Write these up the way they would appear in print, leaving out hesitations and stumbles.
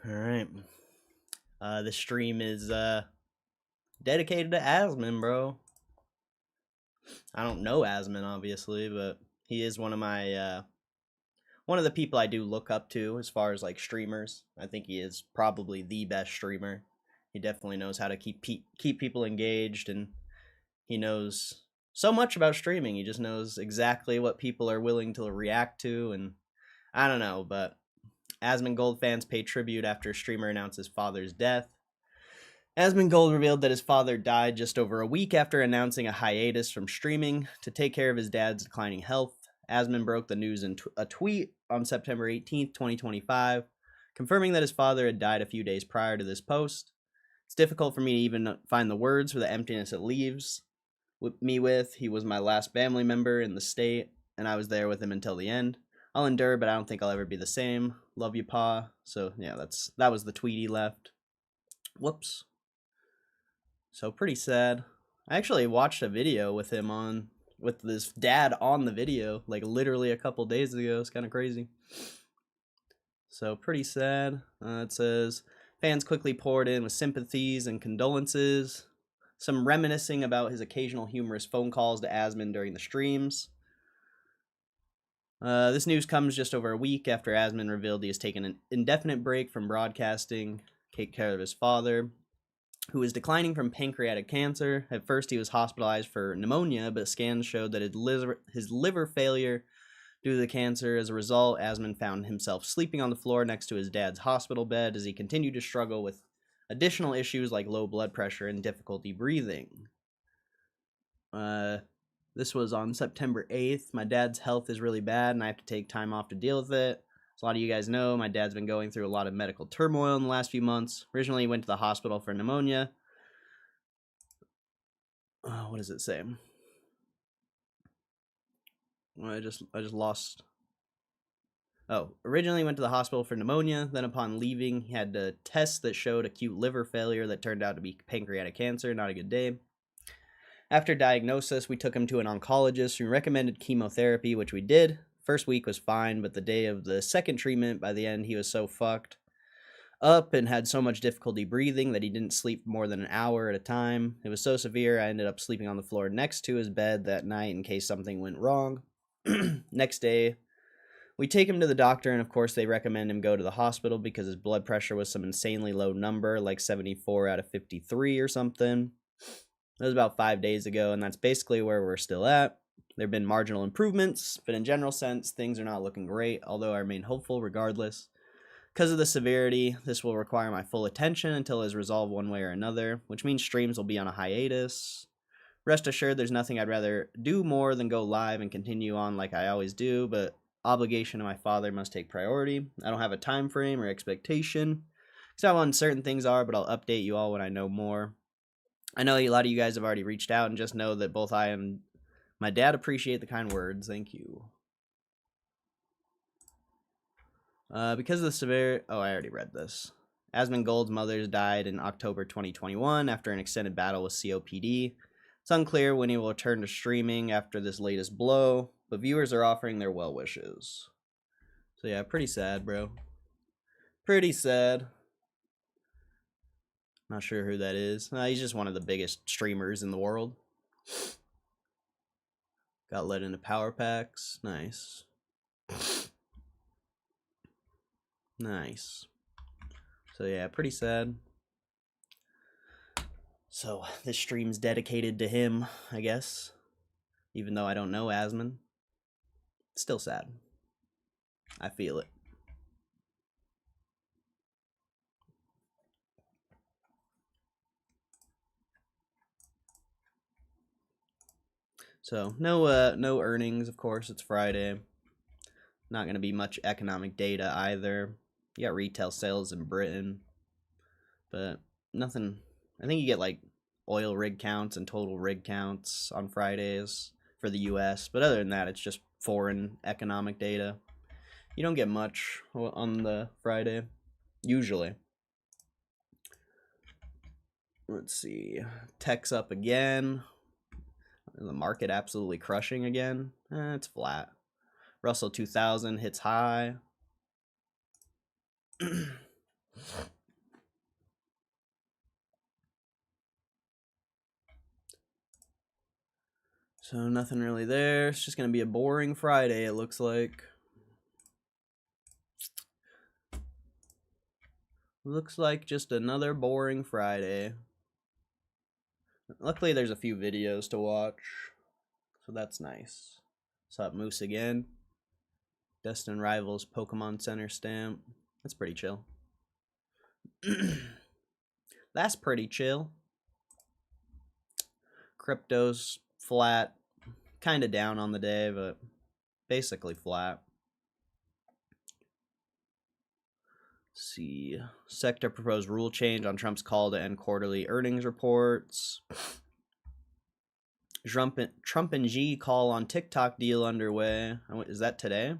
All right. This stream is dedicated to Asmon, bro. I don't know Asmon, obviously, but he is one of my one of the people I do look up to as far as like streamers. I think he is probably the best streamer. He definitely knows how to keep people engaged, and he knows so much about streaming. He just knows exactly what people are willing to react to, and I don't know, but Asmongold fans pay tribute after a streamer announced his father's death. Asmongold revealed that his father died just over a week after announcing a hiatus from streaming to take care of his dad's declining health. Asmon broke the news in a tweet on September 18th, 2025, confirming that his father had died a few days prior to this post. It's difficult for me to even find the words for the emptiness it leaves me with. He was my last family member in the state, and I was there with him until the end. I'll endure, but I don't think I'll ever be the same. Love you, Pa. So yeah, that was the tweet he left. Whoops. So pretty sad. I actually watched a video with him with this dad on the video, like literally a couple days ago. It's kind of crazy. So pretty sad. It says fans quickly poured in with sympathies and condolences. Some reminiscing about his occasional humorous phone calls to Asmon during the streams. This news comes just over a week after Asmon revealed he has taken an indefinite break from broadcasting, take care of his father, who was declining from pancreatic cancer. At first, he was hospitalized for pneumonia, but scans showed that his liver failure due to the cancer. As a result, Asmon found himself sleeping on the floor next to his dad's hospital bed as he continued to struggle with additional issues like low blood pressure and difficulty breathing. This was on September 8th. My dad's health is really bad, and I have to take time off to deal with it. As a lot of you guys know, my dad's been going through a lot of medical turmoil in the last few months. Originally, he went to the hospital for pneumonia. What does it say? I just lost. Oh, originally went to the hospital for pneumonia. Then upon leaving, he had a test that showed acute liver failure that turned out to be pancreatic cancer. Not a good day. After diagnosis, we took him to an oncologist who recommended chemotherapy, which we did. First week was fine, but the day of the second treatment, by the end, he was so fucked up and had so much difficulty breathing that he didn't sleep more than an hour at a time. It was so severe, I ended up sleeping on the floor next to his bed that night in case something went wrong. Next day, we take him to the doctor, and of course, they recommend him go to the hospital because his blood pressure was some insanely low number, like 74 out of 53 or something. That was about 5 days ago, and that's basically where we're still at. There have been marginal improvements, but in general sense, things are not looking great, although I remain hopeful regardless. Because of the severity, this will require my full attention until it is resolved one way or another, which means streams will be on a hiatus. Rest assured, there's nothing I'd rather do more than go live and continue on like I always do, but obligation to my father must take priority. I don't have a time frame or expectation. It's how uncertain things are, but I'll update you all when I know more. I know a lot of you guys have already reached out, and just know that both I and my dad appreciate the kind words. Thank you. Because of the severe... Oh, I already read this. Asmongold's mother died in October 2021 after an extended battle with COPD. It's unclear when he will return to streaming after this latest blow, but viewers are offering their well wishes. So yeah, pretty sad, bro. Pretty sad. Not sure who that is. He's just one of the biggest streamers in the world. Got let into power packs. Nice. Nice. So yeah, pretty sad. So this stream's dedicated to him, I guess. Even though I don't know Asmon. Still sad. I feel it. So no earnings, of course. It's Friday. Not gonna be much economic data either. You got retail sales in Britain, but nothing. I think you get like oil rig counts and total rig counts on Fridays for the US, but other than that, it's just foreign economic data. You don't get much on the Friday, usually. Let's see. Tech's up again. The market absolutely crushing again. It's flat. Russell 2000 hits high. So nothing really there. It's just going to be a boring Friday, it looks like. Looks like just another boring Friday. Luckily, there's a few videos to watch, so that's nice. What's up, Moose again? Destin Rivals Pokemon Center stamp. That's pretty chill. That's pretty chill. Crypto's flat. Kind of down on the day, but basically flat. Let's see. Sector proposed rule change on Trump's call to end quarterly earnings reports. Trump and Xi call on TikTok deal underway. Is that today?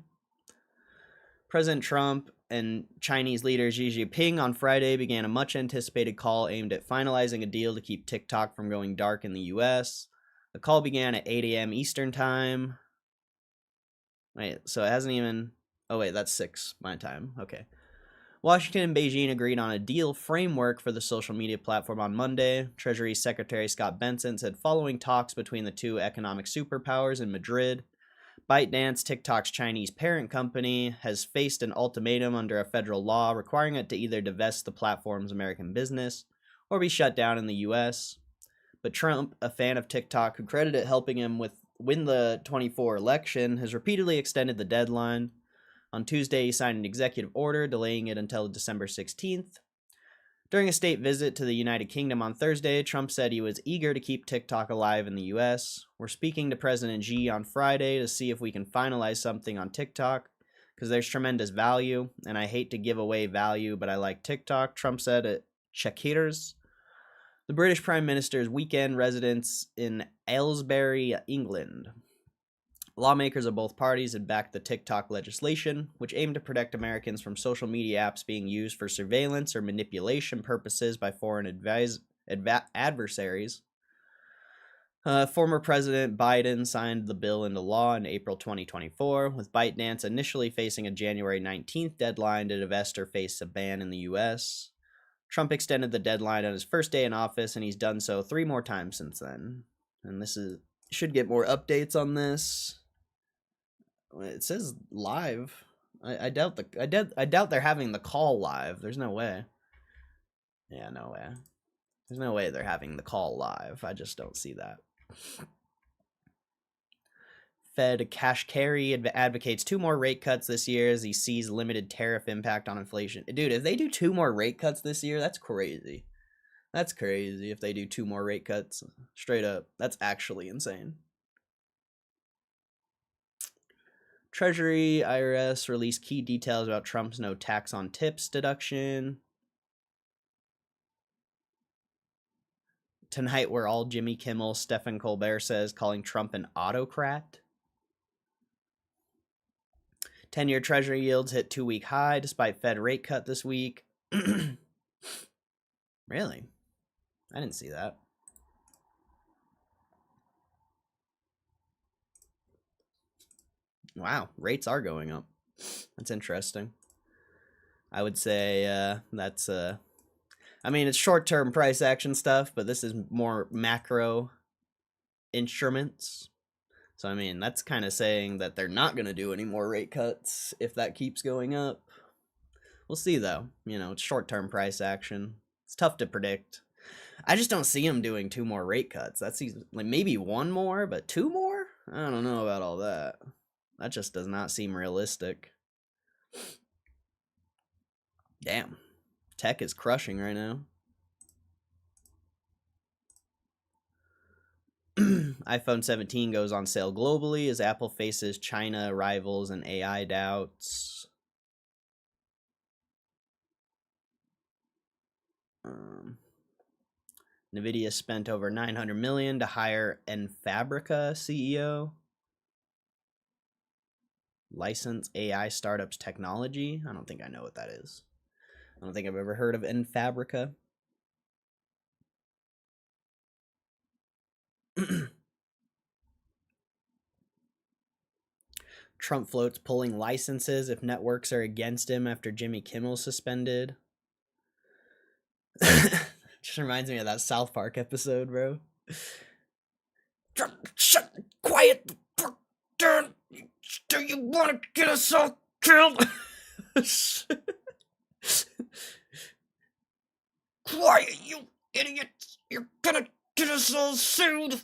President Trump and Chinese leader Xi Jinping on Friday began a much-anticipated call aimed at finalizing a deal to keep TikTok from going dark in the U.S. The call began at 8 a.m. Eastern Time. Wait, so it hasn't even... Oh, wait, that's 6 my time. Okay. Washington and Beijing agreed on a deal framework for the social media platform on Monday. Treasury Secretary Scott Bessent said following talks between the two economic superpowers in Madrid, ByteDance, TikTok's Chinese parent company, has faced an ultimatum under a federal law requiring it to either divest the platform's American business or be shut down in the U.S. But Trump, a fan of TikTok who credited helping him win the 24 election, has repeatedly extended the deadline. On Tuesday, he signed an executive order delaying it until December 16th. During a state visit to the United Kingdom on Thursday, Trump said he was eager to keep TikTok alive in the U.S. We're speaking to President Xi on Friday to see if we can finalize something on TikTok, because there's tremendous value, and I hate to give away value, but I like TikTok, Trump said at Chequers, the British Prime Minister's weekend residence in Aylesbury, England. Lawmakers of both parties had backed the TikTok legislation, which aimed to protect Americans from social media apps being used for surveillance or manipulation purposes by foreign adversaries. Former President Biden signed the bill into law in April 2024, with ByteDance initially facing a January 19th deadline to divest or face a ban in the U.S. Trump extended the deadline on his first day in office, and he's done so 3 more times since then. And this should get more updates on this. It says live. I doubt they're having the call live. There's no way. Yeah, no way. There's no way they're having the call live. I just don't see that. Fed Kashkari advocates 2 more rate cuts this year as he sees limited tariff impact on inflation. Dude, if they do 2 more rate cuts this year, that's crazy. That's crazy if they do 2 more rate cuts. Straight up. That's actually insane. Treasury IRS released key details about Trump's no tax on tips deduction. Tonight we're all Jimmy Kimmel, Stephen Colbert says, calling Trump an autocrat. 10-year Treasury yields hit 2-week high despite Fed rate cut this week. Really? I didn't see that. Wow, rates are going up. That's interesting. I would say that's I mean, it's short-term price action stuff, but this is more macro instruments. So, I mean, that's kind of saying that they're not going to do any more rate cuts if that keeps going up. We'll see, though. You know, it's short-term price action. It's tough to predict. I just don't see them doing 2 more rate cuts. That's like maybe 1 more, but 2 more? I don't know about all that. That just does not seem realistic. Damn. Tech is crushing right now. iPhone 17 goes on sale globally as Apple faces China rivals and AI doubts. NVIDIA spent over $900 million to hire Enfabrica CEO. License AI startups technology. I don't think I know what that is. I don't think I've ever heard of Enfabrica. Trump floats pulling licenses if networks are against him after Jimmy Kimmel suspended. Just reminds me of that South Park episode, bro. Shut quiet the fuck down. Do you want to get us all killed? Quiet, you idiots! You're gonna get us all sued!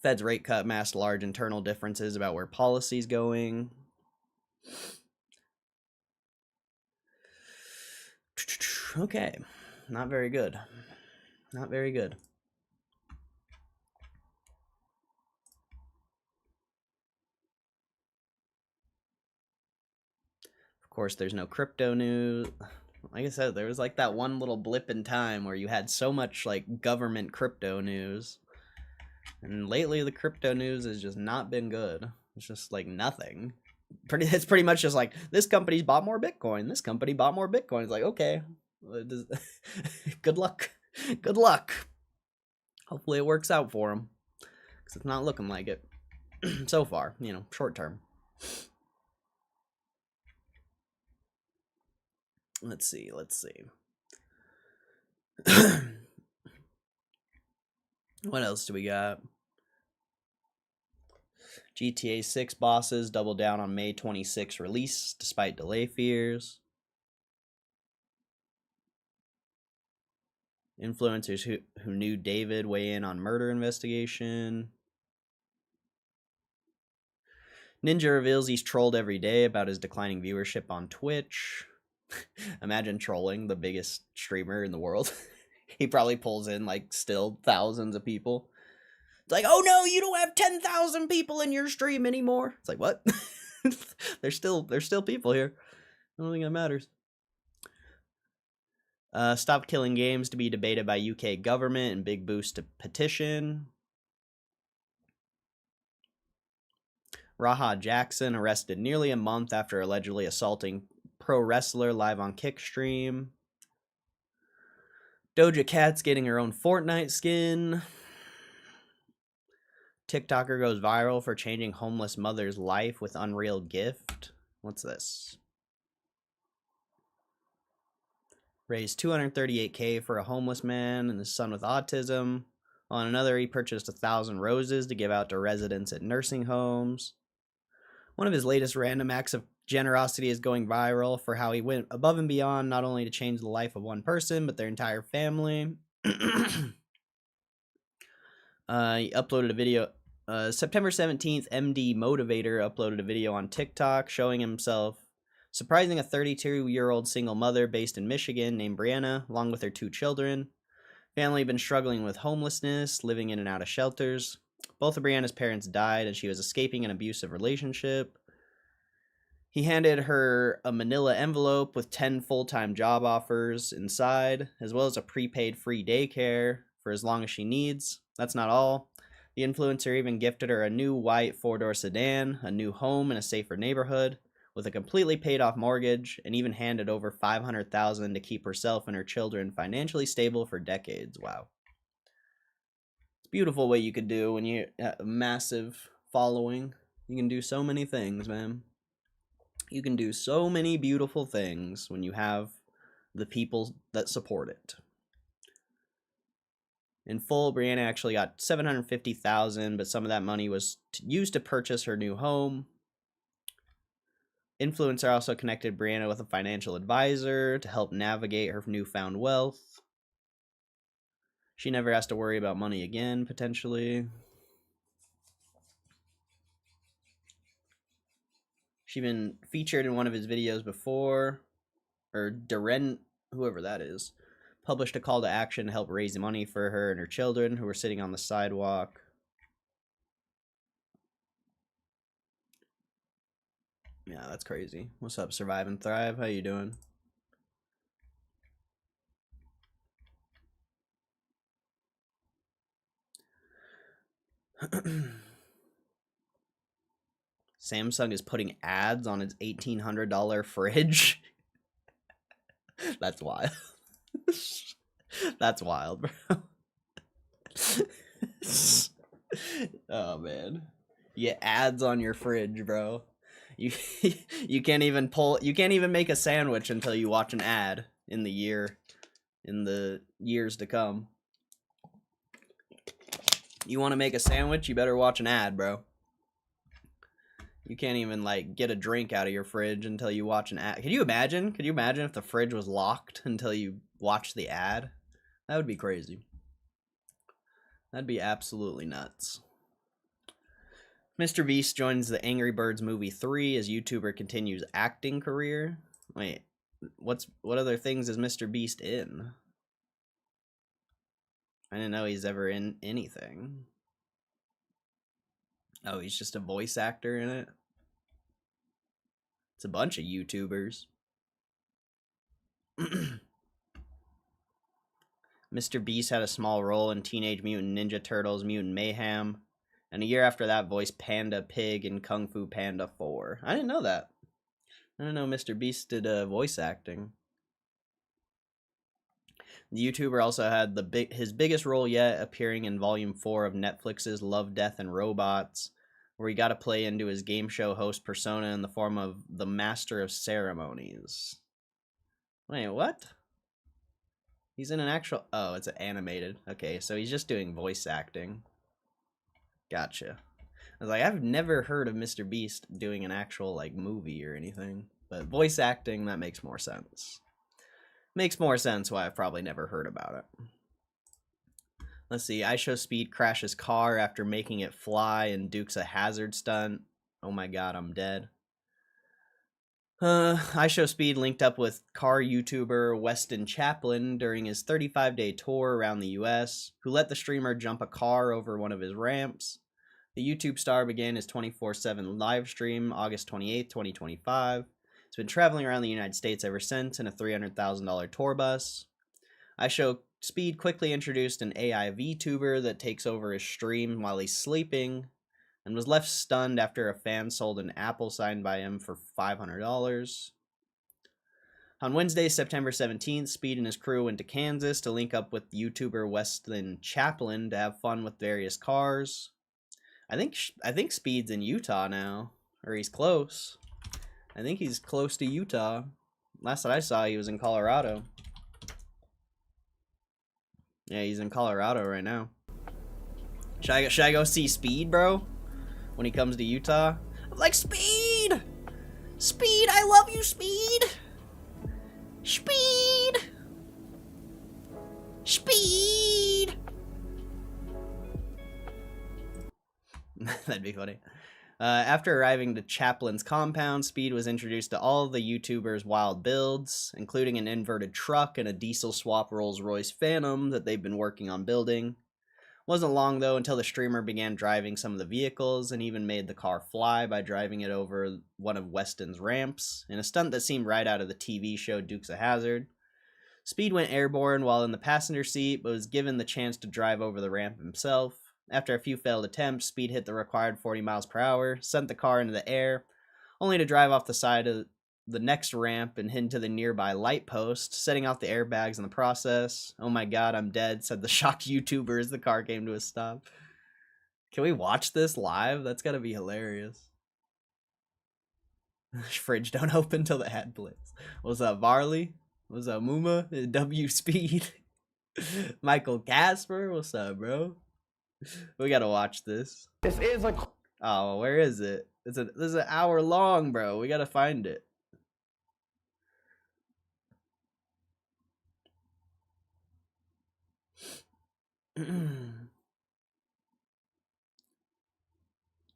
Fed's rate cut masked large internal differences about where policy's going. Okay, not very good. Not very good. Of course, there's no crypto news. Like I said, there was like that one little blip in time where you had so much like government crypto news. And lately the crypto news has just not been good. It's just like nothing. It's pretty much just like, this company's bought more Bitcoin. This company bought more Bitcoin. It's like, okay, good luck. Good luck. Hopefully it works out for them. Because it's not looking like it. So far, you know, short term. Let's see. What else do we got? GTA 6 bosses double down on May 26 release despite delay fears. Influencers who knew David weigh in on murder investigation. Ninja reveals he's trolled every day about his declining viewership on Twitch. Imagine trolling the biggest streamer in the world. He probably pulls in like still thousands of people. It's like, oh no, you don't have 10,000 people in your stream anymore. It's like, what? there's still people here. I don't think that matters. Stop killing games to be debated by UK government and big boost to petition. Raha Jackson arrested nearly a month after allegedly assaulting pro wrestler live on Kickstream. Doja Cat's getting her own Fortnite skin. TikToker goes viral for changing homeless mother's life with unreal gift. What's this? Raised $238K for a homeless man and his son with autism. On another, he purchased 1,000 roses to give out to residents at nursing homes. One of his latest random acts of generosity is going viral for how he went above and beyond not only to change the life of one person, but their entire family. He uploaded a video. September 17th, MD Motivator uploaded a video on TikTok showing himself surprising a 32-year-old single mother based in Michigan named Brianna, along with her 2 children. Family had been struggling with homelessness, living in and out of shelters. Both of Brianna's parents died, and she was escaping an abusive relationship. He handed her a manila envelope with 10 full-time job offers inside, as well as a prepaid free daycare for as long as she needs. That's not all. The influencer even gifted her a new white 4-door sedan, a new home in a safer neighborhood, with a completely paid-off mortgage, and even handed over $500,000 to keep herself and her children financially stable for decades. Wow. It's a beautiful what you could do when you have a massive following. You can do so many things, man. You can do so many beautiful things when you have the people that support it. In full, Brianna actually got $750,000, but some of that money was used to purchase her new home. Influencer also connected Brianna with a financial advisor to help navigate her newfound wealth. She never has to worry about money again, potentially. She's been featured in one of his videos before, or Duren, whoever that is, published a call to action to help raise money for her and her children who were sitting on the sidewalk. Yeah, that's crazy. What's up, Survive and Thrive? How you doing? Samsung is putting ads on its $1,800 fridge. That's wild. That's wild, bro. Oh man, you get ads on your fridge, bro. You can't even make a sandwich until you watch an ad. in the years to come. You want to make a sandwich, you better watch an ad, bro. You can't even, like, get a drink out of your fridge until you watch an ad. Could you imagine? Could you imagine if the fridge was locked until you watched the ad? That would be crazy. That'd be absolutely nuts. Mr. Beast joins the Angry Birds movie 3 as YouTuber continues acting career. Wait, what other things is Mr. Beast in? I didn't know he's ever in anything. Oh, he's just a voice actor in it? It's a bunch of YouTubers. Mr. Beast had a small role in Teenage Mutant Ninja Turtles Mutant Mayhem, and a year after that voiced Panda Pig in Kung Fu Panda 4. I didn't know that. I didn't know Mr. Beast did voice acting. The YouTuber also had his biggest role yet, appearing in Volume 4 of Netflix's Love, Death, and Robots, where he got to play into his game show host persona in the form of the Master of Ceremonies. Wait, what? He's in an actual... Oh, it's animated. Okay, so he's just doing voice acting. Gotcha. I was like, I've never heard of Mr. Beast doing an actual, like, movie or anything. But voice acting, that makes more sense. Makes more sense why I've probably never heard about it. Let's see. IShowSpeed crashes car after making it fly and Dukes a hazard stunt. Oh my god, I'm dead. IShowSpeed linked up with car YouTuber Weston Chaplin during his 35-day tour around the US, who let the streamer jump a car over one of his ramps. The YouTube star began his 24/7 live stream August 28, 2025. He's been traveling around the United States ever since in a $300,000 tour bus. IShowSpeed quickly introduced an AI VTuber that takes over his stream while he's sleeping, and was left stunned after a fan sold an apple signed by him for $500. On Wednesday, September 17th, Speed and his crew went to Kansas to link up with YouTuber Weston Chaplin to have fun with various cars. I think Speed's in Utah now, or he's close. I think he's close to Utah. Last that I saw, he was in Colorado. Yeah, he's in Colorado right now. Should I go see Speed, bro? When he comes to Utah? I'm like, Speed! Speed, I love you, Speed! Speed! Speed! That'd be funny. After arriving to Chaplin's compound, Speed was introduced to all of the YouTubers' wild builds, including an inverted truck and a diesel swap Rolls-Royce Phantom that they've been working on building. Wasn't long, though, until the streamer began driving some of the vehicles and even made the car fly by driving it over one of Weston's ramps, in a stunt that seemed right out of the TV show Dukes of Hazzard. Speed went airborne while in the passenger seat, but was given the chance to drive over the ramp himself. After a few failed attempts, Speed hit the required 40 miles per hour, sent the car into the air, only to drive off the side of the next ramp and hit into the nearby light post, setting off the airbags in the process. Oh my god, I'm dead, said the shocked YouTuber as the car came to a stop. Can we watch this live? That's gotta be hilarious. Fridge don't open till the ad plays. What's up, Varley? What's up, Muma? W Speed? Michael Casper? What's up, bro? We gotta watch this. This is like... Oh, where is it? This is an hour long, bro. We gotta find it.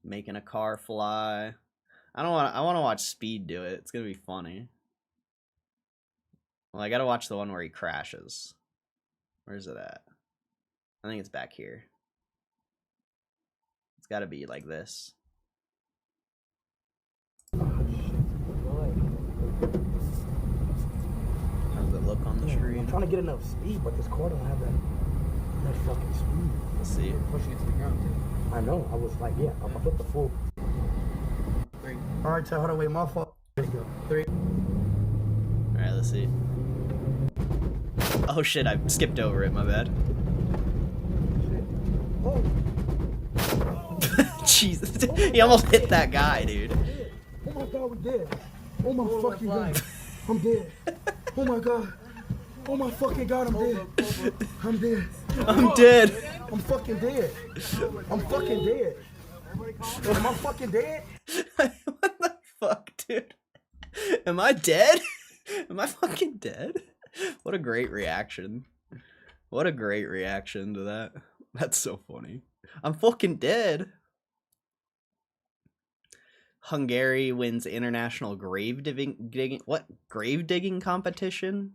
Making a car fly. I want to watch Speed do it. It's gonna be funny. Well, I gotta watch the one where he crashes. Where's it at? I think it's back here. It's gotta be like this. How does it look on the screen? I'm trying to get enough speed, but this car don't have that fucking speed. Let's see. Pushing it to the ground, too. I know. I was like, yeah, I'm gonna put the full. 3. All right, so hold on, wait, my fault. There you go. 3. All right, let's see. Oh shit! I skipped over it. My bad. Shit. Oh. Jesus, he almost hit that guy, dude. Oh my god, we're dead. Oh my fucking god. I'm dead. Oh my god. Oh my fucking god, I'm dead. I'm dead. I'm dead. I'm fucking dead. I'm fucking dead. Am I fucking dead? What the fuck, dude? Am I dead? Am I fucking dead? What a great reaction. What a great reaction to that. That's so funny. I'm fucking dead. Hungary wins international grave digging competition?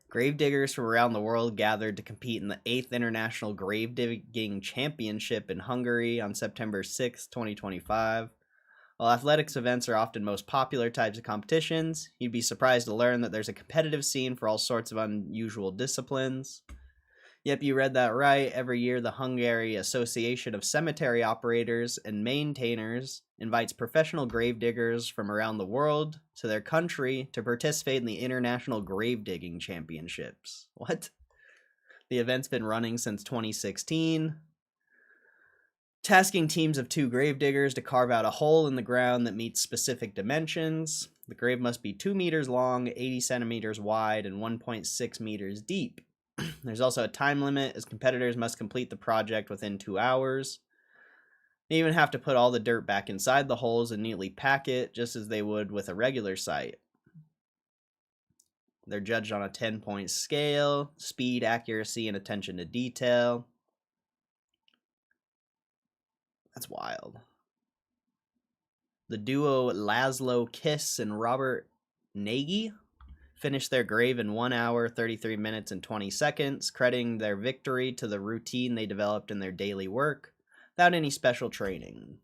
Grave diggers from around the world gathered to compete in the 8th International Grave Digging Championship in Hungary on September 6, 2025. While athletics events are often most popular types of competitions, you'd be surprised to learn that there's a competitive scene for all sorts of unusual disciplines. Yep, you read that right. Every year, the Hungary Association of Cemetery Operators and Maintainers invites professional grave diggers from around the world to their country to participate in the International Grave Digging Championships. What? The event's been running since 2016, tasking teams of 2 grave diggers to carve out a hole in the ground that meets specific dimensions. The grave must be 2 meters long, 80 centimeters wide, and 1.6 meters deep. There's also a time limit, as competitors must complete the project within 2 hours. They even have to put all the dirt back inside the holes and neatly pack it, just as they would with a regular site. They're judged on a 10-point scale: speed, accuracy, and attention to detail. That's wild. The duo Laszlo Kiss and Robert Nagy finished their grave in 1 hour, 33 minutes, and 20 seconds, crediting their victory to the routine they developed in their daily work without any special training.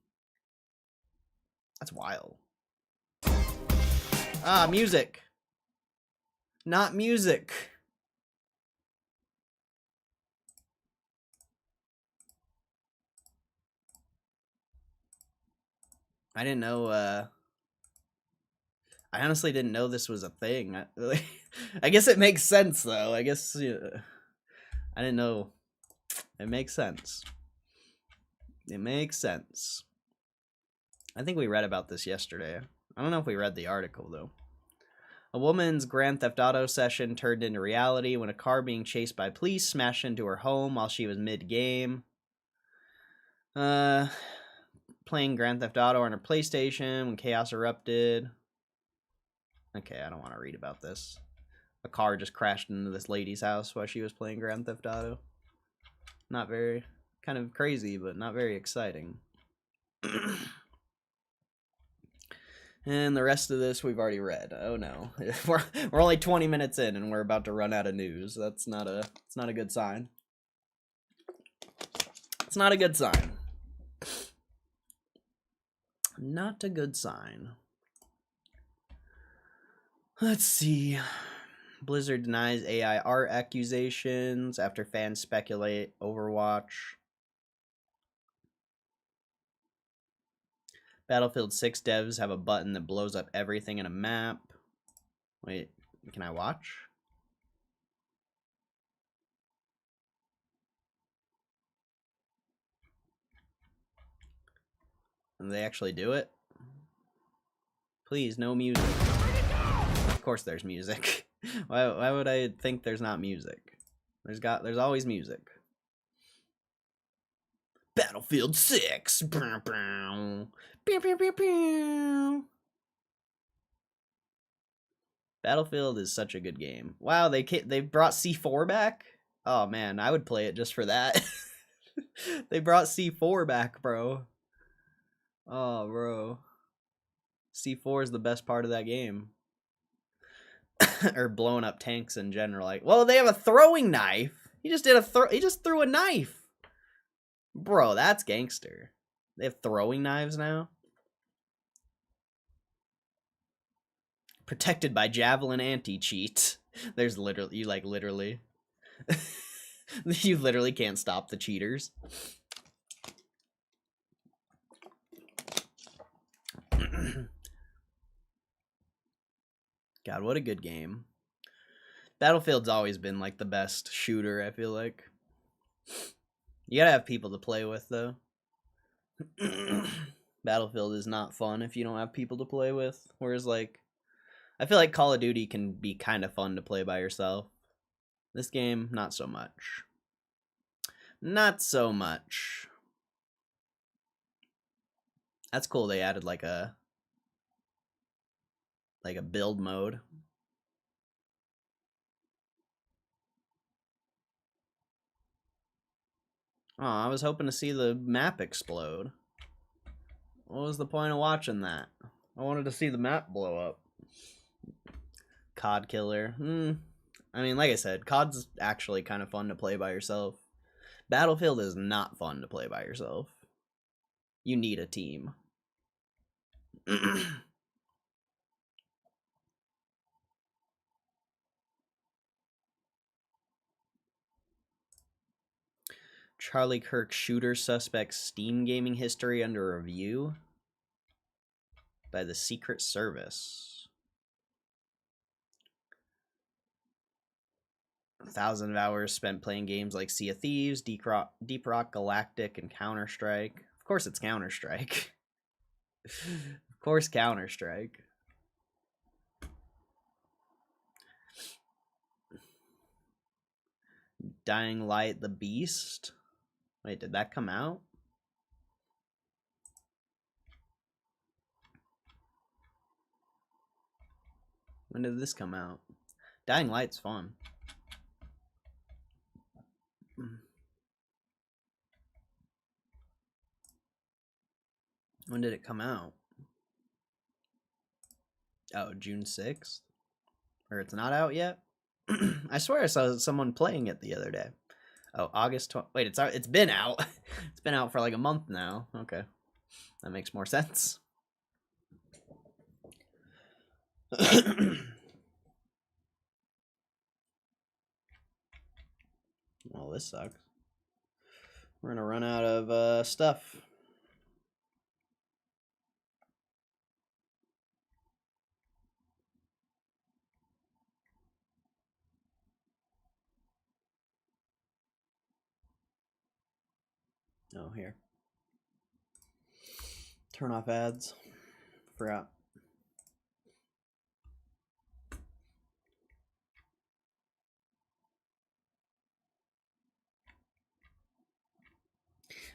That's wild. Ah, music. Not music. I didn't know, I honestly didn't know this was a thing. I guess it makes sense, though. I guess I didn't know. It makes sense. It makes sense. I think we read about this yesterday. I don't know if we read the article, though. A woman's Grand Theft Auto session turned into reality when a car being chased by police smashed into her home while she was mid-game. Playing Grand Theft Auto on her PlayStation when chaos erupted. Okay, I don't want to read about this. A car just crashed into this lady's house while she was playing Grand Theft Auto. Not very, kind of crazy, but not very exciting. And the rest of this we've already read. Oh no, we're only 20 minutes in and we're about to run out of news. It's not a good sign. It's not a good sign. Not a good sign. Let's see. Blizzard denies AI art accusations after fans speculate Overwatch. Battlefield 6 devs have a button that blows up everything in a map. Wait, can I watch? And they actually do it? Please, no music. Of course there's music. Why would I think there's not music? There's always music. Battlefield 6. Battlefield is such a good game. Wow, they brought C4 back? Oh man, I would play it just for that. They brought C4 back, bro. Oh, bro. C4 is the best part of that game. Or blowing up tanks in general. Like, well, they have a throwing knife. He just threw a knife. Bro, that's gangster. They have throwing knives now. Protected by Javelin anti-cheat. There's literally, you literally can't stop the cheaters. God, what a good game. Battlefield's always been like the best shooter, I feel like. You gotta have people to play with, though. Battlefield is not fun if you don't have people to play with. Whereas, like, I feel like Call of Duty can be kind of fun to play by yourself. This game, not so much. Not so much. That's cool. They added like a build mode. Oh, I was hoping to see the map explode. What was the point of watching that? I wanted to see the map blow up. COD killer. I mean, like I said, COD's actually kind of fun to play by yourself. Battlefield is not fun to play by yourself. You need a team. Charlie Kirk shooter suspect Steam gaming history under review by the Secret Service. 1,000 of hours spent playing games like Sea of Thieves, Deep Rock Galactic, and Counter-Strike. Of course it's Counter-Strike. Of course Counter-Strike. Dying Light the Beast. Wait, did that come out? When did this come out? Dying Light's fun. When did it come out? Oh, June 6th? Or it's not out yet? I swear I saw someone playing it the other day. Oh, August 12th. Wait, it's been out. It's been out for like a month now. Okay. That makes more sense. Well, this sucks. We're gonna run out of stuff. Oh, here. Turn off ads. Forgot.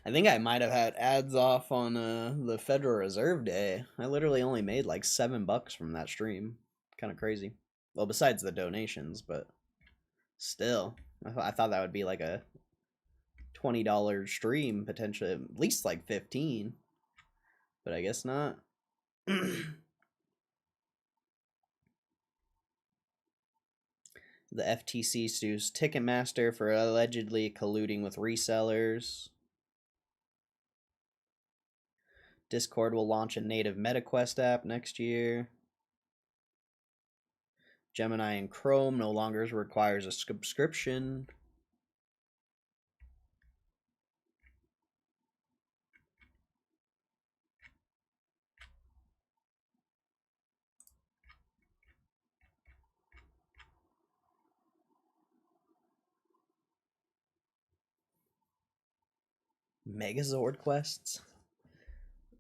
I think I might have had ads off on the Federal Reserve Day. I literally only made like $7 from that stream. Kind of crazy. Well, besides the donations, but still, I thought that would be like a $20 stream potentially, at least like 15. But I guess not. The FTC sues Ticketmaster for allegedly colluding with resellers. Discord will launch a native MetaQuest app next year. Gemini and Chrome no longer requires a subscription. Megazord quests?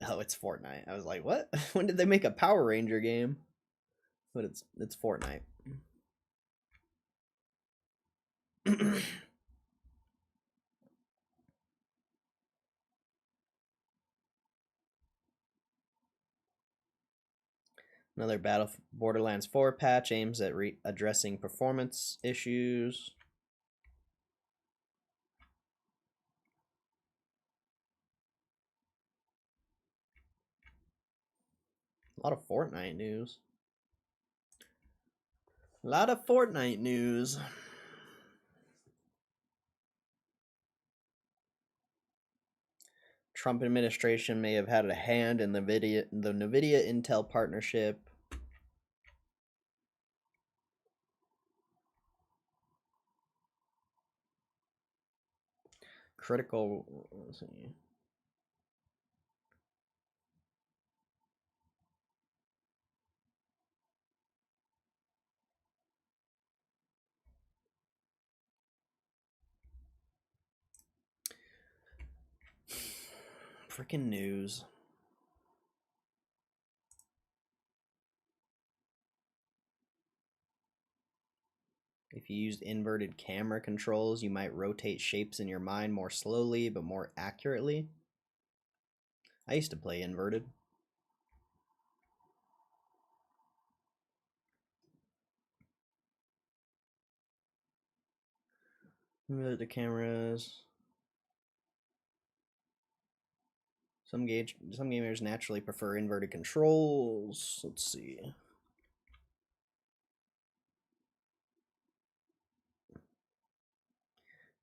Oh, it's Fortnite. I was like, what? When did they make a Power Ranger game? But it's Fortnite. Another Borderlands 4 patch aims at addressing performance issues. A lot of Fortnite news. A lot of Fortnite news. Trump administration may have had a hand in the NVIDIA Intel partnership. Critical. Let's see. Freaking news. If you used inverted camera controls, you might rotate shapes in your mind more slowly but more accurately. I used to play inverted. The cameras. Some gamers naturally prefer inverted controls. Let's see.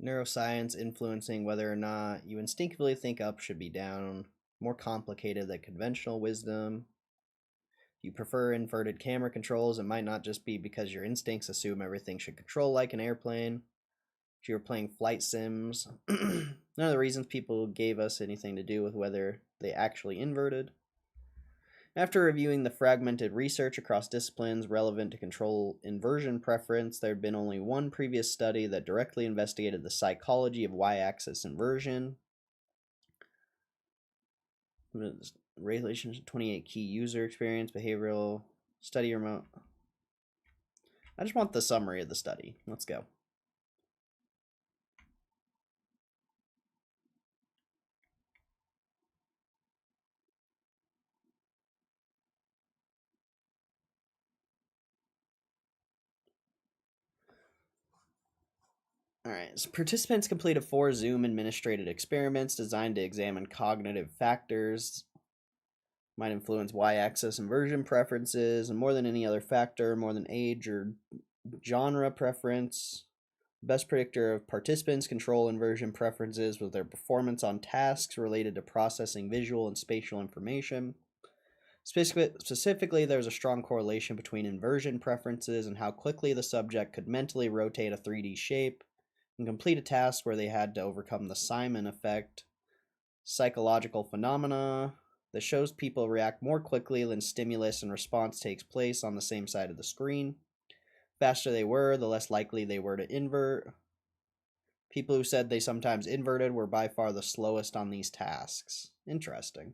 Neuroscience influencing whether or not you instinctively think up should be down. More complicated than conventional wisdom. If you prefer inverted camera controls, it might not just be because your instincts assume everything should control like an airplane. If you were playing flight sims, none of the reasons people gave us anything to do with whether they actually inverted. After reviewing the fragmented research across disciplines relevant to control inversion preference, there had been only one previous study that directly investigated the psychology of y-axis inversion. Regulations 28 key user experience, behavioral study remote. I just want the summary of the study. Let's go. All right, so participants completed 4 Zoom administrated experiments designed to examine cognitive factors might influence y-axis inversion preferences, and more than any other factor, more than age or genre preference. The best predictor of participants' control inversion preferences was their performance on tasks related to processing visual and spatial information. Specifically, there was a strong correlation between inversion preferences and how quickly the subject could mentally rotate a 3D shape and complete a task where they had to overcome the Simon effect, psychological phenomena that shows people react more quickly when stimulus and response takes place on the same side of the screen. The faster they were, the less likely they were to invert. People who said they sometimes inverted were by far the slowest on these tasks. Interesting.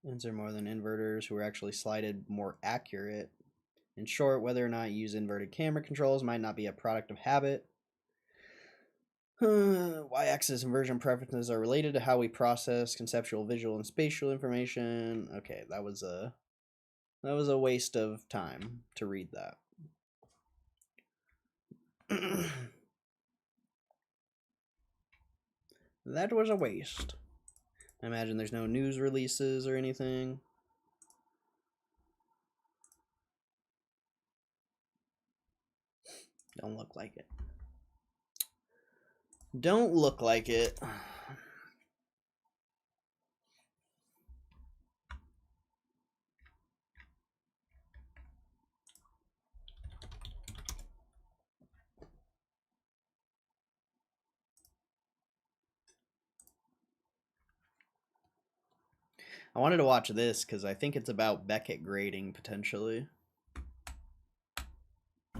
Ends are more than inverters who were actually slided more accurate. In short, whether or not you use inverted camera controls might not be a product of habit. Y-axis inversion preferences are related to how we process conceptual, visual, and spatial information. Okay, that was a waste of time to read that. That was a waste. I imagine there's no news releases or anything. Don't look like it. Don't look like it. I wanted to watch this because I think it's about Beckett grading, potentially.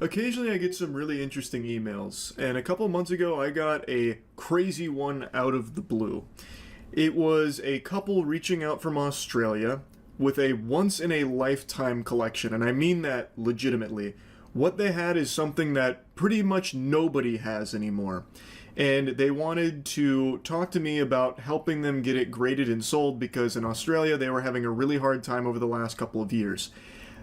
Occasionally I get some really interesting emails, and a couple months ago I got a crazy one out of the blue. It was a couple reaching out from Australia with a once-in-a-lifetime collection, and I mean that legitimately. What they had is something that pretty much nobody has anymore. And they wanted to talk to me about helping them get it graded and sold because in Australia they were having a really hard time over the last couple of years.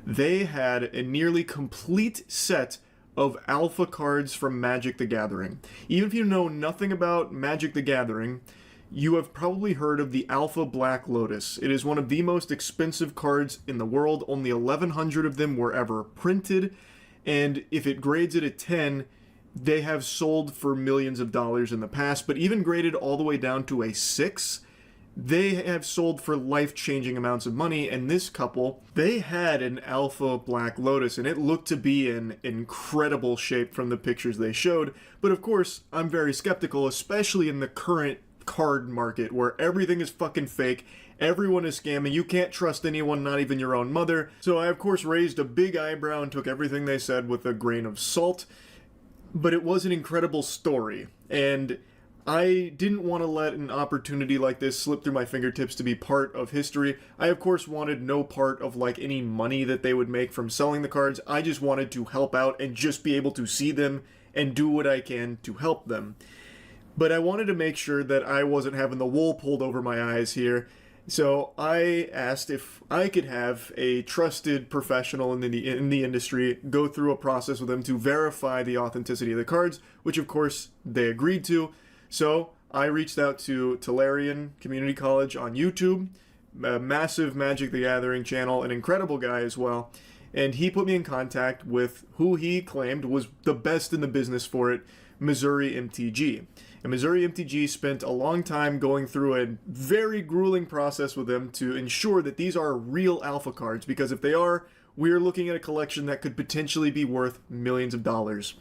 They had a nearly complete set of alpha cards from Magic the Gathering. Even if you know nothing about Magic the Gathering, you have probably heard of the Alpha Black Lotus. It is one of the most expensive cards in the world. Only 1,100 of them were ever printed, and if it grades it a 10, they have sold for millions of dollars in the past, but even graded all the way down to a 6, they have sold for life-changing amounts of money. And this couple, they had an Alpha Black Lotus, and it looked to be in incredible shape from the pictures they showed. But of course, I'm very skeptical, especially in the current card market where everything is fucking fake, everyone is scamming, you can't trust anyone, not even your own mother. So I of course raised a big eyebrow and took everything they said with a grain of salt. But it was an incredible story, and I didn't want to let an opportunity like this slip through my fingertips to be part of history. I, of course, wanted no part of, like, any money that they would make from selling the cards. I just wanted to help out and just be able to see them and do what I can to help them. But I wanted to make sure that I wasn't having the wool pulled over my eyes here. So I asked if I could have a trusted professional in the industry go through a process with them to verify the authenticity of the cards, which of course they agreed to. So I reached out to Tolarian Community College on YouTube, a massive Magic the Gathering channel, an incredible guy as well, and he put me in contact with who he claimed was the best in the business for it, Missouri MTG. And Missouri MTG spent a long time going through a very grueling process with them to ensure that these are real alpha cards, because if they are, we're looking at a collection that could potentially be worth millions of dollars.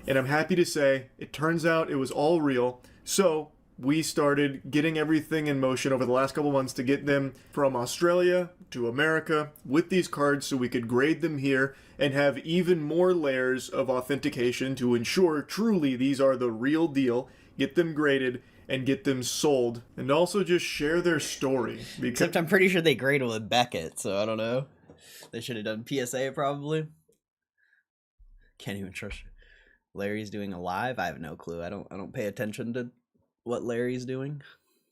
And I'm happy to say, it turns out it was all real, so we started getting everything in motion over the last couple months to get them from Australia to America with these cards so we could grade them here and have even more layers of authentication to ensure truly these are the real deal, get them graded, and get them sold, and also just share their story. Except I'm pretty sure they graded with Beckett, so I don't know. They should have done PSA probably. Can't even trust you. Larry's doing a live? I have no clue. I don't pay attention to what Larry's doing.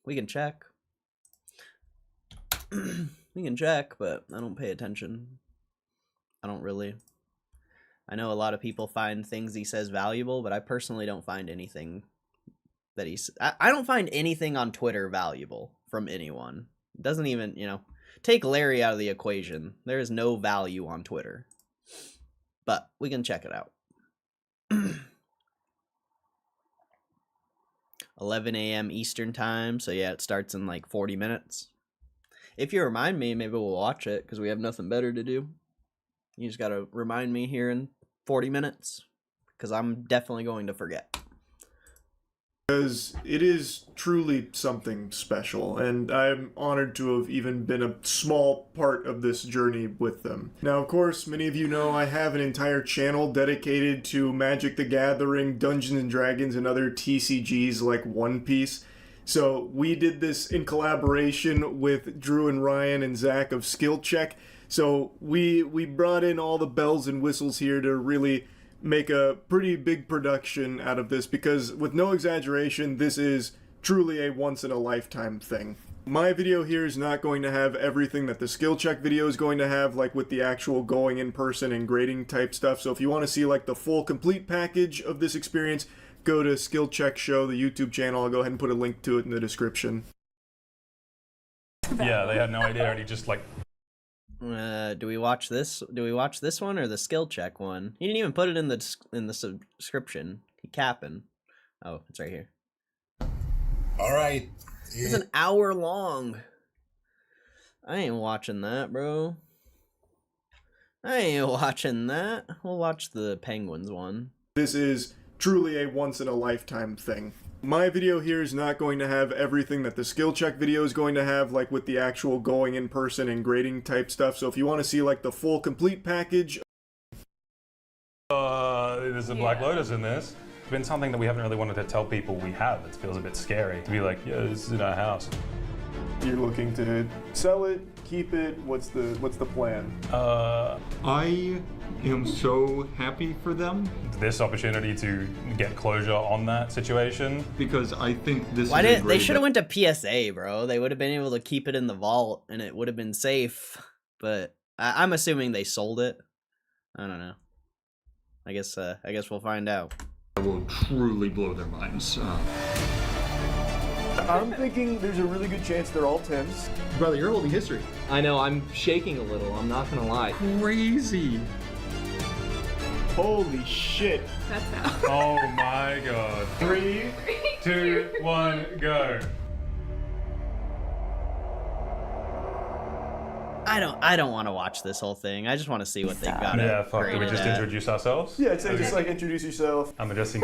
We can check. We can check, but I don't pay attention. I don't really. I know a lot of people find things he says valuable, but I personally don't find anything that he's... I don't find anything on Twitter valuable from anyone. It doesn't even, you know... Take Larry out of the equation. There is no value on Twitter. But we can check it out. 11 a.m. Eastern time, so yeah, it starts in like 40 minutes. If you remind me, maybe we'll watch it, because we have nothing better to do. You just gotta remind me here in 40 minutes, because I'm definitely going to forget. Because it is truly something special, and I'm honored to have even been a small part of this journey with them. Now, of course, many of you know I have an entire channel dedicated to Magic the Gathering, Dungeons & Dragons, and other TCGs like One Piece. So we did this in collaboration with Drew and Ryan and Zach of Skill Check. So we brought in all the bells and whistles here to really make a pretty big production out of this, because with no exaggeration, this is truly a once-in-a-lifetime thing. My video here is not going to have everything that the skill check video is going to have, like with the actual going in person and grading type stuff. So if you want to see like the full complete package of this experience, go to Skill Check Show, the YouTube channel. I'll go ahead and put a link to it in the description. Yeah, they had no idea, and he just like... Do we watch this? Do we watch this one or the skill check one? He didn't even put it in the subscription. He capping. Oh, it's right here. All right. It's an hour long. I ain't watching that, bro. I ain't watching that. We'll watch the Penguins one. This is truly a once-in-a-lifetime thing. My video here is not going to have everything that the skill check video is going to have, like with the actual going in person and grading type stuff. So if you want to see like the full complete package... There's a Black Lotus in this. It's been something that we haven't really wanted to tell people we have. It feels a bit scary to be like, yeah, this is in our house. You're looking to sell it, keep it, what's the plan? I am so happy for them This opportunity to get closure on that situation. because I think this Why is a didn't they great should have went to PSA, bro? They would have been able to keep it in the vault and it would have been safe. But I'm assuming they sold it. I don't know. I guess we'll find out. that will truly blow their minds. I'm thinking there's a really good chance they're all 10s. Brother, you're holding history. I know, I'm shaking a little, I'm not gonna lie. Crazy. Holy shit. That's how. Oh my god. 3, 2, 1, go. I don't want to watch this whole thing. I just want to see what they got. Yeah, fuck. Do we graded just at. introduce ourselves? Yeah, it's just like introduce yourself. I'm addressing.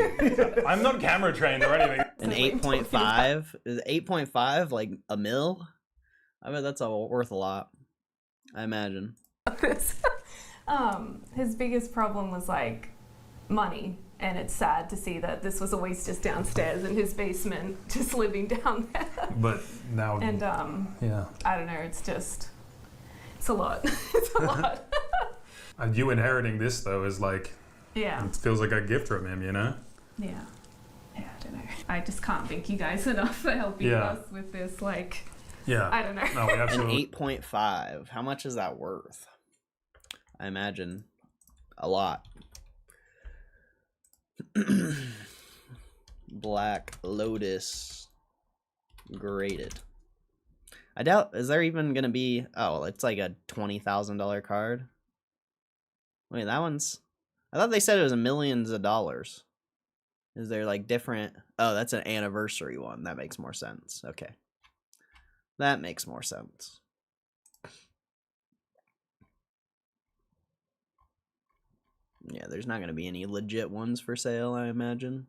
I'm not camera trained or anything. An 8.5? Is 8.5 like a mil? I bet that's worth a lot. I imagine. His biggest problem was like money. And it's sad to see that this was always just downstairs in his basement, just living down there. But now, And yeah, I don't know, it's a lot. It's a lot. You inheriting this though is like, Yeah. it feels like a gift from him, you know? Yeah. Yeah, I don't know. I just can't thank you guys enough for helping us with this. Like, Yeah. I don't know. No, we An absolutely. 8.5. How much is that worth? I imagine a lot. Black Lotus graded. I doubt, is there even gonna be, oh, it's like a $20,000 card. Wait, that one's, I thought they said it was millions of dollars. Is there like different, oh, that's an anniversary one. That makes more sense. Okay. That makes more sense. Yeah, there's not going to be any legit ones for sale, I imagine.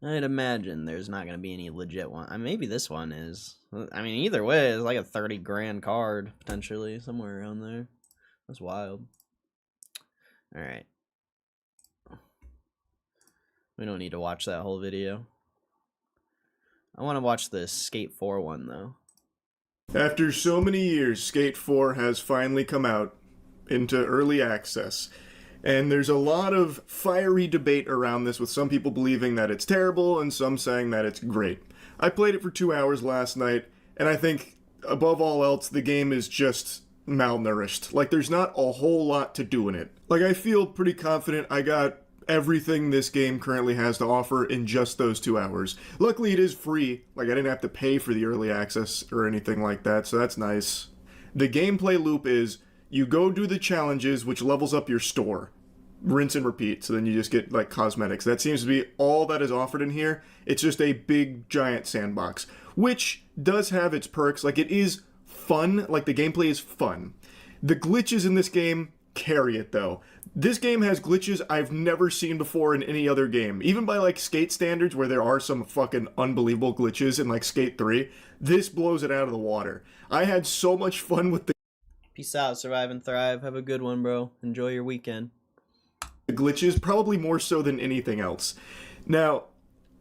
I'd imagine there's not going to be any legit one. I mean, maybe this one is. I mean, either way, it's like a 30 grand card, potentially, somewhere around there. That's wild. Alright. We don't need to watch that whole video. I want to watch the Skate 4 one, though. After so many years, Skate 4 has finally come out into early access. And there's a lot of fiery debate around this, with some people believing that it's terrible and some saying that it's great. I played it for 2 hours last night, and I think, above all else, the game is just malnourished. Like, there's not a whole lot to do in it. Like, I feel pretty confident I got everything this game currently has to offer in just those 2 hours. Luckily, it is free. Like, I didn't have to pay for the early access or anything like that, so that's nice. The gameplay loop is, you go do the challenges, which levels up your store. Rinse and repeat, so then you just get, like, cosmetics. That seems to be all that is offered in here. It's just a big, giant sandbox, which does have its perks. Like, it is fun. Like, the gameplay is fun. The glitches in this game carry it, though. This game has glitches I've never seen before in any other game. Even by, like, Skate standards, where there are some fucking unbelievable glitches in, like, Skate 3, this blows it out of the water. I had so much fun with the Peace out, survive and thrive. Have a good one, bro. Enjoy your weekend. glitches, probably more so than anything else. Now,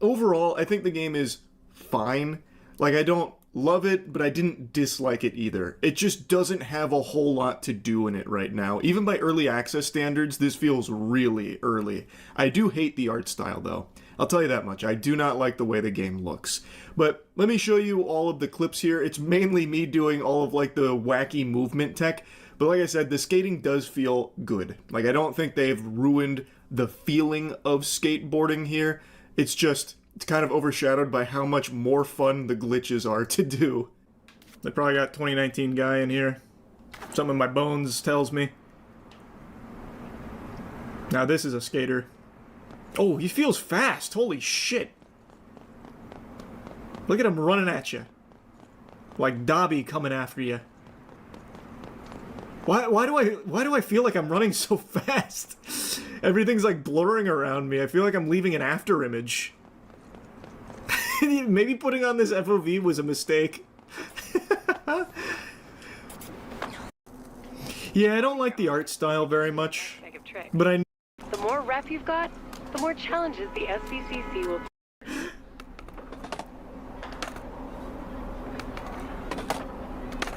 overall, I think the game is fine. Like, I don't love it, but I didn't dislike it either. It just doesn't have a whole lot to do in it right now. Even by early access standards, this feels really early. I do hate the art style, though. I'll tell you that much. I do not like the way the game looks. But let me show you all of the clips here. It's mainly me doing all of, like, the wacky movement tech. But like I said, the skating does feel good. Like, I don't think they've ruined the feeling of skateboarding here. It's just, it's kind of overshadowed by how much more fun the glitches are to do. They probably got 2019 guy in here. Something in my bones tells me. Now this is a skater. Oh, he feels fast. Holy shit. Look at him running at you. Like Dobby coming after you. Why do I feel like I'm running so fast? Everything's like blurring around me. I feel like I'm leaving an after image. Maybe putting on this FOV was a mistake. Yeah, I don't like the art style very much. But I... The more rep you've got, the more challenges the SBCC will...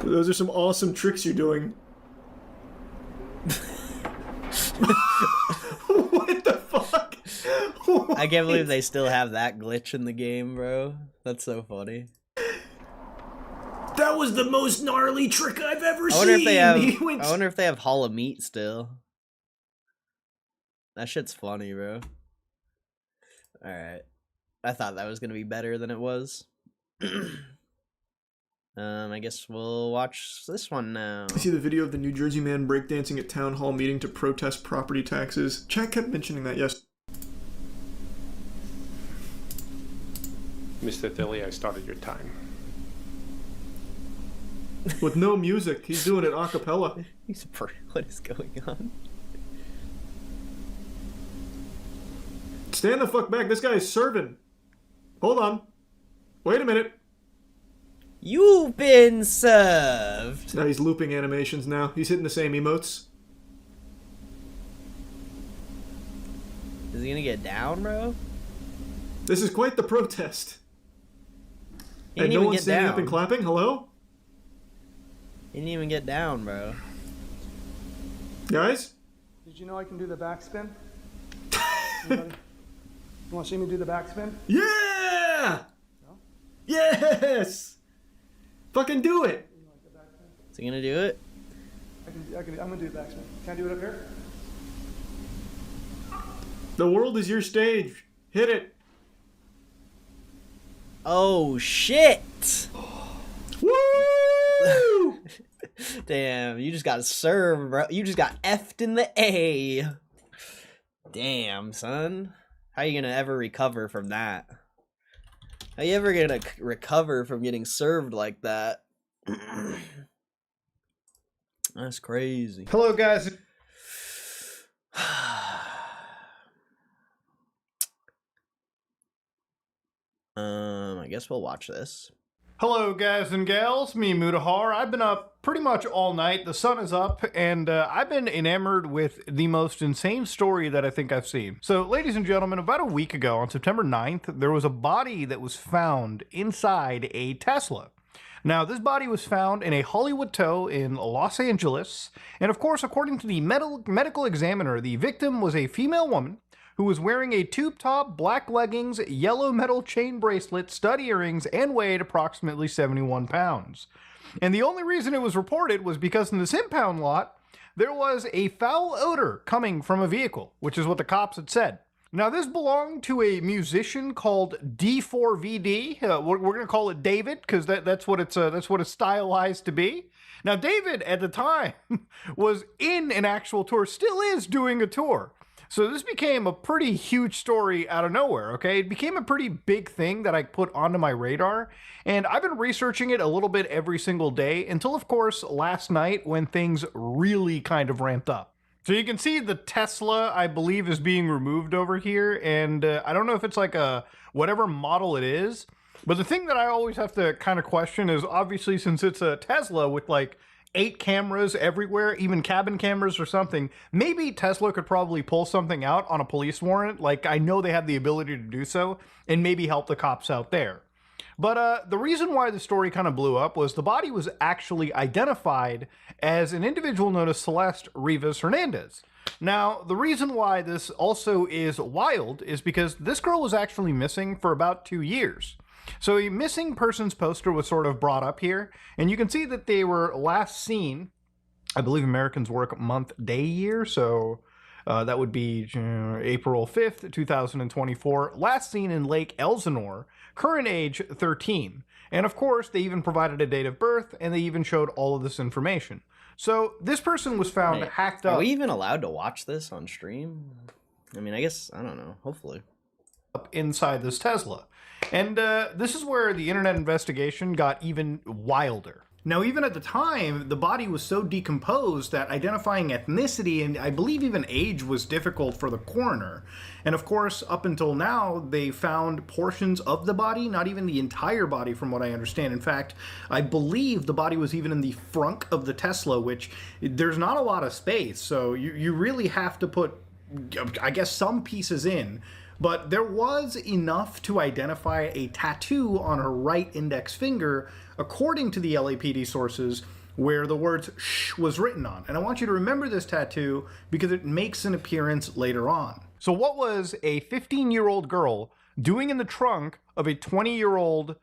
Those are some awesome tricks you're doing. What the fuck? I can't believe they still have that glitch in the game, bro. That's so funny. That was the most gnarly trick I've ever I wonder seen. I wonder if they have Hall of Meat still. That shit's funny, bro. Alright. I thought that was gonna be better than it was. I guess we'll watch this one now. I see the video of the New Jersey man breakdancing at town hall meeting to protest property taxes. Chat kept mentioning that, yes. Mr. Thilly, I started your time. With no music, he's doing it a cappella. What is going on? Stand the fuck back, this guy is serving. Hold on. Wait a minute. You've been served. Now he's looping animations now. He's hitting the same emotes. he gonna get down, bro? This is quite the protest. He And didn't no even one's get standing down. up and clapping? Hello? He didn't even get down, bro. Guys? Did you know I can do the backspin? Anybody? You want to see me do the backspin? Yeah! Yes! Fucking do it! Is he gonna do it? I'm gonna do the backspin. Can I do it up here? The world is your stage. Hit it. Oh shit! Woo! Damn, you just got served, bro. You just got effed in the A. Damn, son. How you gonna ever recover from that? How you ever gonna recover from getting served like that? That's crazy. Hello, guys. I guess we'll watch this. Hello guys and gals, me Mutahar. I've been up pretty much all night. The sun is up and I've been enamored with the most insane story that I think I've seen. So ladies and gentlemen, about a week ago on September 9th, there was a body that was found inside a Tesla. Now, this body was found in a Hollywood tow in Los Angeles, and of course, according to the medical examiner, the victim was a female woman who was wearing a tube top, black leggings, yellow metal chain bracelet, stud earrings, and weighed approximately 71 pounds. And the only reason it was reported was because in this impound lot, there was a foul odor coming from a vehicle, which is what the cops had said. Now, this belonged to a musician called D4VD. We're going to call it David because that's what it's stylized to be. Now, David at the time was in an actual tour, still is doing a tour. So this became a pretty huge story out of nowhere, okay? It became a pretty big thing that I put onto my radar, and I've been researching it a little bit every single day until, of course, last night when things really kind of ramped up. So you can see the Tesla, I believe, is being removed over here, and I don't know if it's like a whatever model it is, but the thing that I always have to kind of question is, obviously, since it's a Tesla with like 8 cameras everywhere, even cabin cameras or something, maybe Tesla could probably pull something out on a police warrant. Like, I know they have the ability to do so, and maybe help the cops out there. But the reason why the story kind of blew up was the body was actually identified as an individual known as Celeste Rivas Hernandez. Now, the reason why this also is wild is because this girl was actually missing for about 2 years. So a missing persons poster was sort of brought up here, and you can see that they were last seen, I believe Americans work month, day, year, so that would be April 5th, 2024, last seen in Lake Elsinore, current age 13. And of course, they even provided a date of birth, and they even showed all of this information. So this person was found hacked up. Are we even allowed to watch this on stream? I mean, I guess, I don't know, hopefully. Up inside this Tesla. And this is where the internet investigation got even wilder. Now, even at the time, the body was so decomposed that identifying ethnicity and I believe even age was difficult for the coroner. And of course, up until now, they found portions of the body, not even the entire body from what I understand. In fact, I believe the body was even in the frunk of the Tesla, which there's not a lot of space. So you really have to put, I guess, some pieces in. But there was enough to identify a tattoo on her right index finger, according to the LAPD sources, where the words "shh" was written on. And I want you to remember this tattoo because it makes an appearance later on. So what was a 15-year-old girl doing in the trunk of a 20-year-old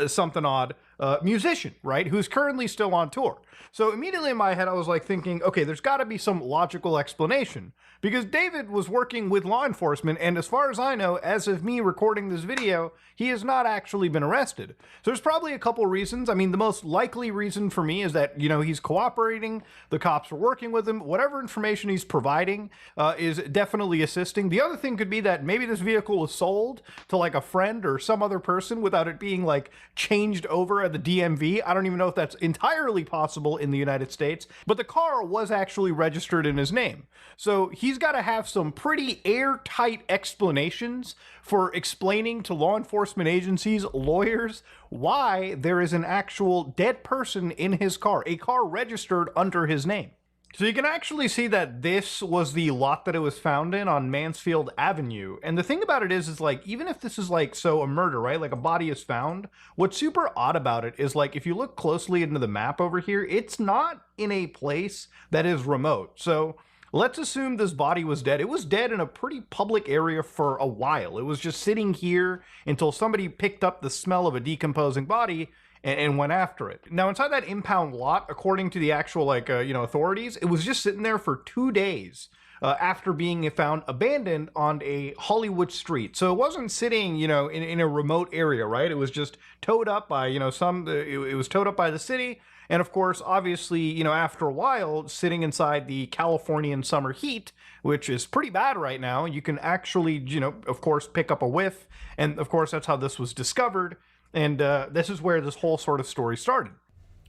something odd musician, right, who's currently still on tour? So immediately in my head, I was like thinking, okay, there's got to be some logical explanation, because David was working with law enforcement, and as far as I know, as of me recording this video, he has not actually been arrested. So there's probably a couple reasons. I mean, the most likely reason for me is that, you know, he's cooperating, the cops are working with him, whatever information he's providing is definitely assisting. The other thing could be that maybe this vehicle was sold to like a friend or some other person without it being like changed over at the DMV. I don't even know if that's entirely possible in the United States, but the car was actually registered in his name. So he's got to have some pretty airtight explanations for explaining to law enforcement agencies, lawyers, why there is an actual dead person in his car, a car registered under his name. So you can actually see that this was the lot that it was found in on Mansfield Avenue. And the thing about it is like, even if this is like, so a murder, right? Like a body is found. What's super odd about it is like, if you look closely into the map over here, it's not in a place that is remote. So let's assume this body was dead. It was dead in a pretty public area for a while. It was just sitting here until somebody picked up the smell of a decomposing body and went after it. Now, inside that impound lot, according to the actual, like, authorities, it was just sitting there for 2 days after being found abandoned on a Hollywood street. So it wasn't sitting, in a remote area, right? It was just towed up by, it was towed up by the city. And of course, obviously, after a while, sitting inside the Californian summer heat, which is pretty bad right now, you can actually, of course, pick up a whiff. And of course, that's how this was discovered. And this is where this whole sort of story started.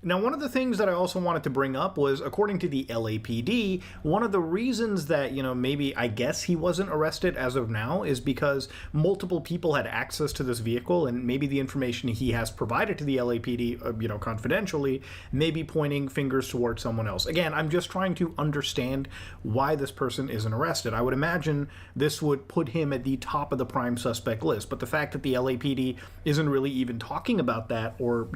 Now, one of the things that I also wanted to bring up was, according to the LAPD, one of the reasons that, maybe I guess he wasn't arrested as of now is because multiple people had access to this vehicle, and maybe the information he has provided to the LAPD, confidentially, may be pointing fingers towards someone else. Again, I'm just trying to understand why this person isn't arrested. I would imagine this would put him at the top of the prime suspect list, but the fact that the LAPD isn't really even talking about that, or,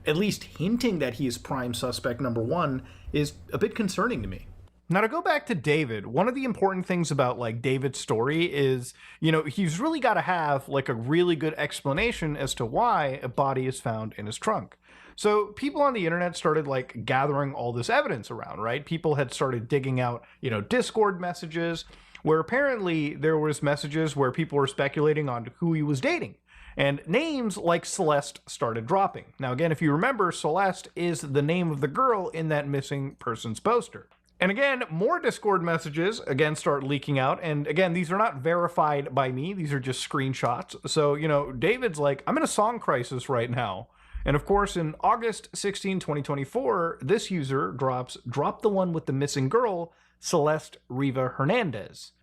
at least hinting that he is prime suspect number one, is a bit concerning to me. Now, to go back to David, one of the important things about, like, David's story is, he's really got to have, like, a really good explanation as to why a body is found in his trunk. So people on the internet started, like, gathering all this evidence around, right? People had started digging out, Discord messages, where apparently there was messages where people were speculating on who he was dating. And names like Celeste started dropping. Now, again, if you remember, Celeste is the name of the girl in that missing persons poster. And again, more Discord messages, again, start leaking out. And again, these are not verified by me. These are just screenshots. So, David's like, I'm in a song crisis right now. And of course, in August 16, 2024, this user drop the one with the missing girl, Celeste Riva Hernandez.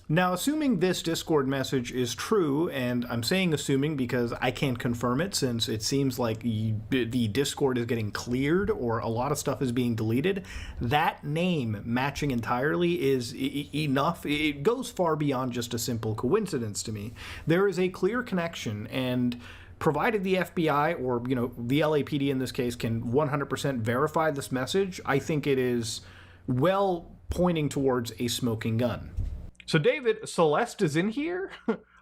Now, assuming this Discord message is true, and I'm saying assuming because I can't confirm it since it seems like the Discord is getting cleared or a lot of stuff is being deleted, that name matching entirely is enough. It goes far beyond just a simple coincidence to me. There is a clear connection, and provided the FBI or, the LAPD in this case can 100% verify this message, I think it is well pointing towards a smoking gun. So David, Celeste is in here?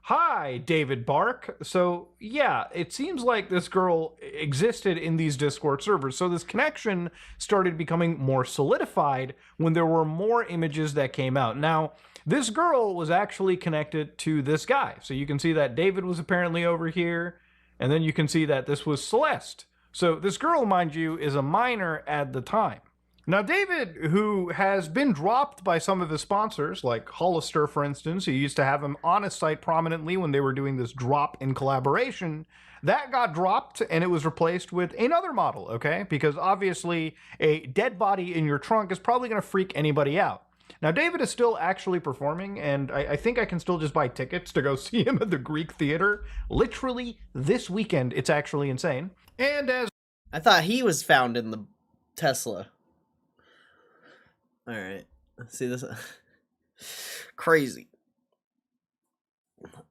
Hi, David Bark. So yeah, it seems like this girl existed in these Discord servers. So this connection started becoming more solidified when there were more images that came out. Now, this girl was actually connected to this guy. So you can see that David was apparently over here, and then you can see that this was Celeste. So this girl, mind you, is a minor at the time. Now, David, who has been dropped by some of his sponsors, like Hollister, for instance, who used to have him on his site prominently when they were doing this drop in collaboration, that got dropped and it was replaced with another model, okay? Because obviously a dead body in your trunk is probably going to freak anybody out. Now, David is still actually performing, and I think I can still just buy tickets to go see him at the Greek Theater literally this weekend. It's actually insane. And as I thought he was found in the Tesla. All right, see this crazy.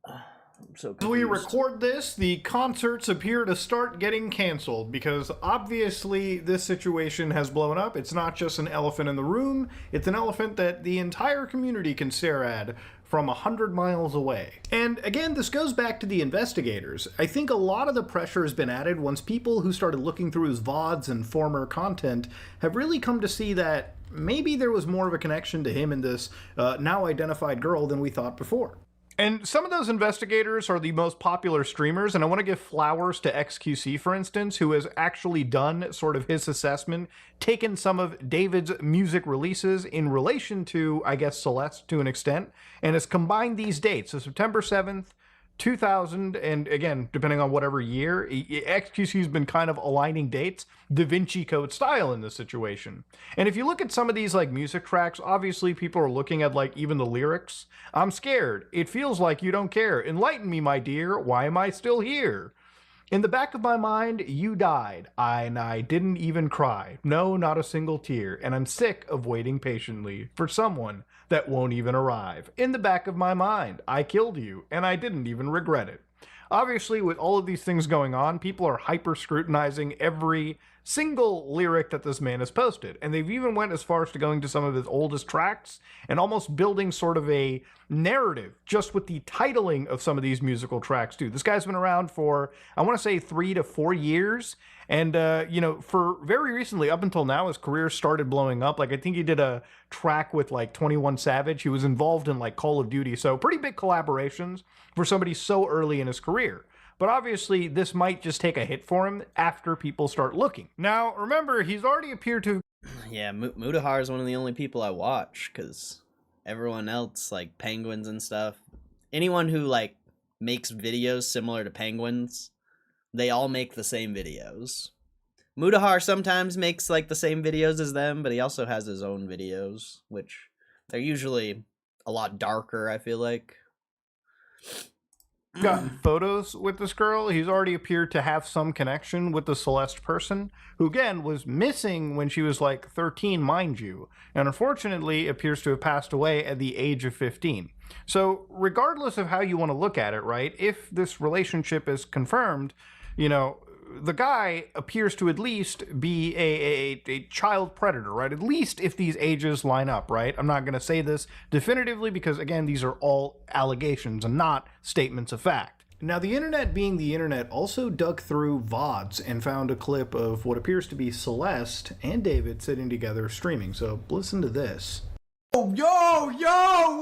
I'm so confused. As we record this, the concerts appear to start getting canceled because obviously this situation has blown up. It's not just an elephant in the room, it's an elephant that the entire community can stare at from 100 miles away. And again, this goes back to the investigators. I think a lot of the pressure has been added once people who started looking through his VODs and former content have really come to see that maybe there was more of a connection to him and this now identified girl than we thought before. And some of those investigators are the most popular streamers, and I want to give flowers to XQC, for instance, who has actually done sort of his assessment, taken some of David's music releases in relation to, I guess, Celeste to an extent, and has combined these dates. So September 7th, 2000, and again, depending on whatever year, XQC's been kind of aligning dates, Da Vinci Code style in this situation. And if you look at some of these like music tracks, obviously people are looking at like even the lyrics. I'm scared. It feels like you don't care. Enlighten me, my dear. Why am I still here? In the back of my mind, you died, and I didn't even cry. No, not a single tear, and I'm sick of waiting patiently for someone that won't even arrive. In the back of my mind, I killed you, and I didn't even regret it. Obviously, with all of these things going on, people are hyper-scrutinizing every single lyric that this man has posted, and they've even went as far as to going to some of his oldest tracks and almost building sort of a narrative just with the titling of some of these musical tracks too. This guy's been around for, I want to say, 3 to 4 years, and you know, for very recently, up until now, his career started blowing up. Like, I think he did a track with like 21 Savage. He was involved in like Call of Duty, so pretty big collaborations for somebody so early in his career. But obviously, this might just take a hit for him after people start looking. Now, remember, he's already appeared to... Yeah, Mutahar is one of the only people I watch, because everyone else, like Penguins and stuff, anyone who, like, makes videos similar to Penguins, they all make the same videos. Mutahar sometimes makes, like, the same videos as them, but he also has his own videos, which they're usually a lot darker, I feel like. Gotten photos with this girl. He's already appeared to have some connection with the Celeste person, who again was missing when she was like 13, mind you, and unfortunately appears to have passed away at the age of 15. So regardless of how you want to look at it, right, if this relationship is confirmed, you know, the guy appears to at least be a child predator, right? At least if these ages line up, right? I'm not going to say this definitively because, again, these are all allegations and not statements of fact. Now, the internet being the internet also dug through VODs and found a clip of what appears to be Celeste and David sitting together streaming. So listen to this. Oh, yo,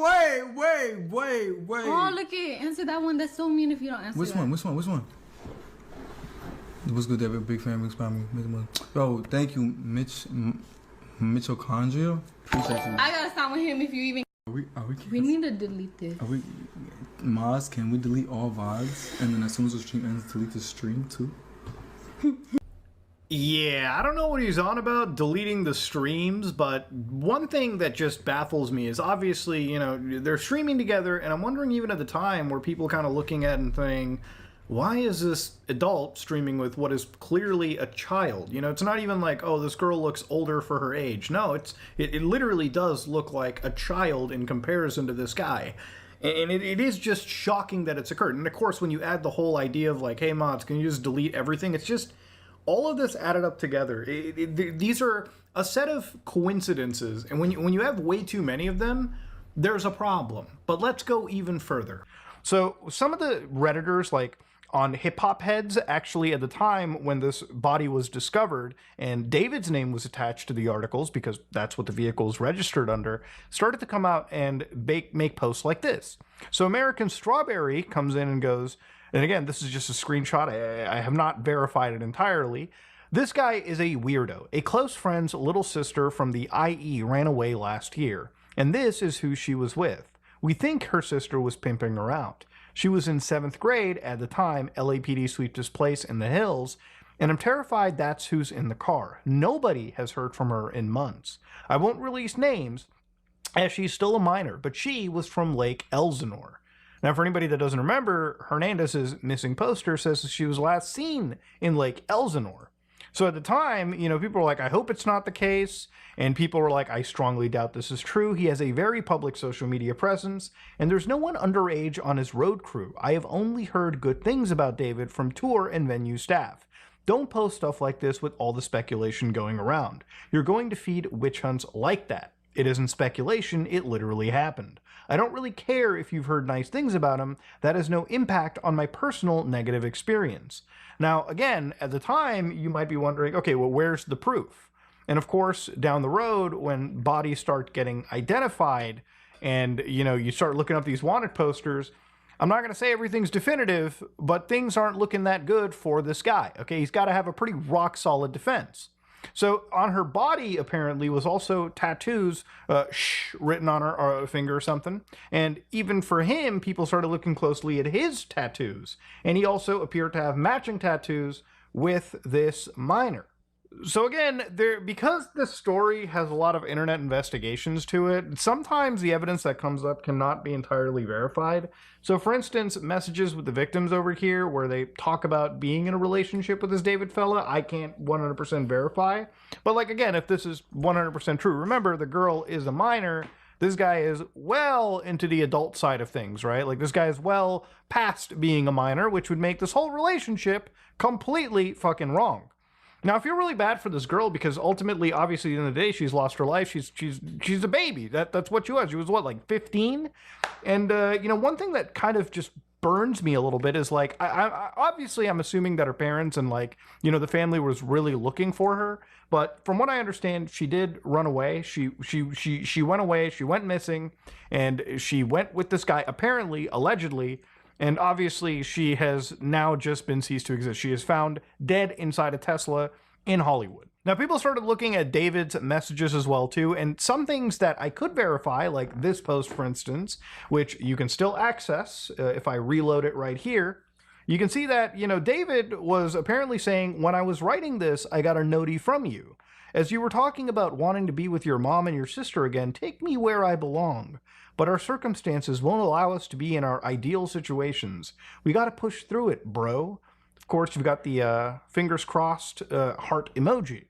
wait. Oh, look it. Answer that one. That's so mean if you don't answer Which one? What's good, David? Big fan, big spot. Yo, thank you, Mitochondria. Appreciate you. I gotta stop with him if you even... We need to delete this. Maz, can we delete all VODs? And then as soon as the stream ends, delete the stream too? Yeah, I don't know what he's on about, deleting the streams, but one thing that just baffles me is obviously, you know, they're streaming together, and I'm wondering even at the time were people kind of looking at and saying, why is this adult streaming with what is clearly a child? You know, it's not even like, oh, this girl looks older for her age. No, it literally does look like a child in comparison to this guy. And it is just shocking that it's occurred. And of course, when you add the whole idea of like, hey, mods, can you just delete everything? It's just all of this added up together. These are a set of coincidences. And when you have way too many of them, there's a problem. But let's go even further. So some of the Redditors, like on Hip Hop Heads, actually at the time when this body was discovered and David's name was attached to the articles because that's what the vehicle is registered under, started to come out and make posts like this. So American Strawberry comes in and goes, and again, this is just a screenshot, I have not verified it entirely. This guy is a weirdo. A close friend's little sister from the IE ran away last year, and this is who she was with. We think her sister was pimping her out. She was in 7th grade at the time LAPD swept this place in the hills, and I'm terrified that's who's in the car. Nobody has heard from her in months. I won't release names, as she's still a minor, but she was from Lake Elsinore. Now, for anybody that doesn't remember, Hernandez's missing poster says that she was last seen in Lake Elsinore. So at the time, you know, people were like, I hope it's not the case. And people were like, I strongly doubt this is true. He has a very public social media presence, and there's no one underage on his road crew. I have only heard good things about David from tour and venue staff. Don't post stuff like this with all the speculation going around. You're going to feed witch hunts like that. It isn't speculation, it literally happened. I don't really care if you've heard nice things about him. That has no impact on my personal negative experience. Now, again, at the time, you might be wondering, okay, well, where's the proof? And of course, down the road, when bodies start getting identified and, you know, you start looking up these wanted posters, I'm not going to say everything's definitive, but things aren't looking that good for this guy. Okay, he's got to have a pretty rock-solid defense. So on her body, apparently, was also tattoos, shh, written on her finger or something. And even for him, people started looking closely at his tattoos. And he also appeared to have matching tattoos with this minor. So again, because this story has a lot of internet investigations to it, sometimes the evidence that comes up cannot be entirely verified. So for instance, messages with the victims over here where they talk about being in a relationship with this David fella, I can't 100% verify. But like again, if this is 100% true, remember the girl is a minor. This guy is well into the adult side of things, right? Like this guy is well past being a minor, which would make this whole relationship completely fucking wrong. Now, I feel really bad for this girl because ultimately, obviously, at the end of the day, she's lost her life. She's a baby. That's what she was. She was what, like 15? And you know, one thing that kind of just burns me a little bit is like, obviously I'm assuming that her parents and like, you know, the family was really looking for her. But from what I understand, she did run away. She went away. She went missing, and she went with this guy. Apparently, allegedly. And obviously, she has now just been ceased to exist. She is found dead inside a Tesla in Hollywood. Now, people started looking at David's messages as well, too, and some things that I could verify, like this post, for instance, which you can still access if I reload it right here. You can see that, you know, David was apparently saying, when I was writing this, I got a notie from you. As you were talking about wanting to be with your mom and your sister again, take me where I belong. But our circumstances won't allow us to be in our ideal situations. We got to push through it, bro. Of course, you've got the fingers crossed heart emoji.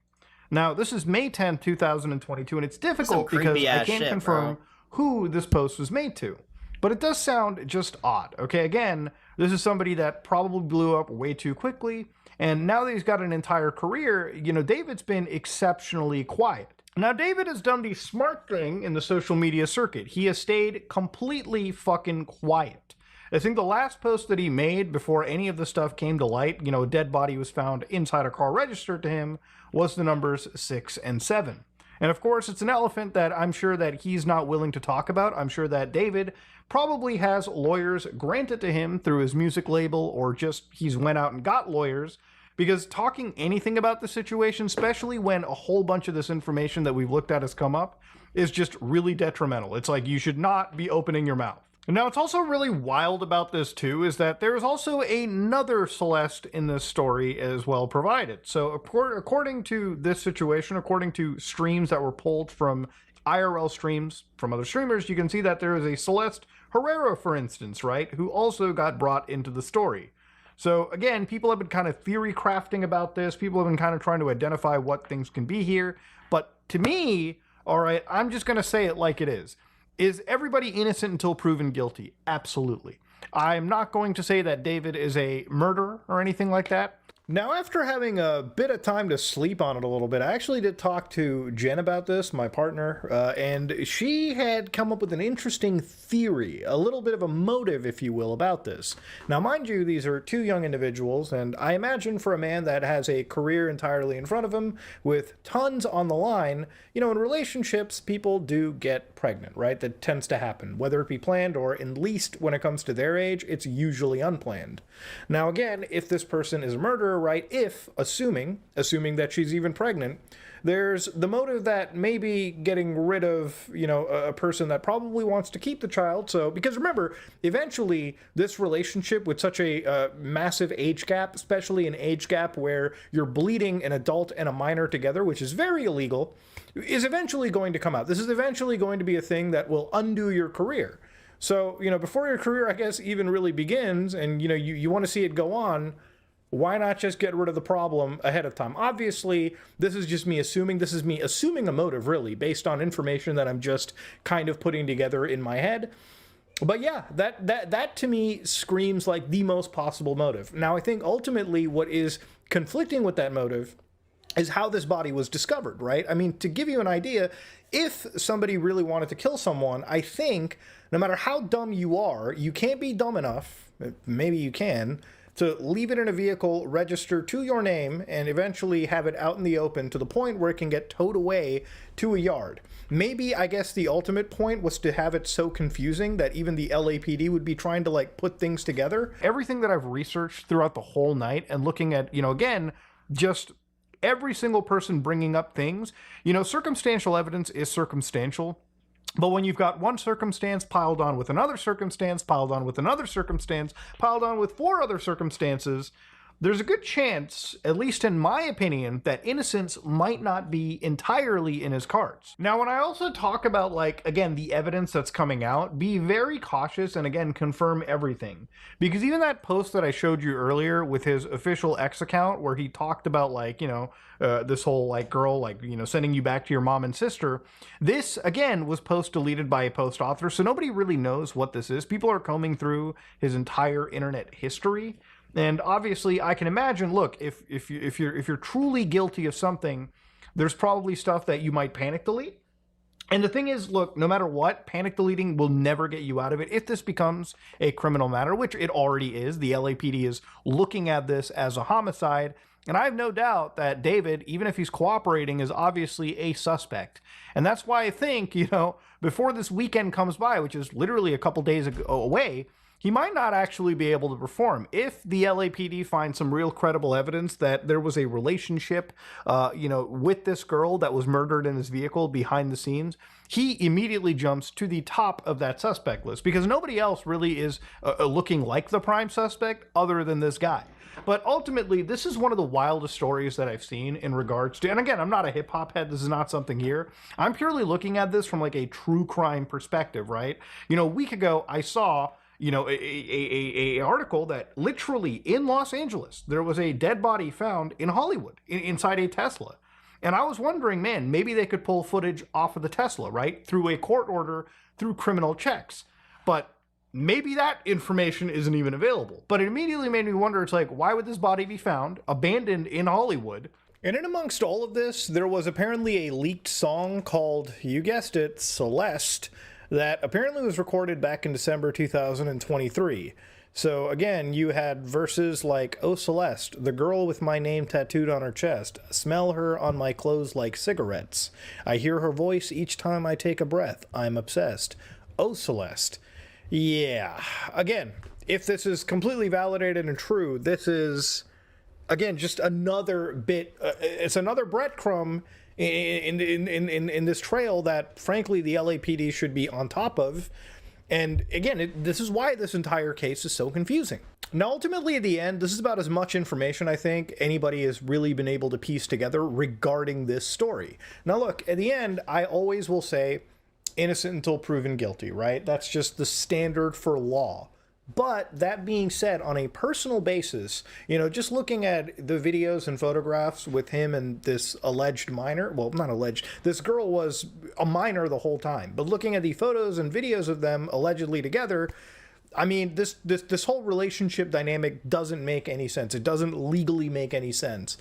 Now, this is May 10th, 2022, and it's difficult because I can't confirm who this post was made to. But it does sound just odd. Okay, again, this is somebody that probably blew up way too quickly. And now that he's got an entire career, you know, David's been exceptionally quiet. Now, David has done the smart thing in the social media circuit. He has stayed completely fucking quiet. I think the last post that he made before any of the stuff came to light, you know, a dead body was found inside a car registered to him, was the numbers 6 and 7. And of course, it's an elephant that I'm sure that he's not willing to talk about. I'm sure that David probably has lawyers granted to him through his music label, or just he's went out and got lawyers. Because talking anything about the situation, especially when a whole bunch of this information that we've looked at has come up, is just really detrimental. It's like you should not be opening your mouth. Now, it's also really wild about this too, is that there is also another Celeste in this story as well provided. So according to this situation, according to streams that were pulled from IRL streams from other streamers, you can see that there is a Celeste Herrera, for instance, right, who also got brought into the story. So again, people have been kind of theory crafting about this. People have been kind of trying to identify what things can be here. But to me, all right, I'm just going to say it like it is. Is everybody innocent until proven guilty? Absolutely. I'm not going to say that David is a murderer or anything like that. Now, after having a bit of time to sleep on it a little bit, I actually did talk to Jen about this, my partner, and she had come up with an interesting theory, a little bit of a motive, if you will, about this. Now, mind you, these are two young individuals, and I imagine for a man that has a career entirely in front of him with tons on the line, you know, in relationships, people do get pregnant, right? That tends to happen, whether it be planned or, at least when it comes to their age, it's usually unplanned. Now, again, if this person is a murderer, right, if, assuming that she's even pregnant, there's the motive that maybe getting rid of, you know, a person that probably wants to keep the child. So, because remember, eventually this relationship with such a massive age gap, especially an age gap where you're bleeding an adult and a minor together, which is very illegal, is eventually going to come out. This is eventually going to be a thing that will undo your career. So, you know, before your career, I guess, even really begins, and, you know, you want to see it go on, why not just get rid of the problem ahead of time? Obviously, this is just me assuming. This is me assuming a motive, really, based on information that I'm just kind of putting together in my head. But yeah, that to me screams like the most possible motive. Now, I think ultimately what is conflicting with that motive is how this body was discovered, right? I mean, to give you an idea, if somebody really wanted to kill someone, I think no matter how dumb you are, you can't be dumb enough, maybe you can, to leave it in a vehicle, register to your name, and eventually have it out in the open to the point where it can get towed away to a yard. Maybe, I guess, the ultimate point was to have it so confusing that even the LAPD would be trying to, like, put things together. Everything that I've researched throughout the whole night and looking at, you know, again, just every single person bringing up things, you know, circumstantial evidence is circumstantial. But when you've got one circumstance piled on with another circumstance, piled on with another circumstance, piled on with 4 other circumstances, there's a good chance, at least in my opinion, that innocence might not be entirely in his cards. Now, when I also talk about, like, again, the evidence that's coming out, be very cautious and, again, confirm everything. Because even that post that I showed you earlier with his official X account where he talked about, like, you know, this whole, like, girl, like, you know, sending you back to your mom and sister, this, again, was post deleted by a post author, so nobody really knows what this is. People are combing through his entire internet history. And obviously, I can imagine. Look, if you're truly guilty of something, there's probably stuff that you might panic delete. And the thing is, look, no matter what, panic deleting will never get you out of it. If this becomes a criminal matter, which it already is, the LAPD is looking at this as a homicide. And I have no doubt that David, even if he's cooperating, is obviously a suspect. And that's why I think, you know, before this weekend comes by, which is literally a couple days away, he might not actually be able to perform. If the LAPD finds some real credible evidence that there was a relationship, you know, with this girl that was murdered in his vehicle behind the scenes, he immediately jumps to the top of that suspect list because nobody else really is looking like the prime suspect other than this guy. But ultimately, this is one of the wildest stories that I've seen in regards to, and again, I'm not a hip hop head. This is not something here. I'm purely looking at this from like a true crime perspective, right? You know, a week ago, I saw, you know, a article that literally in Los Angeles, there was a dead body found in Hollywood inside a Tesla. And I was wondering, man, maybe they could pull footage off of the Tesla, right? Through a court order, through criminal checks. But maybe that information isn't even available. But it immediately made me wonder, it's like, why would this body be found, abandoned in Hollywood? And in amongst all of this, there was apparently a leaked song called, you guessed it, Celeste, that apparently was recorded back in December 2023. So again, you had verses like, "Oh Celeste, the girl with my name tattooed on her chest, smell her on my clothes like cigarettes. I hear her voice each time I take a breath, I'm obsessed. Oh Celeste." Yeah, again, if this is completely validated and true, this is, again, just another bit, it's another breadcrumb in this trail that, frankly, the LAPD should be on top of. And again, this is why this entire case is so confusing. Now, ultimately, at the end, this is about as much information I think anybody has really been able to piece together regarding this story. Now, look, at the end, I always will say innocent until proven guilty, right? That's just the standard for law. But that being said, on a personal basis, you know, just looking at the videos and photographs with him and this alleged minor, well, not alleged, this girl was a minor the whole time, but looking at the photos and videos of them allegedly together, I mean, this whole relationship dynamic doesn't make any sense. It doesn't legally make any sense.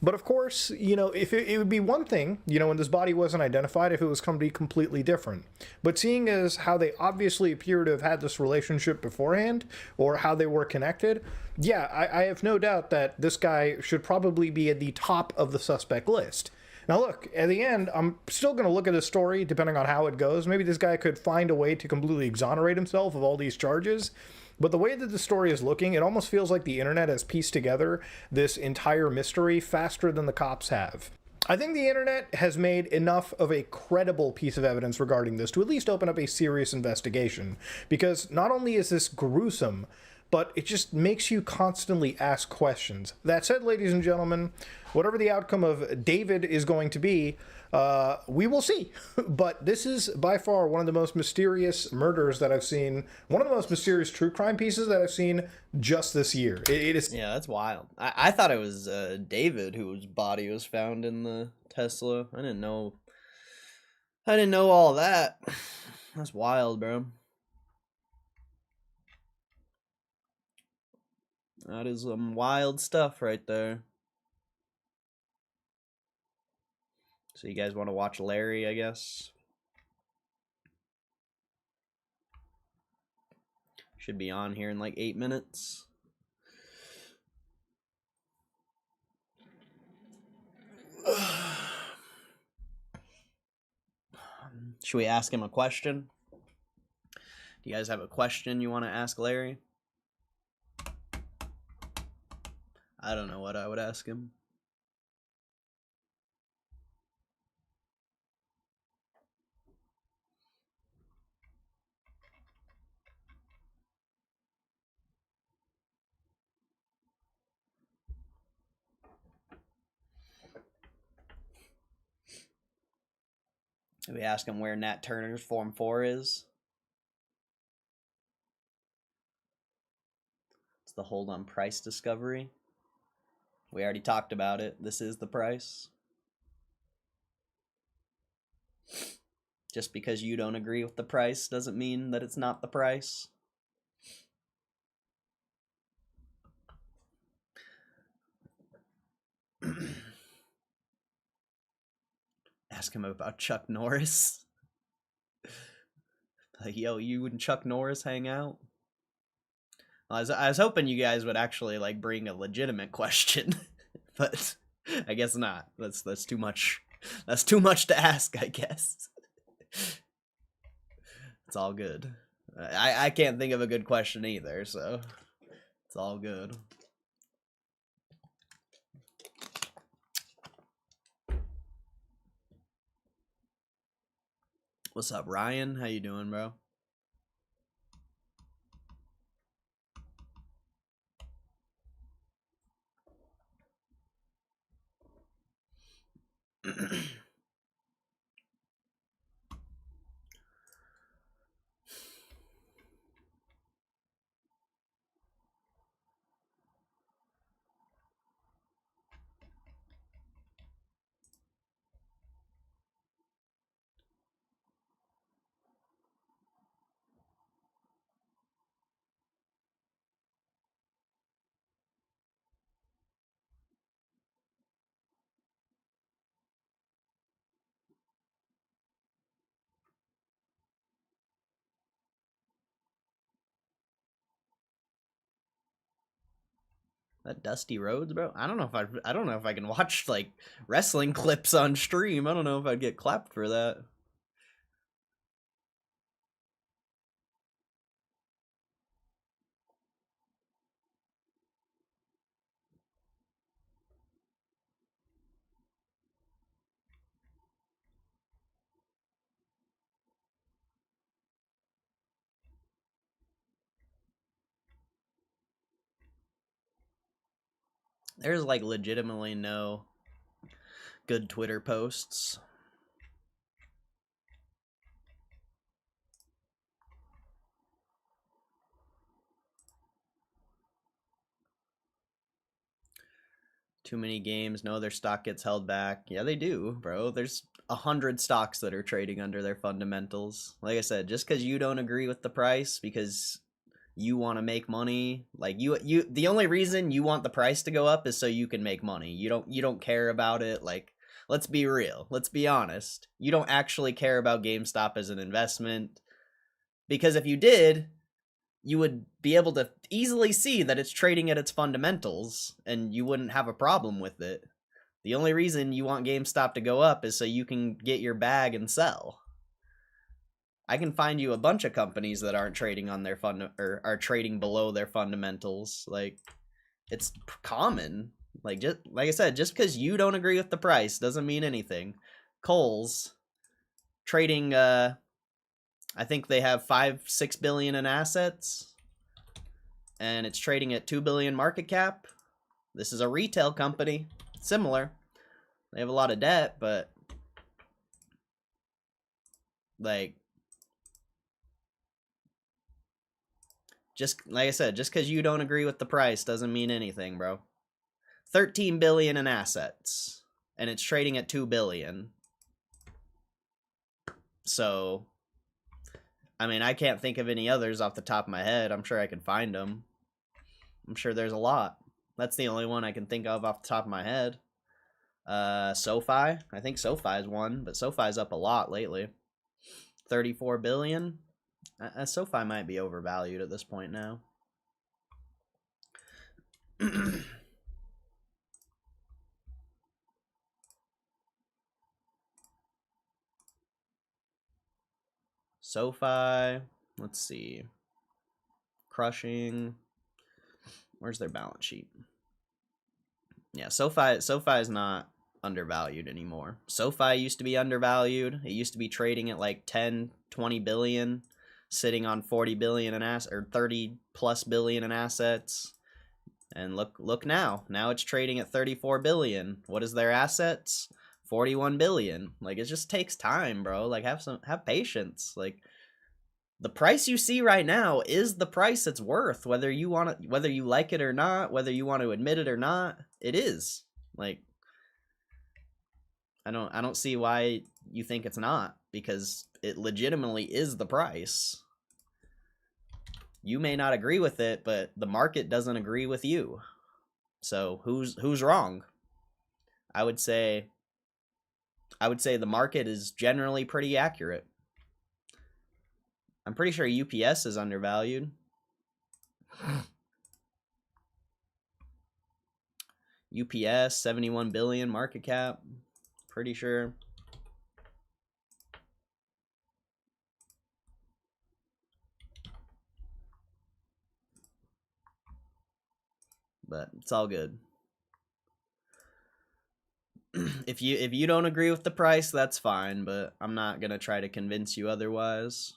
But of course, you know, if it would be one thing, you know, when this body wasn't identified, if it was going to be completely different. But seeing as how they obviously appear to have had this relationship beforehand, or how they were connected, yeah, I have no doubt that this guy should probably be at the top of the suspect list. Now look, at the end, I'm still going to look at this story depending on how it goes. Maybe this guy could find a way to completely exonerate himself of all these charges. But the way that the story is looking, it almost feels like the internet has pieced together this entire mystery faster than the cops have. I think the internet has made enough of a credible piece of evidence regarding this to at least open up a serious investigation. Because not only is this gruesome, but it just makes you constantly ask questions. That said, ladies and gentlemen, whatever the outcome of David is going to be, we will see. But this is by far one of the most mysterious murders that I've seen, one of the most mysterious true crime pieces that I've seen just this year. It is. Yeah, that's wild. I thought it was David whose body was found in the Tesla. I didn't know all that. That's wild, bro. That is some wild stuff right there. So you guys want to watch Larry, I guess? Should be on here in like 8 minutes. Should we ask him a question? Do you guys have a question you want to ask Larry? I don't know what I would ask him. So we ask him where Nat Turner's Form 4 is. It's the hold on price discovery. We already talked about it. This is the price. Just because you don't agree with the price doesn't mean that it's not the price. Ask him about Chuck Norris. Like, yo, you and Chuck Norris hang out? I was hoping you guys would actually like bring a legitimate question, but I guess not. That's too much. That's too much to ask, I guess. It's all good. I can't think of a good question either, so it's all good. What's up, Ryan? How you doing, bro? That Dusty Rhodes, bro. I don't know if I can watch like wrestling clips on stream. I don't know if I'd get clapped for that. There's like legitimately no good Twitter posts. Too many games. No, their stock gets held back. Yeah, they do, bro. There's 100 stocks that are trading under their fundamentals. Like I said, just because you don't agree with the price because you want to make money, like you the only reason you want the price to go up is so you can make money. You don't care about it. Like, let's be real. Let's be honest. You don't actually care about GameStop as an investment, because if you did, you would be able to easily see that it's trading at its fundamentals and you wouldn't have a problem with it. The only reason you want GameStop to go up is so you can get your bag and sell. I can find you a bunch of companies that aren't trading on their or are trading below their fundamentals. Like, it's common. Like, just like I said, just because you don't agree with the price doesn't mean anything. Kohl's trading, I think they have 5-6 billion in assets, and it's trading at 2 billion market cap. This is a retail company, similar. They have a lot of debt, but like, just like I said, just because you don't agree with the price doesn't mean anything, bro. 13 billion in assets, and it's trading at 2 billion. So, I mean, I can't think of any others off the top of my head. I'm sure I can find them. I'm sure there's a lot. That's the only one I can think of off the top of my head. SoFi. I think SoFi's one, but SoFi's up a lot lately. 34 billion. SoFi might be overvalued at this point now. SoFi, let's see. Crushing. Where's their balance sheet? Yeah, SoFi is not undervalued anymore. SoFi used to be undervalued. It used to be trading at like 10, 20 billion, sitting on 40 billion in assets, or 30 plus billion in assets. And look now. Now it's trading at 34 billion. What is their assets? 41 billion. Like, it just takes time, bro. Like, have patience. Like, the price you see right now is the price it's worth, whether you like it or not, whether you want to admit it or not. It is. Like, I don't see why you think it's not, because it legitimately is the price. You may not agree with it, but the market doesn't agree with you. So who's wrong? I would say the market is generally pretty accurate. I'm pretty sure UPS is undervalued. UPS 71 billion market cap. Pretty sure. But it's all good. If you don't agree with the price, that's fine, but I'm not going to try to convince you otherwise.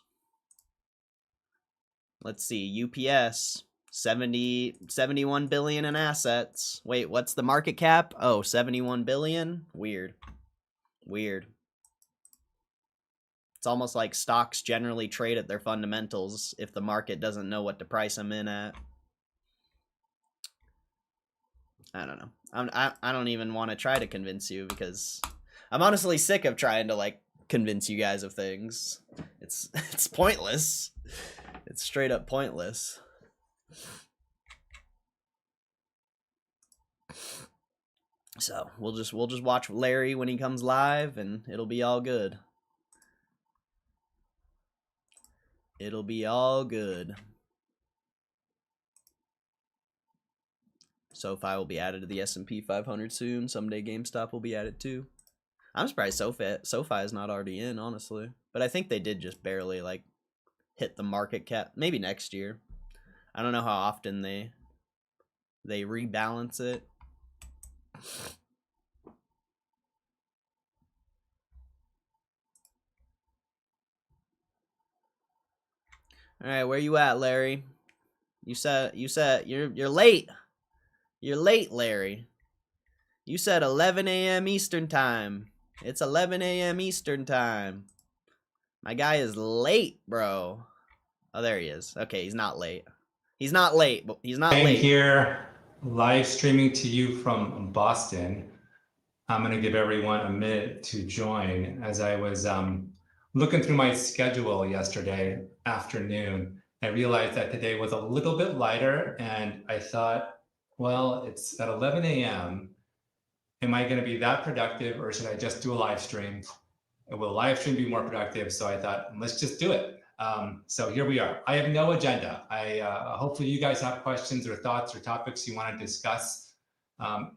Let's see, UPS 71 billion in assets. Wait, what's the market cap? Oh, 71 billion? Weird. It's almost like stocks generally trade at their fundamentals if the market doesn't know what to price them in at. I don't know. I don't even want to try to convince you, because I'm honestly sick of trying to like convince you guys of things. It's pointless. It's straight up pointless. So we'll just watch Larry when he comes live, and it'll be all good. It'll be all good. SoFi will be added to the S&P 500 soon. Someday GameStop will be added too. I'm surprised SoFi is not already in, honestly. But I think they did just barely like hit the market cap. Maybe next year. I don't know how often they rebalance it. All right, where you at, Larry? You said you're late. You're late, Larry. You said 11 a.m. Eastern time. It's 11 a.m. Eastern time. My guy is late, bro. Oh, there he is. Okay, he's not late. He's not late, but he's not late. I'm here live streaming to you from Boston. I'm going to give everyone a minute to join. As I was looking through my schedule yesterday afternoon, I realized that today was a little bit lighter, and I thought, well, it's at 11 a.m. Am I going to be that productive, or should I just do a live stream? Will live stream be more productive? So I thought, let's just do it. So here we are. I have no agenda. Hopefully you guys have questions or thoughts or topics you want to discuss.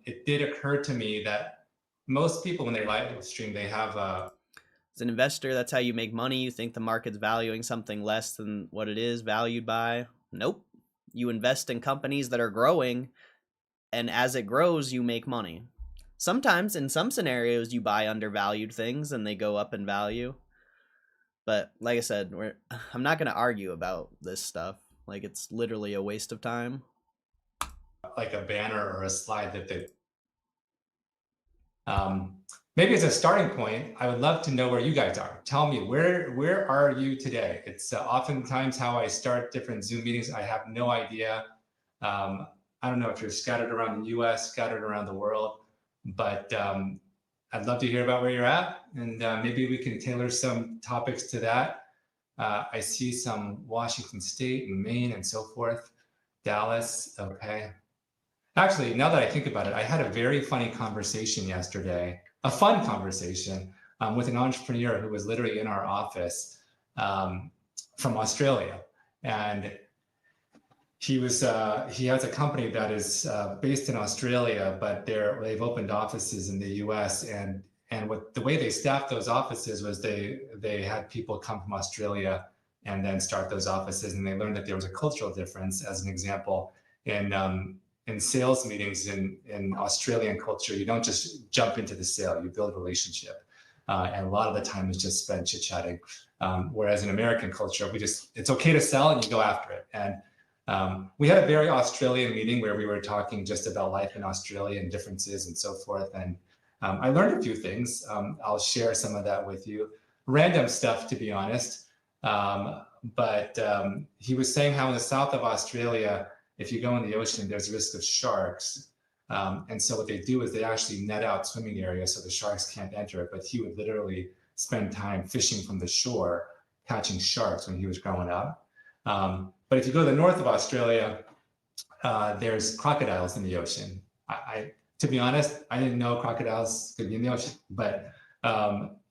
It did occur to me that most people, when they live stream, they have as an investor, that's how you make money. You think the market's valuing something less than what it is valued by. Nope. You invest in companies that are growing, and as it grows, you make money. Sometimes, in some scenarios, you buy undervalued things and they go up in value. But like I said, I'm not going to argue about this stuff. Like, it's literally a waste of time. Like a banner or a slide that they... maybe as a starting point, I would love to know where you guys are. Tell me, where are you today? It's oftentimes how I start different Zoom meetings. I have no idea. I don't know if you're scattered around the US, scattered around the world, but I'd love to hear about where you're at, and maybe we can tailor some topics to that. I see some Washington State and Maine and so forth. Dallas, okay. Actually, now that I think about it, I had a very funny conversation yesterday, a fun conversation with an entrepreneur who was literally in our office from Australia. And he has a company that is based in Australia, but they've opened offices in the US. And the way they staffed those offices was they had people come from Australia and then start those offices. And they learned that there was a cultural difference. As an example, in sales meetings in Australian culture, you don't just jump into the sale, you build a relationship. And a lot of the time is just spent chit-chatting. Whereas in American culture, it's okay to sell and you go after it. And we had a very Australian meeting where we were talking just about life in Australia and differences and so forth. And I learned a few things. I'll share some of that with you. Random stuff, to be honest. But he was saying how in the south of Australia, if you go in the ocean, there's a risk of sharks. And so what they do is they actually net out swimming areas so the sharks can't enter it. But he would literally spend time fishing from the shore, catching sharks when he was growing up. But if you go to the north of Australia, there's crocodiles in the ocean. To be honest, I didn't know crocodiles could be in the ocean, but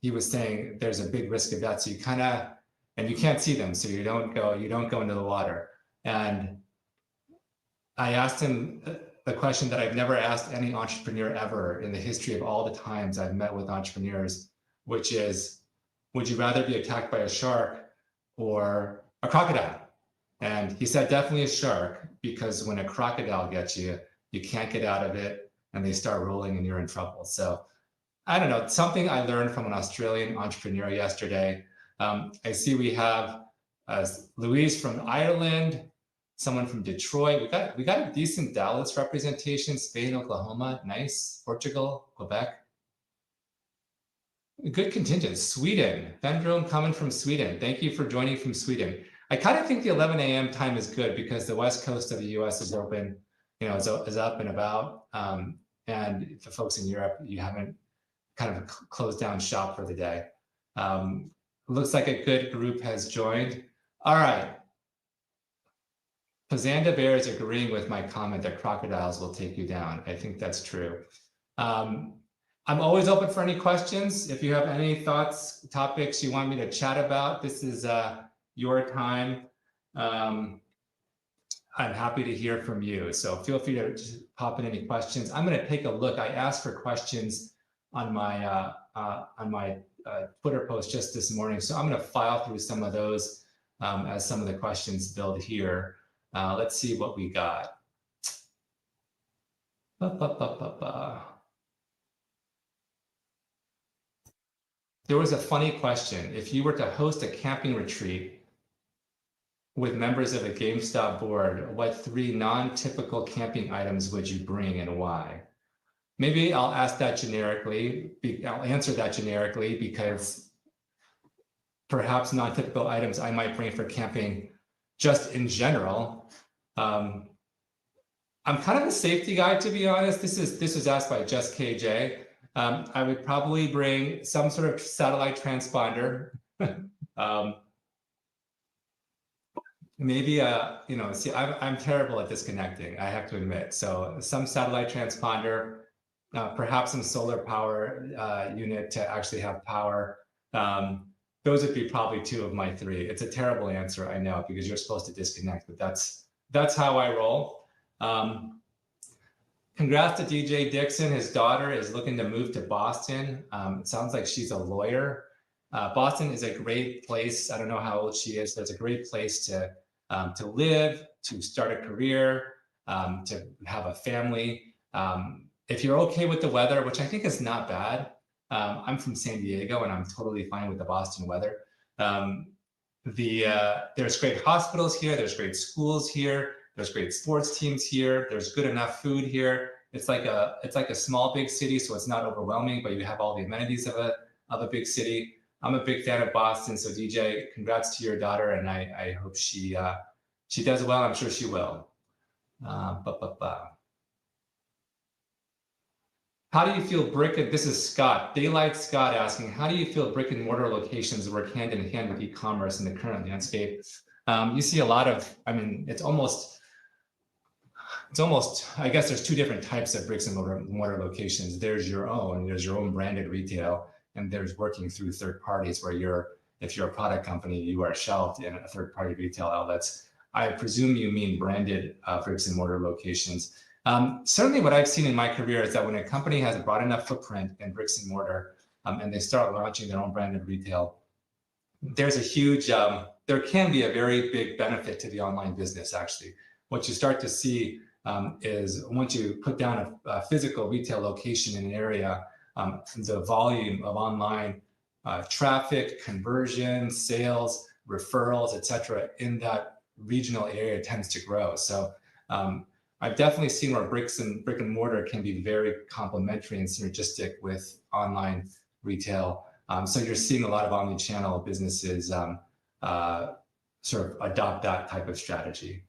he was saying there's a big risk of that. So you kind of, and you can't see them, so you don't go into the water. And I asked him the question that I've never asked any entrepreneur ever in the history of all the times I've met with entrepreneurs, which is, would you rather be attacked by a shark or a crocodile? And he said, definitely a shark, because when a crocodile gets you, you can't get out of it and they start rolling and you're in trouble. So I don't know, something I learned from an Australian entrepreneur yesterday. I see we have Louise from Ireland, someone from Detroit. We got a decent Dallas representation, Spain, Oklahoma, nice, Portugal, Quebec. Good contingent. Sweden, Vendrome coming from Sweden. Thank you for joining from Sweden. I kind of think the 11 a.m. time is good because the west coast of the U.S. is open, is up and about. And the folks in Europe, you haven't kind of closed down shop for the day. Looks like a good group has joined. All right. Pazanda Bear is agreeing with my comment that crocodiles will take you down. I think that's true. I'm always open for any questions. If you have any thoughts, topics you want me to chat about, this is your time. I'm happy to hear from you. So feel free to just pop in any questions. I'm going to take a look. I asked for questions on my Twitter post just this morning. So I'm going to file through some of those as some of the questions build here. Let's see what we got. There was a funny question. If you were to host a camping retreat with members of a GameStop board, what 3 non-typical camping items would you bring and why? Maybe I'll ask that generically. I'll answer that generically because perhaps non-typical items I might bring for camping just in general. I'm kind of a safety guy, to be honest. This was asked by Just KJ. I would probably bring some sort of satellite transponder. Maybe see, I'm terrible at disconnecting, I have to admit. So some satellite transponder, perhaps some solar power unit to actually have power. Those would be probably 2 of my 3. It's a terrible answer, I know, because you're supposed to disconnect, but that's how I roll. Congrats to DJ Dixon. His daughter is looking to move to Boston. It sounds like she's a lawyer. Boston is a great place. I don't know how old she is, but it's a great place to live, to start a career, to have a family. If you're okay with the weather, which I think is not bad. I'm from San Diego and I'm totally fine with the Boston weather. There's great hospitals here. There's great schools here. There's great sports teams here. There's good enough food here. It's like a small, big city, so it's not overwhelming, but you have all the amenities of a big city. I'm a big fan of Boston, so DJ, congrats to your daughter, and I hope she does well. I'm sure she will. How do you feel this is Scott, Daylight Scott asking, how do you feel brick and mortar locations work hand in hand with e-commerce in the current landscape? You see a lot of, it's almost, I guess there's 2 different types of bricks and mortar locations. There's your own branded retail, and there's working through third parties where if you're a product company, you are shelved in a third party retail outlets. I presume you mean branded bricks and mortar locations. Certainly what I've seen in my career is that when a company has a broad enough footprint in bricks and mortar and they start launching their own branded retail, there's a huge, there can be a very big benefit to the online business, actually. What you start to see is once you put down a physical retail location in an area, the volume of online traffic, conversion, sales, referrals, et cetera, in that regional area tends to grow. So I've definitely seen where brick and mortar can be very complementary and synergistic with online retail. So you're seeing a lot of omni-channel businesses sort of adopt that type of strategy.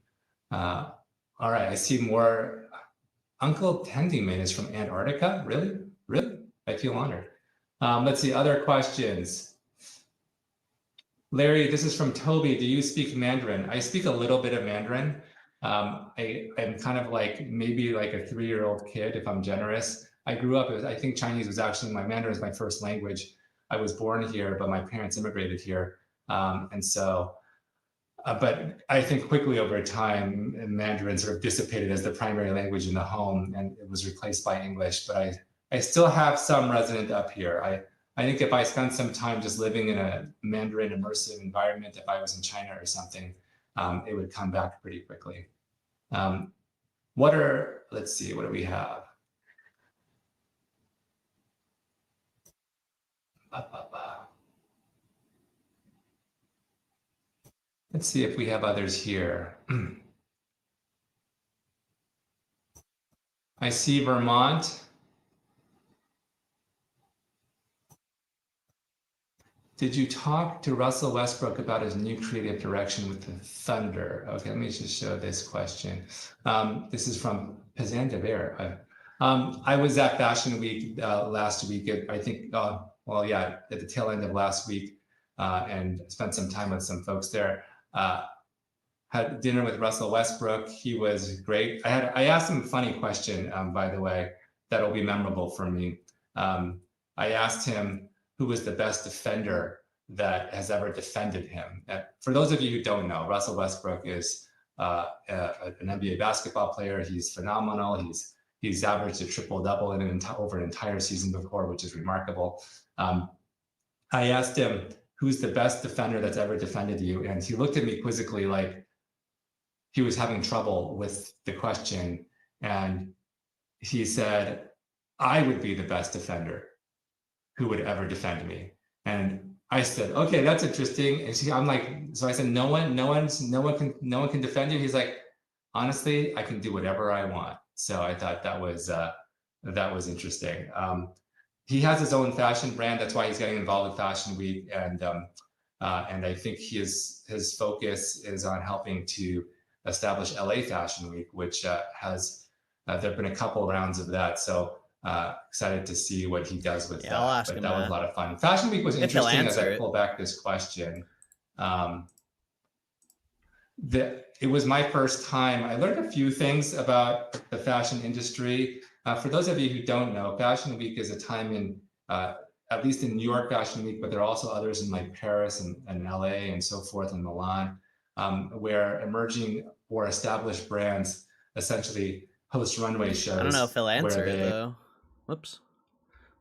All right, I see more. Uncle Tendyman is from Antarctica. Really? Really? I feel honored. Let's see, other questions. Larry, this is from Toby. Do you speak Mandarin? I speak a little bit of Mandarin. I'm kind of like maybe like a 3-year-old kid, if I'm generous. I grew up, I think Chinese was actually, Mandarin is my first language. I was born here, but my parents immigrated here. And so, but I think quickly over time, Mandarin sort of dissipated as the primary language in the home, and it was replaced by English. But I still have some resident up here. I think if I spent some time just living in a Mandarin immersive environment, if I was in China or something, it would come back pretty quickly. Let's see, what do we have? Let's see if we have others here. I see Vermont. Did you talk to Russell Westbrook about his new creative direction with the Thunder? Okay, let me just show this question. This is from Pazanda Bear. I was at Fashion Week last week. I think, well, yeah, at the tail end of last week, and spent some time with some folks there. Had dinner with Russell Westbrook. He was great. I asked him a funny question, by the way, that'll be memorable for me. I asked him who was the best defender that has ever defended him. For those of you who don't know, Russell Westbrook is an NBA basketball player. He's phenomenal. He's averaged a triple-double over an entire season before, which is remarkable. I asked him, who's the best defender that's ever defended you? And he looked at me quizzically like he was having trouble with the question. And he said, I would be the best defender who would ever defend me. And I said, okay, that's interesting. And I'm like, so I said, no one can defend you. He's like, honestly, I can do whatever I want. So I thought that was interesting. He has his own fashion brand. That's why he's getting involved with Fashion Week. And I think his focus is on helping to establish LA Fashion Week, which has, there've been a couple rounds of that. So excited to see what he does with that. I'll ask him that was a lot of fun. Fashion Week was interesting as I pull back this question. It was my first time. I learned a few things about the fashion industry. For those of you who don't know, Fashion Week is a time in, at least in New York Fashion Week, but there are also others in like Paris and LA and so forth, and Milan, where emerging or established brands essentially host runway shows. I don't know if he'll answer it though. Whoops.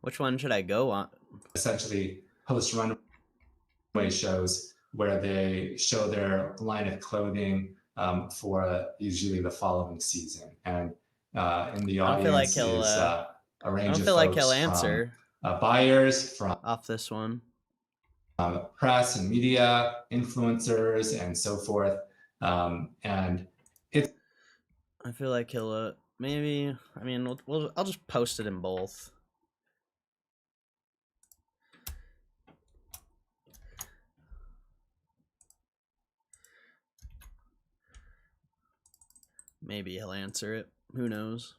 Which one should I go on? Essentially host runway shows where they show their line of clothing for usually the following season. And in the audience is a range of folks like he'll answer. From buyers, from off this one, press and media, influencers, and so forth. And it's. I feel like he'll maybe. I mean, I'll just post it in both. Maybe he'll answer it. Who knows?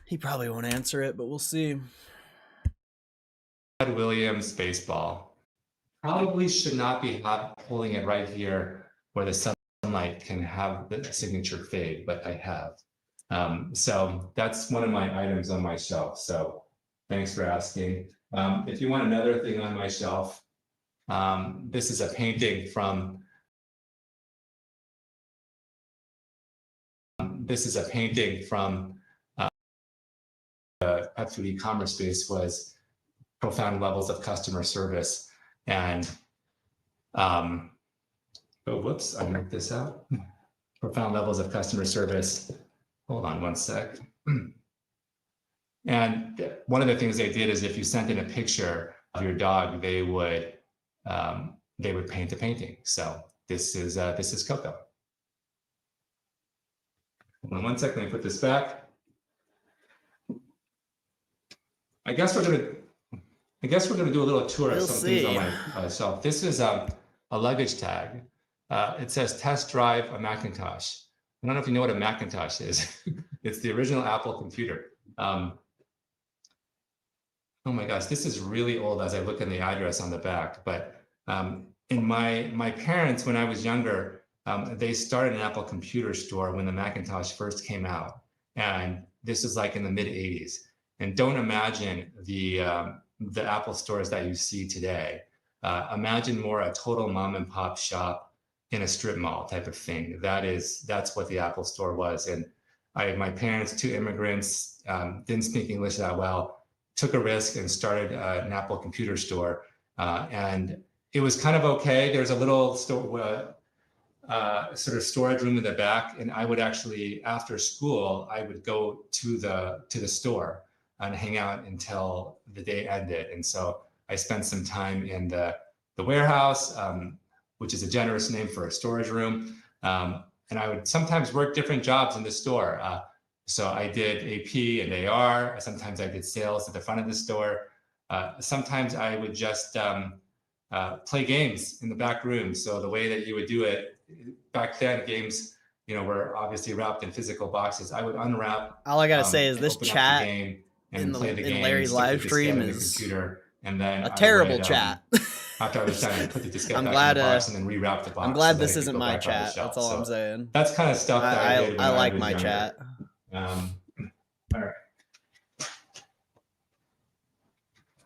He probably won't answer it, but we'll see. Williams baseball. Probably should not be holding it right here where the sunlight can have the signature fade, but I have. So that's one of my items on my shelf. So thanks for asking. If you want another thing on my shelf, this is a painting from the pet food e-commerce space was profound levels of customer service. And Oh, whoops, I moved this out. Profound levels of customer service. Hold on one sec. And one of the things they did is if you sent in a picture of your dog, they would paint a painting. So this is Coco. Hold on one second, let me put this back. I guess we're gonna do a little tour of some things on myself. This is a luggage tag. It says test drive a Macintosh. I don't know if you know what a Macintosh is. It's the original Apple computer. Oh my gosh, this is really old as I look in the address on the back. But in my parents, when I was younger, they started an Apple computer store when the Macintosh first came out. And this is like in the mid 80s. And don't imagine the Apple stores that you see today. Imagine more a total mom and pop shop in a strip mall type of thing. That's what the Apple store was. And my parents, 2 immigrants, didn't speak English that well, took a risk and started an Apple computer store. And it was kind of okay. There's a little store, sort of storage room in the back. And I would actually, after school, I would go to the store and hang out until the day ended. And so I spent some time in the warehouse, which is a generous name for a storage room. And I would sometimes work different jobs in the store. So I did AP and AR. Sometimes I did sales at the front of the store. Sometimes I would just play games in the back room. So the way that you would do it back then, games, were obviously wrapped in physical boxes. I would unwrap. All I gotta say is this chat and play the game in Larry's live stream is computer, and then a terrible chat. After I was done, I put the diskette back in the box and then rewrap the box. I'm glad this isn't my chat. That's all I'm saying. That's kind of stuff that I did when I like was my younger. chat. All right.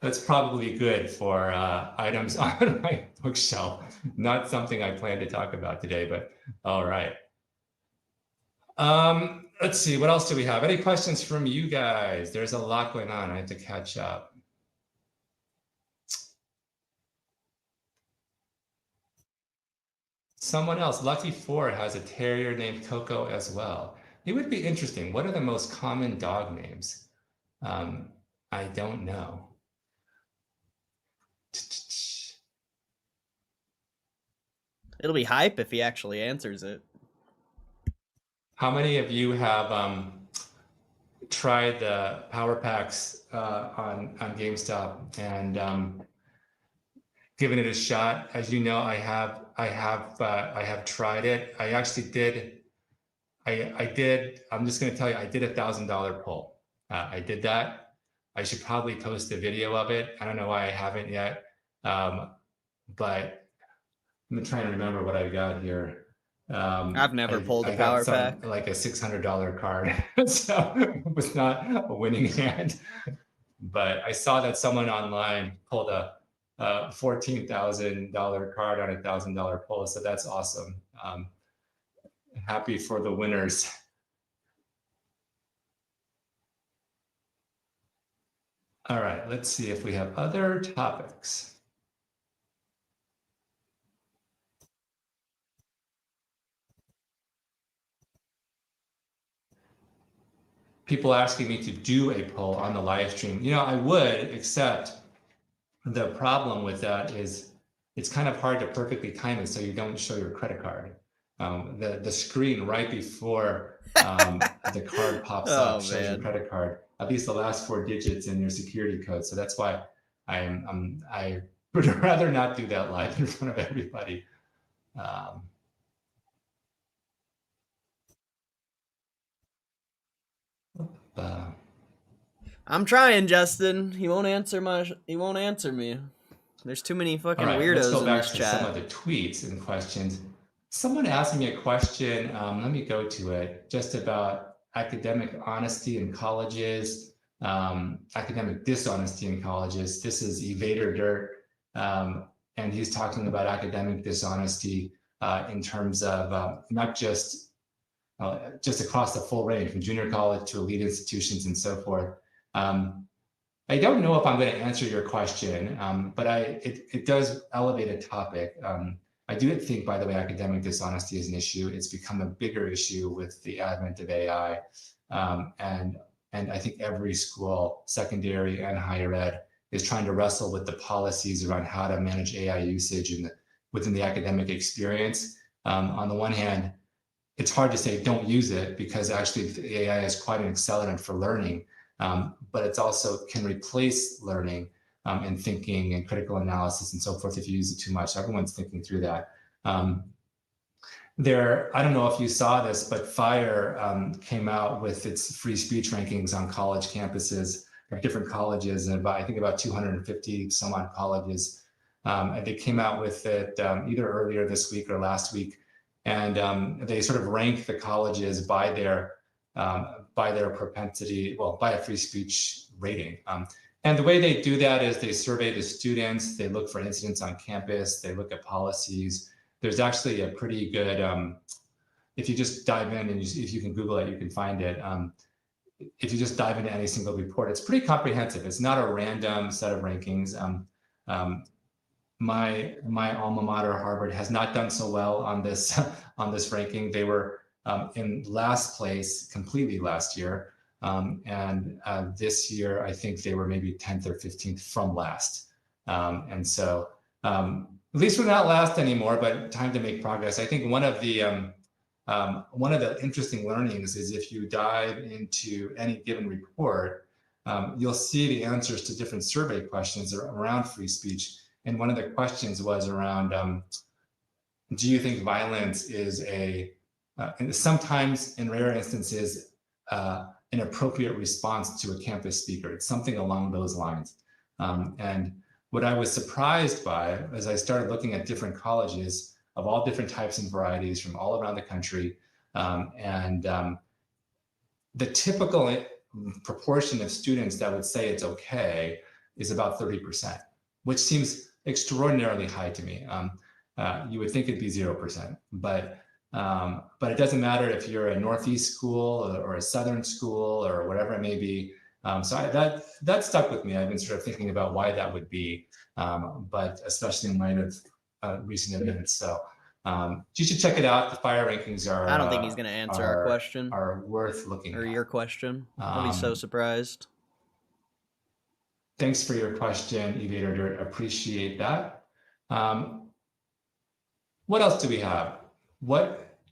That's probably good for items on my bookshelf. Not something I plan to talk about today, but all right. Let's see, what else do we have? Any questions from you guys? There's a lot going on. I have to catch up. Someone else, Lucky Ford, has a terrier named Coco as well. It would be interesting. What are the most common dog names? I don't know. It'll be hype if he actually answers it. How many of you have tried the power packs on GameStop and given it a shot? As you know, I have tried it. I actually did. I did. I'm just going to tell you, I did $1,000 pull. I did that. I should probably post a video of it. I don't know why I haven't yet, but I'm trying to remember what I got here. I've never pulled a power pack. Like a $600 card, so it was not a winning hand. But I saw that someone online pulled a $14,000 card on a $1,000 pull, so that's awesome. Happy for the winners. All right, let's see if we have other topics. People asking me to do a poll on the live stream. I would, except the problem with that is it's kind of hard to perfectly time it so you don't show your credit card. The screen right before the card pops up shows your credit card, at least the last 4 digits in your security code. So that's why I would rather not do that live in front of everybody. I'm trying, Justin. He won't answer me. There's too many fucking weirdos in this chat. Some of the tweets and questions. Someone asked me a question. Let me go to it. Just about academic honesty in colleges, academic dishonesty in colleges. This is Evader Dirt, and he's talking about academic dishonesty in terms of not just across the full range, from junior college to elite institutions and so forth. I don't know if I'm going to answer your question, but it does elevate a topic. I do think, by the way, academic dishonesty is an issue. It's become a bigger issue with the advent of AI. And I think every school, secondary and higher ed, is trying to wrestle with the policies around how to manage AI usage within the academic experience. On the one hand, it's hard to say don't use it, because actually the AI is quite an accelerant for learning, but it's also can replace learning and thinking and critical analysis and so forth if you use it too much. Everyone's thinking through that. I don't know if you saw this, but FIRE came out with its free speech rankings on college campuses of different colleges, and I think about 250 some odd colleges. And they came out with it either earlier this week or last week. And they sort of rank the colleges by their propensity, well, by a free speech rating. And the way they do that is they survey the students, they look for incidents on campus, they look at policies. There's actually a pretty good, if you just dive in and if you can Google it, you can find it. If you just dive into any single report, it's pretty comprehensive. It's not a random set of rankings. My alma mater, Harvard, has not done so well on this ranking. They were in last place completely last year. And this year, I think they were maybe 10th or 15th from last. And so at least we're not last anymore, but time to make progress. I think one of the interesting learnings is if you dive into any given report, you'll see the answers to different survey questions around free speech. And one of the questions was around, do you think violence is and sometimes in rare instances, an appropriate response to a campus speaker? It's something along those lines. And what I was surprised by as I started looking at different colleges of all different types and varieties from all around the country, the typical proportion of students that would say it's okay is about 30%, which seems extraordinarily high to me. You would think it'd be 0%, but it doesn't matter if you're a Northeast school or a Southern school or whatever it may be. So that stuck with me. I've been sort of thinking about why that would be, but especially in light of recent events. So you should check it out. The FIRE rankings are. I don't think he's going to answer our question. Are worth looking or at. your question. I'll be so surprised. Thanks for your question, Evader. Appreciate that. What else do we have?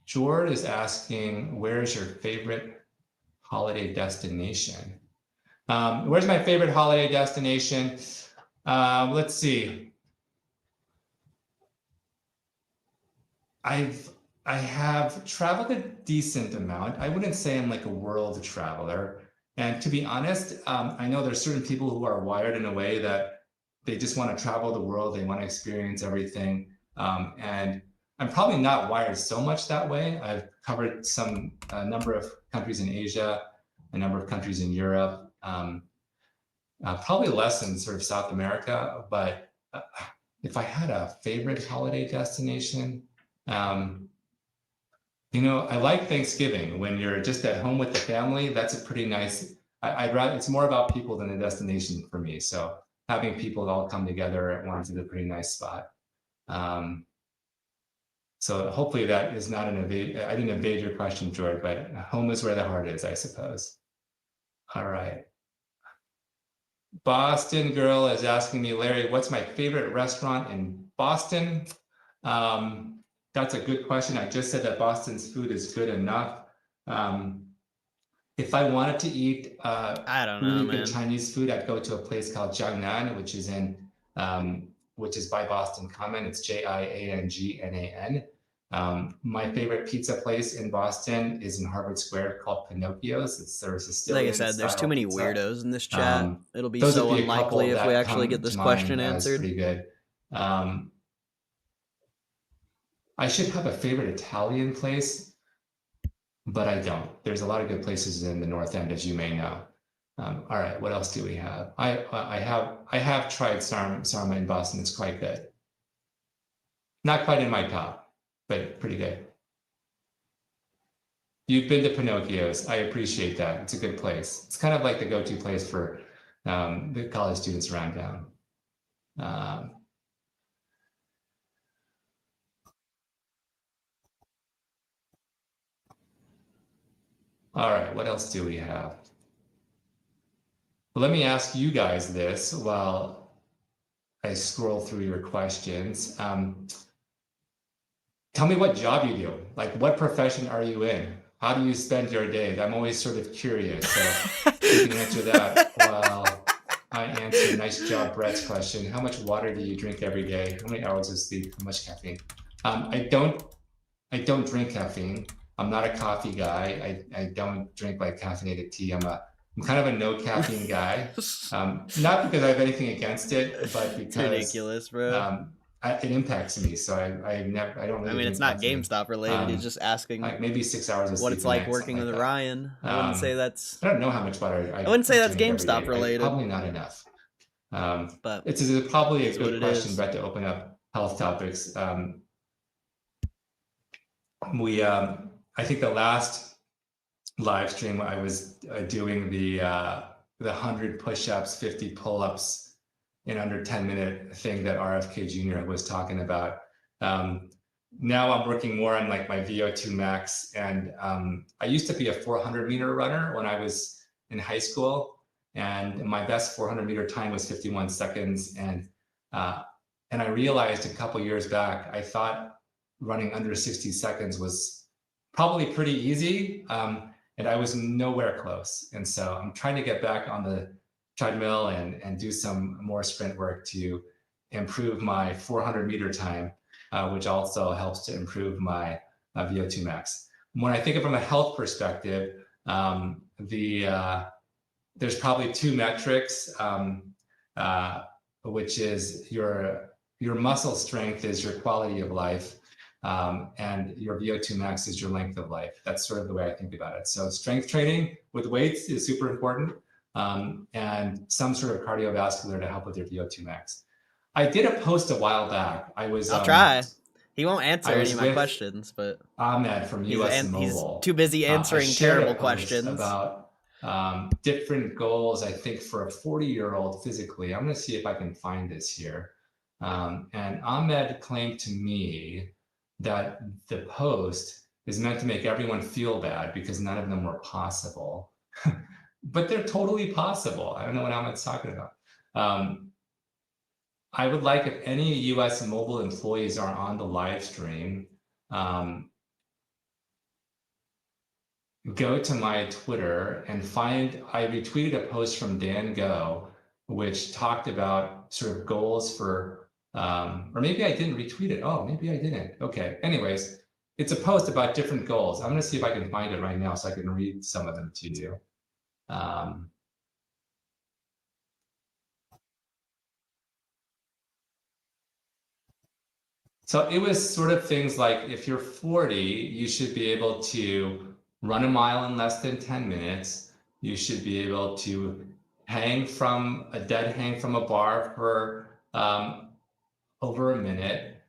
George is asking, where's your favorite holiday destination? Where's my favorite holiday destination? Let's see. I have traveled a decent amount. I wouldn't say I'm like a world traveler. And to be honest, I know there's certain people who are wired in a way that they just want to travel the world. They want to experience everything. And I'm probably not wired so much that way. I've covered a number of countries in Asia, a number of countries in Europe, probably less in sort of South America. But if I had a favorite holiday destination, I like Thanksgiving when you're just at home with the family. That's a pretty nice. I'd rather. It's more about people than a destination for me. So having people all come together at once is a pretty nice spot. So hopefully that is not an evade. I didn't evade your question, George, but home is where the heart is, I suppose. All right. Boston girl is asking me, Larry, what's my favorite restaurant in Boston? That's a good question. I just said that Boston's food is good enough. If I wanted to eat I don't know, really man. good Chinese food, I'd go to a place called Jiangnan, which is by Boston Common. It's Jiangnan. My favorite pizza place in Boston is in Harvard Square called Pinocchio's. There's a Sicilian Like I said, there's too many pizza. weirdos in this chat. It'll be Those so would be a unlikely couple if we that actually come get this to question mind as answered. pretty good. I should have a favorite Italian place, but I don't. There's a lot of good places in the North End, as you may know. All right, what else do we have? I have tried sarma in Boston. It's quite good. Not quite in my top, but pretty good. You've been to Pinocchio's. I appreciate that. It's a good place. It's kind of like the go-to place for the college students around town. All right, what else do we have? Well, let me ask you guys this while I scroll through your questions. Tell me what job you do. Like, what profession are you in? How do you spend your day? I'm always sort of curious. So you can answer that while I answer. Nice job, Brett's question. How much water do you drink every day? How many hours of sleep? How much caffeine? I don't drink caffeine. I'm not a coffee guy. I don't drink like caffeinated tea. I'm kind of a no caffeine guy. Not because I have anything against it, but because it's ridiculous, bro. It impacts me. So I don't really. I mean, it's not GameStop related. It's just asking like maybe 6 hours of what sleep it's like max, working with like Ryan. I wouldn't say that's. I don't know how much water. I wouldn't say that's drink every GameStop day. related. Probably not enough. But it's probably a good question, is. Brett, to open up health topics. I think the last live stream I was doing the 100 push-ups, 50 pull-ups in under 10-minute thing that RFK Jr. was talking about. Now I'm working more on like my VO2 max, and I used to be a 400-meter runner when I was in high school, and my best 400-meter time was 51 seconds. And I realized a couple years back, I thought running under 60 seconds was probably pretty easy, and I was nowhere close. And so I'm trying to get back on the treadmill and do some more sprint work to improve my 400-meter time, which also helps to improve my VO2 max. When I think of it from a health perspective, there's probably two metrics, which is your muscle strength is your quality of life, and your VO2 max is your length of life. That's sort of the way I think about it. So strength training with weights is super important, and some sort of cardiovascular to help with your VO2 max. I did a post a while back. I'll try. He won't answer any of my questions, but Ahmed from US Mobile. He's too busy answering terrible questions about different goals, I think, for a 40-year-old physically. I'm going to see if I can find this here. And Ahmed claimed to me that the post is meant to make everyone feel bad because none of them were possible. But they're totally possible. I don't know what Ahmed's talking about. I would like, if any US Mobile employees are on the live stream, go to my Twitter and I retweeted a post from Dan Go, which talked about sort of goals for, or maybe I didn't retweet it. Oh, maybe I didn't. Okay. Anyways, it's a post about different goals. I'm going to see if I can find it right now so I can read some of them to you. So it was sort of things like, if you're 40, you should be able to run a mile in less than 10 minutes. You should be able to hang from a bar for over a minute.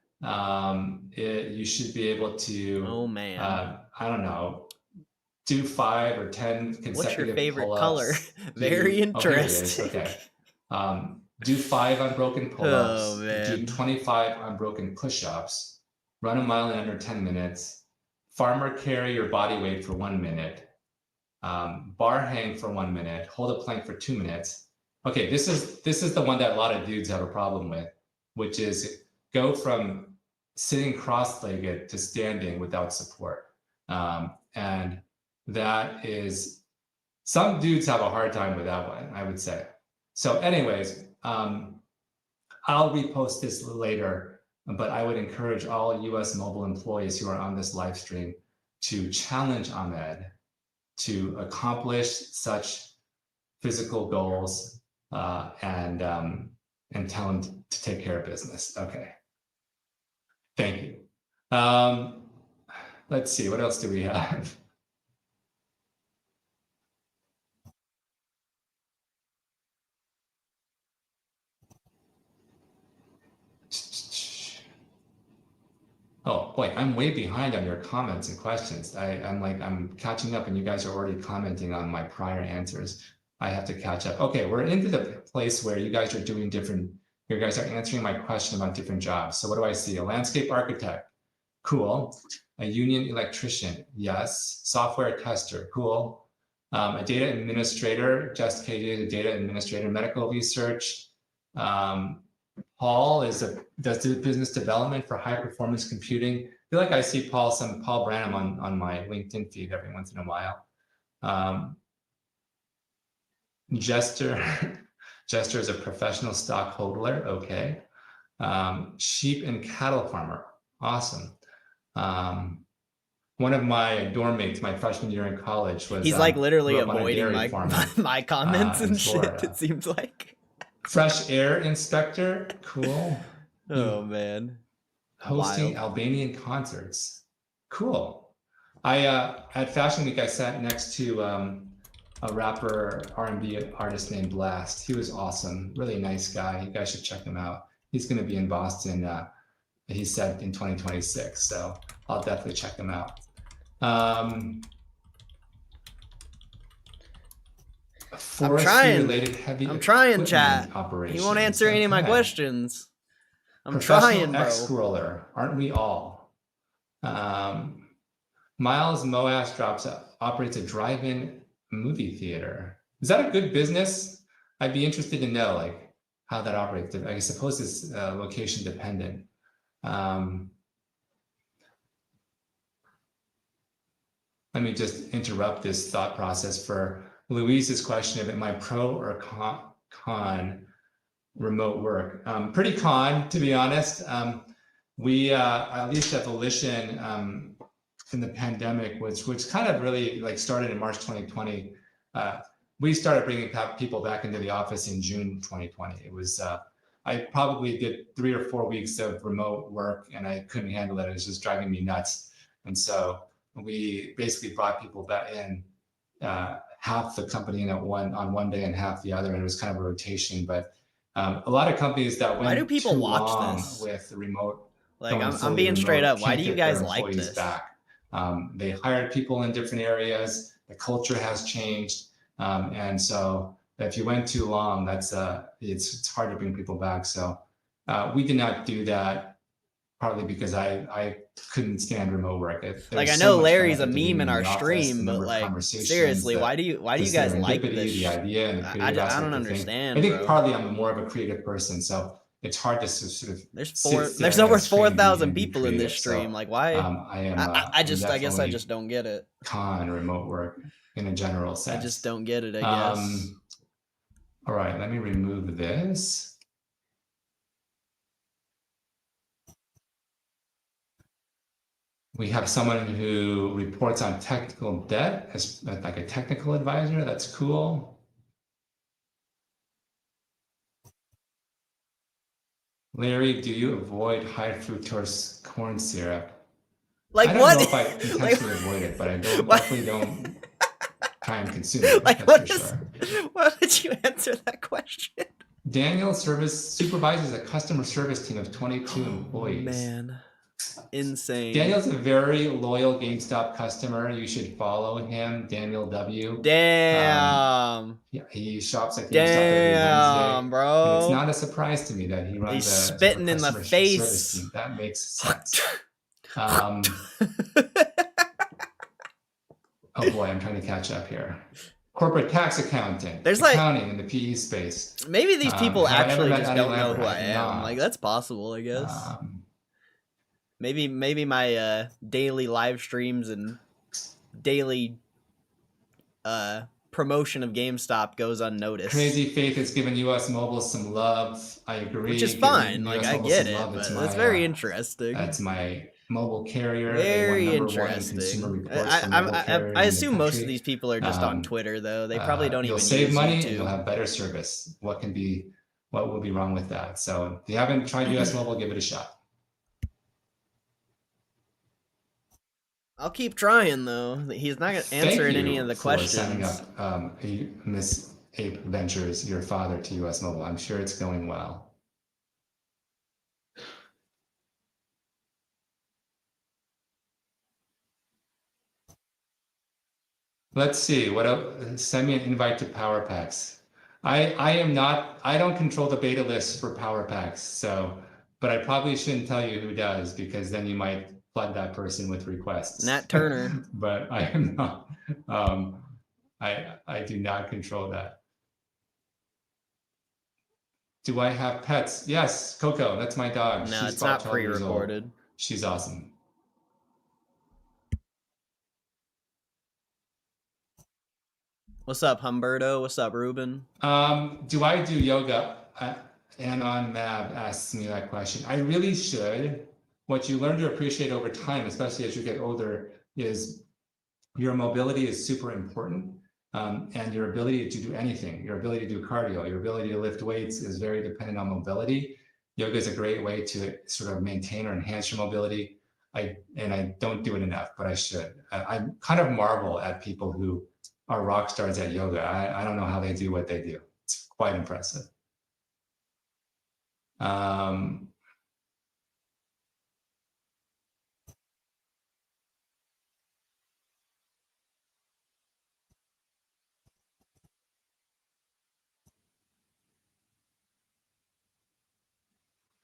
You should be able to, oh man, I don't know, do 5 or 10 consecutive What's your favorite pull-ups. color? Very interesting. Okay. Do 5 unbroken pull-ups, oh, man. do 25 unbroken push-ups, run a mile in under 10 minutes, farmer carry your body weight for 1 minute, bar hang for 1 minute, hold a plank for 2 minutes. Okay, this is the one that a lot of dudes have a problem with, which is go from sitting cross-legged to standing without support. And that is, some dudes have a hard time with that one, I would say. So anyways, I'll repost this later, but I would encourage all US Mobile employees who are on this live stream to challenge Ahmed to accomplish such physical goals and tell him to take care of business. Okay. Thank you. Let's see, what else do we have? Oh boy, I'm way behind on your comments and questions. I'm catching up, and you guys are already commenting on my prior answers. I have to catch up. Okay, we're into the place where you guys are doing different, you guys are answering my question about different jobs. So what do I see? A landscape architect, Cool. A union electrician. Yes. Software tester. Cool. A data administrator. Just a data administrator. Medical research. Paul does business development for high performance computing. I feel like I see Paul Branham on my LinkedIn feed every once in a while. Jester is a professional stockholder. Okay. Sheep and cattle farmer. Awesome. One of my dorm mates, my freshman year in college, was he's like literally avoiding my comments and shit. It seems like fresh air inspector. Cool. Oh man. Hosting Wild. Albanian concerts. Cool. At Fashion Week I sat next to a rapper R&B artist named Blast. He was awesome, really nice guy. You guys should check him out. He's going to be in Boston. He said in 2026, so I'll definitely check him out. I'm trying, chat. He won't answer any of my questions. I'm trying, bro. X-scroller, aren't we all? Miles Moas operates a drive-in movie theater. Is that a good business? I'd be interested to know like how that operates. I suppose it's location dependent. Let me just interrupt this thought process for Louise's question. Am I pro or con remote work? Pretty con, to be honest. We, at least at Volition, in the pandemic, which kind of really like started in March 2020, we started bringing people back into the office in June 2020. It was, I probably did 3 or 4 weeks of remote work and I couldn't handle it. It was just driving me nuts. And so we basically brought people back in, half the company in on one day and half the other, and it was kind of a rotation. But a lot of companies that went why do people too watch long this with remote, like I'm being straight up, why do you guys like this? Back. They hired people in different areas. The culture has changed, and so if you went too long, that's it's hard to bring people back. So we did not do that. Partly because I couldn't stand remote work. Like I know Larry's a meme in our stream, but like seriously, why do you guys like this? The idea and the I don't understand. I think bro. partly I'm more of a creative person, so it's hard to sort of. There's over 4,000 people in this stream. Like why? I guess I just don't get it. Con remote work in a general sense. I just don't get it. I guess. All right, let me remove this. We have someone who reports on technical debt as like a technical advisor. That's cool. Larry, do you avoid high fructose corn syrup? Like I don't what? know if I intentionally avoid it, but I definitely don't try and consume it. Like what? Why did you answer that question? Daniel supervises a customer service team of 22 employees. Man. Insane. Daniel's a very loyal GameStop customer. You should follow him, Daniel W. Damn. Yeah, he shops at GameStop every Wednesday. Bro. And it's not a surprise to me that he runs He's spitting in the face. That makes sense. Oh boy, I'm trying to catch up here. Corporate tax accounting. There's accounting in the PE space. Maybe these people actually just don't know who I am. Like that's possible, I guess. Maybe my daily live streams and daily promotion of GameStop goes unnoticed. Crazy Faith has given US Mobile some love. I agree. Which is fine. Like I get it, but it's very interesting. That's my mobile carrier. Very interesting. I assume most of these people are just on Twitter though. They probably don't even save use money. YouTube. You'll have better service. What will be wrong with that? So if you haven't tried US Mobile, give it a shot. I'll keep trying though. He's not answering any of the questions. Signing up, Miss Ape Ventures, your father, to US Mobile. I'm sure it's going well. Let's see. What else? Send me an invite to Power Packs. I don't control the beta list for Power Packs, so but I probably shouldn't tell you who does because then you might flood that person with requests. Nat Turner. But I am not. I do not control that. Do I have pets? Yes, Coco. That's my dog. No, She's it's not 12 years old. pre-recorded. She's awesome. What's up, Humberto? What's up, Ruben? Do I do yoga? Anon Mab asks me that question. I really should. What you learn to appreciate over time, especially as you get older, is your mobility is super important. And your ability to do anything, your ability to do cardio, your ability to lift weights is very dependent on mobility. Yoga is a great way to sort of maintain or enhance your mobility. I don't do it enough, but I should. I kind of marvel at people who are rock stars at yoga. I don't know how they do what they do. It's quite impressive.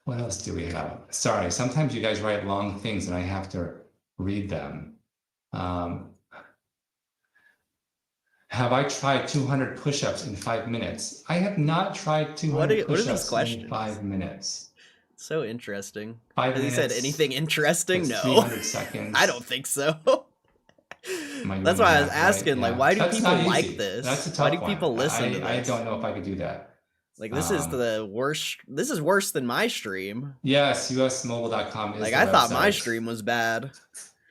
What else do we have? Sorry, sometimes you guys write long things and I have to read them. Have I tried 200 push-ups in 5 minutes? I have not tried 200 push-ups in 5 minutes. So interesting. 5 Has he minutes. said anything interesting? No. 300 seconds. I don't think so. That's why I was asking, right? like, why do That's people not like easy. this? That's a tough Why do one. people listen to this? I don't know if I could do that. Like, this is the worst. This is worse than my stream. Yes, usmobile.com is like, the I thought website. my stream was bad.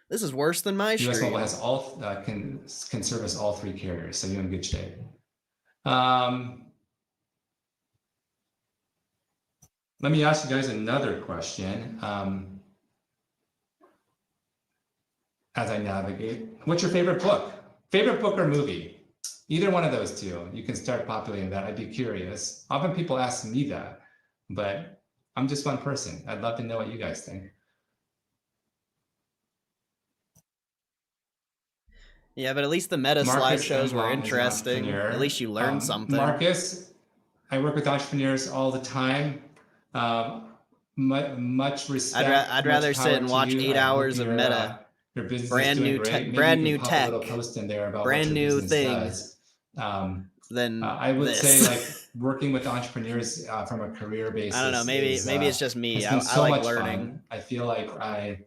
This is worse than my stream. US Mobile has all can service all 3 carriers, so you're in good shape. Let me ask you guys another question. As I navigate, what's your favorite book? Favorite book or movie? Either one of those two. You can start populating that. I'd be curious. Often people ask me that, but I'm just one person. I'd love to know what you guys think. Yeah, but at least the meta Marcus slideshows were Englund is an interesting. entrepreneur. At least you learned something. Marcus, I work with entrepreneurs all the time. Much respect. I'd rather sit and watch 8 hours of meta. Your business brand is new doing great. brand Maybe you new can pop tech. a little post in there about brand what your new business thing. does. Then I would this. say like working with entrepreneurs from a career basis. I don't know. Maybe it's just me. I so like much learning. Fun. I feel like I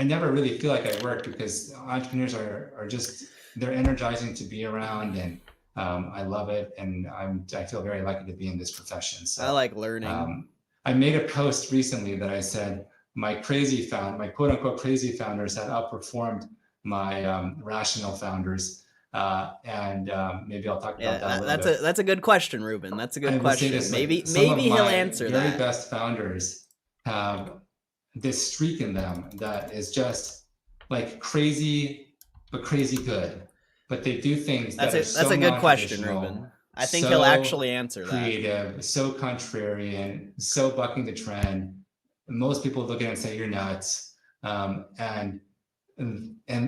never really feel like I work because entrepreneurs are just they're energizing to be around, and I love it, and I feel very lucky to be in this profession. So I like learning. I made a post recently that I said my quote unquote crazy founders had outperformed my rational founders. Maybe I'll talk about that. That's a good question, Ruben. That's a good question. This, maybe he'll answer that. Very best founders have this streak in them that is just like crazy, but crazy good. But they do things that's a good question, Ruben. I think he'll actually answer that. Creative, so contrarian, so bucking the trend. Most people look at it and say you're nuts, and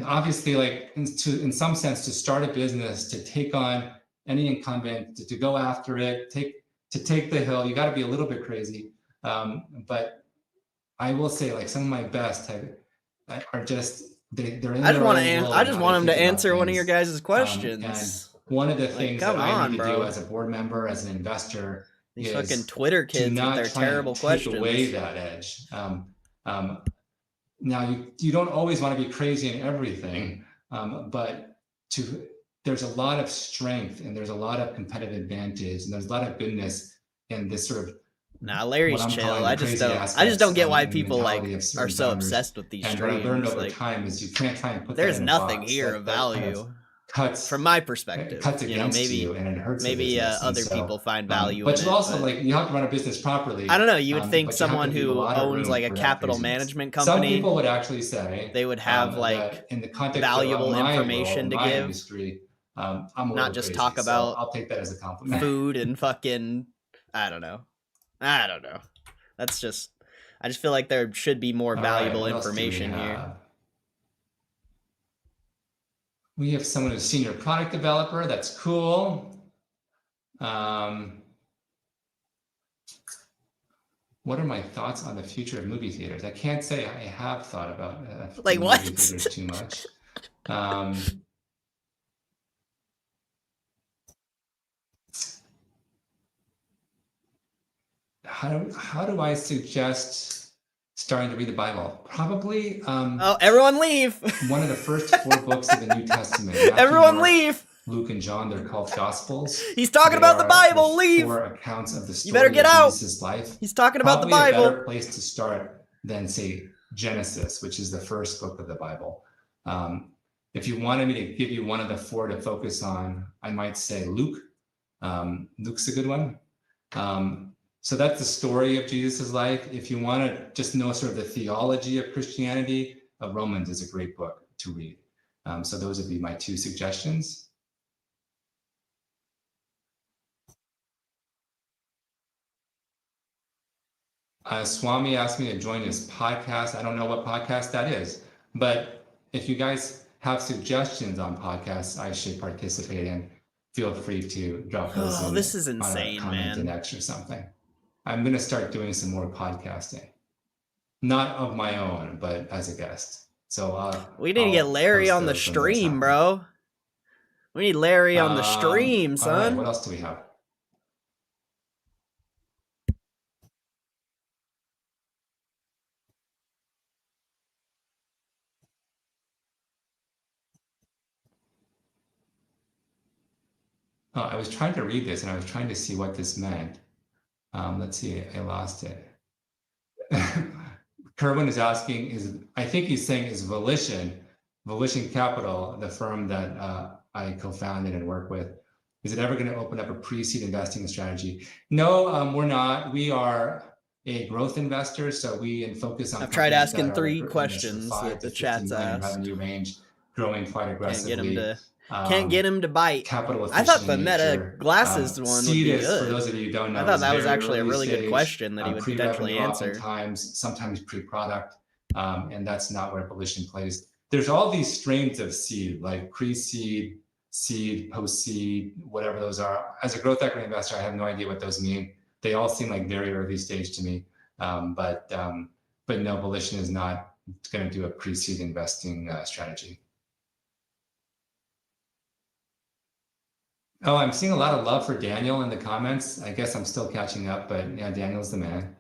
obviously, like in some sense, to start a business, to take on any incumbent, to go after it, to take the hill, you got to be a little bit crazy. But I will say, like some of my best are just they're in. I just want him to answer one of your guys' questions. And one of the things that I need to do as a board member, as an investor, these fucking Twitter kids with their terrible questions. Take away that edge. Now, you don't always want to be crazy in everything, but there's a lot of strength and there's a lot of competitive advantage and there's a lot of goodness in this sort of. Nah, Larry's chill. I just don't get why people like are so obsessed with these streams. What I learned over time is you can't try and put there's that in nothing a box. here of value. Cuts from my perspective. Cuts against you and it hurts maybe other people find value but in you it. Also, like you have to run a business properly. I don't know. You would think someone who owns like a capital management company. Some people would actually say they would have like in the context valuable of information to give. Industry, I'm not just crazy, talk about. So I'll take that as a compliment. Food and fucking. I don't know. That's just. I just feel like there should be more valuable information here. We have someone who's a senior product developer. That's cool. what are my thoughts on the future of movie theaters? I can't say I have thought about like movie what? theaters too much. How do I suggest starting to read the Bible? Probably. Oh, everyone leave! One of the first 4 books of the New Testament. Matthew, Everyone Mark, leave! Luke and John. They're called Gospels. He's talking about the Bible. Leave! 4 accounts of the story you better get out. Jesus' life. He's talking about the Bible. Probably a better place to start than say Genesis, which is the first book of the Bible. If you wanted me to give you one of the 4 to focus on, I might say Luke. Luke's a good one. So that's the story of Jesus' life. If you want to just know sort of the theology of Christianity, Romans is a great book to read. So those would be my 2 suggestions. Swami asked me to join his podcast. I don't know what podcast that is, but if you guys have suggestions on podcasts I should participate in, feel free to drop those in. This is insane, on a comment in X or something. I'm going to start doing some more podcasting. Not of my own, but as a guest. So we need to get Larry on the stream, bro. We need Larry on the stream, son. All right, what else do we have? I was trying to read this and I was trying to see what this meant. Let's see, I lost it. Kerwin is asking, I think he's saying, is Volition Capital, the firm that I co-founded and work with, is it ever going to open up a pre-seed investing strategy? No, we're not. We are a growth investor, so we focus on. I've tried asking 3 questions that the chat's asked. Revenue range, growing quite aggressively. Can't get him to bite. Capital I thought the Meta glasses one would be good. For those of you who don't know, I thought that was actually a really good question that he would potentially answer. Sometimes pre-product, and that's not where Volition plays. There's all these strains of seed, like pre-seed, seed, post-seed, whatever those are. As a growth equity investor, I have no idea what those mean. They all seem like very early stage to me, but no, Volition is not going to do a pre-seed investing strategy. Oh, I'm seeing a lot of love for Daniel in the comments. I guess I'm still catching up, but yeah, Daniel's the man.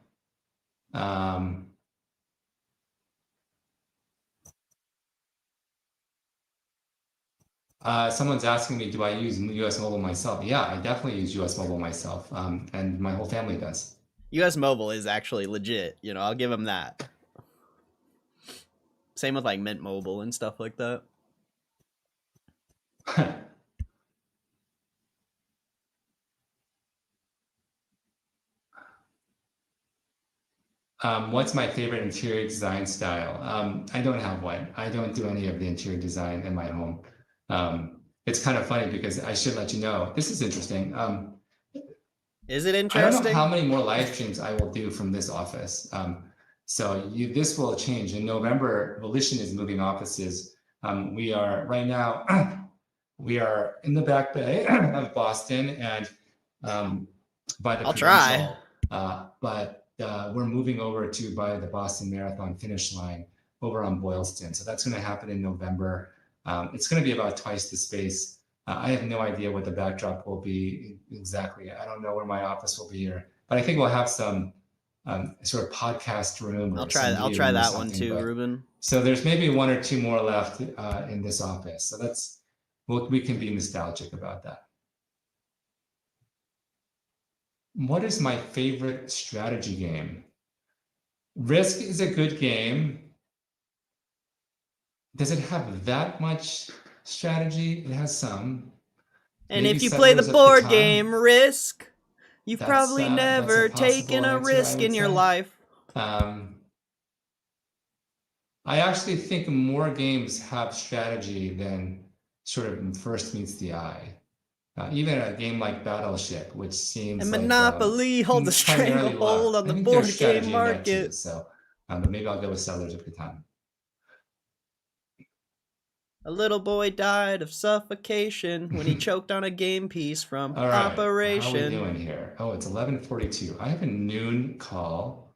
Someone's asking me, do I use US Mobile myself? Yeah, I definitely use US Mobile myself, and my whole family does. US Mobile is actually legit. You know, I'll give him that. Same with like Mint Mobile and stuff like that. What's my favorite interior design style? I don't have one. I don't do any of the interior design in my home. It's kind of funny because I should let you know. This is interesting. Is it interesting? I don't know how many more live streams I will do from this office. So this will change. In November, Volition is moving offices. We are right now, we are in the back bay of Boston and by the I'll try. But we're moving over to by the Boston Marathon finish line over on Boylston. So that's going to happen in November. It's going to be about twice the space. I have no idea what the backdrop will be exactly. I don't know where my office will be here, but I think we'll have some sort of podcast room. I'll try that one too, Ruben. So there's maybe 1 or 2 more left in this office. So we can be nostalgic about that. What is my favorite strategy game? Risk is a good game. Does it have that much strategy? It has some. And maybe if you play the board game Risk, you've probably never taken a risk in your life. I actually think more games have strategy than sort of first meets the eye. Even a game like Battleship, which seems and Monopoly holds a stranglehold on the board game market. Too, so, but maybe I'll go with Settlers of Catan. A little boy died of suffocation when he choked on a game piece from Operation. How are we doing here? Oh, it's 11:42. I have a noon call.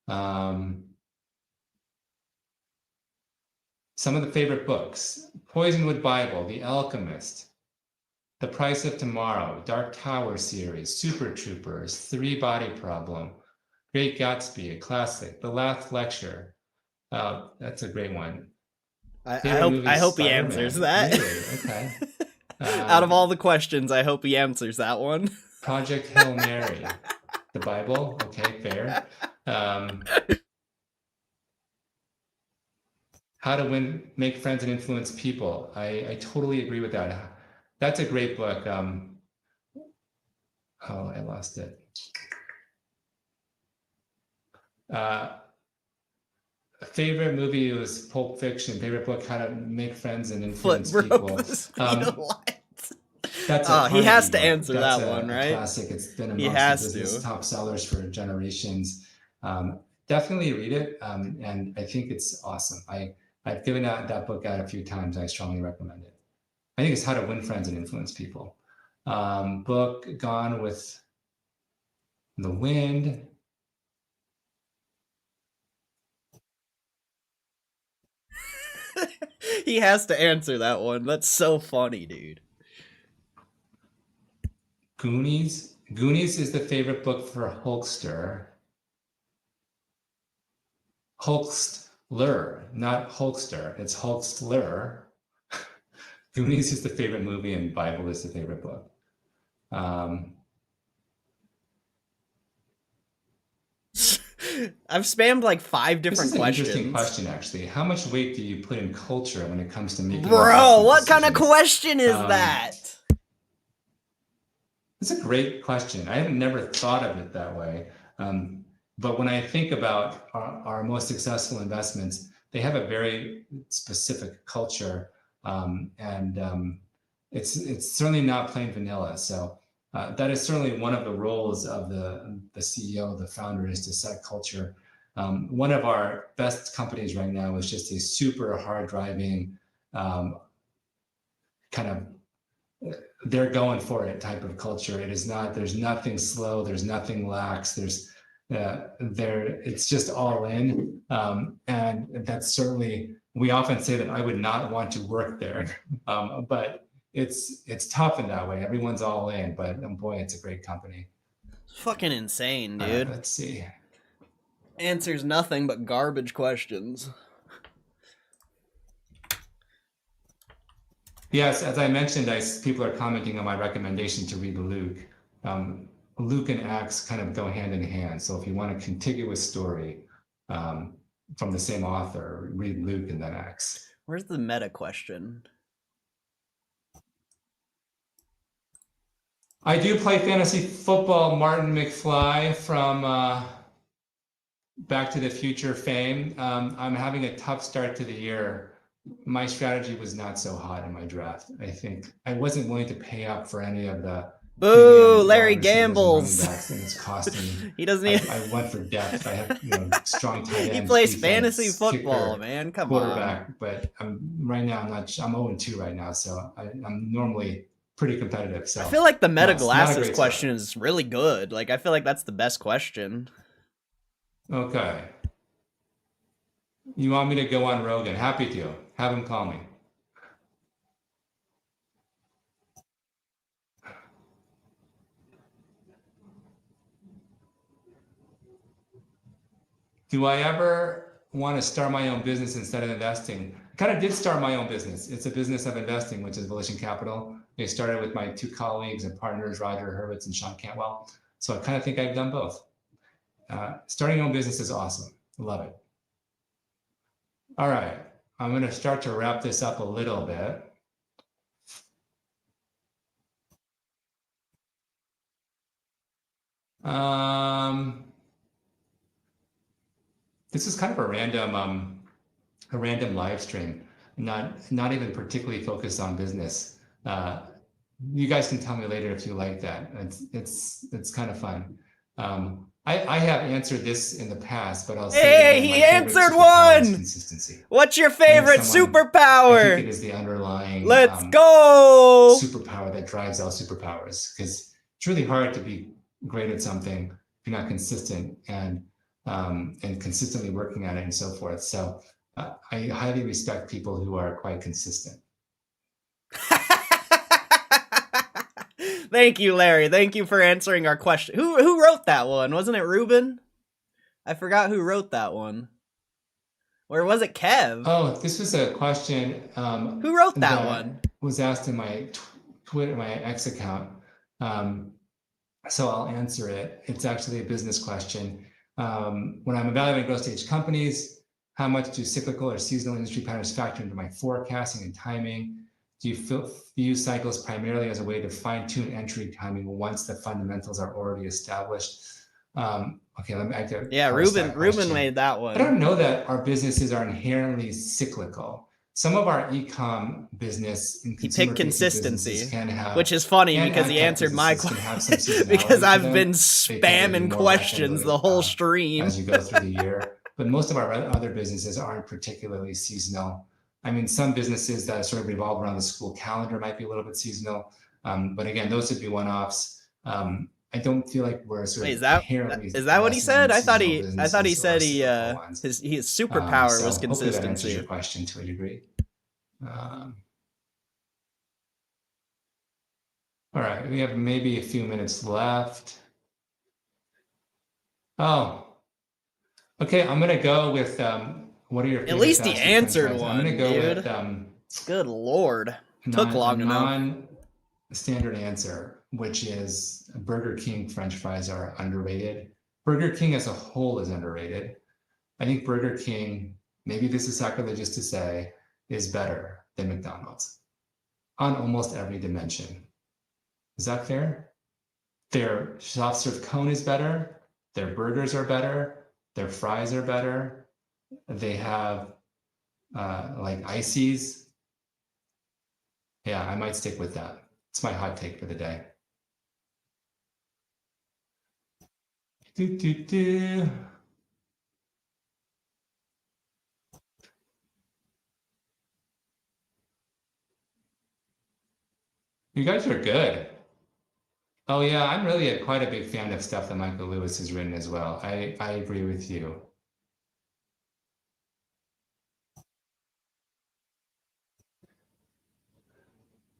Some of the favorite books: Poisonwood Bible, The Alchemist, The Price of Tomorrow, Dark Tower series, Super Troopers, Three Body Problem, Great Gatsby, a classic, The Last Lecture. That's a great one. I hope he answers that. Really? Okay. Out of all the questions, I hope he answers that one. Project Hail Mary, the Bible. Okay, fair. How to Make Friends and Influence People. I totally agree with that. That's a great book. Oh, I lost it. Favorite movie was Pulp Fiction. Favorite book, How to Make Friends and Influence People. That's he has to book. answer That's that one, right? Classic. It's been He amongst has the business to. top sellers for generations. Definitely read it, and I think it's awesome. I've given out that book out a few times. I strongly recommend it. I think it's How to Win Friends and Influence People. Book Gone with the Wind. He has to answer that one. That's so funny, dude. Goonies. Goonies is the favorite book for Hulkster. Hulkster, not Hulkster. It's Hulkster. Goonies is the favorite movie, and Bible is the favorite book. I've spammed like 5 different This is an questions. interesting question, actually. How much weight do you put in culture when it comes to making? Bro, what kind of question is that? It's a great question. I have never thought of it that way. But when I think about our most successful investments, they have a very specific culture, and it's certainly not plain vanilla. So that is certainly one of the roles of the CEO, the founder, is to set culture. One of our best companies right now is just a super hard driving kind of they're going for it type of culture. It is not, there's nothing slow, there's nothing lax, it's just all in. And that's certainly, we often say that I would not want to work there, but it's tough in that way. Everyone's all in, but boy, it's a great company. It's fucking insane, dude. Let's see. Answers nothing but garbage questions. Yes, as I mentioned, people are commenting on my recommendation to read Luke. Luke and Acts kind of go hand in hand. So if you want a contiguous story from the same author, read Luke and then Acts. Where's the meta question? I do play fantasy football, Martin McFly from Back to the Future fame. I'm having a tough start to the year. My strategy was not so hot in my draft. I think I wasn't willing to pay up for any of the boo, Larry gambles. And it's costing. He doesn't even. I went for depth. I have strong tight ends. He plays defense, fantasy football, kicker, man. Come quarterback, on. But right now I'm 0-2 right now, so I'm normally pretty competitive. So I feel like the meta glasses question is really good. Like I feel like that's the best question. Okay. You want me to go on Rogan? Happy to. Have him call me. Do I ever want to start my own business instead of investing? I kind of did start my own business. It's a business of investing, which is Volition Capital. I started with my 2 colleagues and partners, Roger Hurwitz and Sean Cantwell. So I kind of think I've done both. Starting your own business is awesome. Love it. All right. I'm going to start to wrap this up a little bit. This is kind of a random live stream, not even particularly focused on business. You guys can tell me later if you like that. It's kind of fun. I have answered this in the past, but I'll say hey, he answered one. Consistency. What's your favorite superpower? I think it is the underlying. Let's go. Superpower that drives all superpowers, because it's really hard to be great at something if you're not consistent. And and consistently working at it and so forth. So I highly respect people who are quite consistent. Thank you, Larry. Thank you for answering our question. Who wrote that one? Wasn't it Ruben? I forgot who wrote that one. Or was it Kev? Oh, this was a question. Who wrote that one? Was asked in my Twitter, my X account. So I'll answer it. It's actually a business question. When I'm evaluating growth stage companies, how much do cyclical or seasonal industry patterns factor into my forecasting and timing? Do you view cycles primarily as a way to fine-tune entry timing once the fundamentals are already established? Okay, let me. Yeah, Ruben made that one. I don't know that our businesses are inherently cyclical. Some of our e-com business and he picked consistency, can have, which is funny because he answered my question because I've been spamming questions the whole stream as you go through the year. But most of our other businesses aren't particularly seasonal. I mean, some businesses that sort of revolve around the school calendar might be a little bit seasonal, but again, those would be one-offs. I don't feel like we're sort of inherently. Is that what he said? I thought he said his superpower was consistency. Hopefully that answers your question to a degree. All right, we have maybe a few minutes left. Oh, okay. I'm gonna go with what are your at least he answered one? I'm gonna go dude. with good lord, took long enough. Non-standard answer, which is Burger King French fries are underrated. Burger King as a whole is underrated. I think Burger King, maybe this is sacrilegious to say, is better than McDonald's on almost every dimension. Is that fair? Their soft serve cone is better. Their burgers are better. Their fries are better. They have like ices. Yeah, I might stick with that. It's my hot take for the day. You guys are good. Oh yeah, I'm really quite a big fan of stuff that Michael Lewis has written as well. I agree with you.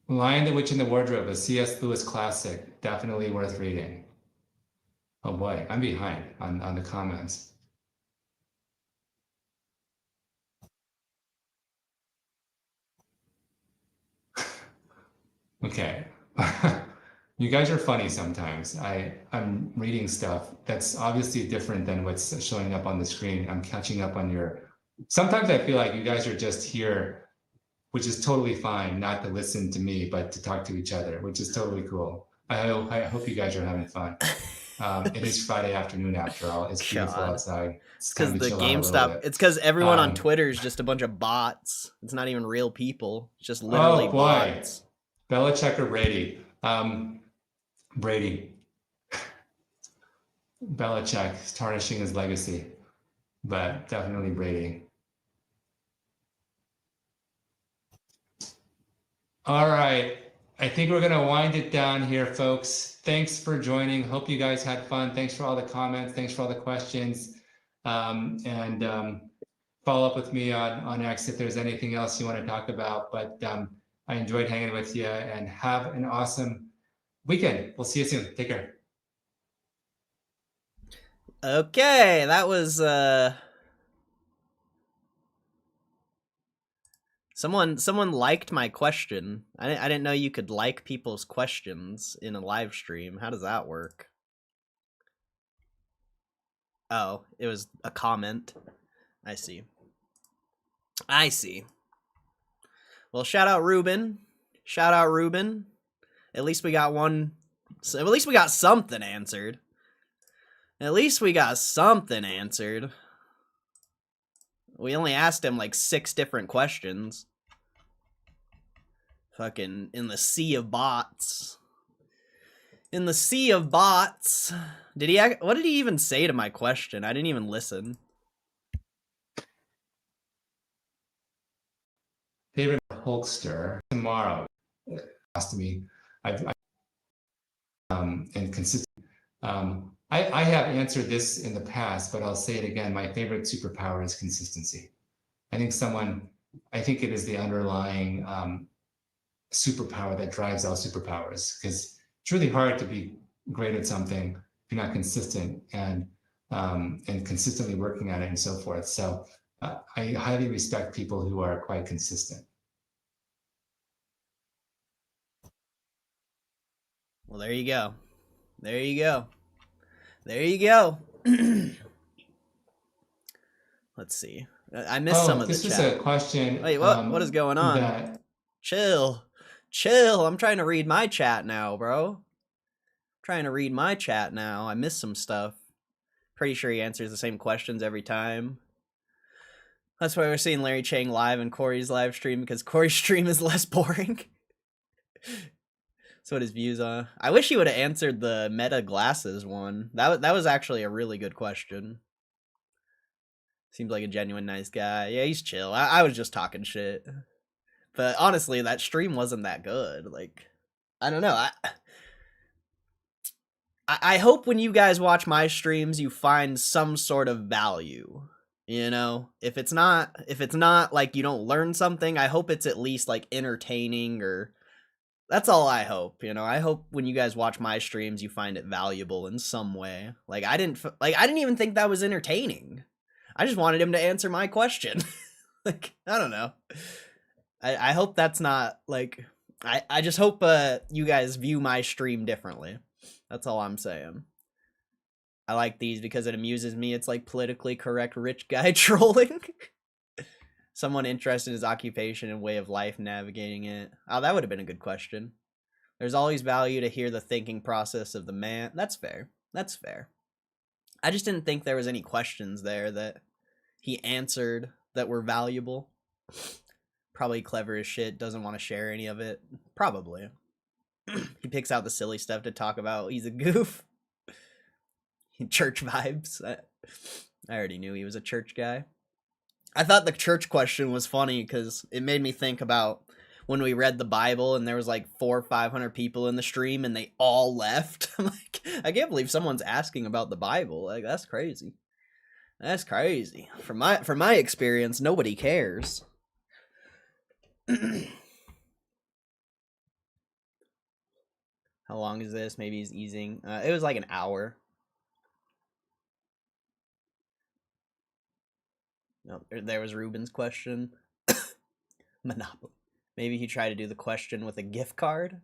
Lion, the Witch, and the Wardrobe, a C.S. Lewis classic, definitely worth reading. Oh boy, I'm behind on the comments. Okay. You guys are funny sometimes. I'm reading stuff that's obviously different than what's showing up on the screen. I'm catching up on your... Sometimes I feel like you guys are just here, which is totally fine, not to listen to me, but to talk to each other, which is totally cool. I hope you guys are having fun. It is Friday afternoon after all. It's beautiful outside. It's because the GameStop. It's because everyone on Twitter is just a bunch of bots. It's not even real people. It's just literally bots. Belichick or Brady? Brady. Belichick is tarnishing his legacy, but definitely Brady. All right. I think we're going to wind it down here, folks. Thanks for joining. Hope you guys had fun. Thanks for all the comments. Thanks for all the questions. And follow up with me on X if there's anything else you want to talk about. But I enjoyed hanging with you, and have an awesome weekend. We'll see you soon. Take care. Okay, that was someone liked my question. I didn't know you could like people's questions in a live stream. How does that work? Oh, it was a comment. I see. Well, shout out Ruben. At least we got one. At least we got something answered. We only asked him like 6 different questions. Fucking in the sea of bots. What did he even say to my question? I didn't even listen. Favorite Hulkster tomorrow. Asked me, and consistent. I I have answered this in the past, but I'll say it again. My favorite superpower is consistency. I think it is the underlying superpower that drives all superpowers, because it's really hard to be great at something if you're not consistent and consistently working on it and so forth. So I highly respect people who are quite consistent. Well, there you go. There you go. There you go. Let's see. I missed some of the chat. This was a question. Wait, what is going on? Chill. Chill. I'm trying to read my chat now, bro. Trying to read my chat now. I missed some stuff. Pretty sure he answers the same questions every time. That's why we're seeing Larry Chang live and Corey's live stream, because Corey's stream is less boring. That's what his views are. I wish he would have answered the Meta glasses one. That was actually a really good question. Seems like a genuine nice guy. Yeah, he's chill. I was just talking shit. But honestly, that stream wasn't that good. Like, I don't know. I hope when you guys watch my streams, you find some sort of value. You know, if it's not like you don't learn something, I hope it's at least like entertaining, or that's all I hope. You know, I hope when you guys watch my streams, you find it valuable in some way. Like I didn't even think that was entertaining. I just wanted him to answer my question. Like, I don't know. I hope that's not like, I just hope you guys view my stream differently. That's all I'm saying. I like these because it amuses me. It's like politically correct rich guy trolling. Someone interested in his occupation and way of life navigating it. Oh, that would have been a good question. There's always value to hear the thinking process of the man. That's fair. That's fair. I just didn't think there was any questions there that he answered that were valuable. Probably clever as shit, doesn't want to share any of it. Probably. He picks out the silly stuff to talk about. He's a goof. Church vibes. I already knew he was a church guy. I thought the church question was funny because it made me think about when we read the Bible and there was like 400 or 500 people in the stream and they all left. I'm like, I can't believe someone's asking about the Bible. Like, that's crazy. That's crazy. From my experience, nobody cares. How long is this? Maybe he's easing. It was like an hour. No, there was Ruben's question. Monopoly. Maybe he tried to do the question with a gift card.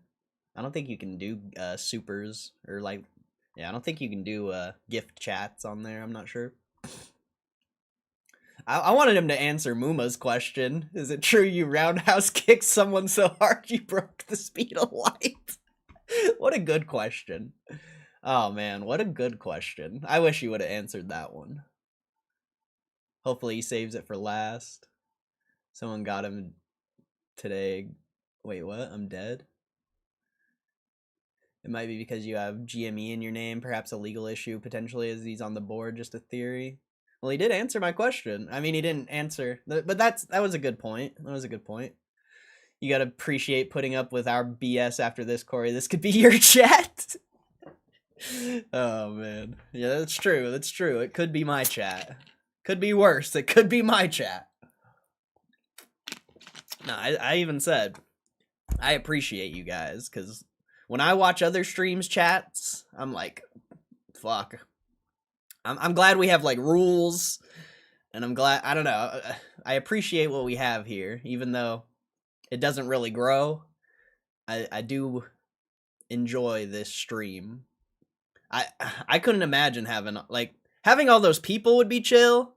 I don't think you can do supers or like, yeah, I don't think you can do gift chats on there. I'm not sure. I wanted him to answer Muma's question. Is it true you roundhouse kicked someone so hard you broke the speed of light? What a good question. Oh man, what a good question. I wish he would have answered that one. Hopefully he saves it for last. Someone got him today. Wait, what? I'm dead? It might be because you have GME in your name, perhaps a legal issue, potentially, as he's on the board, just a theory. Well, he did answer my question. I mean, he didn't answer, but that was a good point. That was a good point. You gotta appreciate putting up with our BS after this, Corey. This could be your chat. Oh, man. Yeah, that's true. That's true. It could be my chat. Could be worse. It could be my chat. No, I even said, I appreciate you guys, because when I watch other streams chats, I'm like, fuck. I'm glad we have, like, rules, and I'm glad, I don't know, I appreciate what we have here, even though it doesn't really grow. I do enjoy this stream. I couldn't imagine having all those people would be chill,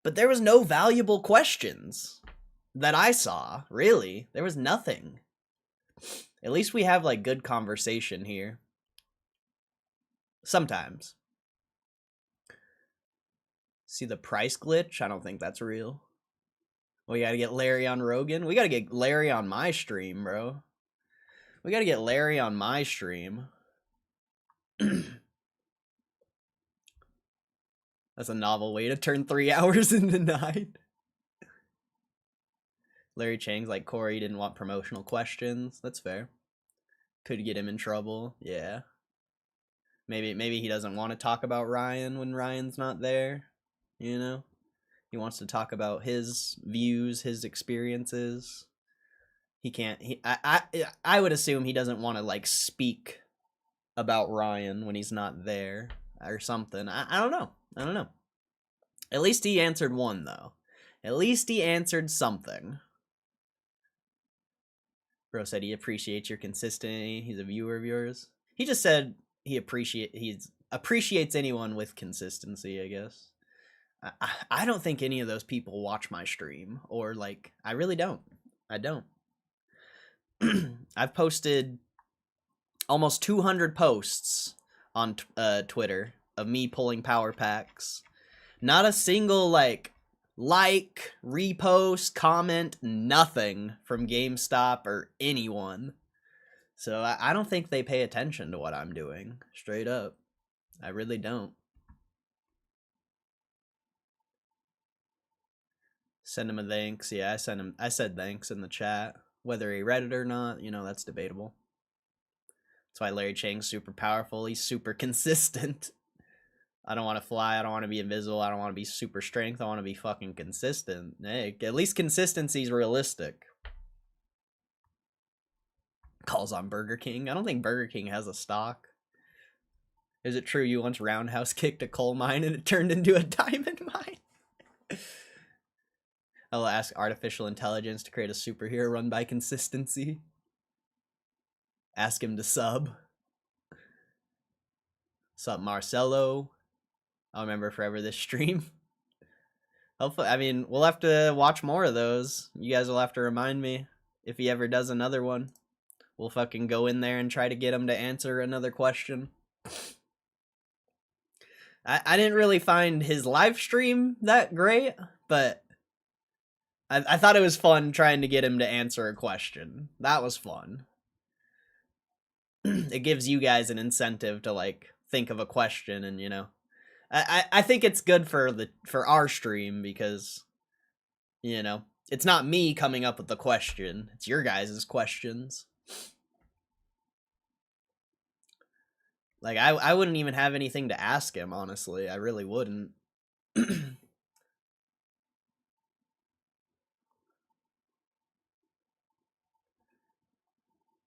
but there was no valuable questions that I saw, really. There was nothing. At least we have, like, good conversation here. Sometimes. See the price glitch? I don't think that's real. We gotta get Larry on Rogan. We gotta get Larry on my stream, bro. We gotta get Larry on my stream. That's a novel way to turn 3 hours into 9. Larry Chang's like, Corey didn't want promotional questions. That's fair. Could get him in trouble. Yeah. Maybe he doesn't want to talk about Ryan when Ryan's not there, you know? He wants to talk about his views, his experiences. He can't I would assume he doesn't want to like speak about Ryan when he's not there or something. I don't know. I don't know. At least he answered one though. At least he answered something. Bro said he appreciates your consistency. He's a viewer of yours. He just said he appreciates anyone with consistency, I guess. I don't think any of those people watch my stream, or like, I really don't. I don't. I've posted almost 200 posts on Twitter of me pulling power packs. Not a single like, repost, comment, nothing from GameStop or anyone. So I don't think they pay attention to what I'm doing, straight up. I really don't. Send him a thanks. Yeah, I said thanks in the chat. Whether he read it or not, you know, that's debatable. That's why Larry Chang's super powerful. He's super consistent. I don't want to fly. I don't want to be invisible. I don't want to be super strength. I want to be fucking consistent. Hey, at least consistency is realistic. Calls on Burger King. I don't think Burger King has a stock. Is it true you once roundhouse kicked a coal mine and it turned into a diamond mine? I'll ask artificial intelligence to create a superhero run by consistency. Ask him to sub. Sup, Marcelo? I'll remember forever this stream. Hopefully, I mean, we'll have to watch more of those. You guys will have to remind me if he ever does another one. We'll fucking go in there and try to get him to answer another question. I didn't really find his live stream that great, but I thought it was fun trying to get him to answer a question. That was fun. It gives you guys an incentive to like think of a question, and you know, I think it's good for our stream because, you know, it's not me coming up with the question, it's your guys' questions. Like I wouldn't even have anything to ask him, honestly. I really wouldn't.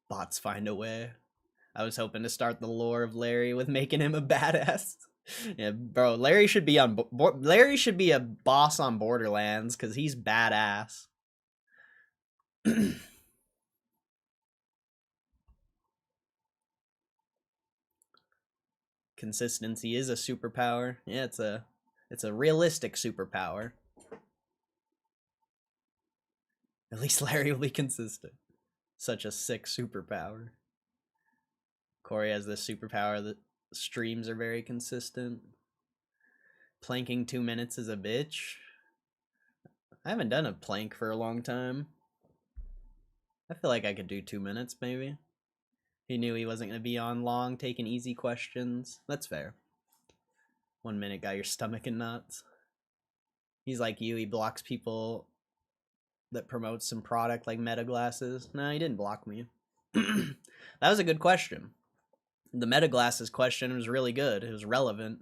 Bots find a way. I was hoping to start the lore of Larry with making him a badass. Yeah, bro, Larry should be a boss on Borderlands because he's badass. Consistency is a superpower. Yeah, it's a realistic superpower. At least Larry will be consistent. Such a sick superpower. Corey has this superpower that streams are very consistent. Planking 2 minutes is a bitch. I haven't done a plank for a long time. I feel like I could do 2 minutes, maybe. He knew he wasn't going to be on long, taking easy questions. That's fair. 1 minute got your stomach in knots. He's like you, he blocks people that promote some product like Meta Glasses. No, he didn't block me. That was a good question. The Meta Glasses question was really good. It was relevant.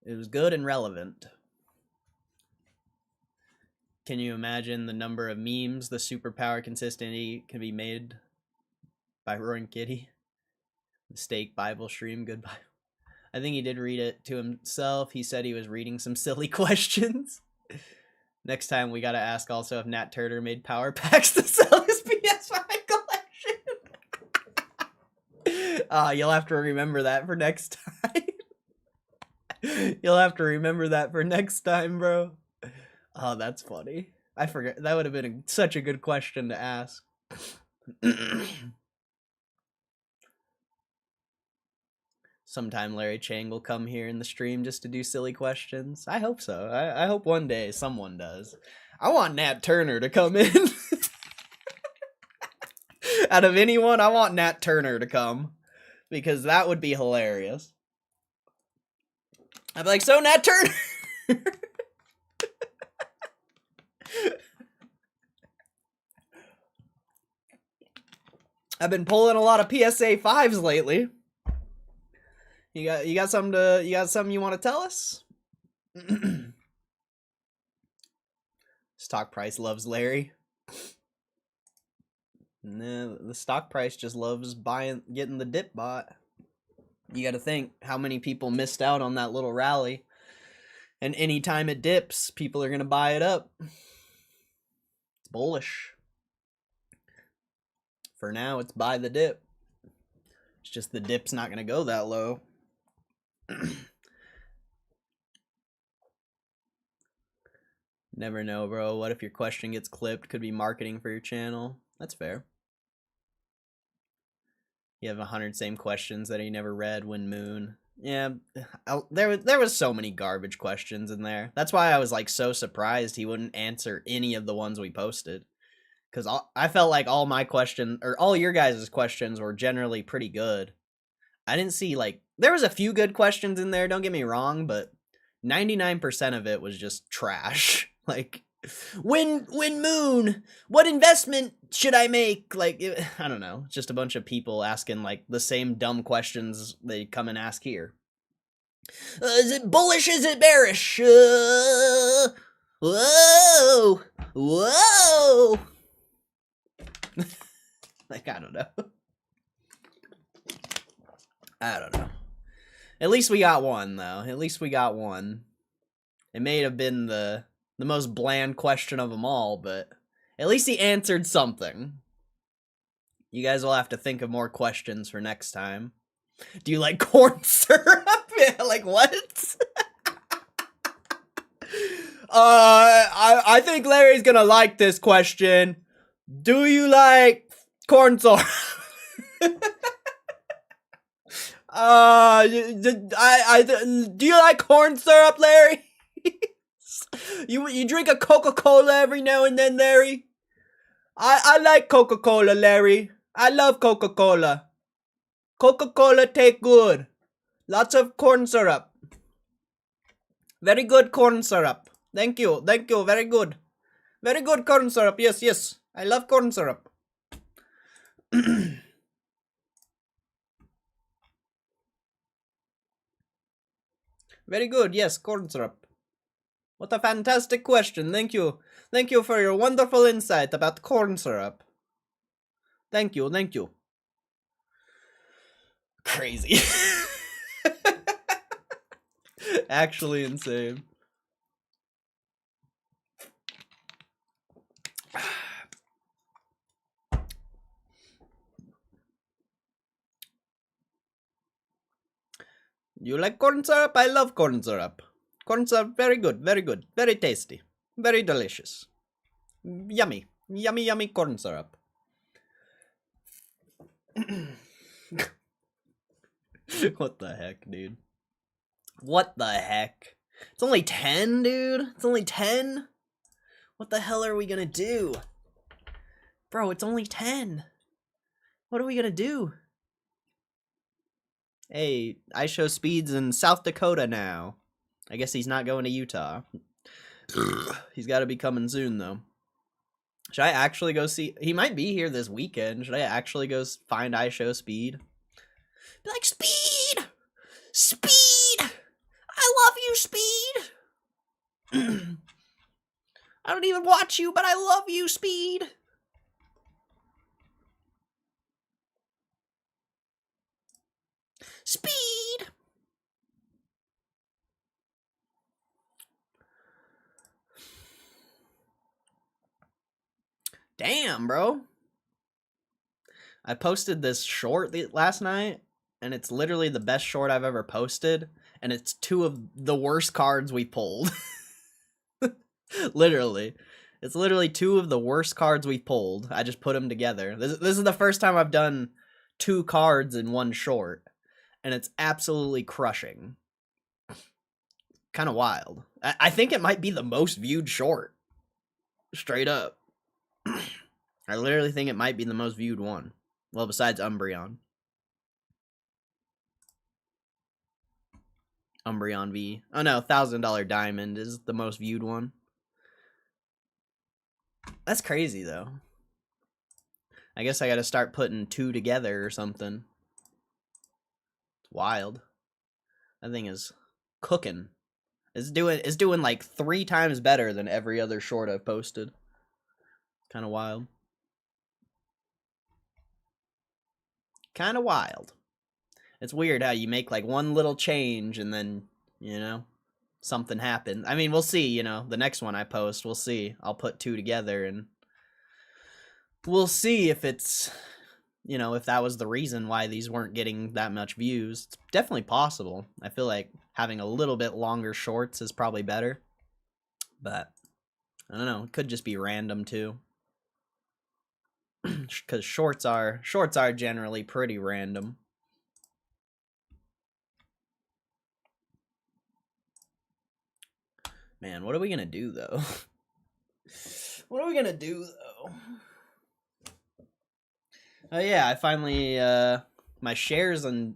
It was good and relevant. Can you imagine the number of memes the superpower consistency can be made by Roaring Kitty? Mistake Bible stream, goodbye. I think he did read it to himself. He said he was reading some silly questions. Next time we gotta ask also if Nat Turner made power packs to sell his PS5 collection. You'll have to remember that for next time. You'll have to remember that for next time, bro. Oh, that's funny. I forgot. That would have been such a good question to ask. Sometime Larry Chang will come here in the stream just to do silly questions. I hope so. I hope one day someone does. I want Nat Turner to come in. Out of anyone, I want Nat Turner to come. Because that would be hilarious. I'd be like, so Nat Turner! I've been pulling a lot of PSA 5s lately. You got something you want to tell us? Stock price loves Larry. No, the stock price just loves getting the dip bought. You got to think how many people missed out on that little rally. And anytime it dips, people are going to buy it up. It's bullish. For now, it's buy the dip. It's just the dip's not going to go that low. Never know, bro. What if your question gets clipped? Could be marketing for your channel. That's fair. You have 100 same questions that he never read when Moon. Yeah, there was so many garbage questions in there. That's why I was like so surprised he wouldn't answer any of the ones we posted. Because I felt like all my questions, or all your guys' questions, were generally pretty good. I didn't see, like, there was a few good questions in there, don't get me wrong, but 99% of it was just trash. Like, when Moon, what investment should I make? Like, I don't know. It's just a bunch of people asking, like, the same dumb questions they come and ask here. Is it bullish? Is it bearish? Whoa! Whoa! Like, I don't know. I don't know. At least we got one, though. At least we got one. It may have been the most bland question of them all, but at least he answered something. You guys will have to think of more questions for next time. Do you like corn syrup? Yeah, like, what? I think Larry's gonna like this question. Do you like corn syrup? Do you like corn syrup, Larry? You drink a Coca-Cola every now and then, Larry? I like Coca-Cola, Larry. I love Coca-Cola. Coca-Cola take good. Lots of corn syrup. Very good corn syrup. Thank you. Thank you. Very good. Very good corn syrup. Yes, yes. I love corn syrup. Very good. Yes, corn syrup. What a fantastic question. Thank you. Thank you for your wonderful insight about corn syrup. Thank you. Thank you. Crazy. Actually insane. You like corn syrup? I love corn syrup. Corn syrup, very good, very tasty, very delicious. Yummy, yummy, yummy corn syrup. What the heck, dude? What the heck? It's only 10, dude. It's only 10? What the hell are we gonna do? Bro, it's only 10. What are we gonna do? Hey, I show speeds in South Dakota now. I guess he's not going to Utah. He's got to be coming soon, though. Should I actually go see... He might be here this weekend. Should I actually go find I show speed? Be like, Speed! Speed! I love you, Speed! I don't even watch you, but I love you, Speed! Speed! Damn, bro. I posted this short last night, and it's literally the best short I've ever posted, and it's 2 of the worst cards we pulled. Literally. It's literally 2 of the worst cards we pulled. I just put them together. This is the first time I've done 2 cards in one short, and it's absolutely crushing. Kind of wild. I think it might be the most viewed short. Straight up. I literally think it might be the most viewed one. Well, besides Umbreon. Umbreon V. Oh no, $1,000 Diamond is the most viewed one. That's crazy, though. I guess I gotta start putting 2 together or something. It's wild. That thing is cooking. It's doing like 3 times better than every other short I've posted. Kind of wild. Kind of wild. It's weird how you make like one little change and then, you know, something happens. I mean, we'll see, you know, the next one I post, we'll see. I'll put 2 together and we'll see if it's, you know, if that was the reason why these weren't getting that much views. It's definitely possible. I feel like having a little bit longer shorts is probably better. But I don't know, it could just be random too. Cuz shorts are generally pretty random. Man, what are we gonna do though? What are we gonna do though? Oh yeah, I finally my shares on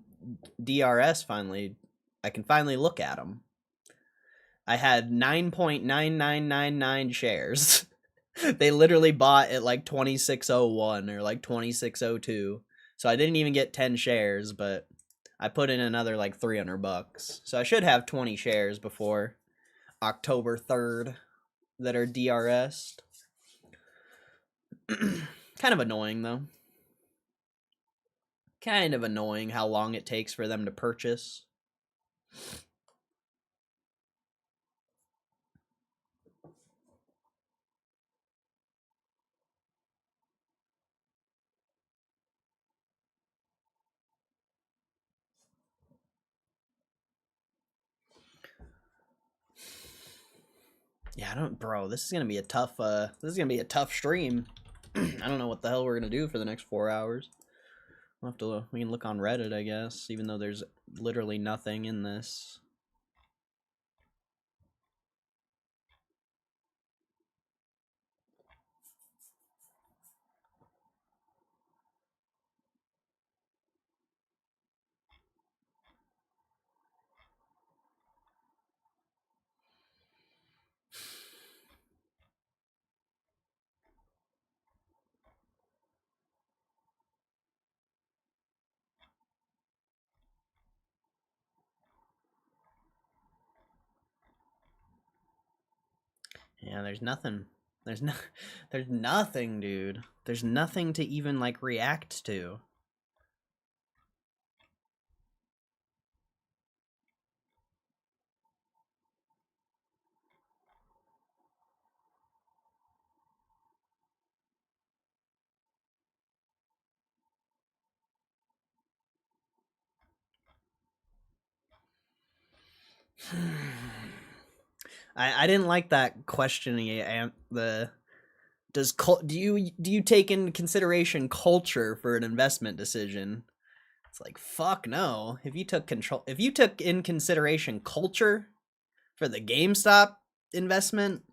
DRS finally, I can finally look at them. I had 9.9999 shares. They literally bought at like 2601 or like 2602. So I didn't even get 10 shares, but I put in another like $300. So I should have 20 shares before October 3rd that are DRS'd. Kind of annoying though. Kind of annoying how long it takes for them to purchase. Yeah, this is gonna be a tough stream. I don't know what the hell we're gonna do for the next 4 hours. We'll have to we can look on Reddit, I guess, even though there's literally nothing in this. Yeah, there's nothing. There's nothing, dude. There's nothing to even like react to. I didn't like that questioning do you take into consideration culture for an investment decision? It's like, fuck no. If you took in consideration culture for the GameStop investment,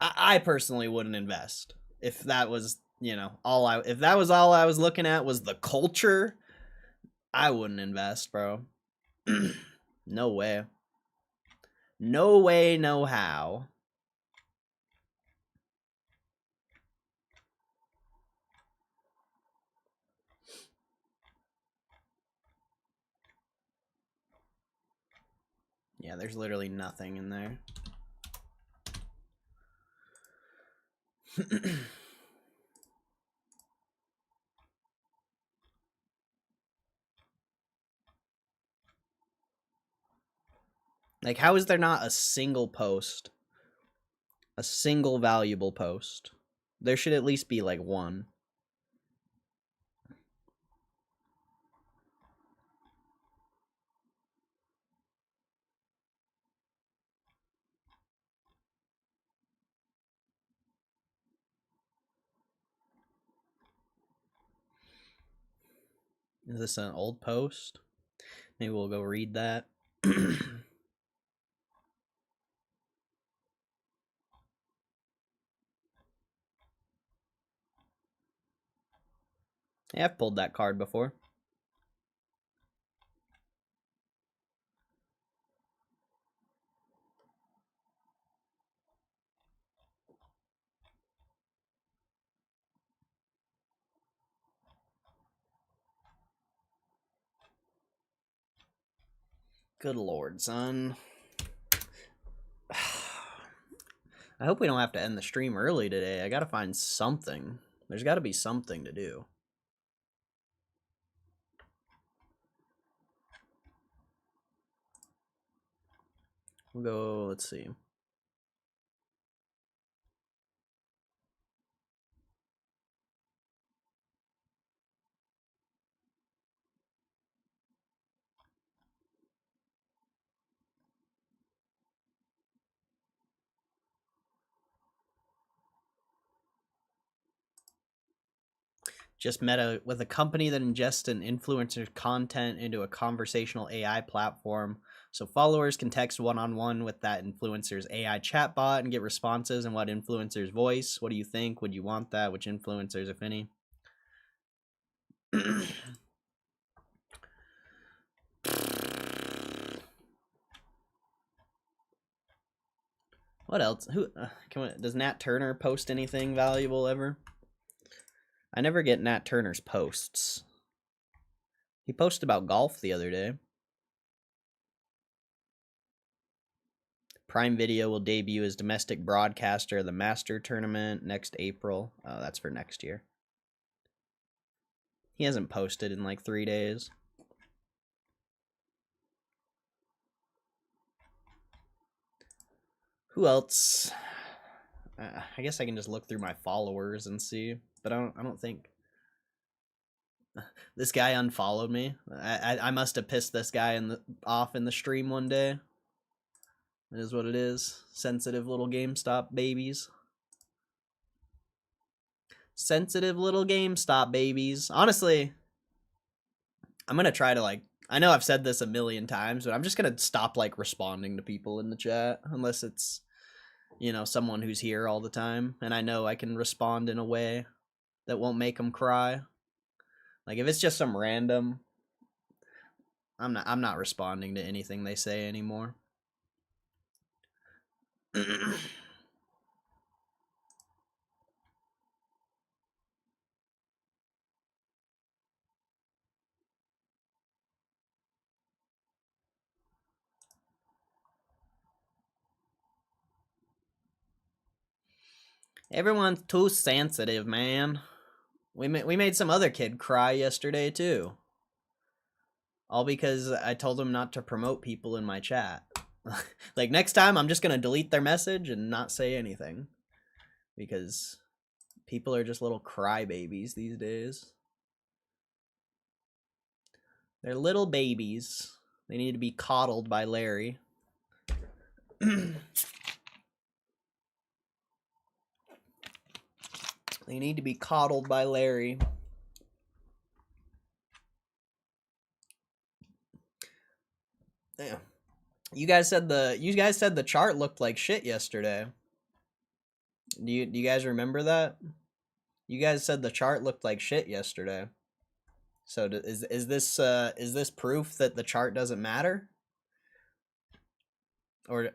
I personally wouldn't invest. If that was, you know, if that was all I was looking at was the culture, I wouldn't invest, bro. No way. No way, no how. Yeah, there's literally nothing in there. Like, how is there not a single post? A single valuable post? There should at least be, like, one. Is this an old post? Maybe we'll go read that. Yeah, I've pulled that card before. Good lord, son. I hope we don't have to end the stream early today. I gotta find something. There's gotta be something to do. We'll go, let's see. Just met with a company that ingests an influencer's content into a conversational AI platform, so followers can text one-on-one with that influencer's AI chatbot and get responses in what influencer's voice. What do you think? Would you want that? Which influencers, if any? What else? Does Nat Turner post anything valuable ever? I never get Nat Turner's posts. He posted about golf the other day. Prime Video will debut as domestic broadcaster of the Master Tournament next April. Oh, that's for next year. He hasn't posted in like 3 days. Who else? I guess I can just look through my followers and see, but I don't think this guy unfollowed me. I must have pissed this guy off in the stream one day. It is what it is. Sensitive little GameStop babies. Sensitive little GameStop babies. Honestly, I'm gonna try to like. I know I've said this a million times, but I'm just gonna stop like responding to people in the chat unless it's, you know, someone who's here all the time, and I know I can respond in a way that won't make them cry. Like if it's just some random, I'm not responding to anything they say anymore. Everyone's too sensitive, man. We made some other kid cry yesterday too. All because I told him not to promote people in my chat. Like next time I'm just gonna delete their message and not say anything. Because people are just little crybabies these days. They're little babies. They need to be coddled by Larry. They need to be coddled by Larry. Yeah. You guys said the chart looked like shit yesterday. Do you guys remember that? You guys said the chart looked like shit yesterday. So is this proof that the chart doesn't matter? Or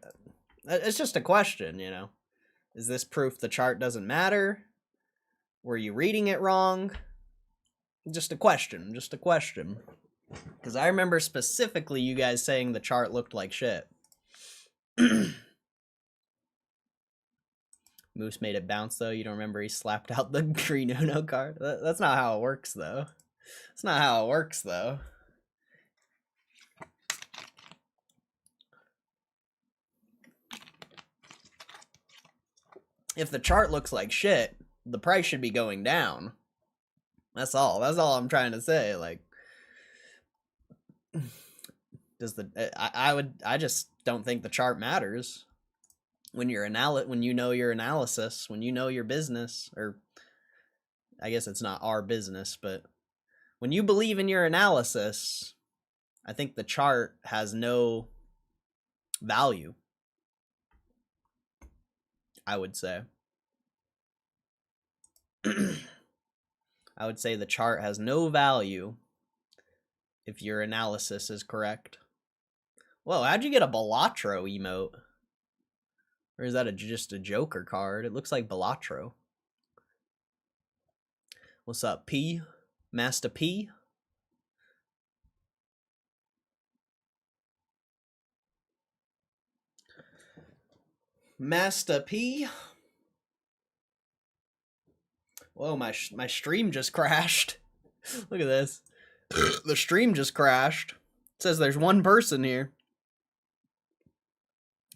it's just a question, you know. Is this proof the chart doesn't matter? Were you reading it wrong? Just a question, Because I remember specifically you guys saying the chart looked like shit. Moose made it bounce, though. You don't remember he slapped out the green Uno card? That's not how it works, though. That's not how it works, though. If the chart looks like shit, the price should be going down. That's all I'm trying to say. Like, I just don't think the chart matters when you're when you know your analysis, when you know your business, or I guess it's not our business, but when you believe in your analysis, I think the chart has no value. I would say. I would say the chart has no value if your analysis is correct. Whoa, how'd you get a Balatro emote? Or is that just a Joker card? It looks like Balatro. What's up, P? Master P? Master P. Whoa, my stream just crashed. Look at this. The stream just crashed. It says there's one person here.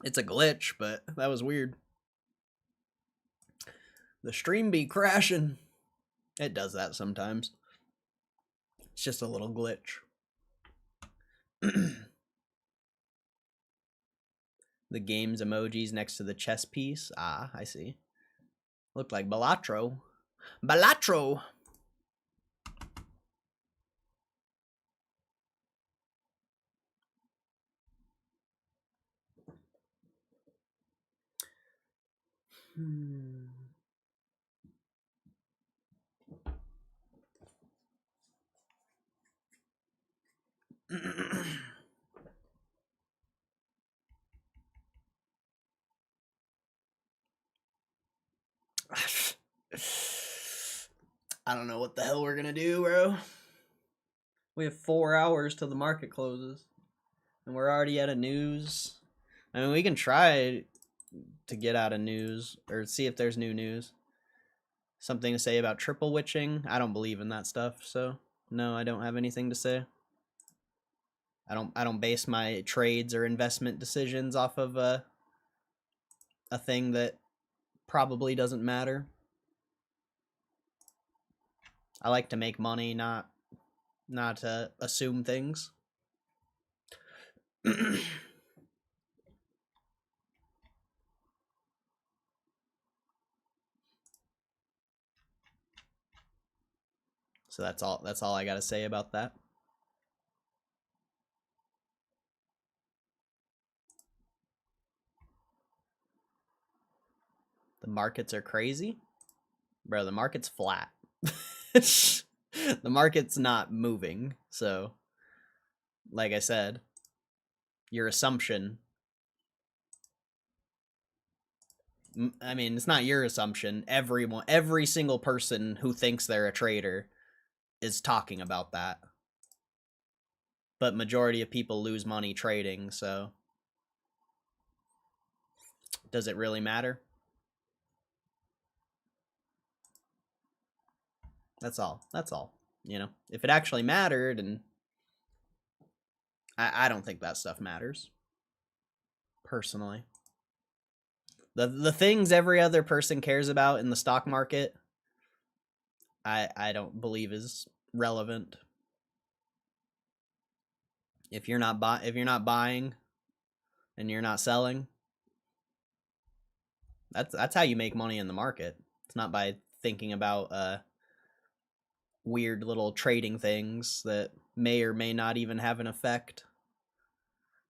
It's a glitch, but that was weird. The stream be crashing. It does that sometimes. It's just a little glitch. The game's emojis next to the chess piece. Ah, I see. Looked like Balatro. Balatro! I don't know what the hell we're gonna do, bro. We have 4 hours till the market closes. And we're already out of news. I mean, we can try to get out of news, or see if there's new news. Something to say about triple witching? I don't believe in that stuff, so no, I don't have anything to say. I don't base my trades or investment decisions off of a thing that probably doesn't matter. I like to make money, not assume things. So that's all I got to say about that. The markets are crazy. Bro, the market's flat. The market's not moving, so like I said, your assumption, I mean, it's not your assumption. Every single person who thinks they're a trader is talking about that. But majority of people lose money trading, so does it really matter? That's all. That's all. You know, if it actually mattered, and I don't think that stuff matters. Personally. The things every other person cares about in the stock market, I don't believe is relevant. If you're not buying and you're not selling, that's how you make money in the market. It's not by thinking about weird little trading things that may or may not even have an effect.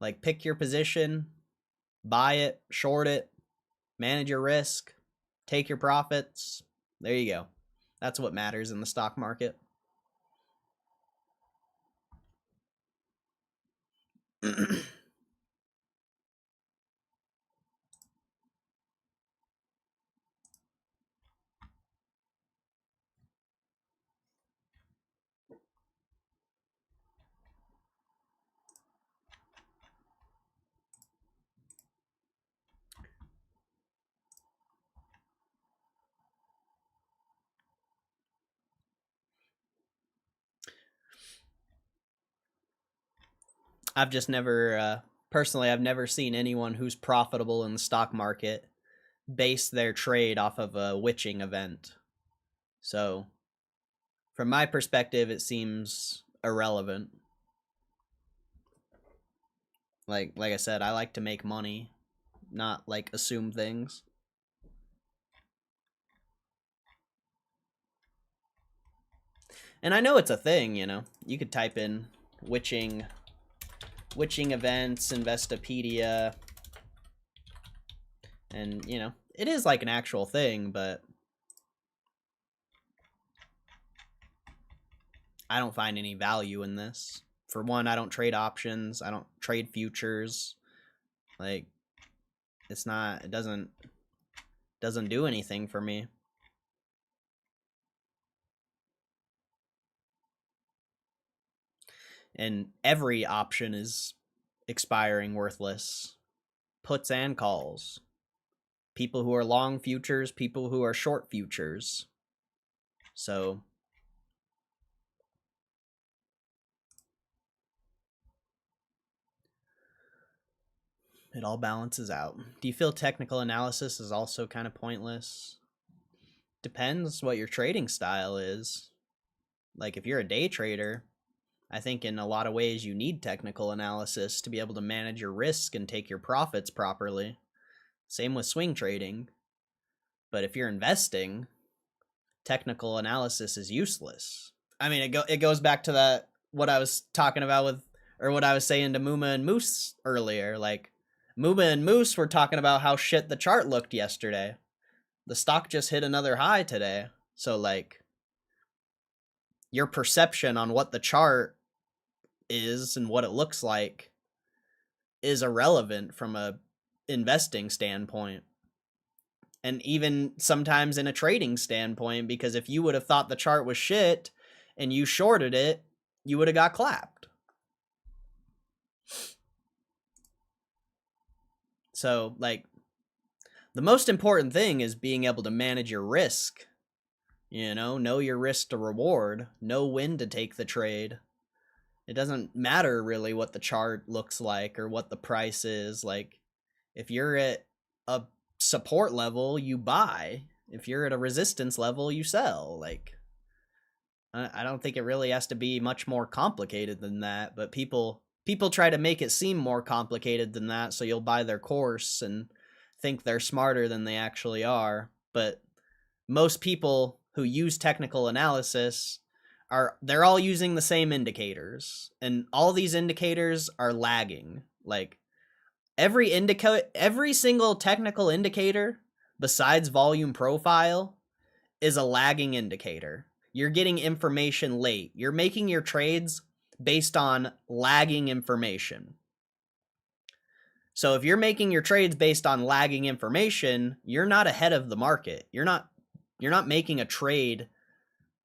Like, pick your position, buy it, short it, manage your risk, take your profits. There you go. That's what matters in the stock market. I've just never, personally, I've never seen anyone who's profitable in the stock market base their trade off of a witching event. So, from my perspective, it seems irrelevant. Like I said, I like to make money, not like assume things. And I know it's a thing, you know. You could type in witching events, Investopedia, and, you know, it is like an actual thing, but I don't find any value in this. For one, I don't trade options, I don't trade futures. Like, it doesn't do anything for me. And every option is expiring worthless. Puts and calls. people who are long futures, people who are short futures. So it all balances out. Do you feel technical analysis is also kind of pointless? Depends what your trading style is. Like if you're a day trader, I think in a lot of ways you need technical analysis to be able to manage your risk and take your profits properly. Same with swing trading. But if you're investing, technical analysis is useless. I mean, it goes back to that, what I was talking about with, or what I was saying to Muma and Moose earlier. Like, Muma and Moose were talking about how shit the chart looked yesterday. The stock just hit another high today. So, like, your perception on what the chart is and what it looks like is irrelevant from a investing standpoint. And even sometimes in a trading standpoint, because if you would have thought the chart was shit and you shorted it, you would have got clapped. So, like, the most important thing is being able to manage your risk. You know your risk to reward, know when to take the trade. It doesn't matter really what the chart looks like or what the price is. Like, if you're at a support level, you buy. If you're at a resistance level, you sell. Like, I don't think it really has to be much more complicated than that, but people try to make it seem more complicated than that, so you'll buy their course and think they're smarter than they actually are. But most people who use technical analysis they're all using the same indicators, and all these indicators are lagging. Like, every single technical indicator besides volume profile is a lagging indicator. You're getting information late. You're making your trades based on lagging information. So if you're making your trades based on lagging information, you're not ahead of the market. You're not making a trade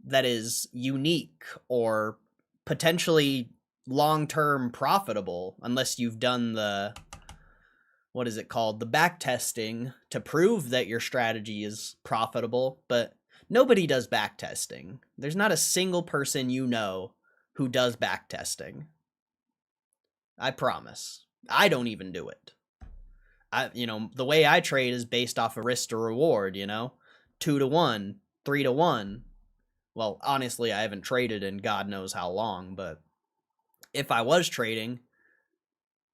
that is unique or potentially long-term profitable unless you've done the, what is it called, the back testing to prove that your strategy is profitable. But nobody does back testing. There's not a single person you know who does back testing. I promise. I don't even do it. The way I trade is based off of risk to reward, 2-to-1, 3-to-1. Well, honestly, I haven't traded in God knows how long, but if I was trading,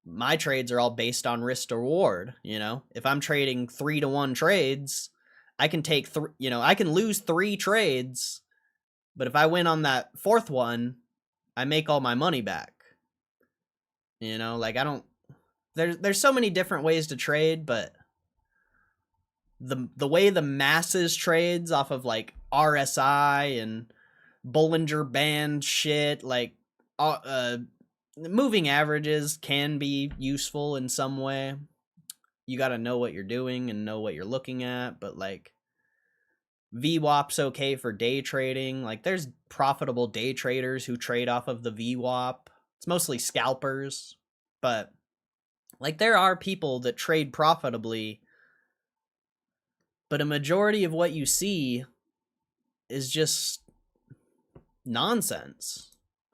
my trades are all based on risk to reward. If I'm trading 3-to-1 trades, I can take I can lose 3 trades, but if I win on that 4th one, I make all my money back. Like, I don't, there's so many different ways to trade, but the way the masses trades off of like RSI and Bollinger Band shit, like moving averages can be useful in some way. You got to know what you're doing and know what you're looking at, but like VWAP's okay for day trading. Like, there's profitable day traders who trade off of the VWAP. It's mostly scalpers, but like, there are people that trade profitably, but a majority of what you see is just nonsense.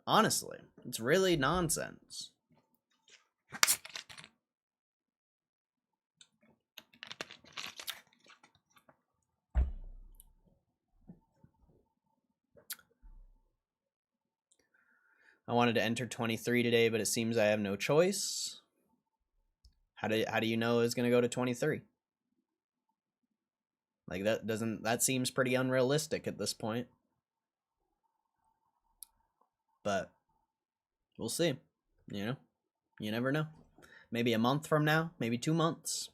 Honestly, it's really nonsense. I wanted to enter 23 today, but it seems I have no choice. How do you know it's going to go to 23? Like, that seems pretty unrealistic at this point. But we'll see. You never know. Maybe a month from now, maybe 2 months.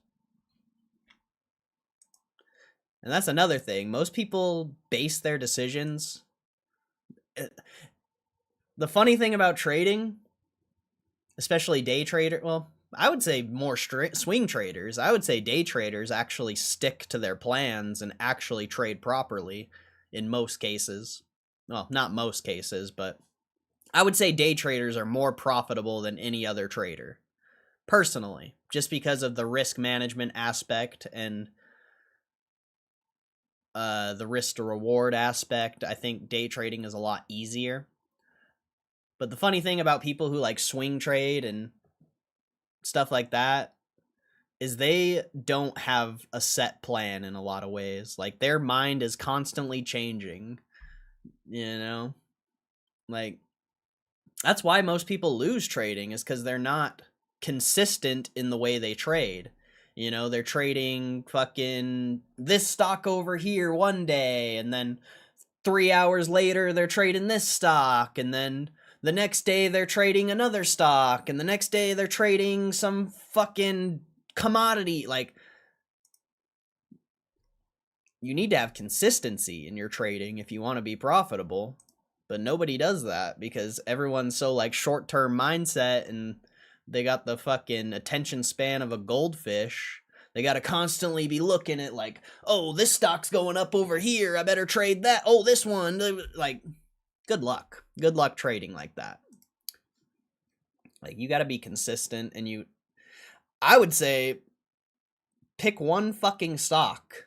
And that's another thing. Most people base their decisions. The funny thing about trading, especially day trader, well, I would say more swing traders. I would say day traders actually stick to their plans and actually trade properly in most cases. Well, not most cases, but I would say day traders are more profitable than any other trader, personally, just because of the risk management aspect and the risk to reward aspect, I think day trading is a lot easier. But the funny thing about people who like swing trade and stuff like that is they don't have a set plan in a lot of ways. Like their mind is constantly changing, you know? Like that's why most people lose trading, is because they're not consistent in the way they trade. You know, they're trading fucking this stock over here one day, and then 3 hours later they're trading this stock, and then the next day they're trading another stock, and the next day they're trading some fucking commodity. Like, you need to have consistency in your trading if you want to be profitable. But nobody does that because everyone's so like short-term mindset, and they got the fucking attention span of a goldfish. They got to constantly be looking at like, oh, this stock's going up over here, I better trade that. Oh, this one. Like, good luck. Good luck trading like that. Like, you got to be consistent, and I would say pick one fucking stock,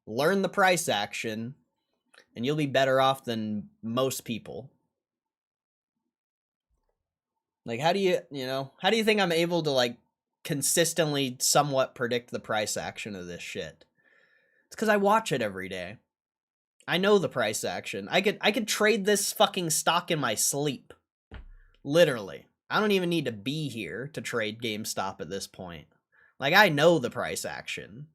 learn the price action, and you'll be better off than most people. Like, how do you think I'm able to like consistently somewhat predict the price action of this shit? It's because I watch it every day. I know the price action. I could trade this fucking stock in my sleep. Literally. I don't even need to be here to trade GameStop at this point. Like, I know the price action.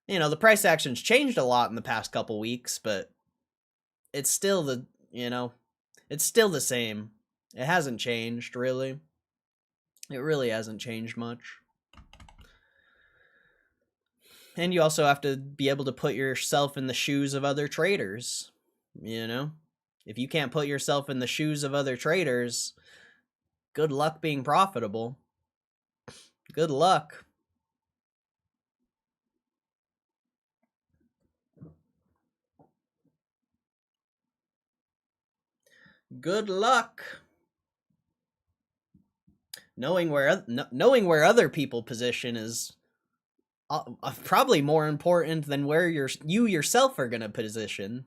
You know, the price action's changed a lot in the past couple weeks, but it's still it's still the same. It hasn't changed, really. It really hasn't changed much. And you also have to be able to put yourself in the shoes of other traders, you know? If you can't put yourself in the shoes of other traders, good luck being profitable. Good luck. Good luck. Knowing where other people position is probably more important than where you yourself are going to position.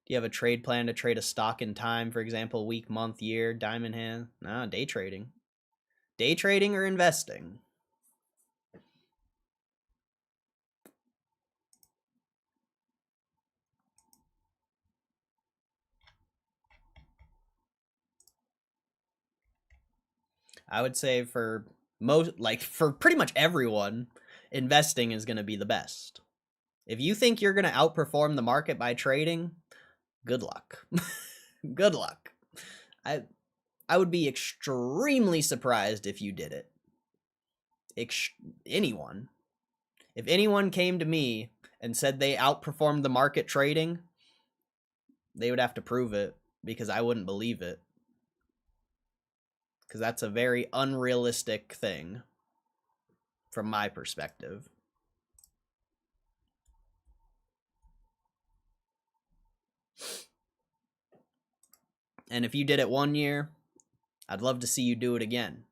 Do you have a trade plan to trade a stock in time, for example, week, month, year, diamond hand? Nah, day trading. Day trading or investing? I would say for pretty much everyone, investing is going to be the best. If you think you're going to outperform the market by trading, good luck. Good luck. I would be extremely surprised if you did it. Anyone. If anyone came to me and said they outperformed the market trading, they would have to prove it, because I wouldn't believe it. Because that's a very unrealistic thing from my perspective. And if you did it one year, I'd love to see you do it again.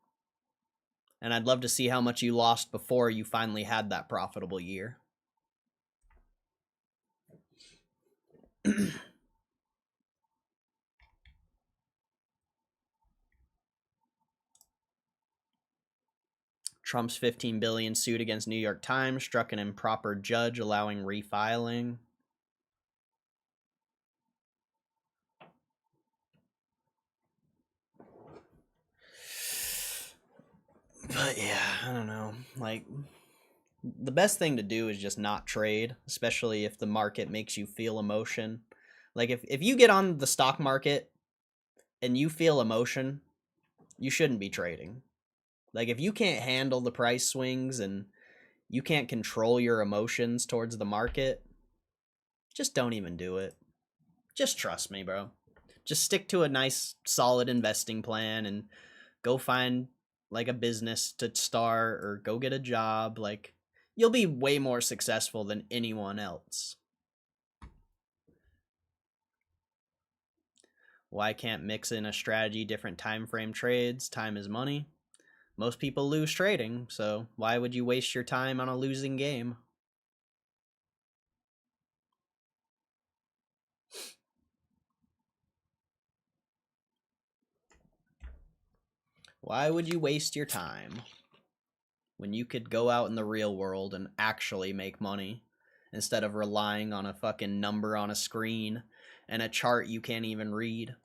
And I'd love to see how much you lost before you finally had that profitable year. Trump's $15 billion suit against New York Times struck an improper judge, allowing refiling. But yeah, I don't know. Like, the best thing to do is just not trade, especially if the market makes you feel emotion. Like, if you get on the stock market and you feel emotion, you shouldn't be trading. Like, if you can't handle the price swings and you can't control your emotions towards the market, just don't even do it. Just trust me, bro. Just stick to a nice, solid investing plan and go find, like, a business to start or go get a job. Like, you'll be way more successful than anyone else. Why can't mix in a strategy, different time frame trades? Time is money. Most people lose trading, so why would you waste your time on a losing game? Why would you waste your time when you could go out in the real world and actually make money instead of relying on a fucking number on a screen and a chart you can't even read?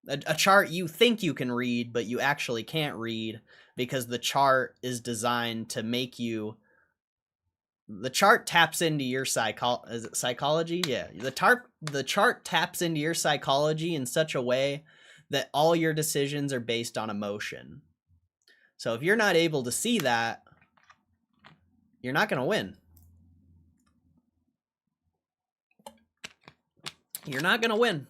A chart you think you can read, but you actually can't read because the chart is designed to make you... The chart taps into your psychology? Yeah. The chart taps into your psychology in such a way that all your decisions are based on emotion. So if you're not able to see that, you're not going to win. You're not going to win.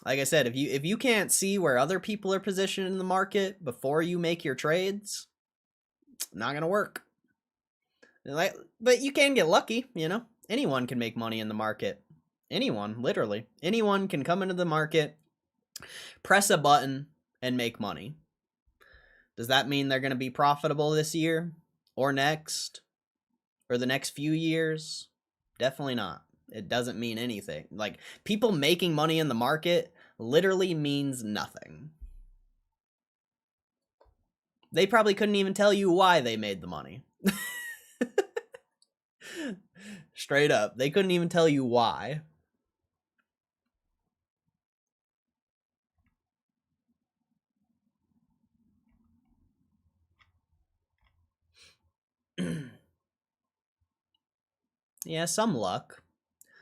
Like I said, if you can't see where other people are positioned in the market before you make your trades, it's not going to work. But you can get lucky, you know? Anyone can make money in the market. Anyone, literally. Anyone can come into the market, press a button, and make money. Does that mean they're going to be profitable this year? Or next? Or the next few years? Definitely not. It doesn't mean anything. Like, people making money in the market literally means nothing. They probably couldn't even tell you why they made the money. Straight up. They couldn't even tell you why. Yeah, some luck.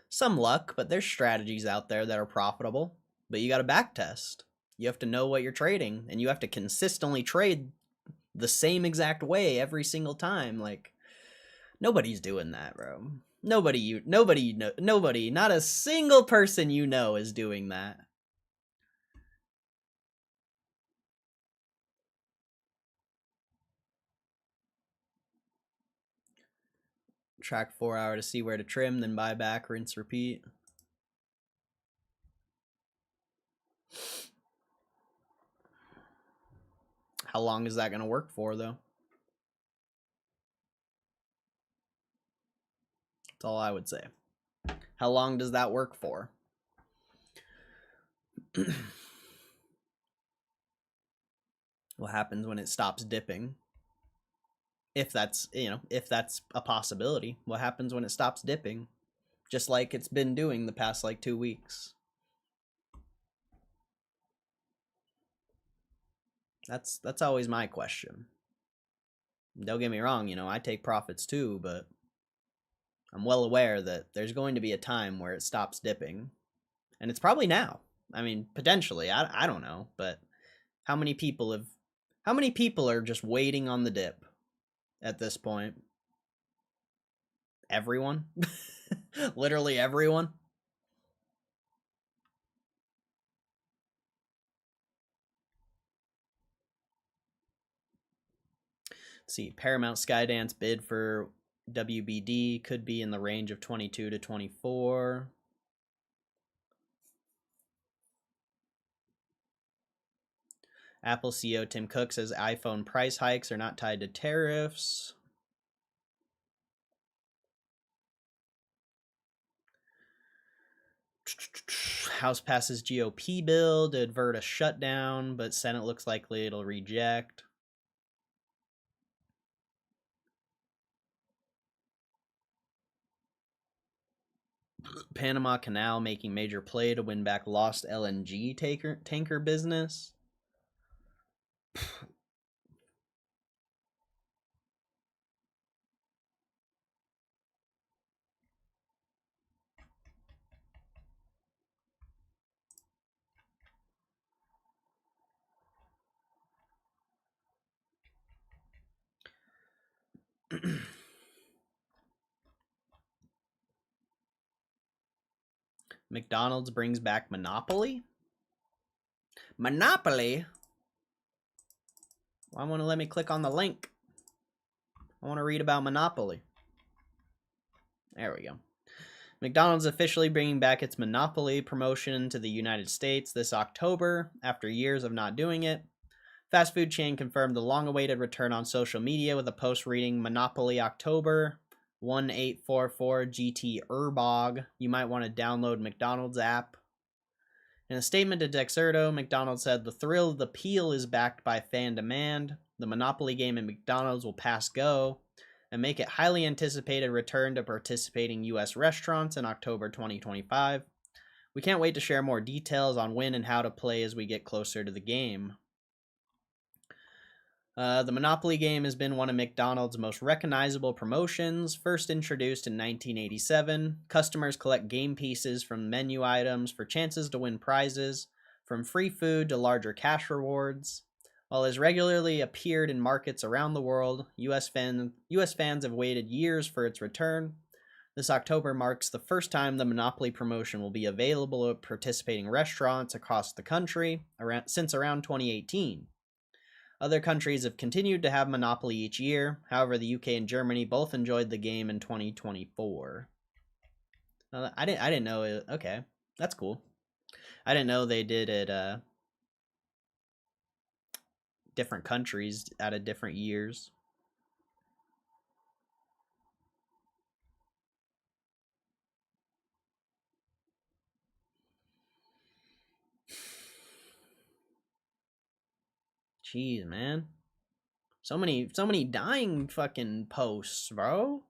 Some luck, but there's strategies out there that are profitable. But you got to backtest. You have to know what you're trading, and you have to consistently trade the same exact way every single time. Like, nobody's doing that, bro. Nobody, not a single person you know is doing that. Track 4 hour to see where to trim, then buy back, rinse, repeat. How long is that going to work for, though? That's all I would say. How long does that work for? What happens when it stops dipping? If that's, you know, if that's a possibility. What happens when it stops dipping? Just like it's been doing the past, like, 2 weeks. That's always my question. Don't get me wrong, you know, I take profits too, but I'm well aware that there's going to be a time where it stops dipping. And it's probably now. I mean, potentially. I don't know, but how many people are just waiting on the dip at this point? Everyone? Literally everyone? Let's see, Paramount Skydance bid for WBD could be in the range of 22 to 24. Apple CEO Tim Cook says iPhone price hikes are not tied to tariffs. House passes GOP bill to avert a shutdown, but Senate looks likely it'll reject. Panama Canal making major play to win back lost LNG tanker business. McDonald's brings back Monopoly? Monopoly? Why won't it let me click on the link? I want to read about Monopoly. There we go. McDonald's officially bringing back its Monopoly promotion to the United States this October after years of not doing it. Fast food chain confirmed the long-awaited return on social media with a post reading Monopoly October 1844 GT Urbog. You might want to download McDonald's app In a statement to Dexerto, McDonald's said the thrill of the peel is backed by fan demand. The Monopoly game at McDonald's will pass go and make it highly anticipated return to participating U.S. restaurants in October 2025. We can't wait to share more details on when and how to play as we get closer to the game. The Monopoly game has been one of McDonald's most recognizable promotions. First introduced in 1987, customers collect game pieces from menu items for chances to win prizes, from free food to larger cash rewards. While it has regularly appeared in markets around the world, US fans have waited years for its return. This October marks the first time the Monopoly promotion will be available at participating restaurants across the country since around 2018. Other countries have continued to have Monopoly each year. However, the UK and Germany both enjoyed the game in 2024. I didn't know it. Okay, that's cool. I didn't know they did it different countries out of different years. Jeez, man. So many dying fucking posts, bro.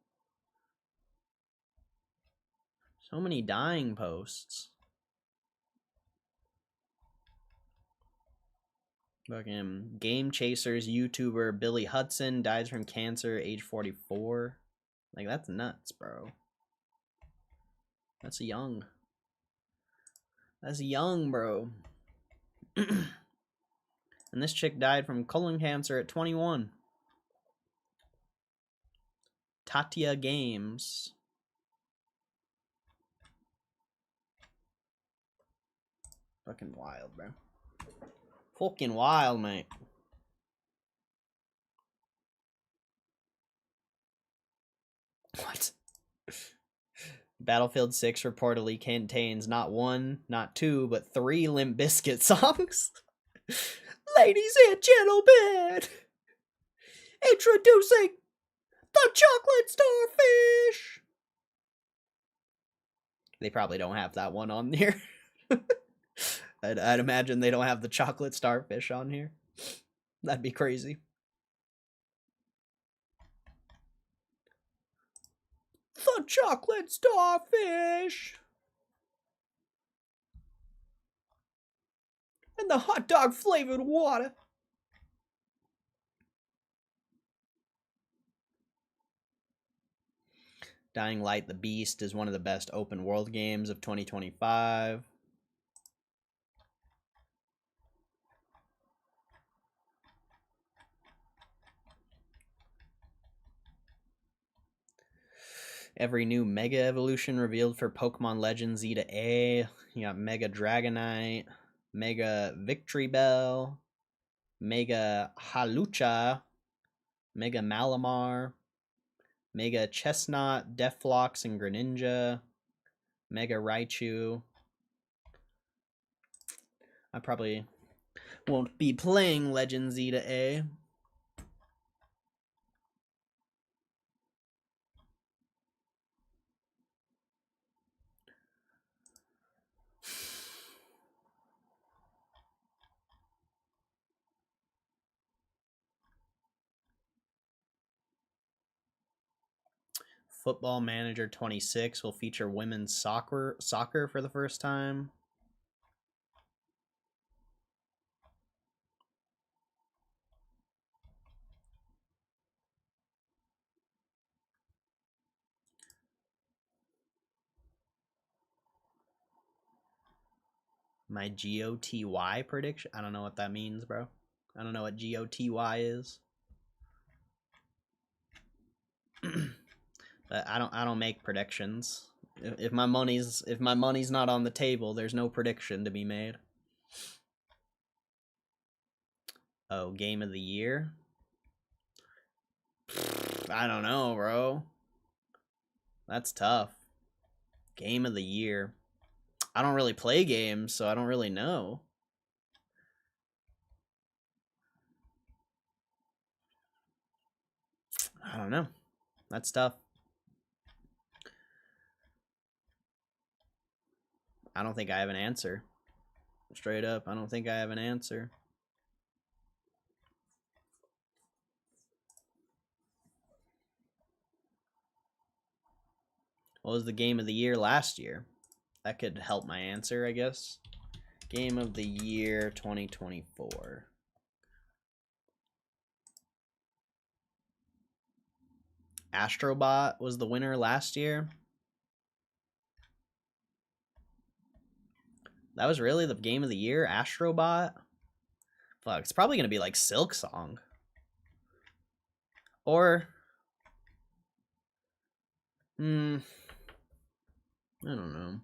So many dying posts. Fucking Game Chasers YouTuber Billy Hudson dies from cancer, age 44. Like, that's nuts, bro. That's young. That's young, bro. And this chick died from colon cancer at 21. Tatia Games. Fucking wild, bro. Fucking wild, mate. What? Battlefield 6 reportedly contains not one, not two, but 3 Limp Bizkit songs. Ladies and gentlemen, introducing the Chocolate Starfish. They probably don't have that one on here. I'd imagine they don't have the Chocolate Starfish on here. That'd be crazy. The Chocolate Starfish. And the hot dog flavored water. Dying Light the Beast is one of the best open world games of 2025. Every new Mega Evolution revealed for Pokemon Legends Z to A. You got Mega Dragonite, Mega Victory Bell, Mega Halucha, Mega Malamar, Mega Chestnut, Deflox, and Greninja, Mega Raichu. I probably won't be playing Legends Z to A. Football Manager 26 will feature women's soccer for the first time. My GOTY prediction? I don't know what that means, bro. I don't know what GOTY is. But I don't make predictions. If my money's not on the table, there's no prediction to be made. Oh, game of the year? I don't know, bro. That's tough. Game of the year. I don't really play games, so I don't really know. I don't know. That's tough. I don't think I have an answer. Straight up, I don't think I have an answer. What was the game of the year last year? That could help my answer, I guess. Game of the year 2024. Astrobot was the winner last year. That was really the game of the year, Astrobot? Fuck, it's probably going to be like Silk Song. Or... I don't know.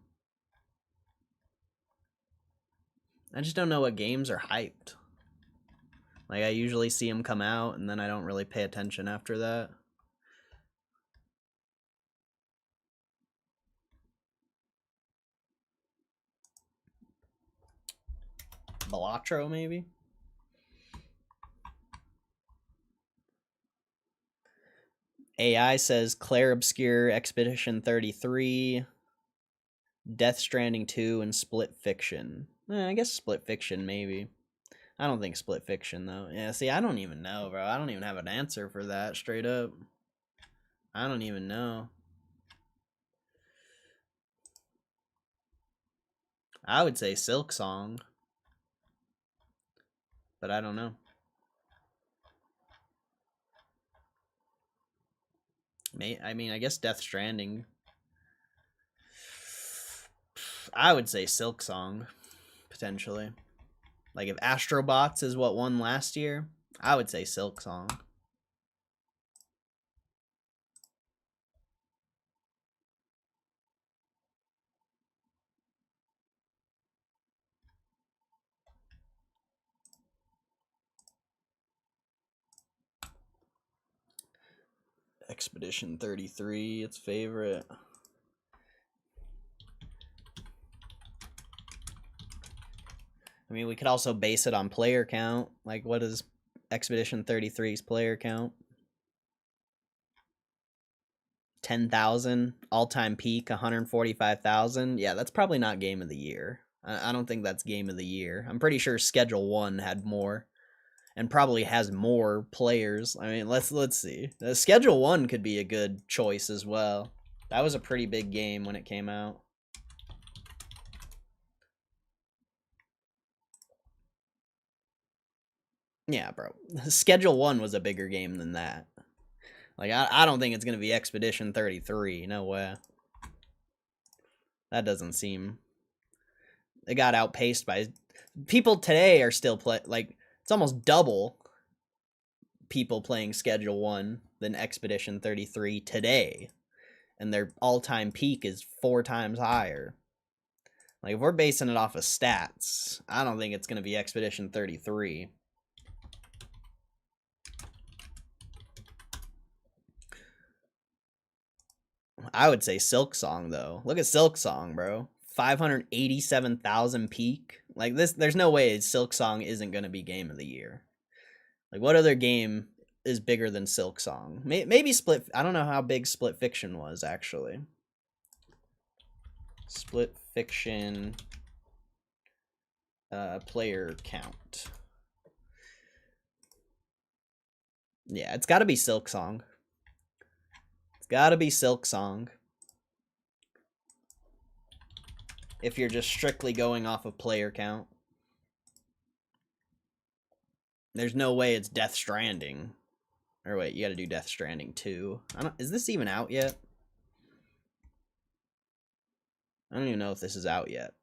I just don't know what games are hyped. Like, I usually see them come out, and then I don't really pay attention after that. Balatro, maybe? AI says Claire Obscure, Expedition 33, Death Stranding 2, and Split Fiction. I guess Split Fiction, maybe. I don't think Split Fiction, though. Yeah, see, I don't even know, bro. I don't even have an answer for that, straight up. I don't even know. I would say Silk Song. But I don't know. I mean, I guess Death Stranding. I would say Silk Song, potentially. Like, if Astrobots is what won last year, I would say Silk Song. Expedition 33, its favorite. I mean, we could also base it on player count. Like, what is Expedition 33's player count? 10,000. All-time peak, 145,000. Yeah, that's probably not Game of the Year. I don't think that's Game of the Year. I'm pretty sure Schedule 1 had more. And probably has more players. I mean, let's see. Schedule 1 could be a good choice as well. That was a pretty big game when it came out. Yeah, bro. Schedule 1 was a bigger game than that. Like, I don't think it's going to be Expedition 33. No way. That doesn't seem... It got outpaced by... People today are still like, it's almost double people playing Schedule 1 than Expedition 33 today. And their all-time peak is 4 times higher. Like, if we're basing it off of stats, I don't think it's going to be Expedition 33. I would say Silk Song, though. Look at Silk Song, bro. 587,000 peak. Like, this, there's no way Silk Song isn't going to be Game of the Year. Like, what other game is bigger than Silk Song? Maybe Split... I don't know how big Split Fiction was, actually. Split Fiction... player count. Yeah, it's got to be Silk Song. It's got to be Silk Song. If you're just strictly going off of player count. There's no way it's Death Stranding. Or wait, you got to do Death Stranding 2. Is this even out yet? I don't even know if this is out yet.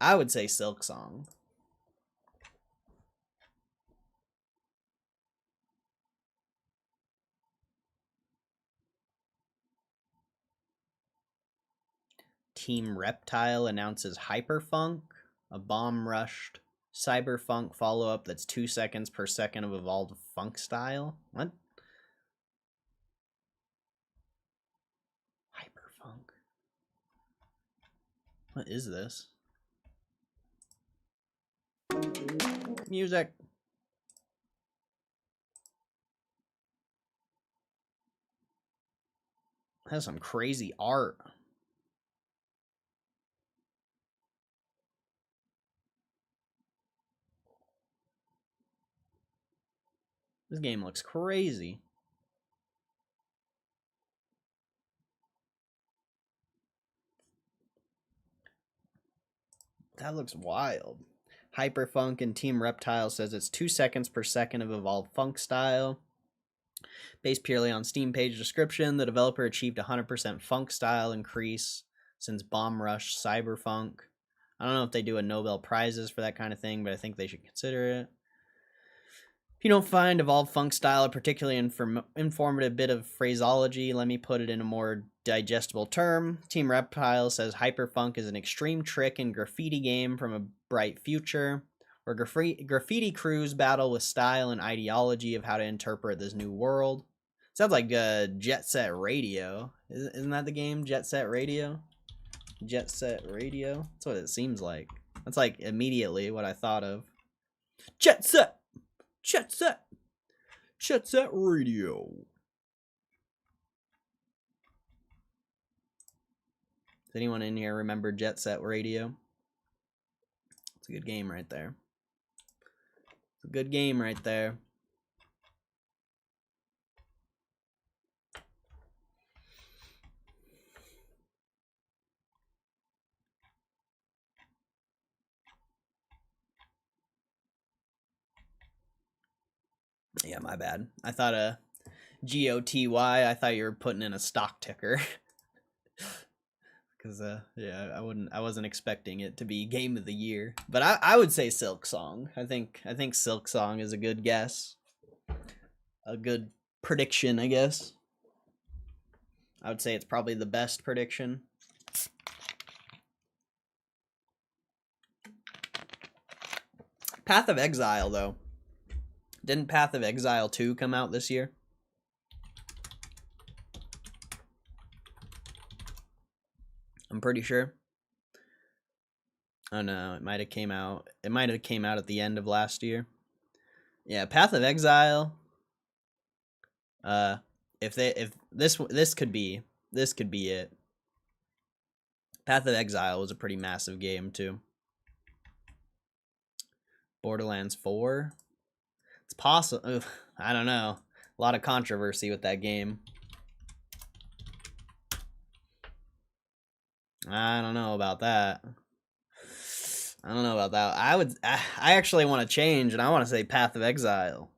I would say Silk Song. Team Reptile announces Hyperfunk, a bomb-rushed cyberfunk follow-up that's 2 seconds per second of evolved funk style. What? Hyperfunk. What is this? Music. Has some crazy art. This game looks crazy. That looks wild. Hyperfunk and Team Reptile says it's 2 seconds per second of evolved funk style. Based purely on Steam page description, the developer achieved 100% funk style increase since Bomb Rush Cyberfunk. I don't know if they do a Nobel Prizes for that kind of thing, but I think they should consider it. If you don't find evolved funk style a particularly informative bit of phraseology, let me put it in a more digestible term. Team Reptile says Hyperfunk is an extreme trick and graffiti game from a bright future, where graffiti crews battle with style and ideology of how to interpret this new world. Sounds like Jet Set Radio. Isn't that the game, Jet Set Radio? Jet Set Radio? That's what it seems like. That's like immediately what I thought of. Jet Set! Jet Set! Jet Set Radio. Does anyone in here remember Jet Set Radio? It's a good game right there. It's a good game right there. Yeah, my bad. I thought GOTY. I thought you were putting in a stock ticker. Cause yeah, I wasn't expecting it to be game of the year. But I would say Silk Song. I think Silk Song is a good guess. A good prediction, I guess. I would say it's probably the best prediction. Path of Exile, though. Didn't Path of Exile 2 come out this year? I'm pretty sure. Oh no, it might have came out. It might have came out at the end of last year. Yeah, Path of Exile. If this could be it. Path of Exile was a pretty massive game too. Borderlands 4. It's possible. I don't know. A lot of controversy with that game. I don't know about that. I actually want to change, and I want to say Path of Exile.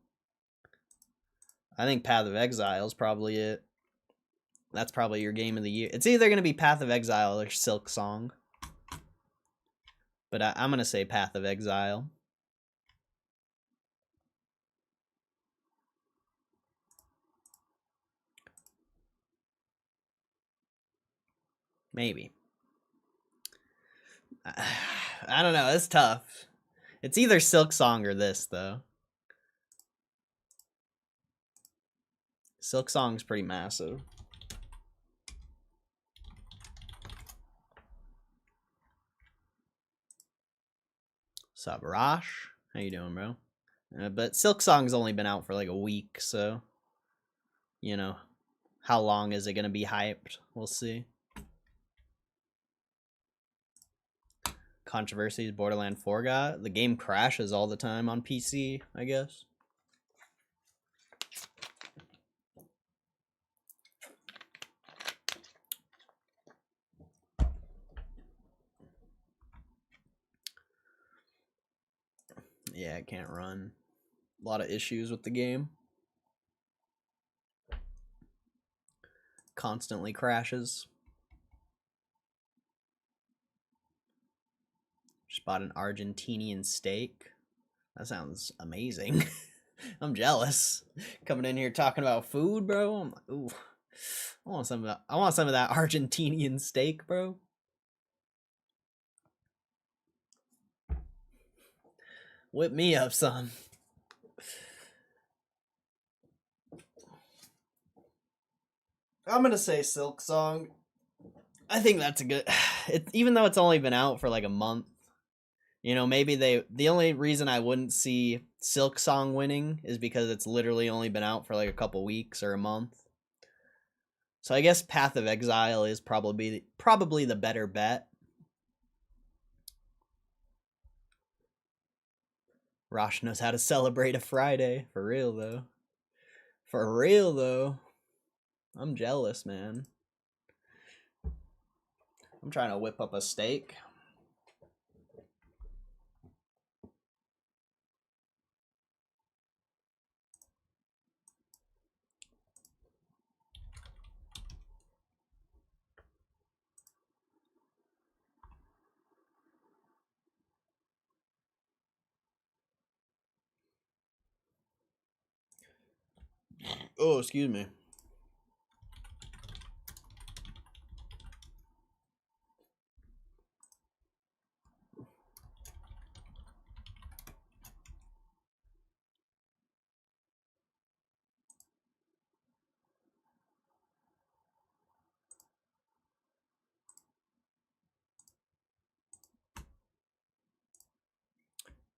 I think Path of Exile is probably it. That's probably your game of the year. It's either going to be Path of Exile or Silk Song. But I'm going to say Path of Exile. Maybe. I don't know. It's tough. It's either Silk Song or this, though. Silk Song's pretty massive. What's up, Rosh? How you doing, bro? But Silk Song's only been out for like a week, so... You know, how long is it going to be hyped? We'll see. Controversies Borderlands 4 got. The game crashes all the time on PC, I guess. Yeah, it can't run. A lot of issues with the game. Constantly crashes. Just bought an Argentinian steak. That sounds amazing. I'm jealous. Coming in here talking about food, bro. I'm like, ooh. I want some of that Argentinian steak, bro. Whip me up some. I'm gonna say Silk Song. I think that's a good... even though it's only been out for like a month. You know, maybe the only reason I wouldn't see Silk Song winning is because it's literally only been out for like a couple weeks or a month. So I guess Path of Exile is probably the better bet. Rosh knows how to celebrate a Friday. For real, though. For real though. I'm jealous, man. I'm trying to whip up a steak. Oh, excuse me.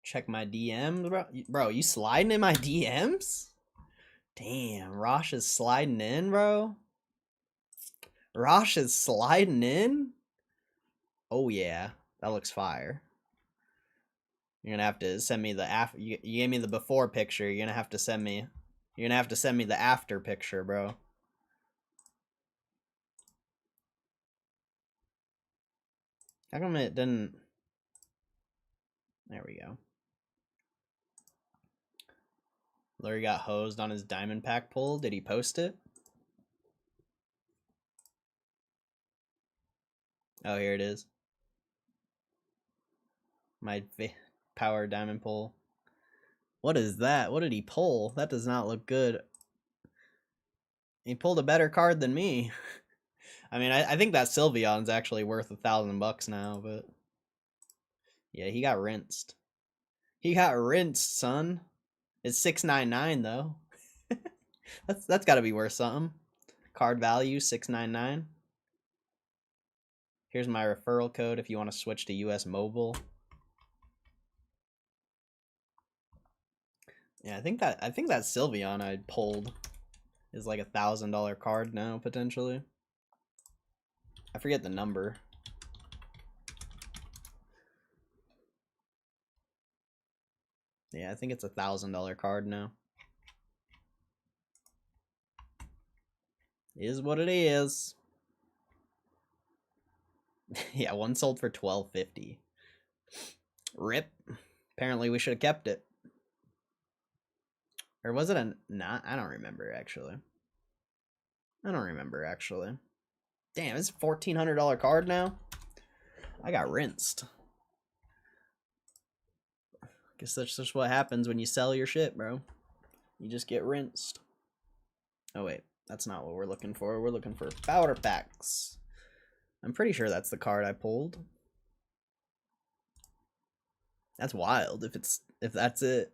Check my DMs, bro. Bro, you sliding in my DMs? Damn, Rosh is sliding in, bro. Rosh is sliding in? Oh yeah, that looks fire. You're gonna have to send me the after. You gave me the before picture. You're gonna have to send me. You're gonna have to send me the after picture, bro. How come it didn't? There we go. Larry got hosed on his diamond pack pull. Did he post it? Oh, here it is. My power diamond pull. What is that? What did he pull? That does not look good. He pulled a better card than me. I mean, I think that Sylveon's actually worth $1,000 now, but yeah, he got rinsed. He got rinsed, son. It's $6.99 though. that's got to be worth something. Card value $6.99. Here's my referral code if you want to switch to US Mobile. Yeah, I think that Sylveon I pulled is like $1,000 card now potentially. I forget the number. Yeah, I think it's $1,000 card now. Is what it is. Yeah, one sold for $12.50. Rip. Apparently we should have kept it. Or was it a not? I don't remember actually. Damn, it's a $1,400 card now. I got rinsed. Guess that's just what happens when you sell your shit, bro. You just get rinsed. Oh wait, that's not what we're looking for. We're looking for powder packs. I'm pretty sure that's the card I pulled. That's wild. If that's it.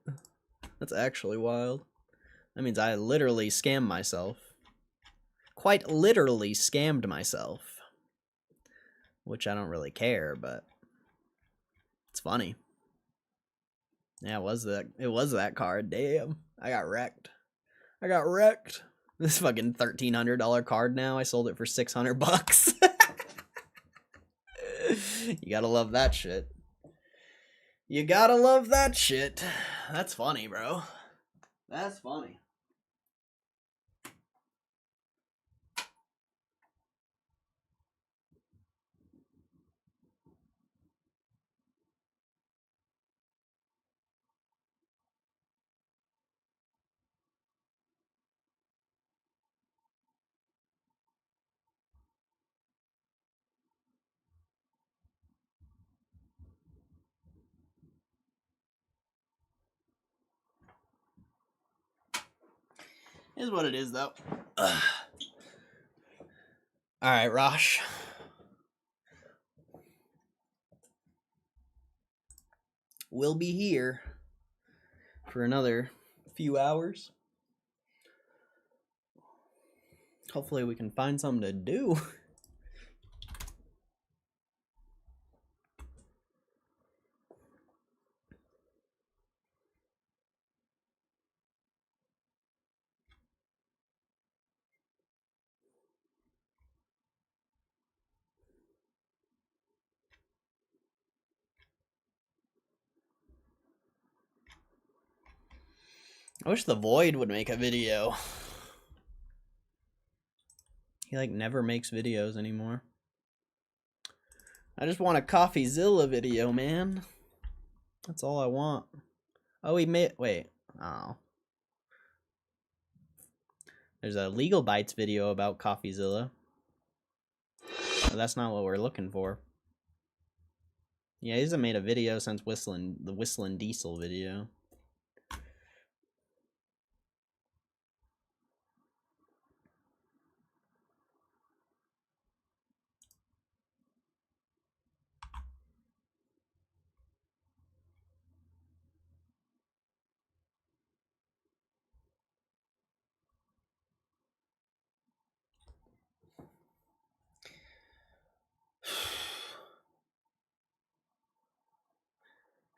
That's actually wild. That means I literally scammed myself. Quite literally scammed myself. Which I don't really care, but it's funny. Yeah, it was that card. Damn. I got wrecked. This fucking $1,300 card now. I sold it for $600. You gotta love that shit. You gotta love that shit. That's funny, bro. That's funny. Is what it is, though. Alright, Rosh. We'll be here for another few hours. Hopefully we can find something to do. I wish the Void would make a video. He like never makes videos anymore. I just want a CoffeeZilla video, man. That's all I want. Oh, he made... Wait. Oh. There's a Legal Bites video about CoffeeZilla. But that's not what we're looking for. Yeah, he hasn't made a video since the Whistling Diesel video.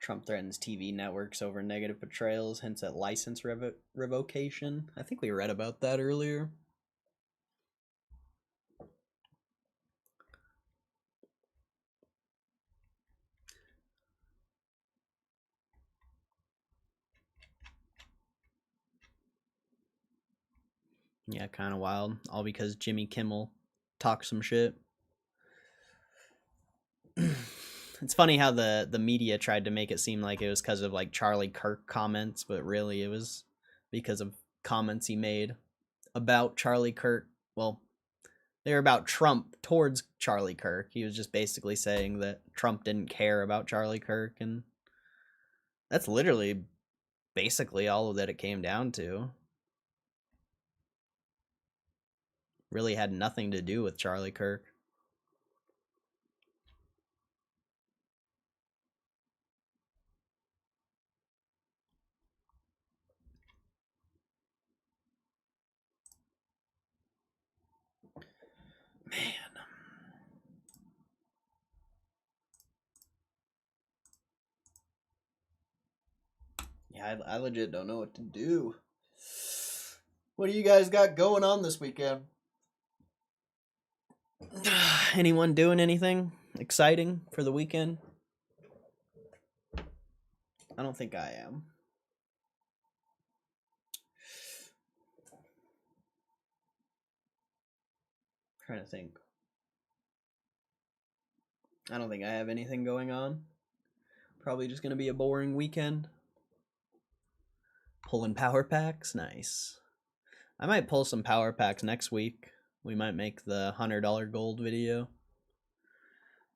Trump threatens TV networks over negative portrayals, hints at license revocation. I think we read about that earlier. Yeah, kind of wild. All because Jimmy Kimmel talked some shit. It's funny how the media tried to make it seem like it was because of like Charlie Kirk comments, but really it was because of comments he made about Charlie Kirk. Well, they were about Trump towards Charlie Kirk. He was just basically saying that Trump didn't care about Charlie Kirk, and that's literally basically all of that it came down to. Really had nothing to do with Charlie Kirk. Man. Yeah, I legit don't know what to do. What do you guys got going on this weekend? Anyone doing anything exciting for the weekend? I don't think I am. Trying to think. I don't think I have anything going on. Probably just gonna be a boring weekend. Pulling power packs, nice. I might pull some power packs next week. We might make the $100 gold video.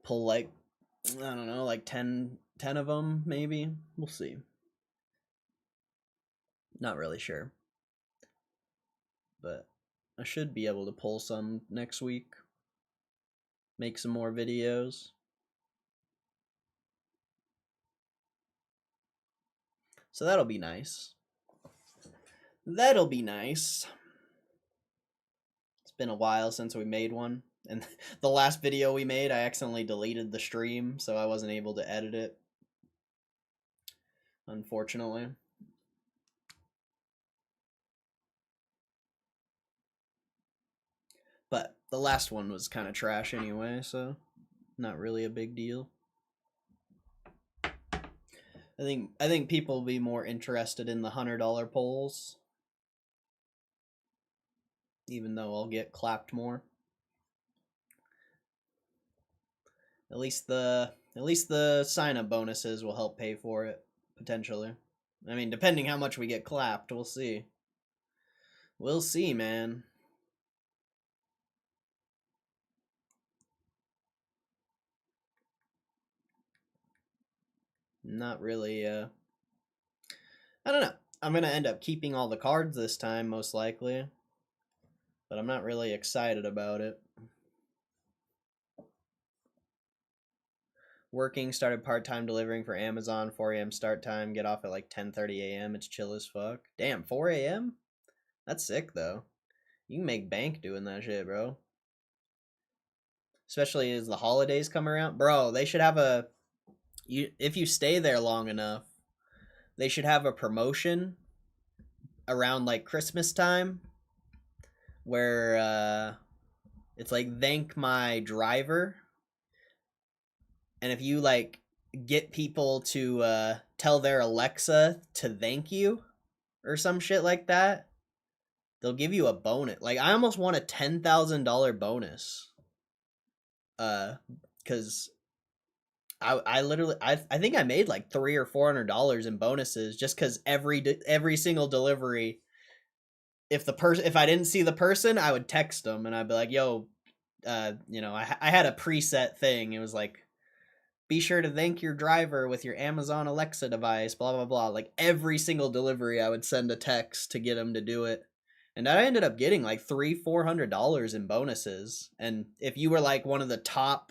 Pull like, I don't know, like 10 of them maybe. We'll see. Not really sure. But I should be able to pull some next week. Make some more videos. So that'll be nice. That'll be nice. It's been a while since we made one. And the last video we made, I accidentally deleted the stream, so I wasn't able to edit it. Unfortunately. But the last one was kind of trash anyway, so not really a big deal. I think people will be more interested in the $100 polls, even though I'll get clapped more. At least the sign-up bonuses will help pay for it, potentially. I mean, depending how much we get clapped, we'll see. We'll see, man. Not really, I don't know. I'm gonna end up keeping all the cards this time, most likely. But I'm not really excited about it. Working, started part-time delivering for Amazon, 4 a.m. start time, get off at like 10:30 a.m. It's chill as fuck. Damn, 4 a.m.? That's sick, though. You can make bank doing that shit, bro. Especially as the holidays come around. Bro, they should have a... if you stay there long enough, they should have a promotion around like Christmas time where it's like thank my driver, and if you like get people to tell their Alexa to thank you or some shit like that, they'll give you a bonus. Like, I almost won a $10,000 bonus. Because I literally I think I made like $300 or $400 in bonuses just because every single delivery, if I didn't see the person, I would text them and I'd be like, yo, you know, I had a preset thing. It was like, be sure to thank your driver with your Amazon Alexa device, blah blah blah. Like every single delivery, I would send a text to get him to do it. And I ended up getting like $300-400 in bonuses. And if you were like one of the top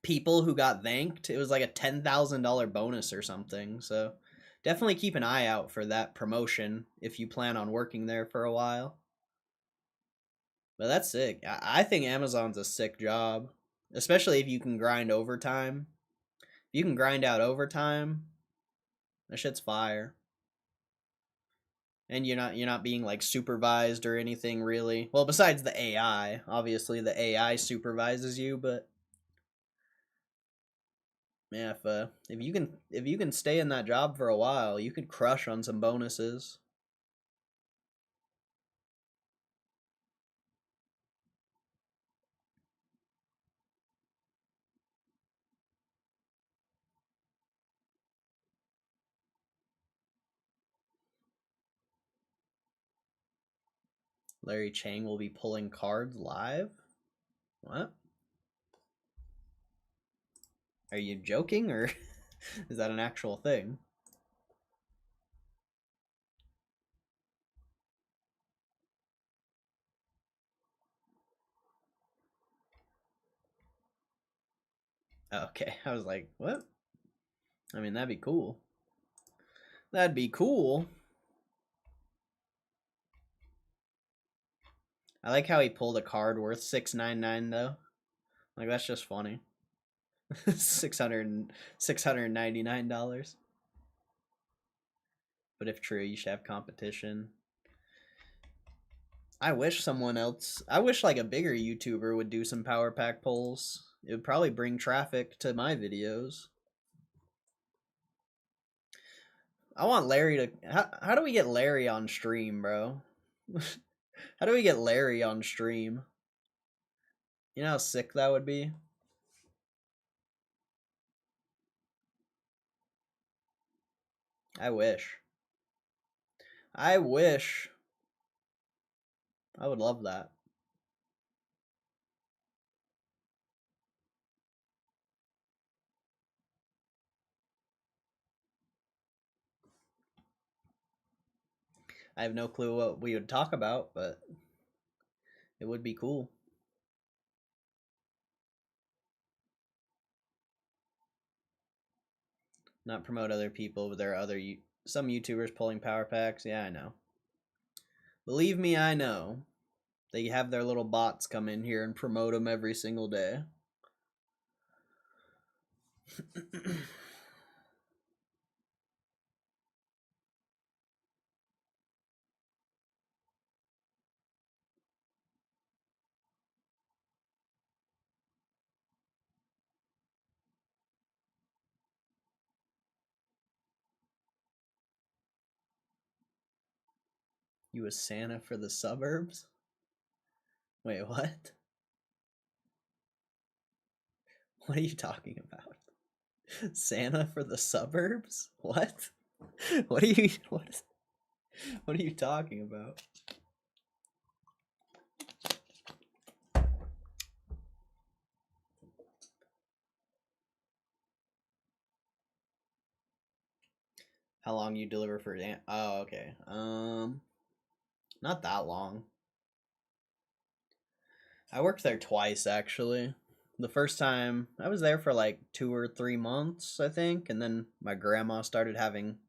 people who got thanked, it was like a $10,000 bonus or something. So definitely keep an eye out for that promotion if you plan on working there for a while. But that's sick. I think Amazon's a sick job, especially if you can grind overtime. If you can grind out overtime, that shit's fire. And you're not being like supervised or anything really. Well, besides the AI, obviously the AI supervises you, but yeah, if you can stay in that job for a while, you could crush on some bonuses. Larry Chang will be pulling cards live? What? Are you joking, or is that an actual thing? Okay, I was like, what? I mean, that'd be cool. That'd be cool. I like how he pulled a card worth $699 though. Like, that's just funny. $699. But if true, you should have competition. I wish like a bigger YouTuber would do some power pack pulls. It would probably bring traffic to my videos. I want Larry to... How do we get Larry on stream, bro? How do we get Larry on stream? You know how sick that would be? I wish. I wish. I would love that. I have no clue what we would talk about, but it would be cool. Not promote other people, but there are some YouTubers pulling power packs. Yeah, I know. Believe me, I know. They have their little bots come in here and promote them every single day. You a Santa for the suburbs? Wait, what? What are you talking about? Santa for the suburbs? What? What are you talking about? How long you deliver for oh, okay. Not that long. I worked there twice actually. The first time I was there for like 2 or 3 months, I think, and then my grandma started having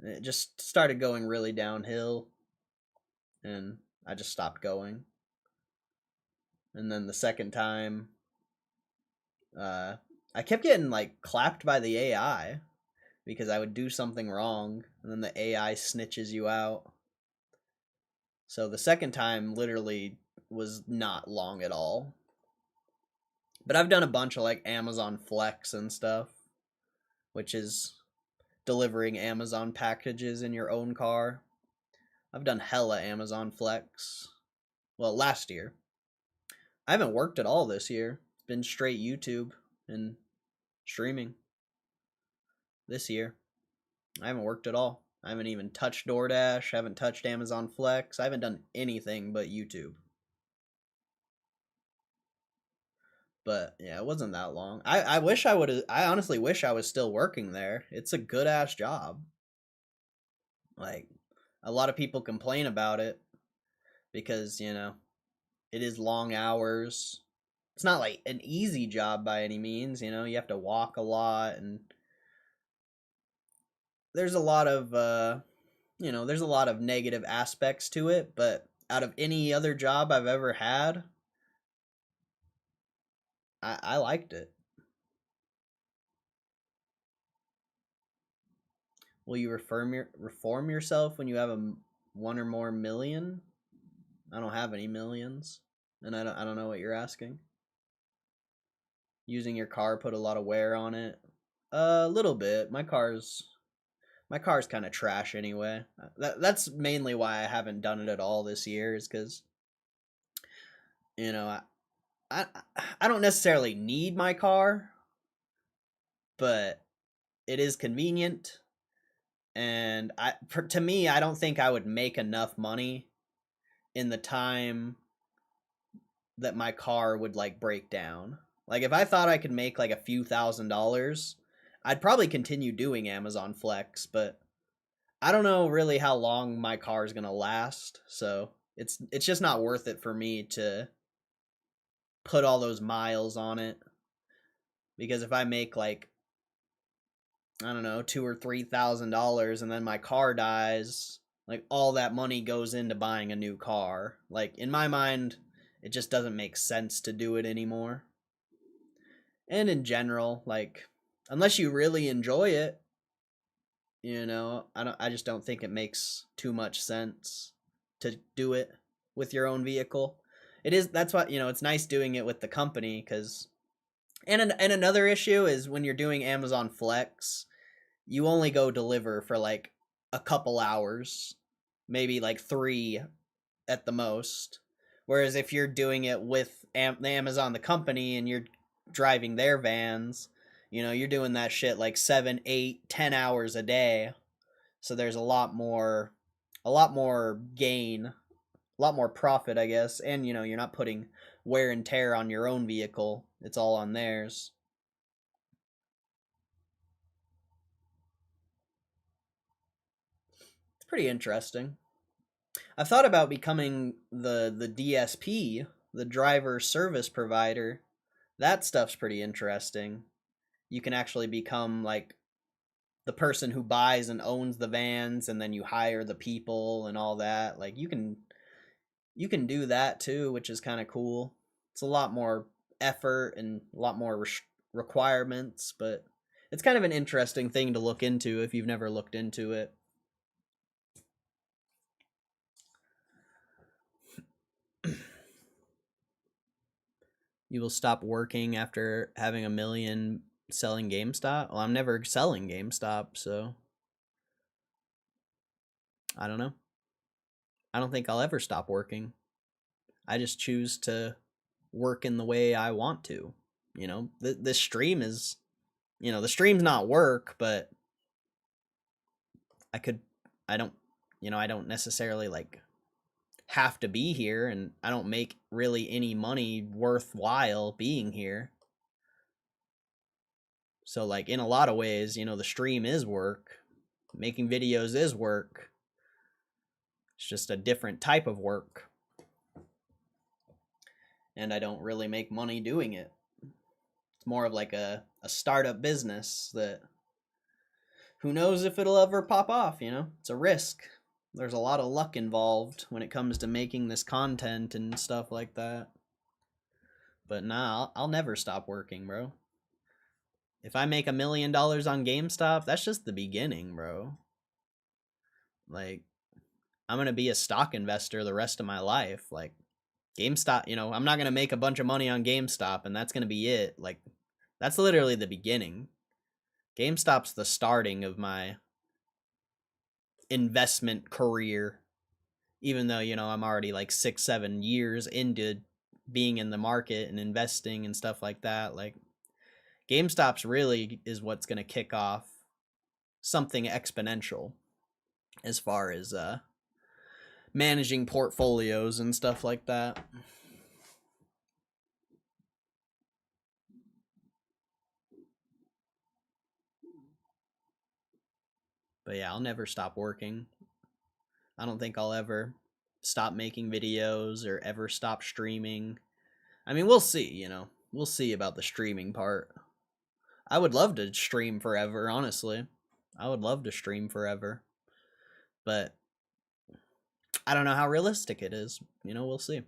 it just started going really downhill and I just stopped going. And then the second time I kept getting like clapped by the AI because I would do something wrong and then the AI snitches you out. So the second time literally was not long at all. But I've done a bunch of like Amazon Flex and stuff, which is delivering Amazon packages in your own car. I've done hella Amazon Flex. Well, last year. I haven't worked at all this year. It's been straight YouTube and streaming this year. I haven't worked at all. I haven't even touched DoorDash, haven't touched Amazon Flex. I haven't done anything but YouTube. But yeah, it wasn't that long. I wish I would have. I honestly wish I was still working there. It's a good ass job. Like, a lot of people complain about it because, you know, it is long hours. It's not like an easy job by any means, you know, you have to walk a lot, and there's a lot of, you know, there's a lot of negative aspects to it, but out of any other job I've ever had, I liked it. Will you reform yourself when you have a 1 or more million? I don't have any millions, and I don't know what you're asking. Using your car put a lot of wear on it. A little bit. My car's kind of trash anyway. That's mainly why I haven't done it at all this year, is because, you know, I don't necessarily need my car, but it is convenient, and to me, I don't think I would make enough money in the time that my car would like break down. Like, if I thought I could make like a few $1,000s, I'd probably continue doing Amazon Flex, but I don't know really how long my car is gonna last, so it's just not worth it for me to put all those miles on it. Because if I make like, I don't know, $2,000 or $3,000 and then my car dies, like, all that money goes into buying a new car. Like, in my mind, it just doesn't make sense to do it anymore. And in general, like, unless you really enjoy it, you know, I just don't think it makes too much sense to do it with your own vehicle. That's why, you know, it's nice doing it with the company, because, and another issue is when you're doing Amazon Flex, you only go deliver for like a couple hours, maybe like 3 at the most. Whereas if you're doing it with Amazon, the company, and you're driving their vans, you know, you're doing that shit like 7, 8, 10 hours a day. So there's a lot more gain, a lot more profit, I guess. And, you know, you're not putting wear and tear on your own vehicle. It's all on theirs. It's pretty interesting. I've thought about becoming the DSP, the driver service provider. That stuff's pretty interesting. You can actually become like the person who buys and owns the vans, and then you hire the people and all that. Like, you can do that too, which is kind of cool. It's a lot more effort and a lot more requirements, but it's kind of an interesting thing to look into if you've never looked into it. You will stop working after having $1 million selling GameStop? Well, I'm never selling GameStop, so I don't know. I don't think I'll ever stop working. I just choose to work in the way I want to. You know, this stream is, you know, the stream's not work, but I don't necessarily like have to be here, and I don't make really any money worthwhile being here. So, like, in a lot of ways, you know, the stream is work. Making videos is work. It's just a different type of work. And I don't really make money doing it. It's more of like a startup business that who knows if it'll ever pop off, you know? It's a risk. There's a lot of luck involved when it comes to making this content and stuff like that. But nah, I'll never stop working, bro. If I make $1 million on GameStop, that's just the beginning, bro. Like, I'm gonna be a stock investor the rest of my life. Like, GameStop, you know, I'm not gonna make a bunch of money on GameStop and that's gonna be it. Like, that's literally the beginning. GameStop's the starting of my investment career. even though, you know, I'm already like 6-7 years into being in the market and investing and stuff like that. Like GameStop's really is what's going to kick off something exponential as far as managing portfolios and stuff like that. But yeah, I'll never stop working. I don't think I'll ever stop making videos or ever stop streaming. I mean, we'll see, you know. We'll see about the streaming part. I would love to stream forever, honestly. I would love to stream forever. But I don't know how realistic it is. You know, we'll see.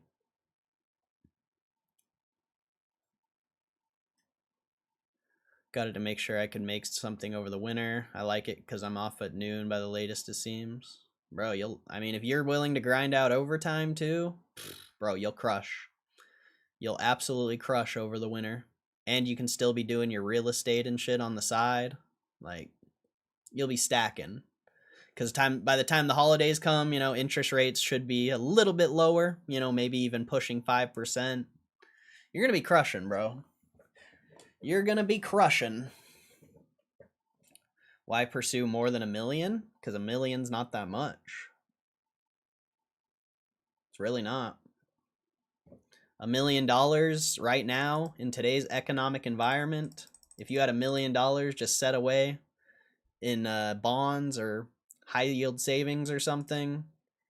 Got it to make sure I can make something over the winter. I like it because I'm off at noon by the latest, it seems. Bro, I mean, if you're willing to grind out overtime too, bro, you'll crush. You'll absolutely crush over the winter. And you can still be doing your real estate and shit on the side. Like, you'll be stacking. Because by the time the holidays come, you know, interest rates should be a little bit lower. You know, maybe even pushing 5%. You're going to be crushing, bro. You're going to be crushing. Why pursue more than $1 million? Because $1 million's not that much. It's really not. $1 million right now in today's economic environment, if you had $1 million just set away in bonds or high yield savings or something,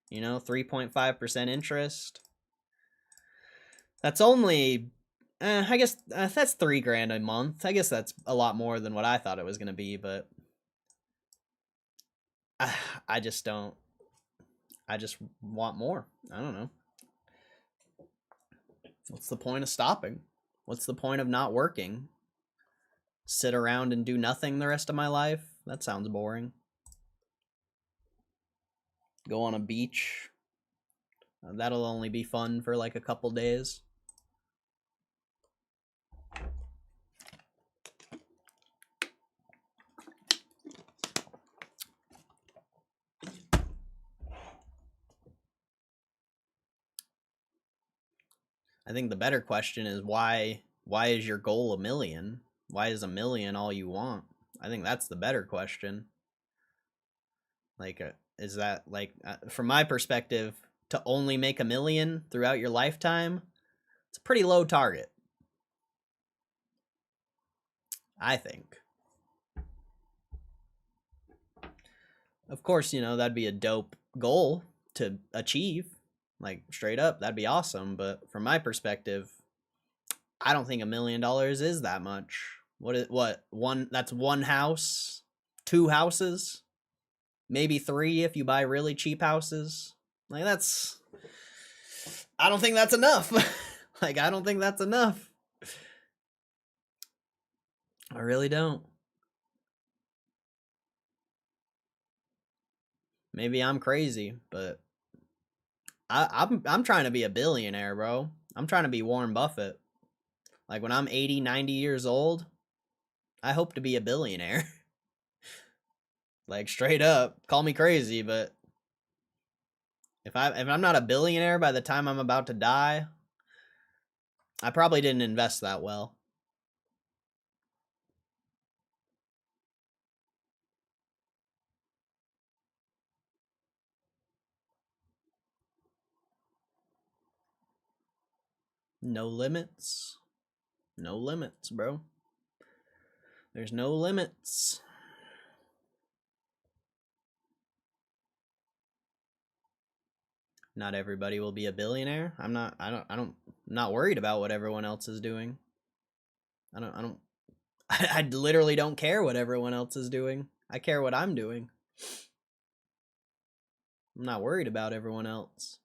you know, 3.5% interest, that's only I guess that's $3,000 a month. I guess that's a lot more than what I thought it was going to be, but I just don't. I just want more. I don't know. What's the point of stopping? What's the point of not working? Sit around and do nothing the rest of my life? That sounds boring. Go on a beach. That'll only be fun for like a couple days. I think the better question is why is your goal $1 million? Why is $1 million all you want? I think that's the better question. Like, is that like, from my perspective, to only make $1 million throughout your lifetime, it's a pretty low target. I think. Of course, you know, that'd be a dope goal to achieve. Like, straight up, that'd be awesome. But from my perspective, I don't think $1 million is that much. That's one house, 2 houses, maybe 3 if you buy really cheap houses. Like, I don't think that's enough. Like, I don't think that's enough. I really don't. Maybe I'm crazy, but I'm trying to be a billionaire, bro. I'm trying to be Warren Buffett. Like, when I'm 80, 90 years old, I hope to be a billionaire. Like, straight up, call me crazy, but if I'm not a billionaire by the time I'm about to die, I probably didn't invest that well. No limits. No limits, bro. There's no limits. Not everybody will be a billionaire. I'm not worried about what everyone else is doing. I literally don't care what everyone else is doing. I care what I'm doing. I'm not worried about everyone else.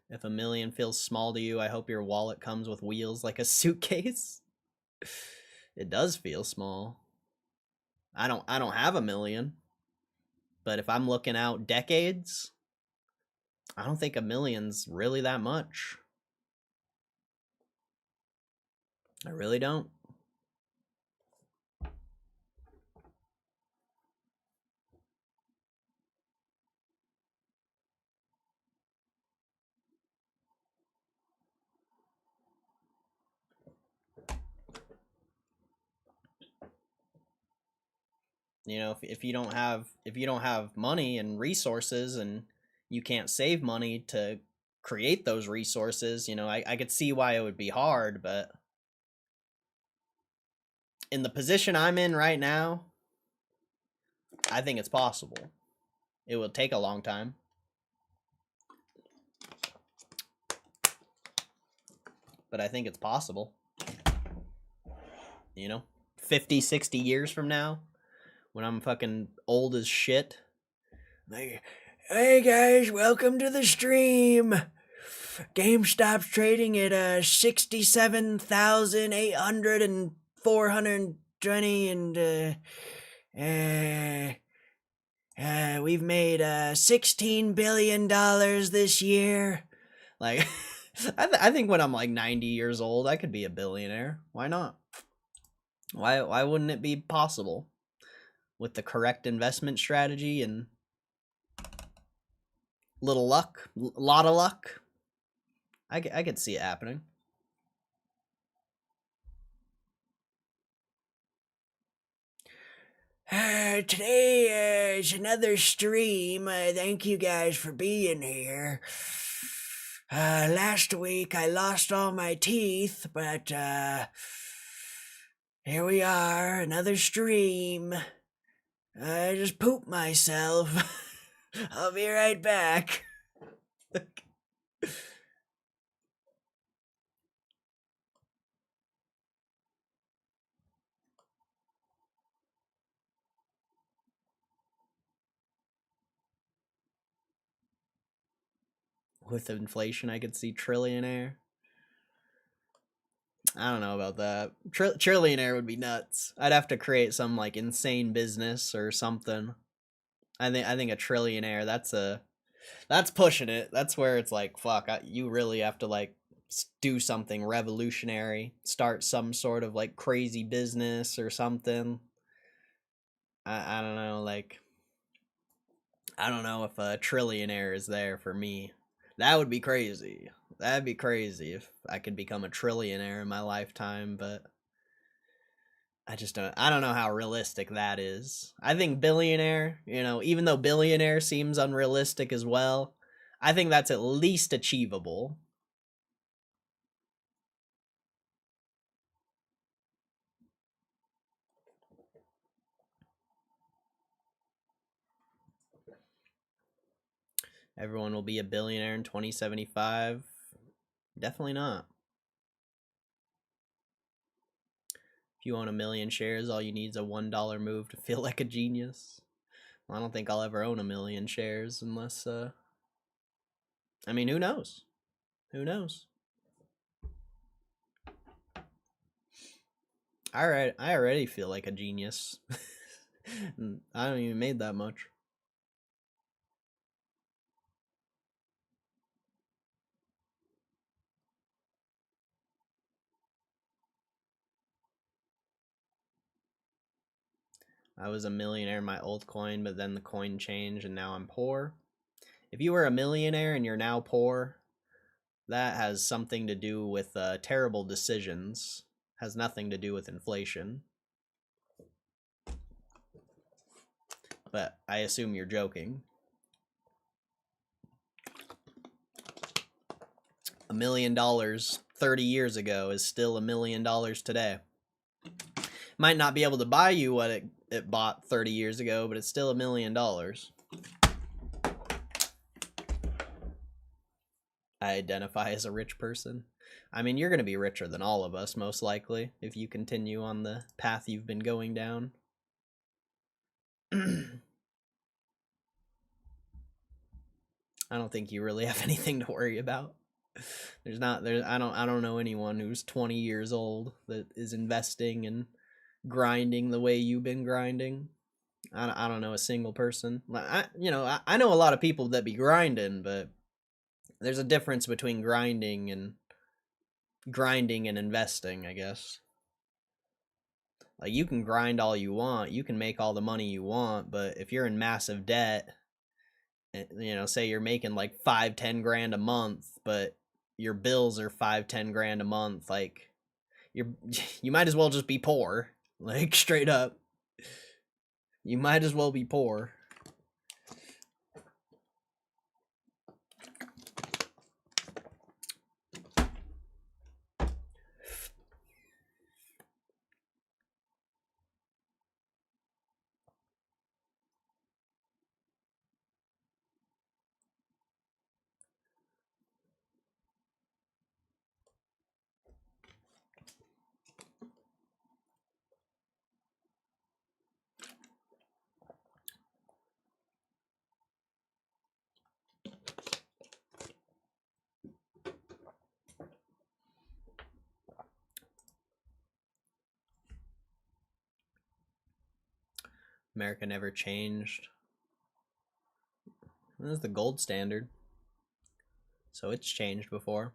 If $1 million feels small to you, I hope your wallet comes with wheels like a suitcase. It does feel small. I don't have $1 million. But if I'm looking out decades, I don't think $1 million's really that much. I really don't. You know, if you don't have money and resources, and you can't save money to create those resources, you know, I could see why it would be hard, but in the position I'm in right now, I think it's possible. It will take a long time. But I think it's possible. You know, 50, 60 years from now, when I'm fucking old as shit. Like, hey guys, welcome to the stream. GameStop's trading at 67,800 and 420, and we've made $16 billion this year. Like, I think when I'm like 90 years old, I could be a billionaire. Why not? Why wouldn't it be possible with the correct investment strategy and little luck, a lot of luck? I could see it happening. Today is another stream. Thank you guys for being here. Last week I lost all my teeth, but here we are, another stream. I just pooped myself. I'll be right back. With inflation, I could see trillionaire. I don't know about that. Trillionaire would be nuts. I'd have to create some like insane business or something. I think a trillionaire, that's pushing it. That's where it's like, fuck, you really have to like do something revolutionary, start some sort of like crazy business or something. I don't know, like, I don't know if a trillionaire is there for me. That would be crazy. That'd be crazy if I could become a trillionaire in my lifetime, but I don't know how realistic that is. I think billionaire, you know, even though billionaire seems unrealistic as well, I think that's at least achievable. Everyone will be a billionaire in 2075. Definitely not. If you own 1 million shares, all you need is a $1 move to feel like a genius. Well, I don't think I'll ever own 1 million shares unless, I mean, who knows? Who knows? I already feel like a genius. I haven't even made that much. I was a millionaire in my old coin, but then the coin changed and now I'm poor. If you were a millionaire and you're now poor, that has something to do with terrible decisions. Has nothing to do with inflation. But I assume you're joking. $1 million 30 years ago is still $1 million today. Might not be able to buy you what it bought 30 years ago, but it's still $1 million. I identify as a rich person. I mean, you're going to be richer than all of us, most likely, if you continue on the path you've been going down. I don't think you really have anything to worry about. I don't know anyone who's 20 years old that is investing and grinding the way you've been grinding. I don't know a single person. I know a lot of people that be grinding, but there's a difference between grinding and grinding and investing, I guess. Like, you can grind all you want, you can make all the money you want, but if you're in massive debt, you know, say you're making like 5-10 grand a month, but your bills are 5-10 grand a month, like, you might as well just be poor. Like, straight up. You might as well be poor. America never changed. This is the gold standard. So it's changed before.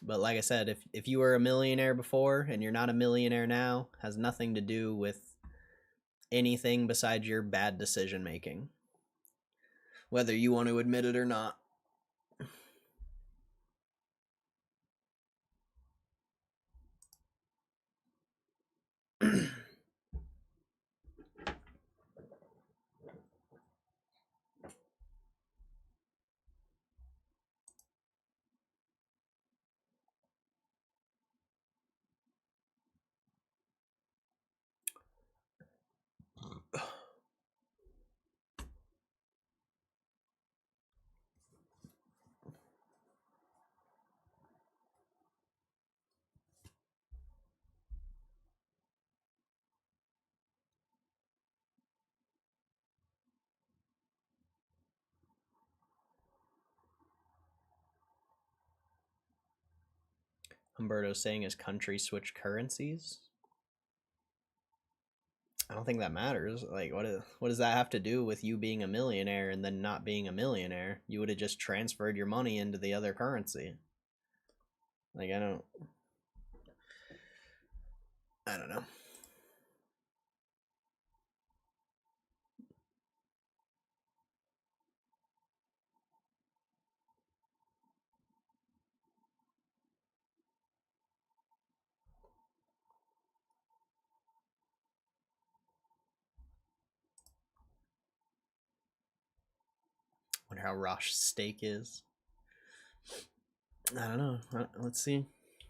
But like I said, if you were a millionaire before and you're not a millionaire now, has nothing to do with anything besides your bad decision making. Whether you want to admit it or not. Humberto's saying his country switched currencies. I don't think that matters. Like, what does that have to do with you being a millionaire and then not being a millionaire? You would have just transferred your money into the other currency. Like, I don't know. Wonder how Rosh's steak is. I don't know. Let's see.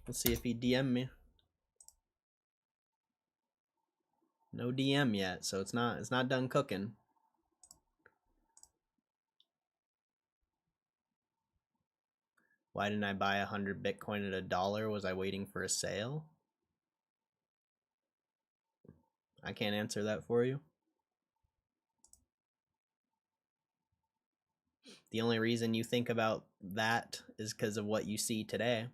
Let's see if he DM me. No DM yet, so it's not done cooking. Why didn't I buy 100 Bitcoin at $1? Was I waiting for a sale? I can't answer that for you. The only reason you think about that is because of what you see today.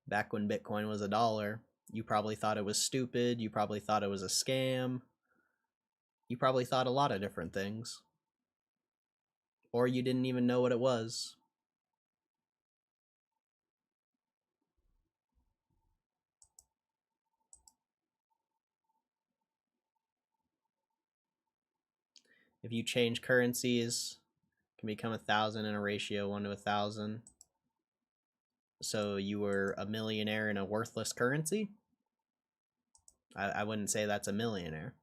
Back when Bitcoin was $1, you probably thought it was stupid. You probably thought it was a scam. You probably thought a lot of different things. Or you didn't even know what it was. If you change currencies, it can become 1,000 in a ratio 1 to 1,000. So you were a millionaire in a worthless currency? I wouldn't say that's a millionaire.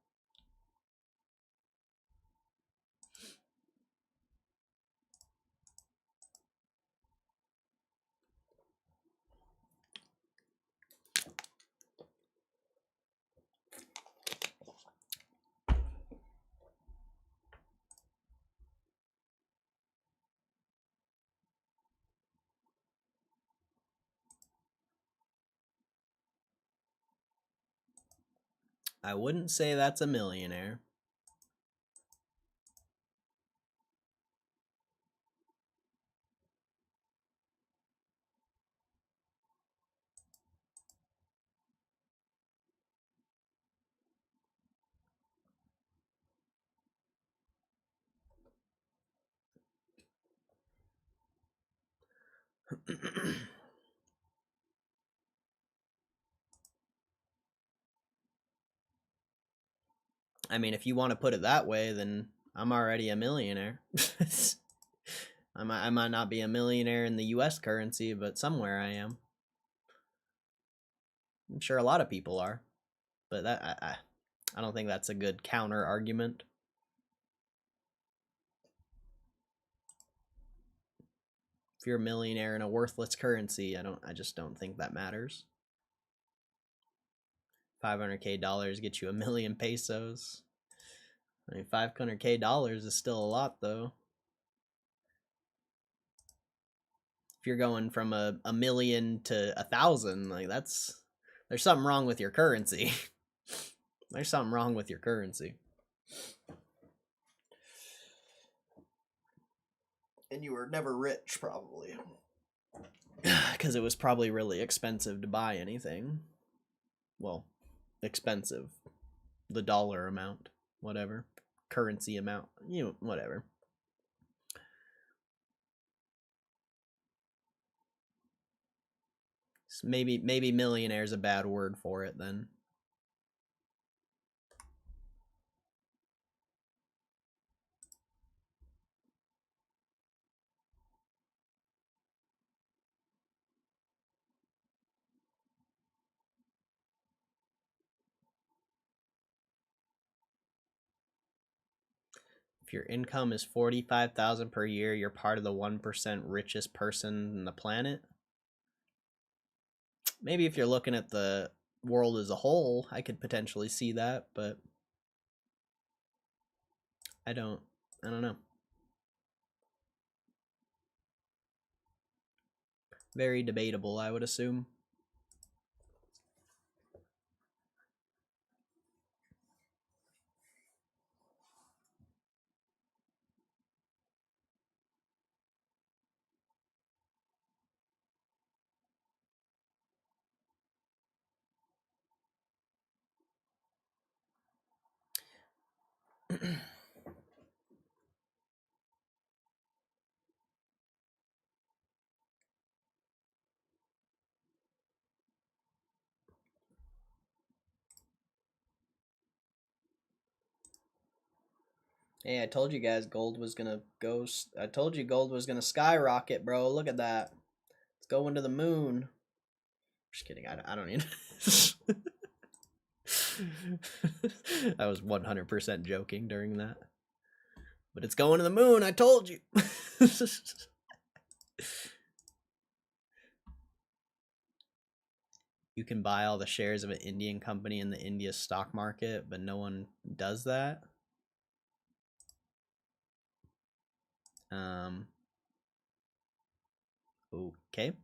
I wouldn't say that's a millionaire. I mean, if you want to put it that way, then I'm already a millionaire. I might not be a millionaire in the US currency, but somewhere I am. I'm sure a lot of people are, but that I don't think that's a good counter argument. If you're a millionaire in a worthless currency, I just don't think that matters. $500K gets you 1,000,000 pesos. I mean, $500K is still a lot, though. If you're going from a million to 1,000, like there's something wrong with your currency. There's something wrong with your currency. And you were never rich, probably. Because it was probably really expensive to buy anything. Well, expensive. The dollar amount. Whatever. Currency amount. You know, whatever. So maybe millionaire is a bad word for it then. If your income is $45,000 per year, you're part of the 1% richest person in the planet. Maybe if you're looking at the world as a whole, I could potentially see that, but I don't know. Very debatable, I would assume. Hey, I told you guys gold was gonna go. I told you gold was gonna skyrocket, bro. Look at that. It's going to the moon. Just kidding. I don't even. I was 100% joking during that. But it's going to the moon. I told you. You can buy all the shares of an Indian company in the India stock market, but no one does that. Okay. I'm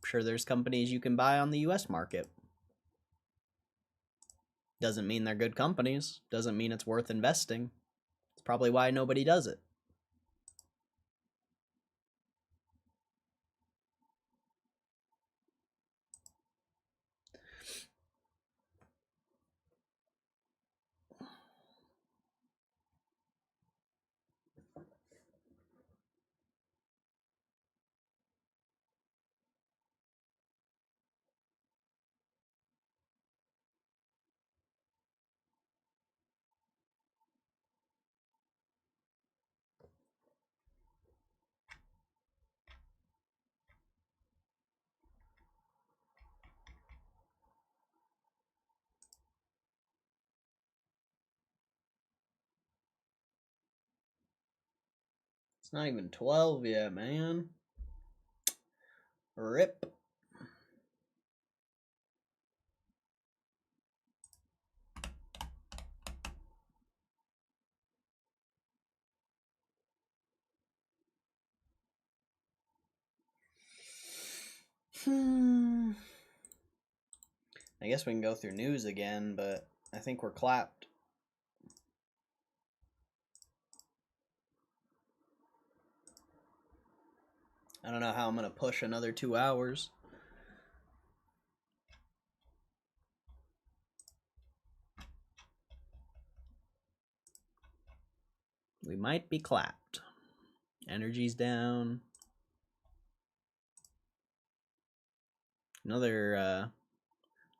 sure there's companies you can buy on the US market. Doesn't mean they're good companies. Doesn't mean it's worth investing. It's probably why nobody does it. It's not even 12 yet, man. Rip. I guess we can go through news again, but I think we're clapped. I don't know how I'm going to push another 2 hours. We might be clapped. Energy's down. Another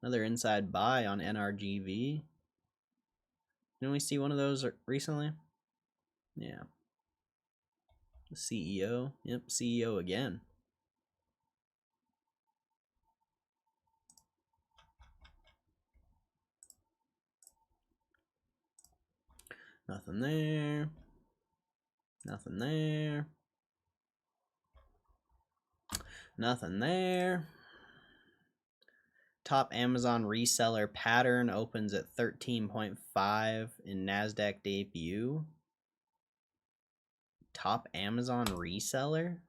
inside buy on NRGV. Didn't we see one of those recently? Yeah. The CEO. Yep, CEO again. Nothing there. Nothing there. Nothing there. Top Amazon reseller pattern opens at 13.5 in NASDAQ debut. Top Amazon reseller?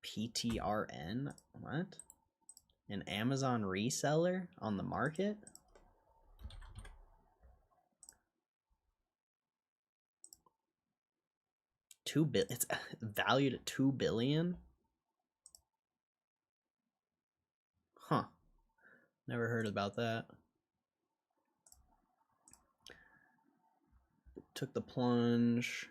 PTRN? What? An Amazon reseller on the market? It's valued at $2 billion? Huh. Never heard about that. Took the plunge.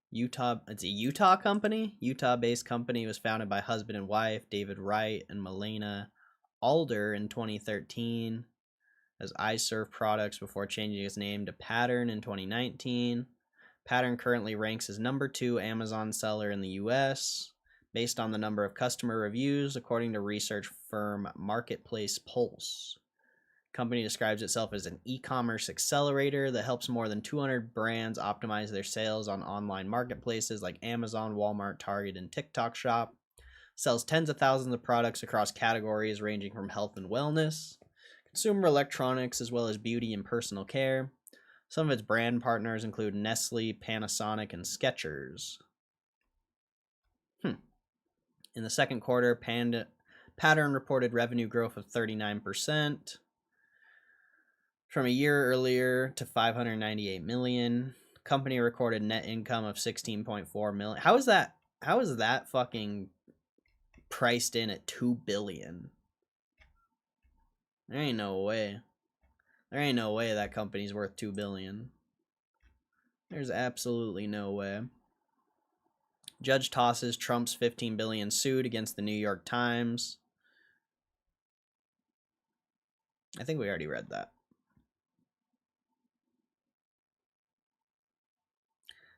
Utah, it's a Utah company. Utah-based company was founded by husband and wife David Wright and Melena Alder in 2013 as iServe Products before changing its name to Pattern in 2019. Pattern currently ranks as #2 Amazon seller in the US based on the number of customer reviews, according to research firm Marketplace Pulse. The company describes itself as an e-commerce accelerator that helps more than 200 brands optimize their sales on online marketplaces like Amazon, Walmart, Target, and TikTok Shop. Sells tens of thousands of products across categories ranging from health and wellness, consumer electronics, as well as beauty and personal care. Some of its brand partners include Nestle, Panasonic, and Skechers. In the second quarter, Pattern reported revenue growth of 39% from a year earlier to $598 million. Company recorded net income of $16.4 million. How is that fucking priced in at $2 billion? There ain't no way. There ain't no way that company's worth $2 billion. There's absolutely no way. Judge tosses Trump's $15 billion suit against the New York Times. I think we already read that.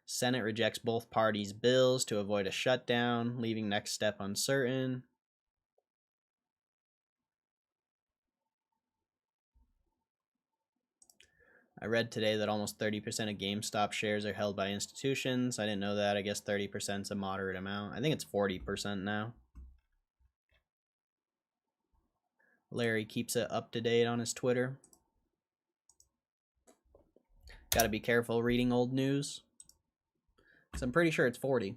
Senate rejects both parties' bills to avoid a shutdown, leaving next step uncertain. I read today that almost 30% of GameStop shares are held by institutions. I didn't know that. I guess 30% is a moderate amount. I think it's 40% now. Larry keeps it up to date on his Twitter. Gotta be careful reading old news, because I'm pretty sure it's 40.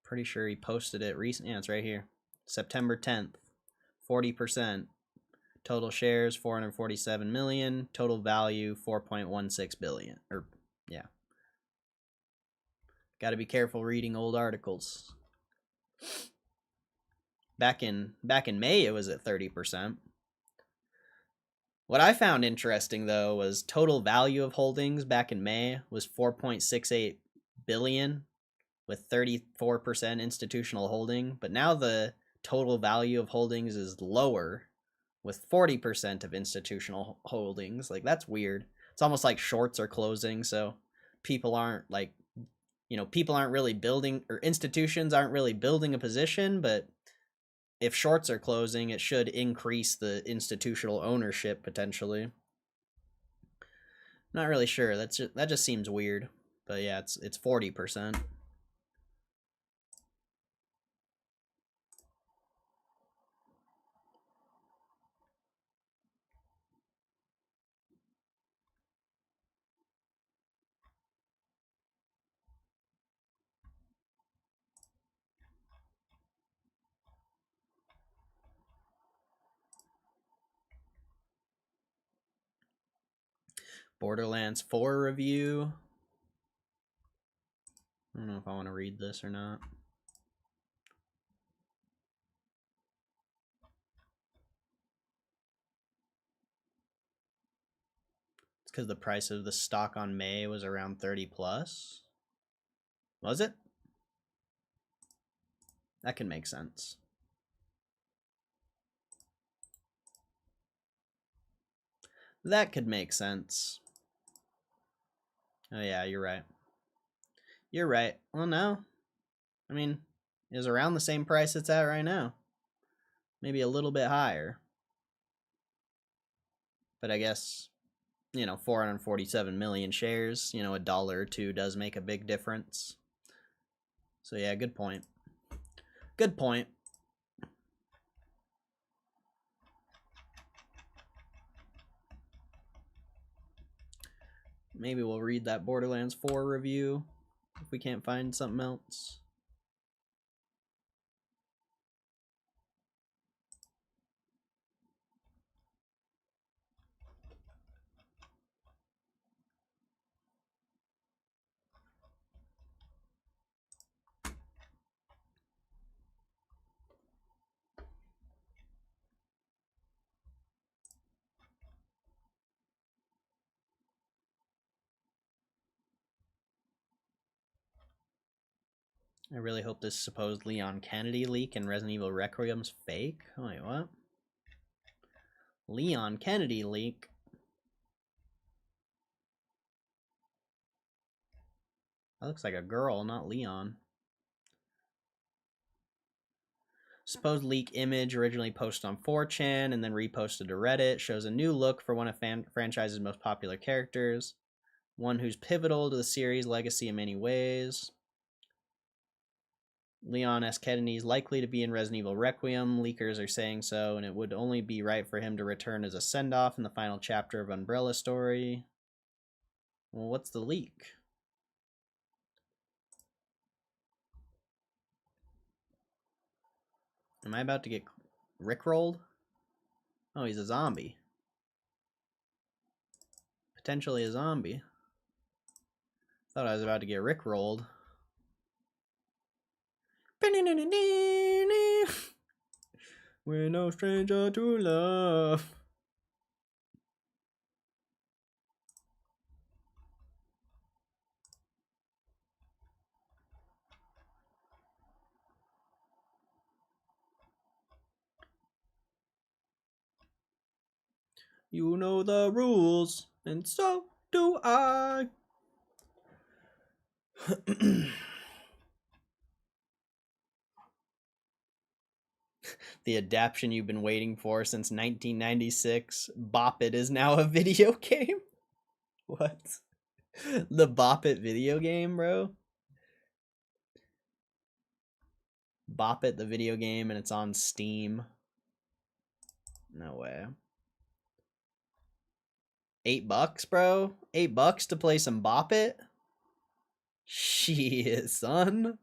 Pretty sure he posted it recently. Yeah, it's right here. September 10th. 40%. Total shares 447 million. Total value 4.16 billion. Or yeah. Got to be careful reading old articles. Back in May it was at 30%. What I found interesting though was total value of holdings back in May was 4.68 billion. With 34% institutional holding, but now the total value of holdings is lower with 40% of institutional holdings. Like, that's weird. It's almost like shorts are closing, so people aren't like, people aren't really building, or institutions aren't really building a position, but if shorts are closing, it should increase the institutional ownership potentially. Not really sure. That just seems weird. But yeah, it's 40%. Borderlands 4 review. I don't know if I want to read this or not. because the price of the stock on May was around 30 plus. Was it? That can make sense. That could make sense. Oh yeah, you're right. You're right. Well, no. I mean, it was around the same price it's at right now. Maybe a little bit higher. But I guess, 447 million shares, a dollar or two does make a big difference. So yeah, good point. Good point. Maybe we'll read that Borderlands 4 review if we can't find something else. I really hope this supposed Leon Kennedy leak in Resident Evil Requiem's fake. Wait, what? Leon Kennedy leak? That looks like a girl, not Leon. Supposed leak image originally posted on 4chan and then reposted to Reddit shows a new look for one of franchise's most popular characters. One who's pivotal to the series' legacy in many ways. Leon S. Kennedy is likely to be in Resident Evil Requiem. Leakers are saying so, and it would only be right for him to return as a send-off in the final chapter of Umbrella Story. Well, what's the leak? Am I about to get rickrolled? Oh, he's a zombie. Potentially a zombie. Thought I was about to get rickrolled. We're no stranger to love. You know the rules, and so do I. The adaptation you've been waiting for since 1996. Bop It is now a video game? What? The Bop It video game, bro? Bop It, the video game, and it's on Steam. No way. $8, bro? $8 to play some Bop It? Shit, son.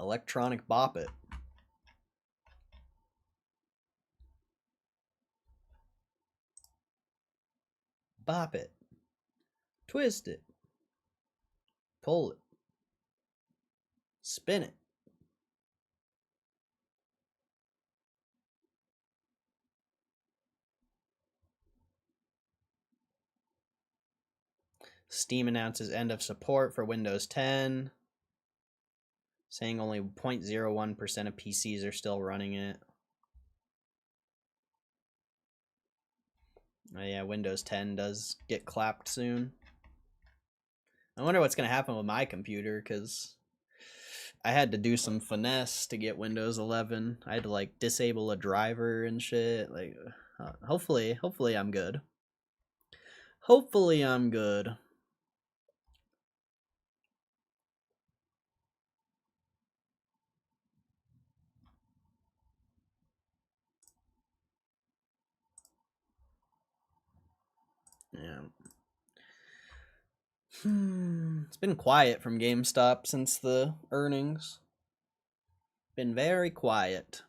Electronic Bop It. Bop it. Twist it. Pull it. Spin it. Steam announces end of support for Windows 10, saying only 0.01% of PCs are still running it. Oh yeah, Windows 10 does get clapped soon. I wonder what's going to happen with my computer, because I had to do some finesse to get Windows 11. I had to like disable a driver and shit. Like, hopefully I'm good. Hopefully I'm good. Yeah. It's been quiet from GameStop since the earnings. Been very quiet.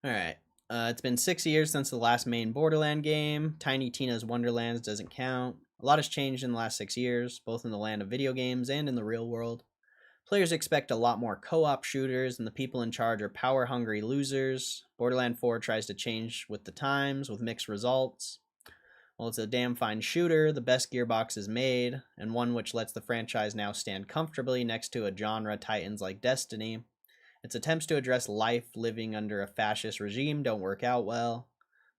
Alright. It's been 6 years since the last main Borderland game. Tiny Tina's Wonderlands doesn't count. A lot has changed in the last 6 years, both in the land of video games and in the real world. Players expect a lot more co-op shooters, and the people in charge are power-hungry losers. Borderlands 4 tries to change with the times, with mixed results. While it's a damn fine shooter, the best Gearbox is made, and one which lets the franchise now stand comfortably next to a genre titans like Destiny. Its attempts to address life living under a fascist regime don't work out well,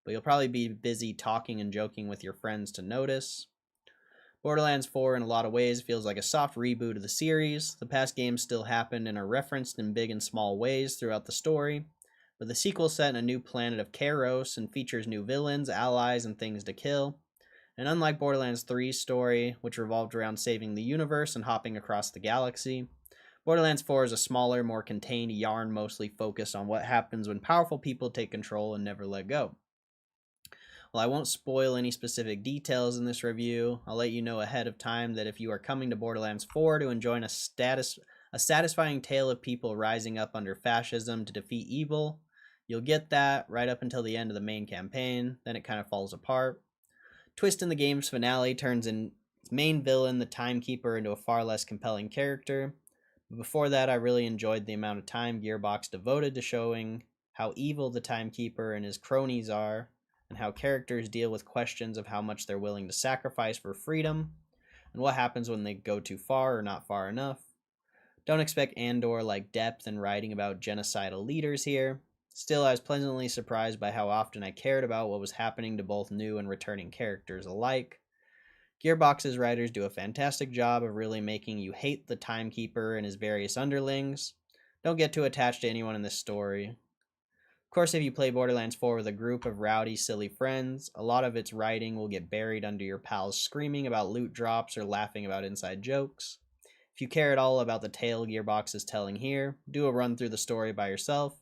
but you'll probably be busy talking and joking with your friends to notice. Borderlands 4 in a lot of ways feels like a soft reboot of the series. The past games still happened and are referenced in big and small ways throughout the story, but the sequel set in a new planet of Kairos and features new villains, allies, and things to kill. And unlike Borderlands 3's story, which revolved around saving the universe and hopping across the galaxy, Borderlands 4 is a smaller, more contained yarn mostly focused on what happens when powerful people take control and never let go. While I won't spoil any specific details in this review, I'll let you know ahead of time that if you are coming to Borderlands 4 to enjoy a satisfying tale of people rising up under fascism to defeat evil, you'll get that right up until the end of the main campaign, then it kind of falls apart. Twist in the game's finale turns its main villain, the Timekeeper, into a far less compelling character. But before that, I really enjoyed the amount of time Gearbox devoted to showing how evil the Timekeeper and his cronies are, and how characters deal with questions of how much they're willing to sacrifice for freedom, and what happens when they go too far or not far enough. Don't expect Andor-like depth in writing about genocidal leaders here. Still, I was pleasantly surprised by how often I cared about what was happening to both new and returning characters alike. Gearbox's writers do a fantastic job of really making you hate the Timekeeper and his various underlings. Don't get too attached to anyone in this story. Of course, if you play Borderlands 4 with a group of rowdy, silly friends, a lot of its writing will get buried under your pals screaming about loot drops or laughing about inside jokes. If you care at all about the tale Gearbox is telling here, do a run through the story by yourself.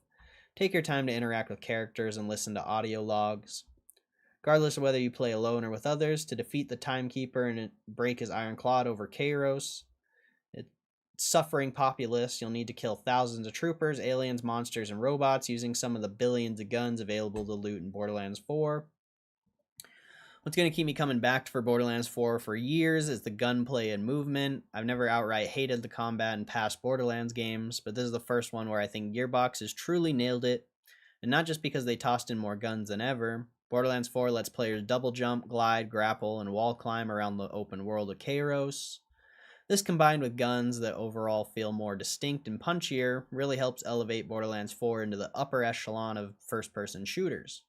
Take your time to interact with characters and listen to audio logs. Regardless of whether you play alone or with others, to defeat the Timekeeper and break his iron claw over Kairos, suffering populace, you'll need to kill thousands of troopers, aliens, monsters, and robots using some of the billions of guns available to loot in Borderlands 4. What's going to keep me coming back for Borderlands 4 for years is the gunplay and movement. I've never outright hated the combat in past Borderlands games, but this is the first one where I think Gearbox has truly nailed it, and not just because they tossed in more guns than ever. Borderlands 4 lets players double jump, glide, grapple, and wall climb around the open world of Kairos. This, combined with guns that overall feel more distinct and punchier, really helps elevate Borderlands 4 into the upper echelon of first-person shooters.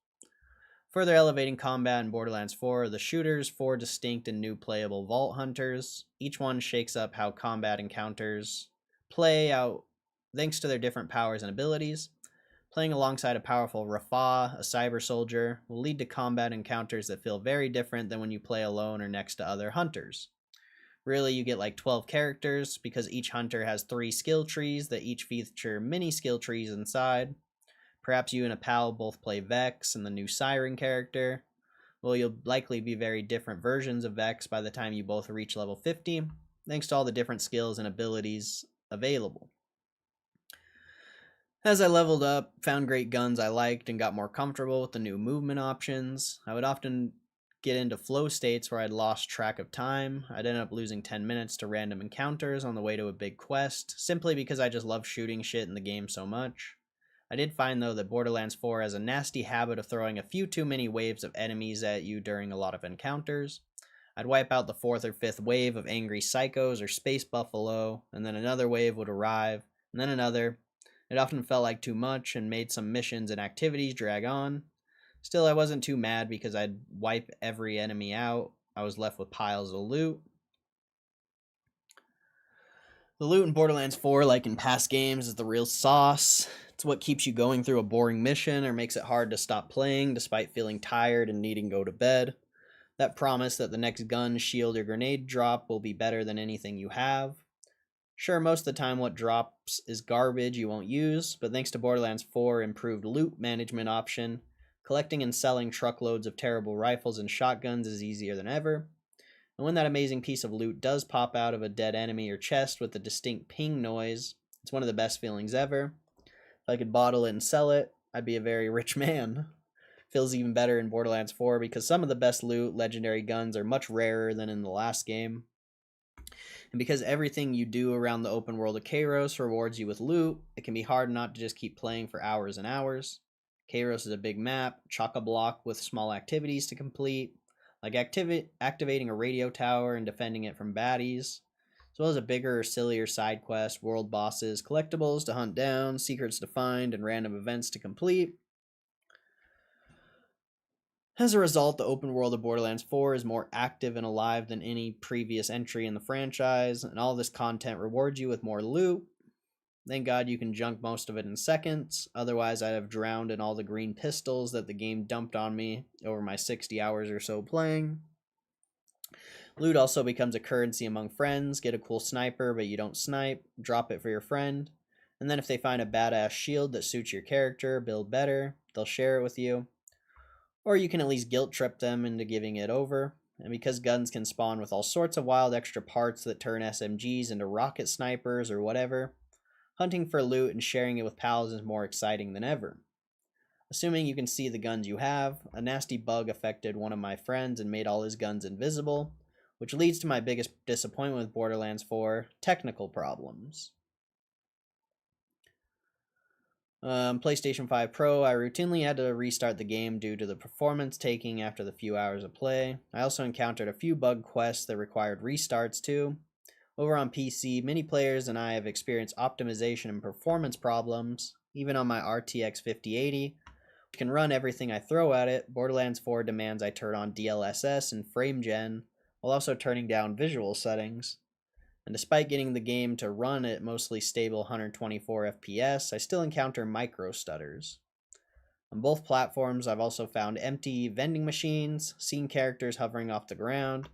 Further elevating combat in Borderlands 4 are the shooters, 4 distinct and new playable Vault Hunters. Each one shakes up how combat encounters play out thanks to their different powers and abilities. Playing alongside a powerful Rafah, a cyber soldier, will lead to combat encounters that feel very different than when you play alone or next to other hunters. Really, you get like 12 characters because each hunter has 3 skill trees that each feature mini skill trees inside. Perhaps you and a pal both play Vex and the new Siren character. Well, you'll likely be very different versions of Vex by the time you both reach level 50, thanks to all the different skills and abilities available. As I leveled up, found great guns I liked, and got more comfortable with the new movement options, I would often get into flow states where I'd lost track of time. I'd end up losing 10 minutes to random encounters on the way to a big quest, simply because I just love shooting shit in the game so much. I did find, though, that Borderlands 4 has a nasty habit of throwing a few too many waves of enemies at you during a lot of encounters. I'd wipe out the 4th or 5th wave of angry psychos or space buffalo, and then another wave would arrive, and then another. It often felt like too much and made some missions and activities drag on. Still, I wasn't too mad because I'd wipe every enemy out. I was left with piles of loot. The loot in Borderlands 4, like in past games, is the real sauce. It's what keeps you going through a boring mission or makes it hard to stop playing despite feeling tired and needing to go to bed. That promise that the next gun, shield, or grenade drop will be better than anything you have. Sure, most of the time what drops is garbage you won't use, but thanks to Borderlands 4 improved loot management option, collecting and selling truckloads of terrible rifles and shotguns is easier than ever. And when that amazing piece of loot does pop out of a dead enemy or chest with a distinct ping noise, it's one of the best feelings ever. If I could bottle it and sell it, I'd be a very rich man. Feels even better in Borderlands 4 because some of the best loot, legendary guns, are much rarer than in the last game. And because everything you do around the open world of Kairos rewards you with loot, it can be hard not to just keep playing for hours and hours. Kairos is a big map, chock-a-block with small activities to complete, like activating a radio tower and defending it from baddies, as well as a bigger or sillier side quest, world bosses, collectibles to hunt down, secrets to find, and random events to complete. As a result, the open world of Borderlands 4 is more active and alive than any previous entry in the franchise, and all this content rewards you with more loot. Thank God you can junk most of it in seconds, otherwise I'd have drowned in all the green pistols that the game dumped on me over my 60 hours or so playing. Loot also becomes a currency among friends. Get a cool sniper, but you don't snipe, drop it for your friend, and then if they find a badass shield that suits your character, build better, they'll share it with you. Or you can at least guilt trip them into giving it over. And because guns can spawn with all sorts of wild extra parts that turn SMGs into rocket snipers or whatever, hunting for loot and sharing it with pals is more exciting than ever. Assuming you can see the guns you have, a nasty bug affected one of my friends and made all his guns invisible, which leads to my biggest disappointment with Borderlands 4, technical problems. PlayStation 5 Pro, I routinely had to restart the game due to the performance taking after the few hours of play. I also encountered a few bug quests that required restarts too. Over on PC, many players and I have experienced optimization and performance problems. Even on my RTX 5080, which can run everything I throw at it, Borderlands 4 demands I turn on DLSS and frame gen, while also turning down visual settings. And despite getting the game to run at mostly stable 124 FPS, I still encounter micro stutters. On both platforms, I've also found empty vending machines, seen characters hovering off the ground,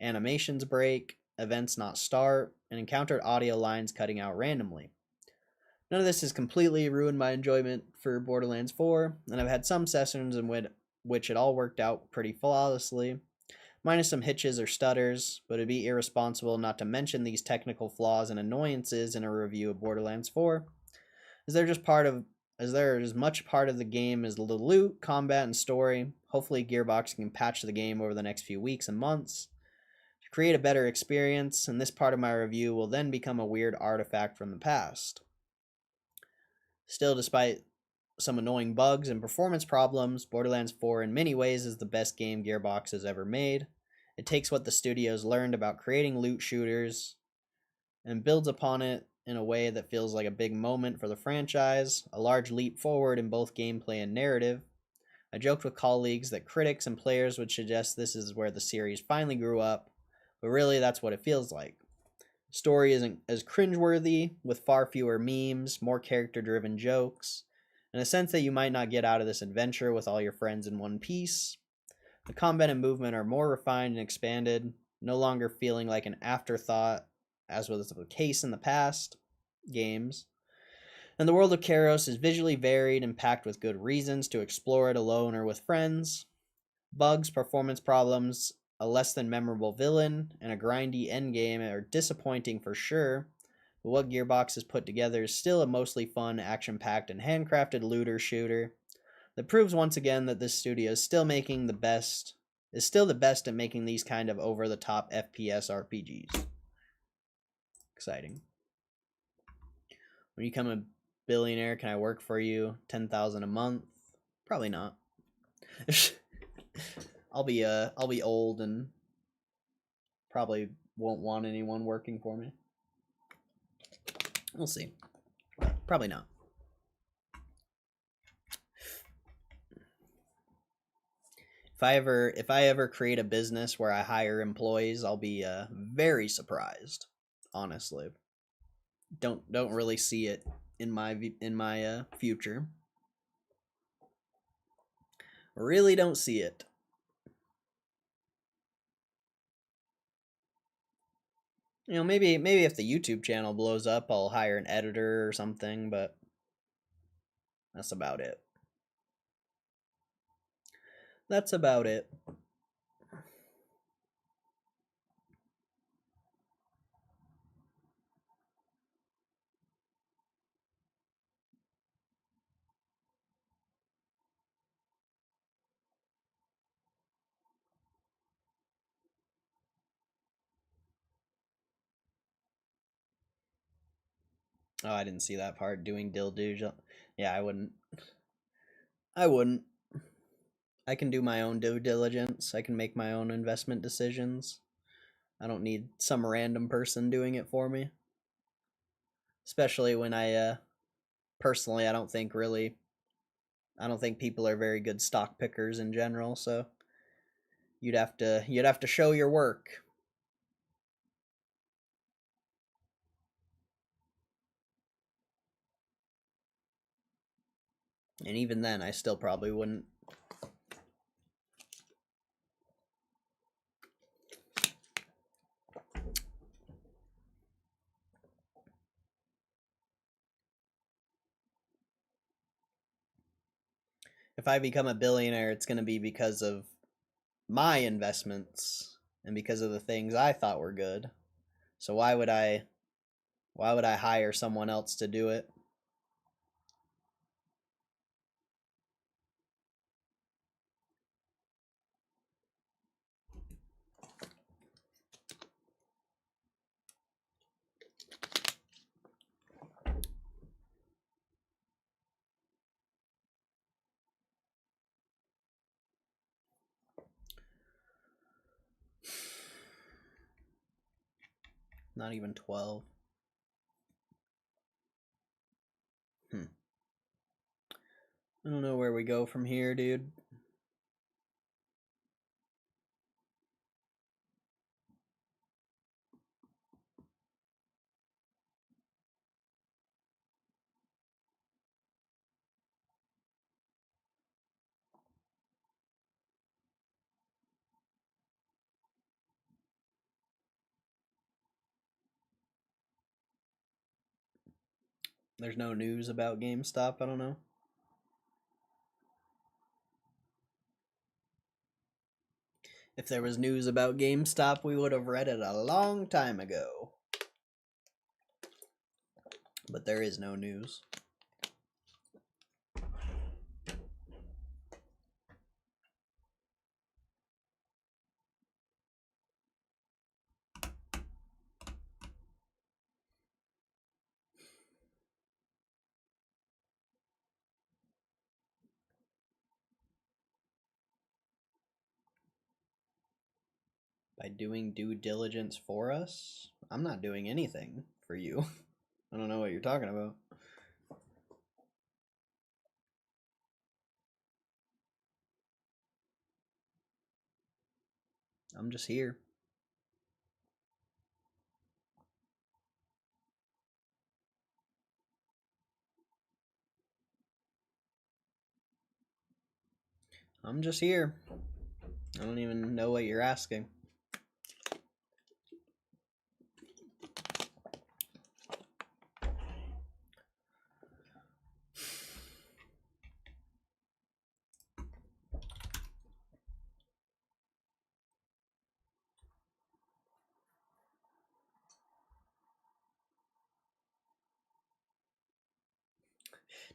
animations break, events not start, and encountered audio lines cutting out randomly. None of this has completely ruined my enjoyment for Borderlands 4, and I've had some sessions in which it all worked out pretty flawlessly, minus some hitches or stutters, but it'd be irresponsible not to mention these technical flaws and annoyances in a review of Borderlands 4, as they're as much part of the game as the loot, combat, and story. Hopefully Gearbox can patch the game over the next few weeks and months to create a better experience, and this part of my review will then become a weird artifact from the past. Still, despite some annoying bugs and performance problems, Borderlands 4 in many ways is the best game Gearbox has ever made. It takes what the studio's learned about creating loot shooters and builds upon it in a way that feels like a big moment for the franchise, a large leap forward in both gameplay and narrative. I joked with colleagues that critics and players would suggest this is where the series finally grew up, but really that's what it feels like. Story isn't as cringeworthy, with far fewer memes, more character-driven jokes, and a sense that you might not get out of this adventure with all your friends in one piece. The combat and movement are more refined and expanded, no longer feeling like an afterthought, as was the case in the past games. And the world of Kairos is visually varied and packed with good reasons to explore it alone or with friends. Bugs, performance problems, a less than memorable villain, and a grindy endgame are disappointing for sure, but what Gearbox has put together is still a mostly fun, action-packed, and handcrafted looter shooter that proves once again that this studio is still the best at making these kind of over-the-top FPS RPGs. Exciting. When you become a billionaire, can I work for you? $10,000 a month? Probably not. I'll be old and probably won't want anyone working for me. We'll see. Probably not. If I ever create a business where I hire employees, I'll be very surprised. Honestly, don't really see it in my future. Really don't see it. You know, maybe if the YouTube channel blows up, I'll hire an editor or something, but that's about it. That's about it. Oh, I didn't see that part. Doing due. Yeah, I wouldn't. I wouldn't. I can do my own due diligence. I can make my own investment decisions. I don't need some random person doing it for me. Especially when personally, I don't think people are very good stock pickers in general, so you'd have to show your work. And even then, I still probably wouldn't. If I become a billionaire, it's going to be because of my investments and because of the things I thought were good. So why would I hire someone else to do it? Not even 12. I don't know where we go from here, dude. There's no news about GameStop, I don't know. If there was news about GameStop, we would have read it a long time ago. But there is no news. By doing due diligence for us? I'm not doing anything for you. I don't know what you're talking about. I'm just here. I'm just here. I don't even know what you're asking.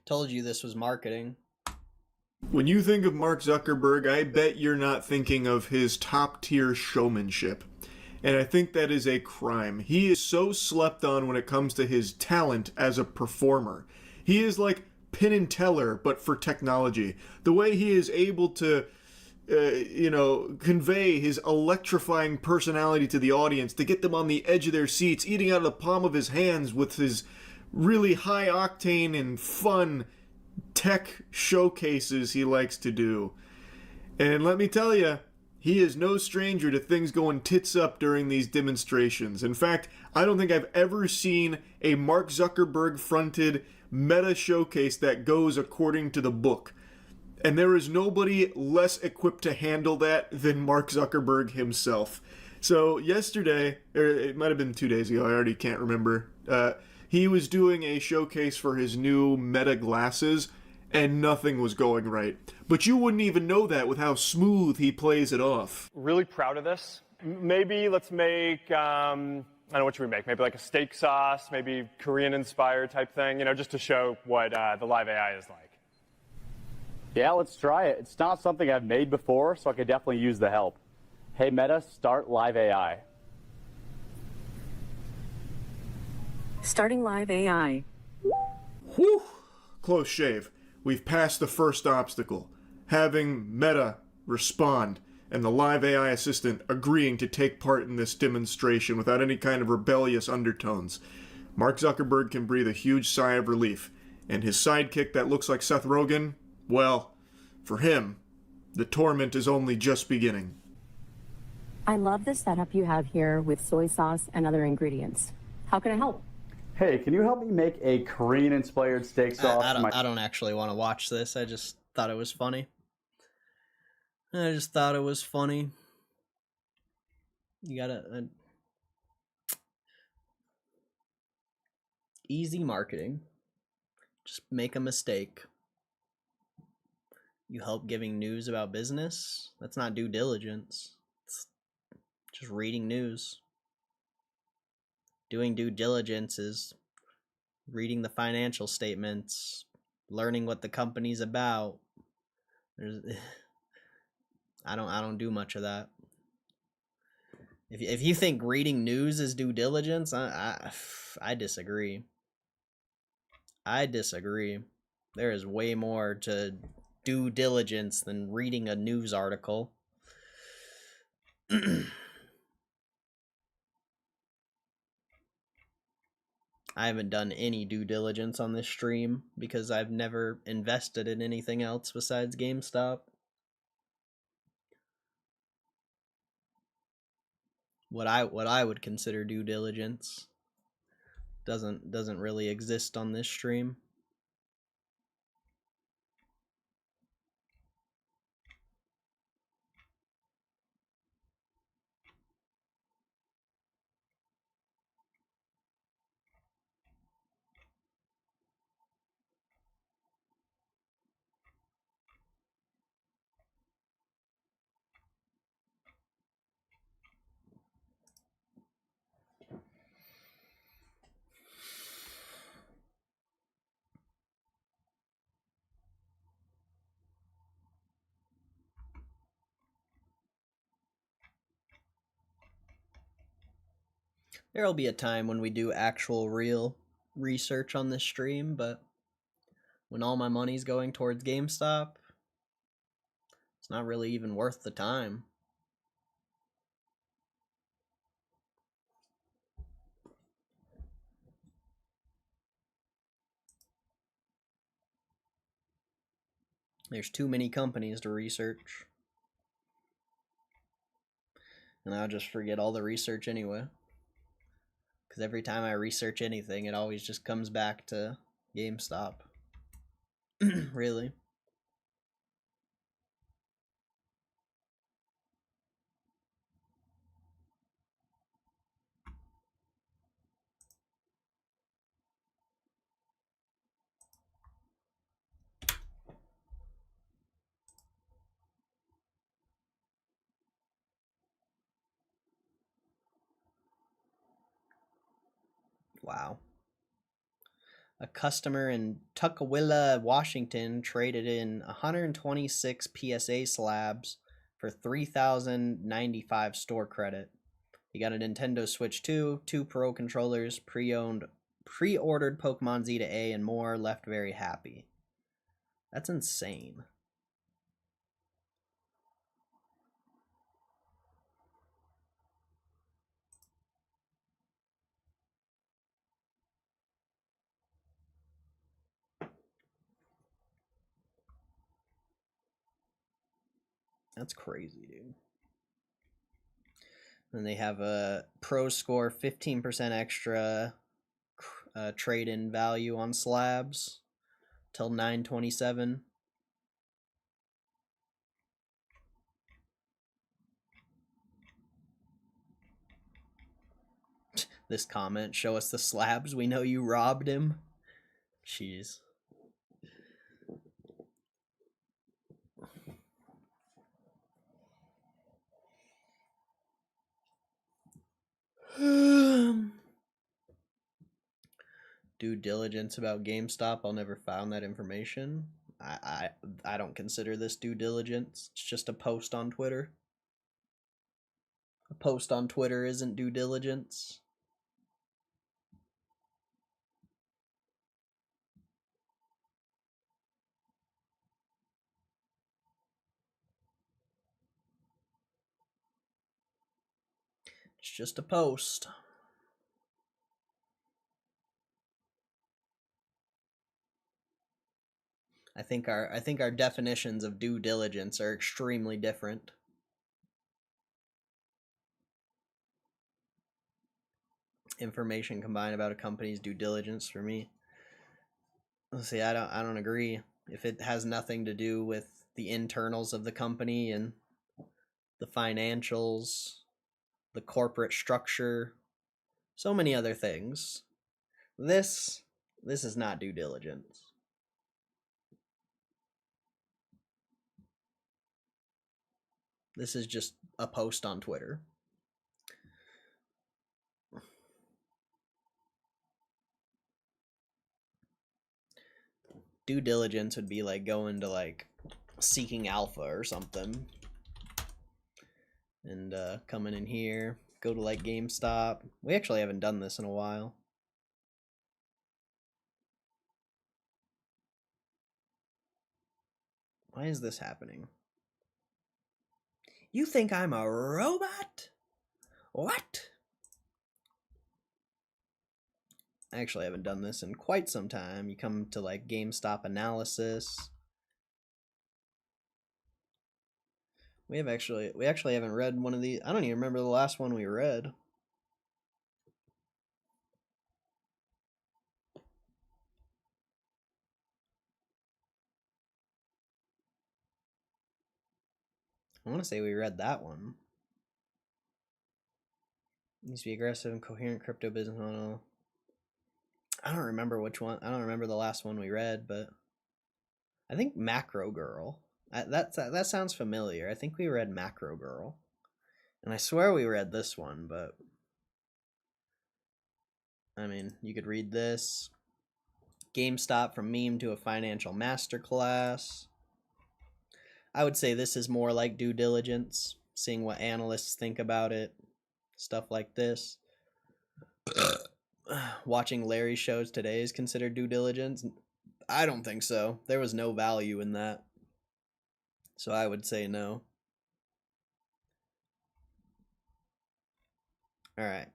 Told you this was marketing. When you think of Mark Zuckerberg, I bet you're not thinking of his top-tier showmanship. And I think that is a crime. He is so slept on when it comes to his talent as a performer. He is like Penn and Teller, but for technology. The way he is able to, convey his electrifying personality to the audience, to get them on the edge of their seats, eating out of the palm of his hands with his really high-octane and fun tech showcases he likes to do. And let me tell you, he is no stranger to things going tits up during these demonstrations. In fact, I don't think I've ever seen a Mark Zuckerberg fronted meta showcase that goes according to the book. And there is nobody less equipped to handle that than Mark Zuckerberg himself. So yesterday, or it might have been 2 days ago, I already can't remember, he was doing a showcase for his new Meta glasses, and nothing was going right. But you wouldn't even know that with how smooth he plays it off. Really proud of this. Maybe let's make, I don't know, what should we make? Maybe like a steak sauce, maybe Korean-inspired type thing, just to show what the live AI is like. Yeah, let's try it. It's not something I've made before, so I could definitely use the help. Hey, Meta, start live AI. Starting live AI. Whew! Close shave. We've passed the first obstacle. Having Meta respond and the live AI assistant agreeing to take part in this demonstration without any kind of rebellious undertones. Mark Zuckerberg can breathe a huge sigh of relief. And his sidekick that looks like Seth Rogen, well, for him, the torment is only just beginning. I love the setup you have here with soy sauce and other ingredients. How can I help? Hey, can you help me make a Korean-inspired steak sauce? I don't actually want to watch this. I just thought it was funny. You gotta... easy marketing. Just make a mistake. You help giving news about business? That's not due diligence. It's just reading news. Doing due diligence is reading the financial statements, learning what the company's about. I don't do much of that. If you think reading news is due diligence, I disagree. I disagree. There is way more to due diligence than reading a news article. I haven't done any due diligence on this stream because I've never invested in anything else besides GameStop. What I would consider due diligence doesn't really exist on this stream. There'll be a time when we do actual real research on this stream, but when all my money's going towards GameStop, it's not really even worth the time. There's too many companies to research. And I'll just forget all the research anyway. Because every time I research anything, it always just comes back to GameStop. Really. Wow. A customer in Tukwila, Washington traded in 126 PSA slabs for 3,095 store credit. He got a Nintendo Switch 2, 2 Pro controllers, pre-ordered Pokemon Z to A, and more, left very happy. That's insane. That's crazy, dude. And they have a Pro Score 15% extra trade-in value on slabs till 9/27. This comment, show us the slabs, we know you robbed him. Jeez. Due diligence about GameStop, I'll never found that information. I don't consider this due diligence. It's just a post on Twitter. A post on Twitter isn't due diligence. It's just a post. I think our definitions of due diligence are extremely different. Information combined about a company's due diligence for me. Let's see, I don't agree. If it has nothing to do with the internals of the company and the financials, the corporate structure, so many other things. This is not due diligence. This is just a post on Twitter. Due diligence would be like going to like Seeking Alpha or something. And coming in here, go to like GameStop. We actually haven't done this in a while. Why is this happening? You think I'm a robot? What? I actually haven't done this in quite some time. You come to like GameStop analysis. We actually haven't read one of these. I don't even remember the last one we read. I want to say we read that one. Needs to be aggressive and coherent crypto business model. I don't remember which one. I don't remember the last one we read, but I think Macro Girl. That sounds familiar. I think we read Macro Girl. And I swear we read this one, but I mean, you could read this. GameStop from meme to a financial masterclass. I would say this is more like due diligence, seeing what analysts think about it, stuff like this. Watching Larry's shows today is considered due diligence. I don't think so. There was no value in that. So I would say no. All right.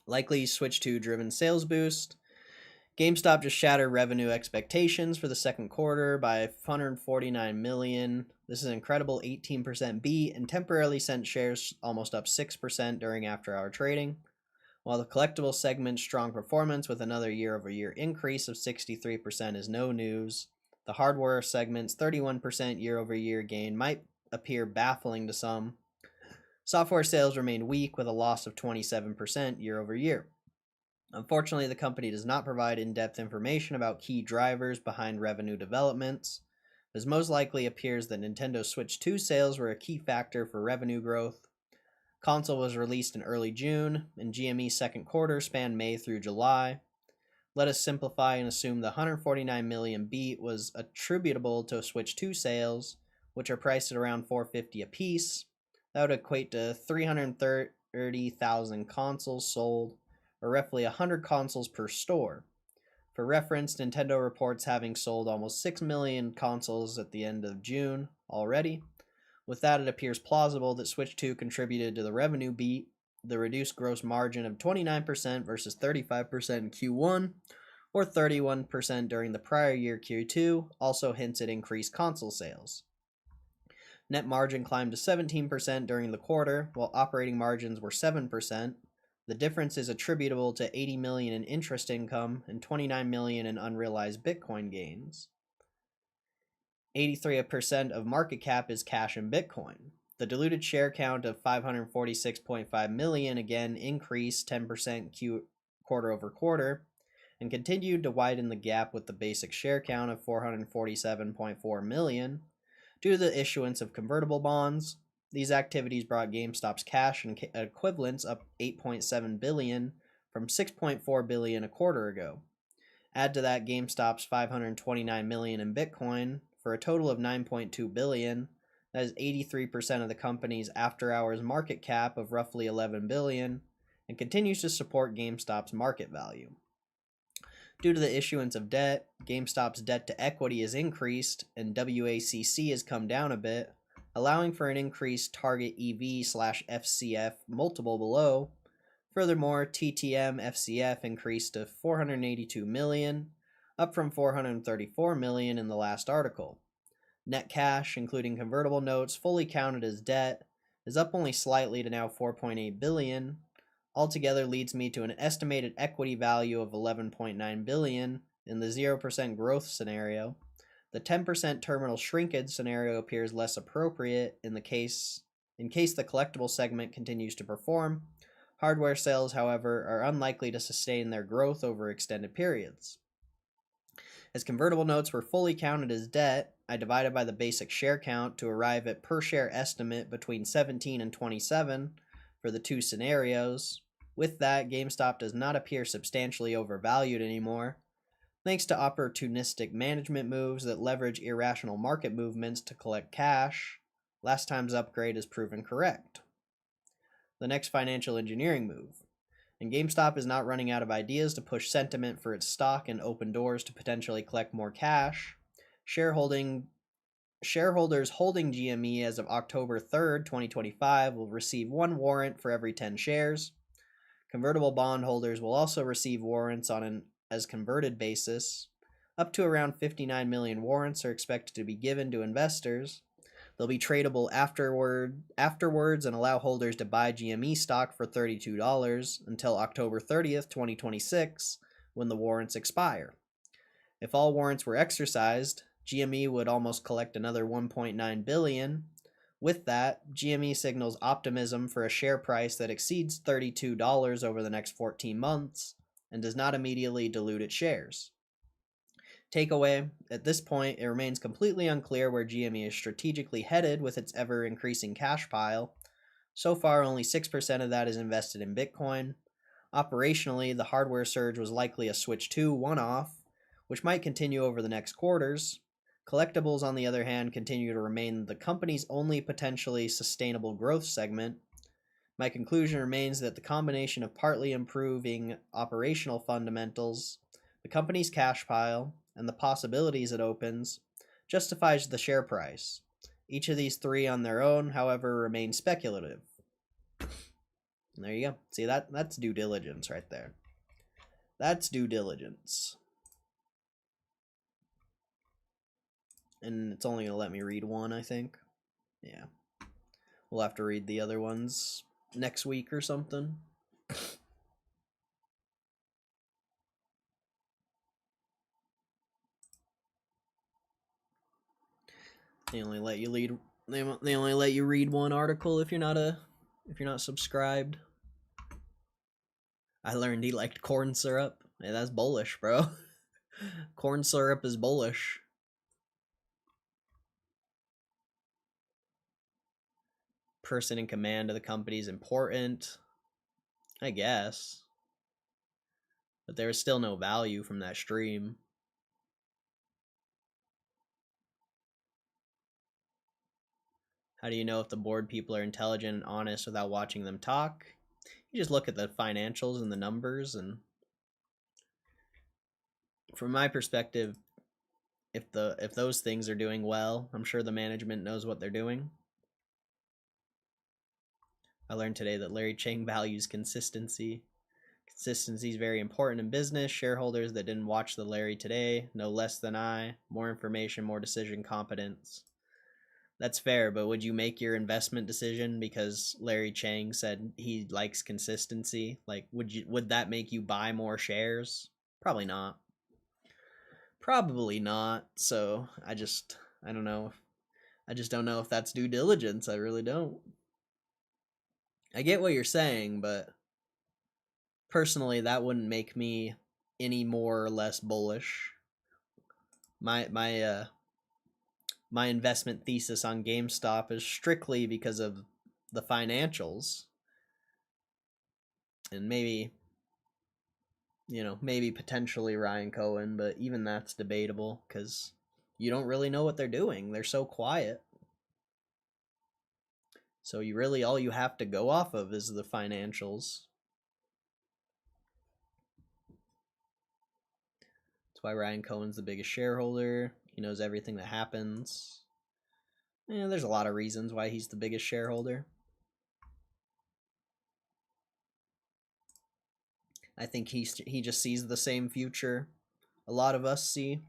Likely Switch 2 driven sales boost. GameStop just shattered revenue expectations for the second quarter by $149 million. This is an incredible 18% beat and temporarily sent shares almost up 6% during after-hour trading. While the collectible segment's strong performance with another year-over-year increase of 63% is no news, the hardware segment's 31% year-over-year gain might appear baffling to some. Software sales remained weak with a loss of 27% year-over-year. Unfortunately, the company does not provide in-depth information about key drivers behind revenue developments. It most likely appears that Nintendo Switch 2 sales were a key factor for revenue growth. Console was released in early June, and GME's second quarter spanned May through July. Let us simplify and assume the $149 million beat was attributable to Switch 2 sales, which are priced at around $450 a piece. That would equate to 330,000 consoles sold, or roughly 100 consoles per store. For reference, Nintendo reports having sold almost 6 million consoles at the end of June already. With that, it appears plausible that Switch 2 contributed to the revenue beat. The reduced gross margin of 29% versus 35% in Q1, or 31% during the prior year Q2, also hints at increased console sales. Net margin climbed to 17% during the quarter, while operating margins were 7%. The difference is attributable to $80 million in interest income and $29 million in unrealized Bitcoin gains. 83% of market cap is cash and Bitcoin. The diluted share count of 546.5 million again increased 10% quarter over quarter and continued to widen the gap with the basic share count of 447.4 million due to the issuance of convertible bonds. These activities brought GameStop's cash and equivalents up 8.7 billion from 6.4 billion a quarter ago. Add to that GameStop's 529 million in Bitcoin for a total of 9.2 billion. That is 83% of the company's after-hours market cap of roughly 11 billion and continues to support GameStop's market value. Due to the issuance of debt, GameStop's debt to equity has increased and WACC has come down a bit. allowing for an increased target EV/FCF multiple below. Furthermore, TTM FCF increased to 482 million, up from 434 million in the last article. Net cash, including convertible notes fully counted as debt, is up only slightly to now 4.8 billion. Altogether leads me to an estimated equity value of 11.9 billion in the 0% growth scenario. The 10% terminal shrinkage scenario appears less appropriate in case the collectible segment continues to perform. Hardware sales, however, are unlikely to sustain their growth over extended periods. As convertible notes were fully counted as debt, I divided by the basic share count to arrive at per share estimate between 17 and 27 for the two scenarios. With that, GameStop does not appear substantially overvalued anymore, thanks to opportunistic management moves that leverage irrational market movements to collect cash. Last time's upgrade has proven correct. The next financial engineering move. And GameStop is not running out of ideas to push sentiment for its stock and open doors to potentially collect more cash. Shareholders holding GME as of October 3rd, 2025 will receive 1 warrant for every 10 shares. Convertible bond holders will also receive warrants on an as converted basis. Up to around 59 million warrants are expected to be given to investors. They'll be tradable afterwards and allow holders to buy GME stock for $32 until October 30th, 2026, when the warrants expire. If all warrants were exercised, GME would almost collect another 1.9 billion. With that, GME signals optimism for a share price that exceeds $32 over the next 14 months and does not immediately dilute its shares. Takeaway, at this point, it remains completely unclear where GME is strategically headed with its ever-increasing cash pile. So far, only 6% of that is invested in Bitcoin. Operationally, the hardware surge was likely a Switch 2 one-off, which might continue over the next quarters. Collectibles, on the other hand, continue to remain the company's only potentially sustainable growth segment. My conclusion remains that the combination of partly improving operational fundamentals, the company's cash pile, and the possibilities it opens justifies the share price. Each of these three on their own, however, remain speculative. And there you go. See, that's due diligence right there. That's due diligence. And it's only going to let me read one, I think. Yeah. We'll have to read the other ones next week or something. They only let you read. They only let you read one article if you're not subscribed. I learned he liked corn syrup. Hey, that's bullish, bro. Corn syrup is bullish. Person in command of the company is important, I guess. But there is still no value from that stream. How do you know if the board people are intelligent and honest without watching them talk? You just look at the financials and the numbers, and from my perspective, if those things are doing well, I'm sure the management knows what they're doing. I learned today that Larry Chang values consistency. Consistency is very important in business. Shareholders that didn't watch the Larry today know less than I. More information, more decision competence. That's fair, but would you make your investment decision because Larry Chang said he likes consistency? Like, would that make you buy more shares? Probably not. Probably not. So I don't know. I just don't know if that's due diligence. I really don't. I get what you're saying, but personally, that wouldn't make me any more or less bullish. My investment thesis on GameStop is strictly because of the financials. And maybe potentially Ryan Cohen, but even that's debatable because you don't really know what they're doing. They're so quiet. So all you have to go off of is the financials. That's why Ryan Cohen's the biggest shareholder. He knows everything that happens. Yeah, there's a lot of reasons why he's the biggest shareholder. I think he just sees the same future a lot of us see.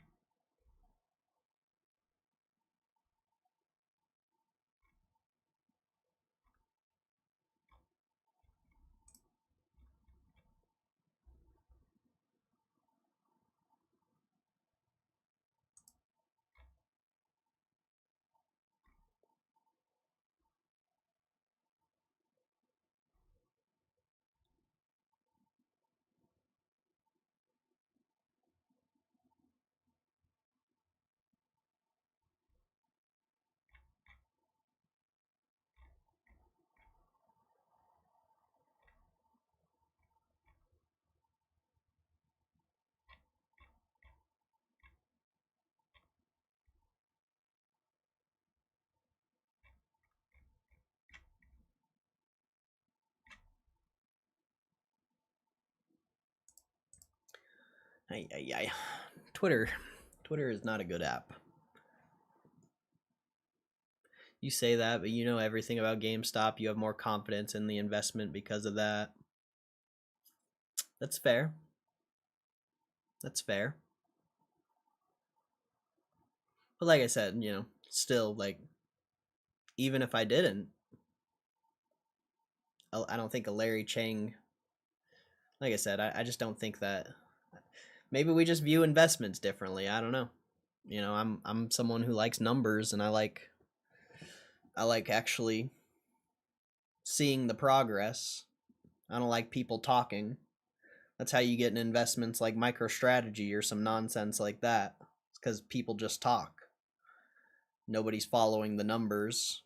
Twitter is not a good app. You say that, but you know everything about GameStop. You have more confidence in the investment because of that. That's fair. That's fair. But like I said, you know, still, like, even if I didn't, I don't think a Larry Chang, like I said, I just don't think that. Maybe we just view investments differently. I don't know. You know, I'm someone who likes numbers, and I like actually seeing the progress. I don't like people talking. That's how you get in investments like MicroStrategy or some nonsense like that. It's because people just talk. Nobody's following the numbers.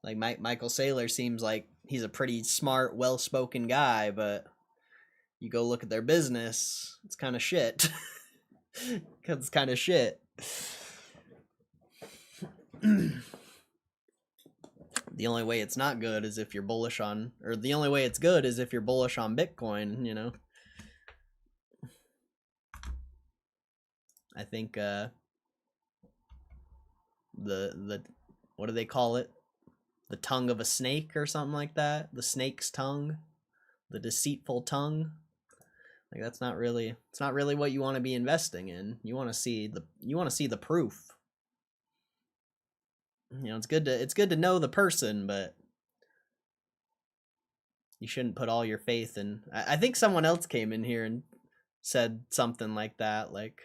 Like Michael Saylor seems like he's a pretty smart, well-spoken guy, but you go look at their business, it's kind of shit. It's kind of shit. The only way it's not good is if you're bullish on, or the only way it's good is if you're bullish on Bitcoin, you know. I think the what do they call it? The tongue of a snake or something like that. The snake's tongue, the deceitful tongue. Like that's not really, it's not really what you want to be investing in. You want to see the proof. You know, it's good to know the person, but you shouldn't put all your faith in. I think someone else came in here and said something like that, like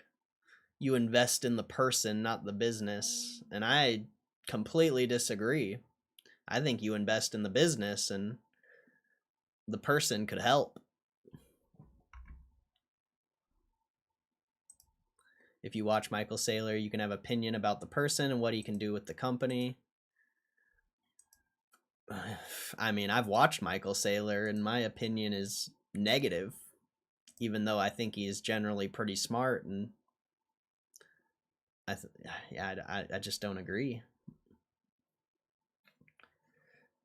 you invest in the person, not the business. And I completely disagree. I think you invest in the business and the person could help. If you watch Michael Saylor, you can have opinion about the person and what he can do with the company. I mean, I've watched Michael Saylor and my opinion is negative, even though I think he is generally pretty smart, and I just don't agree.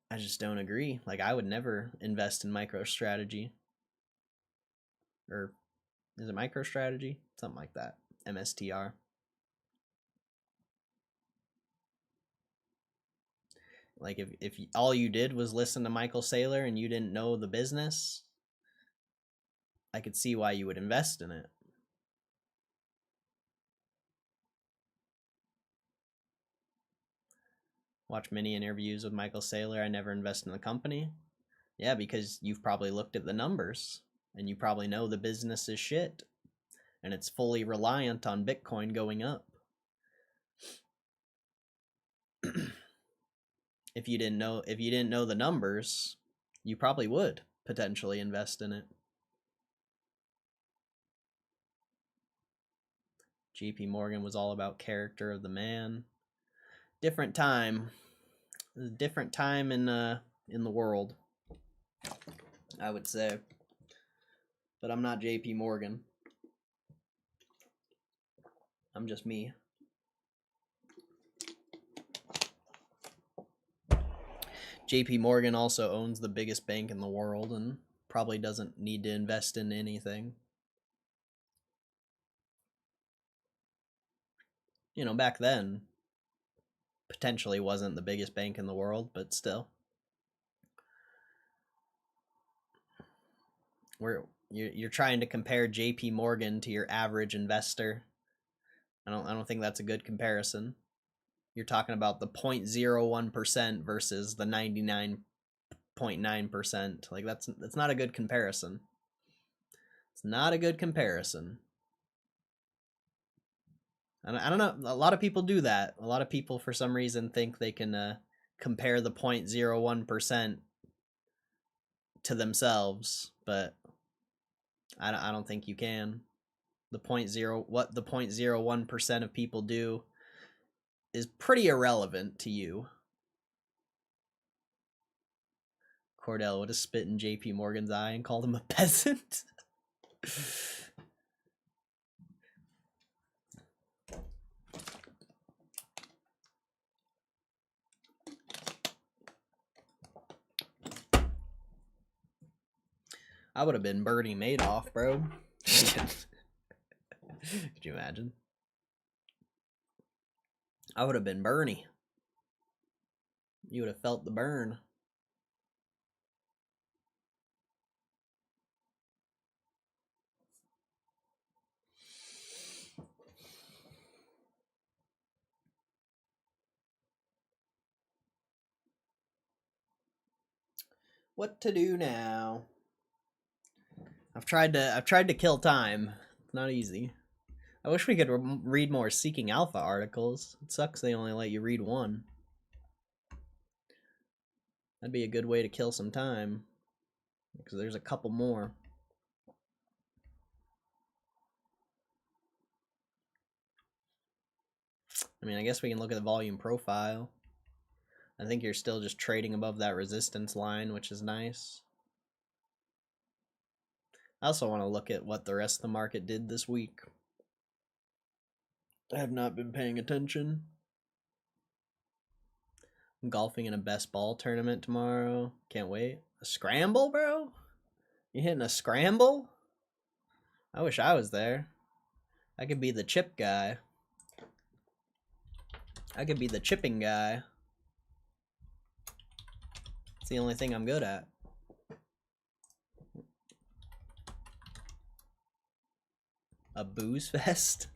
I just don't agree. Like, I would never invest in MicroStrategy. Or is it MicroStrategy? Something like that. MSTR. Like, if all you did was listen to Michael Saylor and you didn't know the business, I could see why you would invest in it. Watch many interviews with Michael Saylor. I never invest in the company. Yeah, because you've probably looked at the numbers and you probably know the business is shit and it's fully reliant on Bitcoin going up. If you didn't know the numbers, you probably would potentially invest in it. JP Morgan was all about character of the man. Different time. Different time in the world, I would say. But I'm not JP Morgan. I'm just me. JP Morgan also owns the biggest bank in the world and probably doesn't need to invest in anything. you know, back then, potentially wasn't the biggest bank in the world, but still. You're trying to compare JP Morgan to your average investor. I don't think that's a good comparison. You're talking about the 0.01% versus the 99.9%. Like that's not a good comparison. It's not a good comparison. And I don't know, a lot of people do that. A lot of people for some reason think they can compare the 0.01% to themselves, but I don't think you can. What the 0.01% of people do is pretty irrelevant to you. Cordell would have spit in JP Morgan's eye and called him a peasant. I would have been Bernie Madoff, bro. Could you imagine? I would have been Bernie. You would have felt the burn. What to do now? I've tried to kill time. It's not easy. I wish we could read more Seeking Alpha articles. It sucks they only let you read one. That'd be a good way to kill some time, because there's a couple more. I mean, I guess we can look at the volume profile. I think you're still just trading above that resistance line, which is nice. I also want to look at what the rest of the market did this week. I have not been paying attention. I'm golfing in a best ball tournament tomorrow. Can't wait. A scramble, bro? You hitting a scramble? I wish I was there. I could be the chip guy. I could be the chipping guy. It's the only thing I'm good at. A booze fest?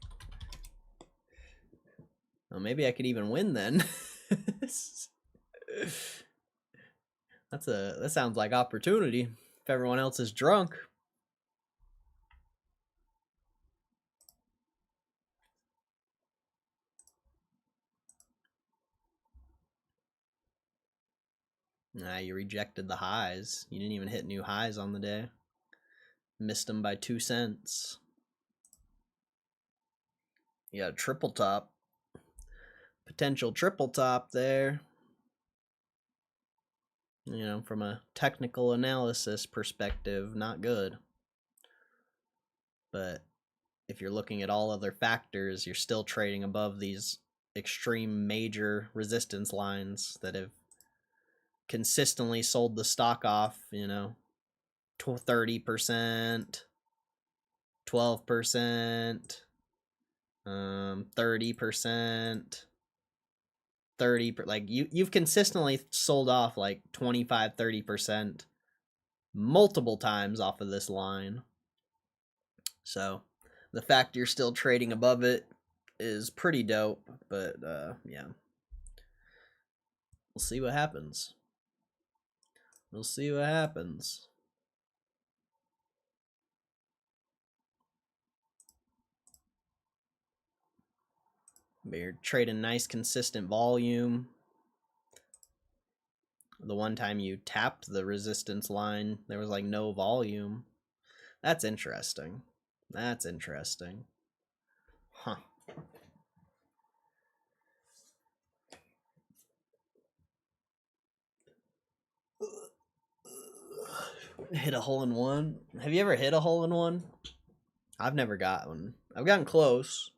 Well, maybe I could even win then. That sounds like opportunity. If everyone else is drunk. Nah, you rejected the highs. You didn't even hit new highs on the day. Missed them by 2 cents. You got a triple top. Potential triple top there. You know, from a technical analysis perspective, not good. But if you're looking at all other factors, you're still trading above these extreme major resistance lines that have consistently sold the stock off, you know, 30%, 12%, 30%, 30%. Like you've consistently sold off like 25, 30% multiple times off of this line. So the fact you're still trading above it is pretty dope, but yeah. We'll see what happens. We'll see what happens. But you're trading nice consistent volume. The one time you tapped the resistance line, there was like no volume. That's interesting. That's interesting. Huh. Hit a hole in one. Have you ever hit a hole in one? I've never got one. I've gotten close.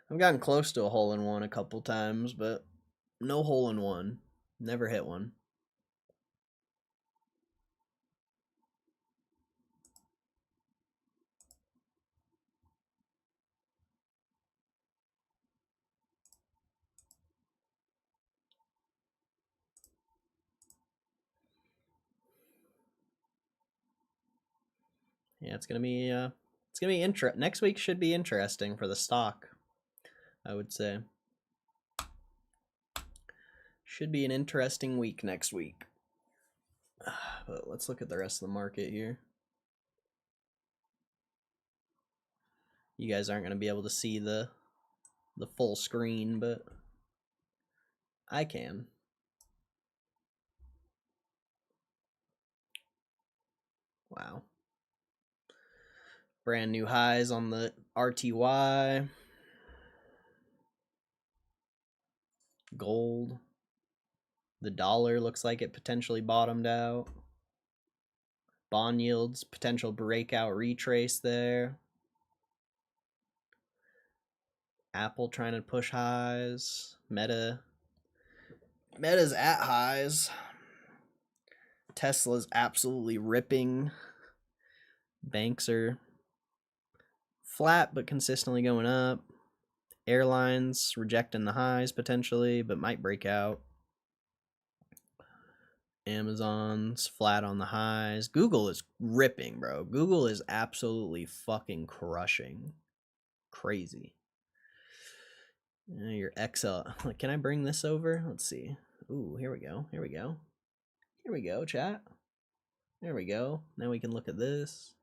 I've gotten close to a hole in one a couple times, but no hole in one. Never hit one. Yeah, it's gonna be next week should be interesting for the stock, I would say. Should be an interesting week next week. But let's look at the rest of the market here. You guys aren't gonna be able to see the full screen, but I can. Wow. Brand new highs on the RTY. Gold. The dollar looks like it potentially bottomed out. Bond yields, potential breakout retrace there. Apple trying to push highs. Meta's at highs. Tesla's absolutely ripping. Banks are flat but consistently going up. Airlines rejecting the highs potentially, but might break out. Amazon's flat on the highs. Google is ripping, bro. Google is absolutely fucking crushing. Crazy. Your XL. Can I bring this over? Let's see. Ooh, here we go. Here we go. Here we go, chat. There we go. Now we can look at this.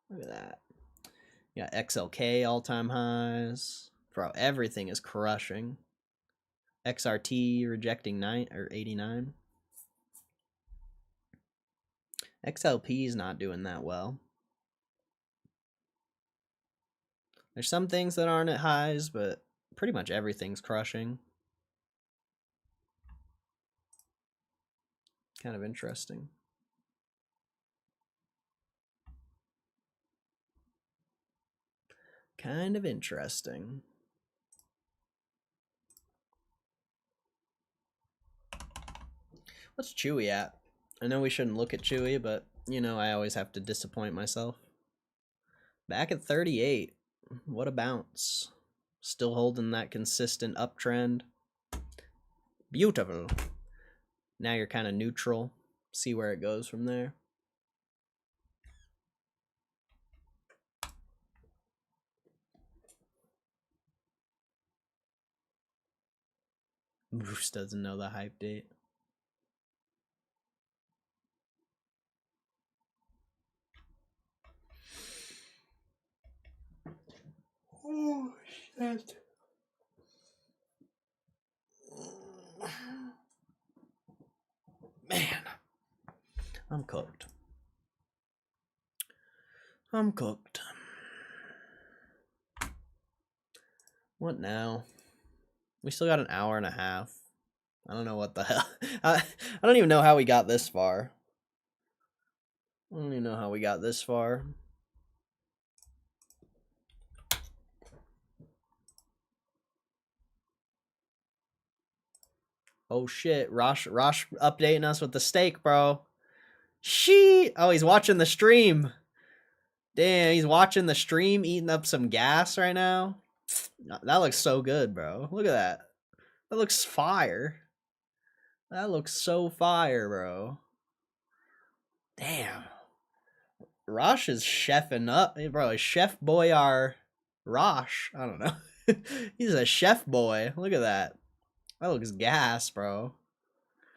Look at that. You got XLK all-time highs. Bro, everything is crushing. XRT rejecting 89. XLP is not doing that well. There's some things that aren't at highs, but pretty much everything's crushing. Kind of interesting. Kind of interesting. What's Chewy at? I know we shouldn't look at Chewy, but, you know, I always have to disappoint myself. Back at 38. What a bounce. Still holding that consistent uptrend. Beautiful. Now you're kind of neutral. See where it goes from there. Bruce doesn't know the hype date. Oh, shit. Man. I'm cooked. I'm cooked. What now? We still got an hour and a half. I don't know what the hell. I don't even know how we got this far. I don't even know how we got this far. Oh shit, Rosh updating us with the steak, bro. Oh, he's watching the stream. Damn, he's watching the stream, eating up some gas right now. That looks so good, bro. Look at that. That looks fire. That looks so fire, bro. Damn. Rosh is chefing up. Hey, bro, Chef Boyar Rosh. I don't know. He's a chef boy. Look at that. That looks gas, bro.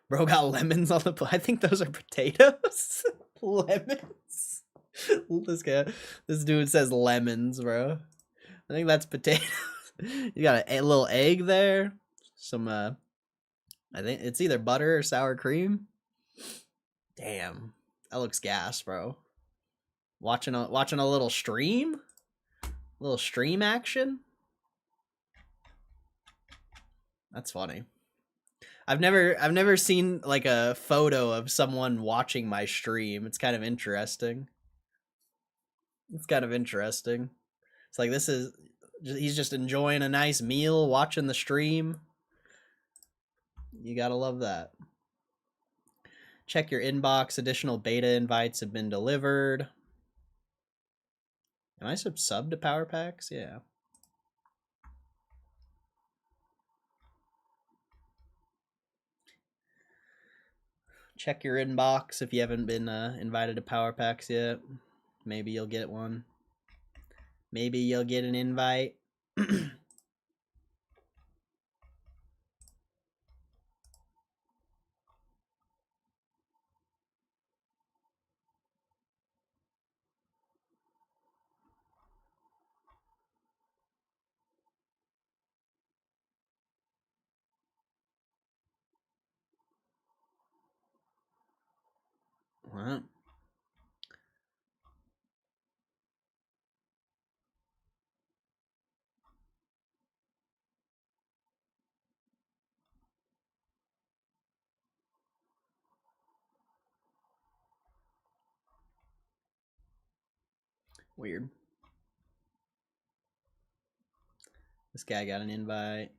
Bro got lemons on the plate. I think those are potatoes. Lemons. This dude says lemons, bro. I think that's potatoes. You got a little egg there. Some, I think it's either butter or sour cream. Damn. That looks gas, bro. Watching a little stream? A little stream action? That's funny. I've never seen like a photo of someone watching my stream. It's kind of interesting. It's kind of interesting. It's like he's just enjoying a nice meal, watching the stream. You gotta love that. Check your inbox. Additional beta invites have been delivered. Am I sub to Power Packs? Yeah. Check your inbox if you haven't been invited to Power Packs yet. Maybe you'll get one. Maybe you'll get an invite. What? Weird. This guy got an invite.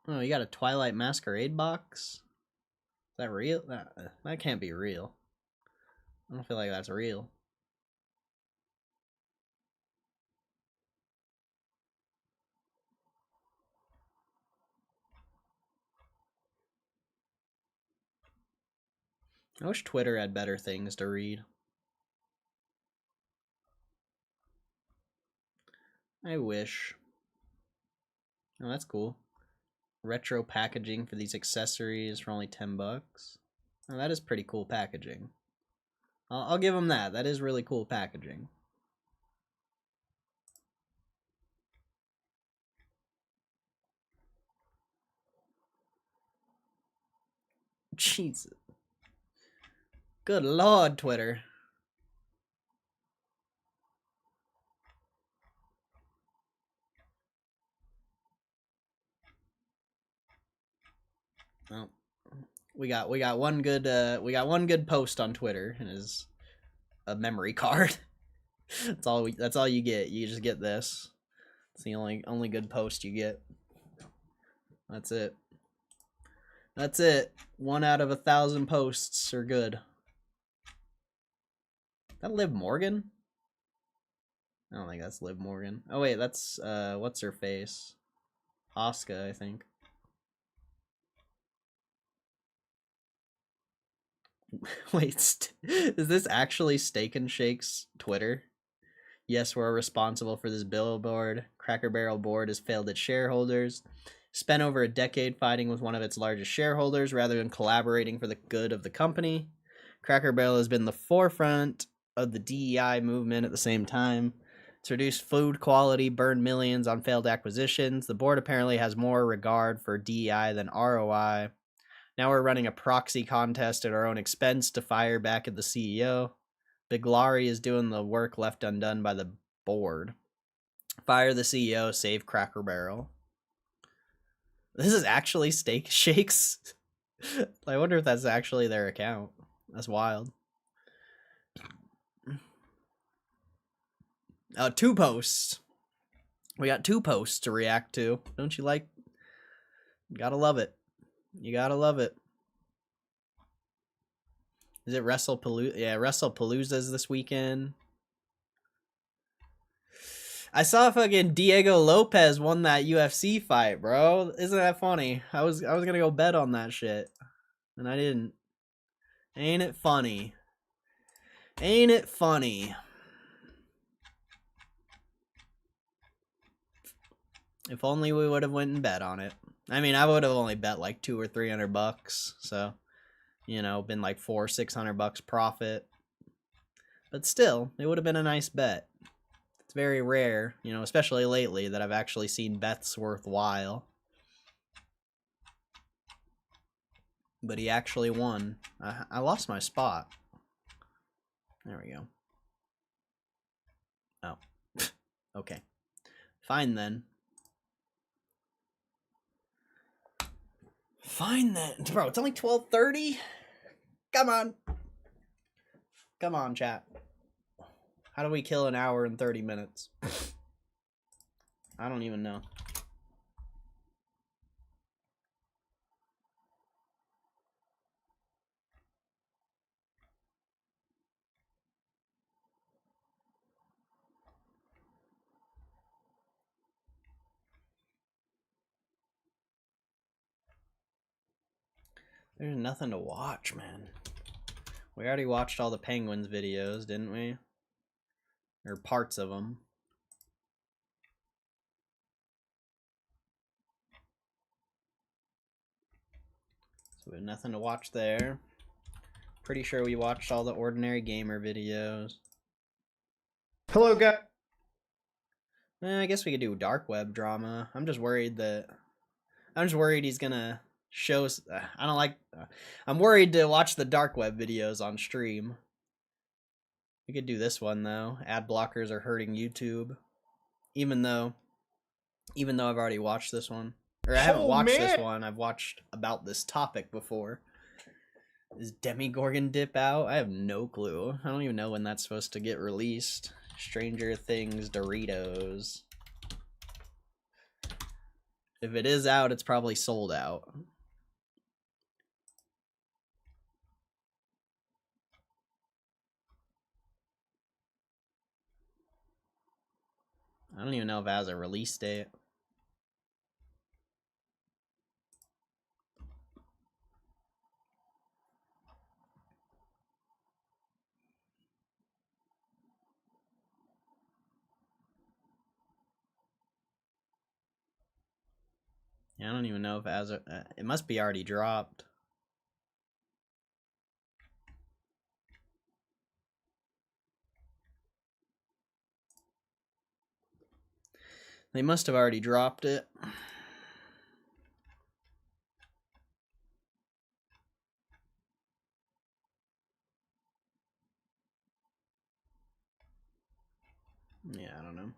Oh, you got a Twilight Masquerade box? Is that real? That can't be real. I don't feel like that's real. I wish Twitter had better things to read. I wish. Oh, that's cool. Retro packaging for these accessories for only $10. Oh, that is pretty cool packaging. I'll give them that. That is really cool packaging. Jesus. Good lord, Twitter. Well, we got one good post on Twitter, and is a memory card. That's all you get. You just get this. It's the only good post you get. That's it. That's it. 1 out of 1,000 posts are good. That Liv Morgan? I don't think that's Liv Morgan. Oh wait, that's what's her face? Asuka, I think. Wait, is this actually Steak and Shake's Twitter? Yes, we're responsible for this billboard. Cracker Barrel board has failed its shareholders. Spent over a decade fighting with one of its largest shareholders rather than collaborating for the good of the company. Cracker Barrel has been the forefront of the DEI movement at the same time. It's reduced food quality, burned millions on failed acquisitions. The board apparently has more regard for DEI than ROI. Now we're running a proxy contest at our own expense to fire back at the CEO. Biglari is doing the work left undone by the board. Fire the CEO, save Cracker Barrel. This is actually Steak Shakes. I wonder if that's actually their account. That's wild. 2 posts. We got 2 posts to react to. Don't you like? Gotta love it. You gotta love it. Is it WrestlePalooza? Yeah, WrestlePalooza's this weekend. I saw fucking Diego Lopez won that UFC fight, bro. Isn't that funny? I was gonna go bet on that shit, and I didn't. Ain't it funny? Ain't it funny? If only we would have went and bet on it. I mean, I would have only bet like $200 or $300, so you know, been like $400-600 profit. But still, it would have been a nice bet. It's very rare, you know, especially lately, that I've actually seen bets worthwhile. But he actually won. I lost my spot. There we go. Oh. Okay. Fine then. Fine then. Bro, it's only 12:30? Come on. Come on, chat. How do we kill an hour and 30 minutes? I don't even know. There's nothing to watch, man. We already watched all the Penguins videos, didn't we? Or parts of them. So we have nothing to watch there. Pretty sure we watched all the Ordinary Gamer videos. Hello, guys. I guess we could do dark web drama. I'm just worried he's gonna show us. I don't like. I'm worried to watch the dark web videos on stream. We could do this one though. Ad blockers are hurting YouTube. Even though I've already watched this one. Or I haven't watched this one. I've watched about this topic before. Is Demigorgon dip out? I have no clue. I don't even know when that's supposed to get released. Stranger Things Doritos. If it is out, it's probably sold out. I don't even know if it has a release date. Yeah, I don't even know if it has a... it must be already dropped. They must have already dropped it. Yeah, I don't know.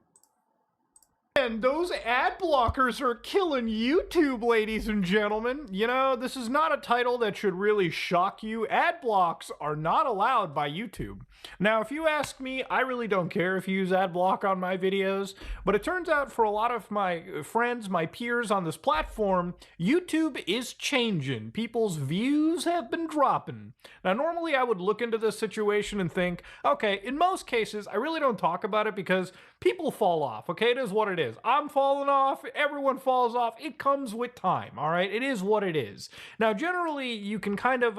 And those ad blockers are killing YouTube, ladies and gentlemen. You know, this is not a title that should really shock you. Ad blocks are not allowed by YouTube. Now, if you ask me, I really don't care if you use ad block on my videos, but it turns out for a lot of my friends, my peers on this platform, YouTube is changing. People's views have been dropping. Now, normally I would look into this situation and think, okay, in most cases, I really don't talk about it because people fall off, okay? It is what it is. I'm falling off, everyone falls off. It comes with time, all right? It is what it is. Now, generally, you can kind of,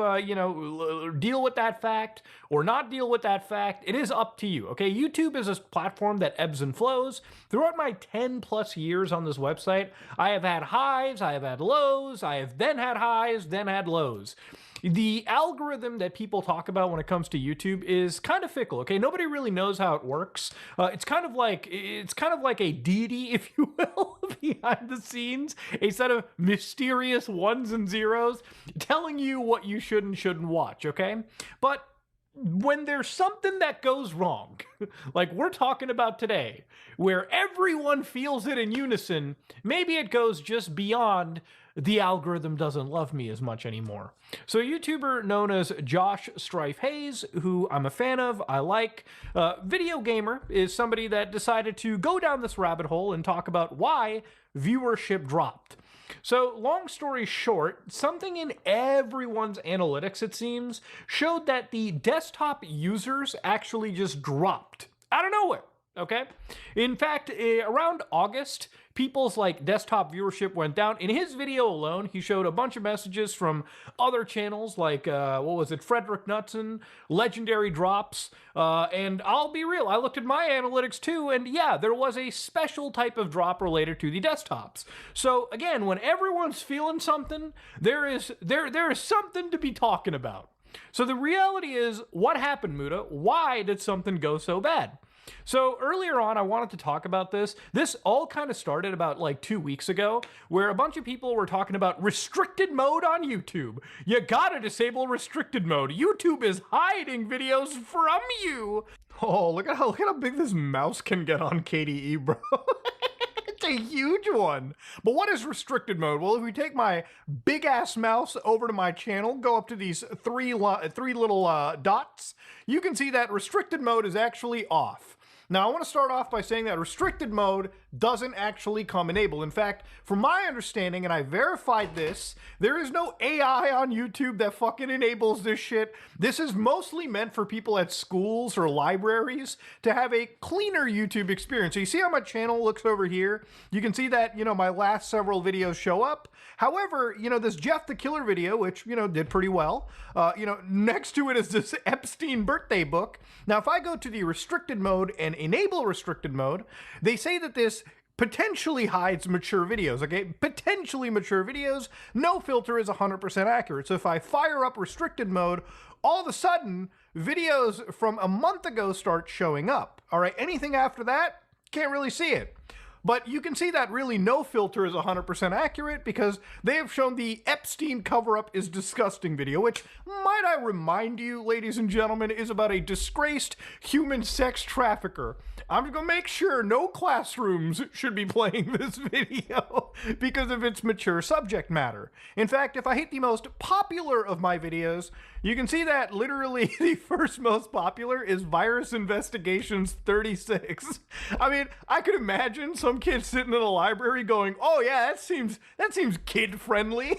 deal with that fact or not deal with that fact. It is up to you, okay? YouTube is a platform that ebbs and flows. Throughout my 10 plus years on this website, I have had highs, I have had lows, I have then had highs, then had lows. The algorithm that people talk about when it comes to YouTube is kind of fickle, okay? Nobody really knows how it works. It's kind of like a deity, if you will, behind the scenes, a set of mysterious ones and zeros telling you what you should and shouldn't watch, okay? But when there's something that goes wrong, like we're talking about today, where everyone feels it in unison, maybe it goes just beyond the algorithm doesn't love me as much anymore. So a YouTuber known as Josh Strife Hayes, who I'm a fan of, I like, Video Gamer, is somebody that decided to go down this rabbit hole and talk about why viewership dropped. So, long story short, something in everyone's analytics, it seems, showed that the desktop users actually just dropped out of nowhere, okay? In fact, around August, people's desktop viewership went down. In his video alone, he showed a bunch of messages from other channels like, Frederick Knudsen, Legendary Drops, and I'll be real, I looked at my analytics too, and yeah, there was a special type of drop related to the desktops. So again, when everyone's feeling something, there is something to be talking about. So the reality is, what happened, Muda? Why did something go so bad? So earlier on, I wanted to talk about this. This all kind of started about 2 weeks ago, where a bunch of people were talking about restricted mode on YouTube. You gotta disable restricted mode. YouTube is hiding videos from you. Oh, look at how big this mouse can get on KDE, bro. It's a huge one. But what is restricted mode? Well, if we take my big ass mouse over to my channel, go up to these three little dots, you can see that restricted mode is actually off. Now, I want to start off by saying that restricted mode doesn't actually come enabled. In fact, from my understanding, and I verified this, there is no AI on YouTube that fucking enables this shit. This is mostly meant for people at schools or libraries to have a cleaner YouTube experience. So you see how my channel looks over here? You can see that, my last several videos show up. However, this Jeff the Killer video, which, did pretty well, next to it is this Epstein birthday book. Now, if I go to the restricted mode and enable restricted mode, they say that this potentially hides mature videos, okay? Potentially mature videos. No filter is 100% accurate. So if I fire up restricted mode, all of a sudden, videos from a month ago start showing up. All right, anything after that, can't really see it. But you can see that really no filter is 100% accurate because they have shown the Epstein cover-up is disgusting video, which, might I remind you, ladies and gentlemen, is about a disgraced human sex trafficker. I'm gonna make sure no classrooms should be playing this video because of its mature subject matter. In fact, if I hit the most popular of my videos, you can see that literally the first most popular is Virus Investigations 36. I mean, I could imagine some kid sitting in a library going, oh yeah, that seems kid friendly.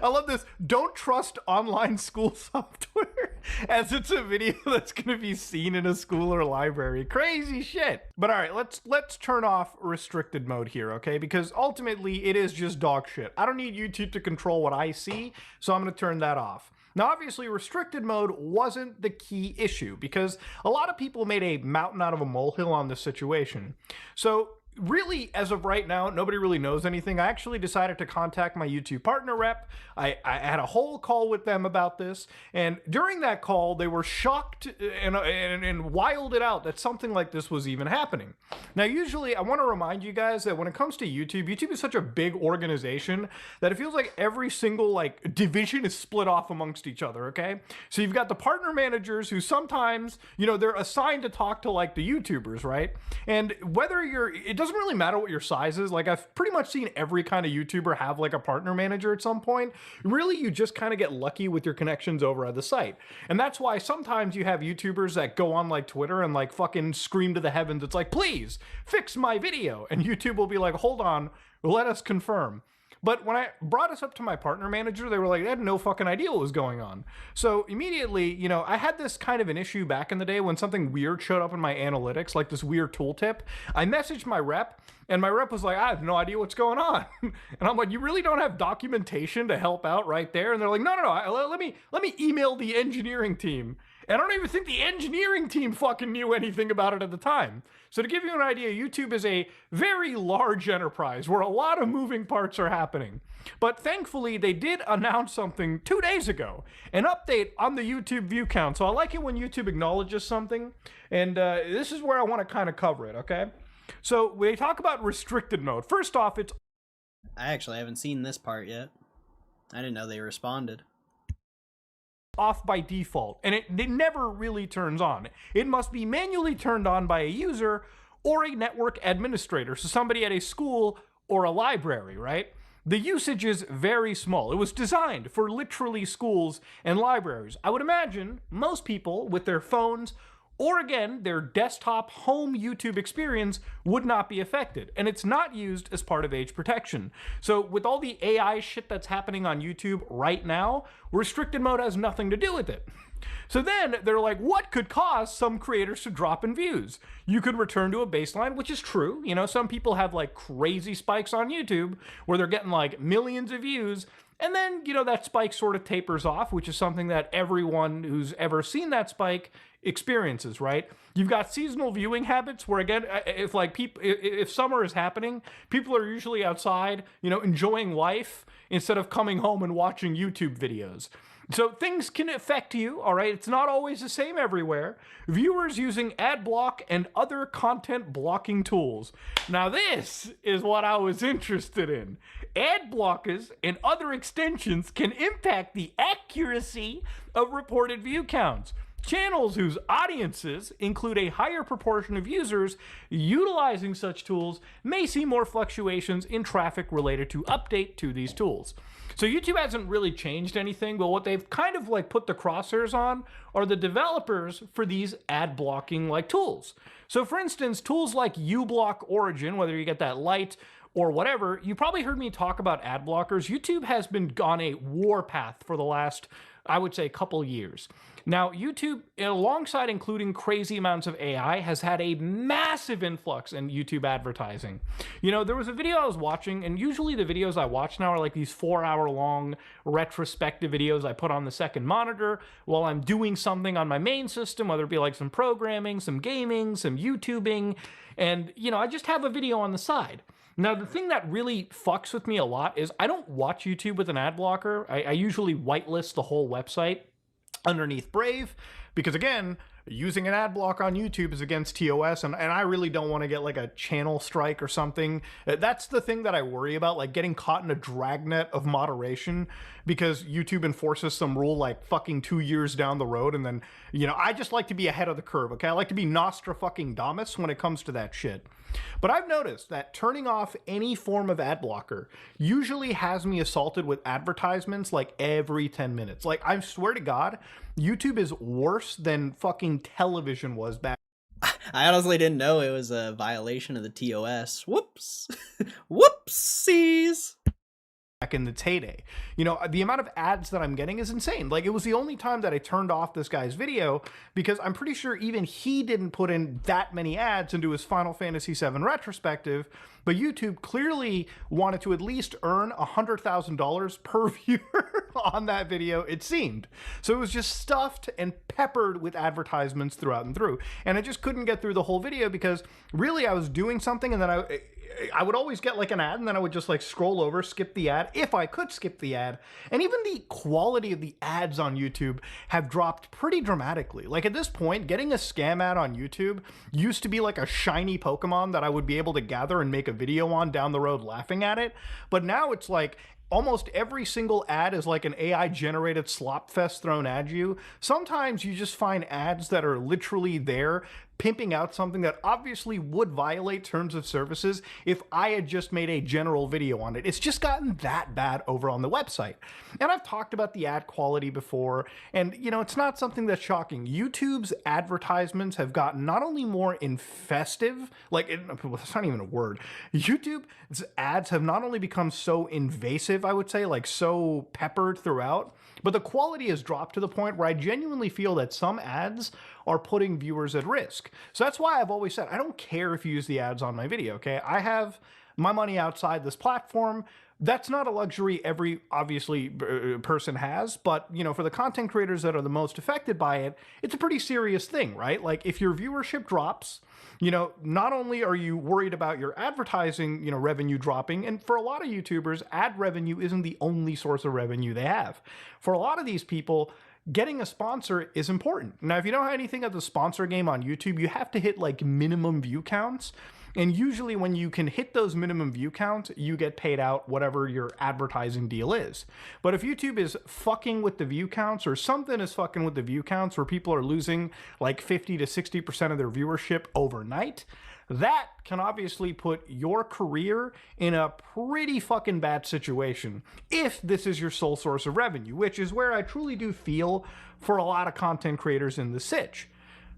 I love this. Don't trust online school software, as it's a video that's going to be seen in a school or library. Crazy shit. But all right, let's turn off restricted mode here, okay? Because ultimately it is just dog shit. I don't need YouTube to control what I see, so I'm going to turn that off. Now, obviously, restricted mode wasn't the key issue because a lot of people made a mountain out of a molehill on this situation. So really, as of right now, nobody really knows anything. I actually decided to contact my YouTube partner rep. I had a whole call with them about this, and during that call, they were shocked and wilded out that something like this was even happening. Now, usually, I want to remind you guys that when it comes to YouTube, YouTube is such a big organization that it feels like every single division is split off amongst each other, okay? So you've got the partner managers who sometimes, they're assigned to talk to the YouTubers, right? And whether it doesn't really matter what your size is. I've pretty much seen every kind of YouTuber have a partner manager at some point. Really, you just kind of get lucky with your connections over at the site. And that's why sometimes you have YouTubers that go on Twitter and fucking scream to the heavens. It's please fix my video. And YouTube will be like, hold on, let us confirm. But when I brought this up to my partner manager, they were like, they had no fucking idea what was going on. So immediately, I had this kind of an issue back in the day when something weird showed up in my analytics, like this weird tooltip. I messaged my rep, and my rep was like, I have no idea what's going on. And I'm like, you really don't have documentation to help out right there? And they're like, no, let me email the engineering team. And I don't even think the engineering team fucking knew anything about it at the time. So to give you an idea, YouTube is a very large enterprise where a lot of moving parts are happening. But thankfully, they did announce something 2 days ago, an update on the YouTube view count. So I like it when YouTube acknowledges something. And this is where I want to kind of cover it, okay? So we talk about restricted mode. First off, I actually haven't seen this part yet. I didn't know they responded. Off by default, and it never really turns on. It must be manually turned on by a user or a network administrator, so somebody at a school or a library, right? The usage is very small. It was designed for literally schools and libraries. I would imagine most people with their phones or again, their desktop home YouTube experience would not be affected. And it's not used as part of age protection. So with all the AI shit that's happening on YouTube right now, restricted mode has nothing to do with it. So then they're like, what could cause some creators to drop in views? You could return to a baseline, which is true. Some people have crazy spikes on YouTube where they're getting millions of views. And then, that spike sort of tapers off, which is something that everyone who's ever seen that spike experiences, right? You've got seasonal viewing habits where, again, if summer is happening, people are usually outside, enjoying life instead of coming home and watching YouTube videos. So things can affect you, all right? It's not always the same everywhere. Viewers using ad block and other content blocking tools. Now this is what I was interested in. Ad blockers and other extensions can impact the accuracy of reported view counts. Channels whose audiences include a higher proportion of users utilizing such tools may see more fluctuations in traffic related to update to these tools. So YouTube hasn't really changed anything, but what they've kind of like put the crosshairs on are the developers for these ad blocking like tools. So for instance, tools like uBlock Origin, whether you get that light or whatever, you probably heard me talk about ad blockers. YouTube has been on a warpath for the last, I would say, couple years. Now, YouTube, alongside including crazy amounts of AI, has had a massive influx in YouTube advertising. You know, there was a video I was watching, and usually the videos I watch now are like these 4-hour-long retrospective videos I put on the second monitor while I'm doing something on my main system, whether it be like some programming, some gaming, some YouTubing, and, you know, I just have a video on the side. Now, the thing that really fucks with me a lot is I don't watch YouTube with an ad blocker. I usually whitelist the whole website underneath Brave, because again, using an ad block on YouTube is against TOS, and I really don't want to get like a channel strike or something. That's the thing that I worry about, like getting caught in a dragnet of moderation because YouTube enforces some rule like fucking 2 years down the road, and then, you know, I just like to be ahead of the curve, okay? I like to be Nostradamus when it comes to that shit. But I've noticed that turning off any form of ad blocker usually has me assaulted with advertisements like every 10 minutes. Like, I swear to God, YouTube is worse than fucking television was back. I honestly didn't know it was a violation of the TOS. Whoops. Whoopsies. Back in its heyday. You know, the amount of ads that I'm getting is insane. Like, it was the only time that I turned off this guy's video because I'm pretty sure even he didn't put in that many ads into his Final Fantasy VII retrospective, but YouTube clearly wanted to at least earn $100,000 per viewer on that video, it seemed. So it was just stuffed and peppered with advertisements throughout and through. And I just couldn't get through the whole video because really I was doing something and then I would always get like an ad and then I would just like scroll over, skip the ad, if I could skip the ad. And even the quality of the ads on YouTube have dropped pretty dramatically. Like at this point, getting a scam ad on YouTube used to be like a shiny Pokemon that I would be able to gather and make a video on down the road laughing at it. But now it's like almost every single ad is like an AI generated slop fest thrown at you. Sometimes you just find ads that are literally there pimping out something that obviously would violate terms of services if I had just made a general video on it. It's just gotten that bad over on the website. And I've talked about the ad quality before, and you know, it's not something that's shocking. YouTube's advertisements have gotten not only more infestive, that's not even a word. YouTube's ads have not only become so invasive, I would say, like so peppered throughout, but the quality has dropped to the point where I genuinely feel that some ads are putting viewers at risk. So that's why I've always said, I don't care if you use the ads on my video, okay? I have my money outside this platform. That's not a luxury every, obviously, person has, but, you know, for the content creators that are the most affected by it, it's a pretty serious thing, right? Like, if your viewership drops, you know, not only are you worried about your advertising, you know, revenue dropping, and for a lot of YouTubers, ad revenue isn't the only source of revenue they have. For a lot of these people, getting a sponsor is important. Now, if you know anything of the sponsor game on YouTube, you have to hit like minimum view counts. And usually when you can hit those minimum view counts, you get paid out whatever your advertising deal is. But if YouTube is fucking with the view counts, or something is fucking with the view counts where people are losing like 50 to 60% of their viewership overnight, that can obviously put your career in a pretty fucking bad situation if this is your sole source of revenue, which is where I truly do feel for a lot of content creators in the sitch.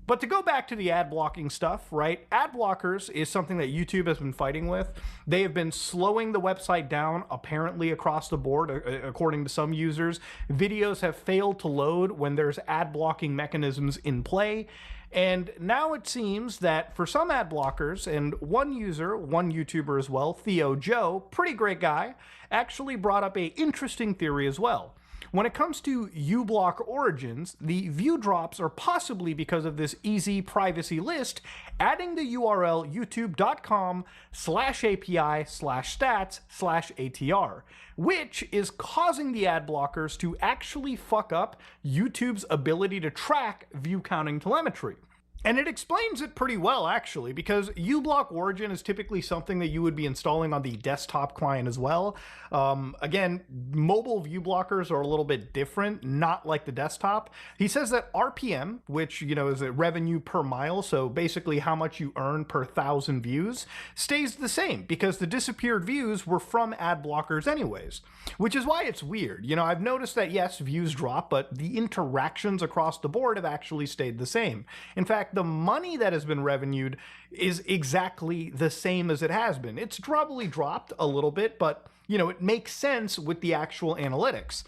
But to go back to the ad blocking stuff, right? Ad blockers is something that YouTube has been fighting with. They have been slowing the website down, apparently across the board, according to some users. Videos have failed to load when there's ad blocking mechanisms in play. And now it seems that for some ad blockers, and one user, one YouTuber as well, Theo Joe, pretty great guy, actually brought up a interesting theory as well. When it comes to uBlock Origins, the view drops are possibly because of this easy privacy list, adding the URL youtube.com/API/stats/ATR, which is causing the ad blockers to actually fuck up YouTube's ability to track view counting telemetry. And it explains it pretty well, actually, because uBlock Origin is typically something that you would be installing on the desktop client as well. Again, mobile view blockers are a little bit different, not like the desktop. He says that RPM, which, you know, is a revenue per mile, so basically how much you earn per 1,000 views, stays the same because the disappeared views were from ad blockers anyways, which is why it's weird. You know, I've noticed that, yes, views drop, but the interactions across the board have actually stayed the same. In fact, the money that has been revenued is exactly the same as it has been. It's probably dropped a little bit, but, you know, it makes sense with the actual analytics.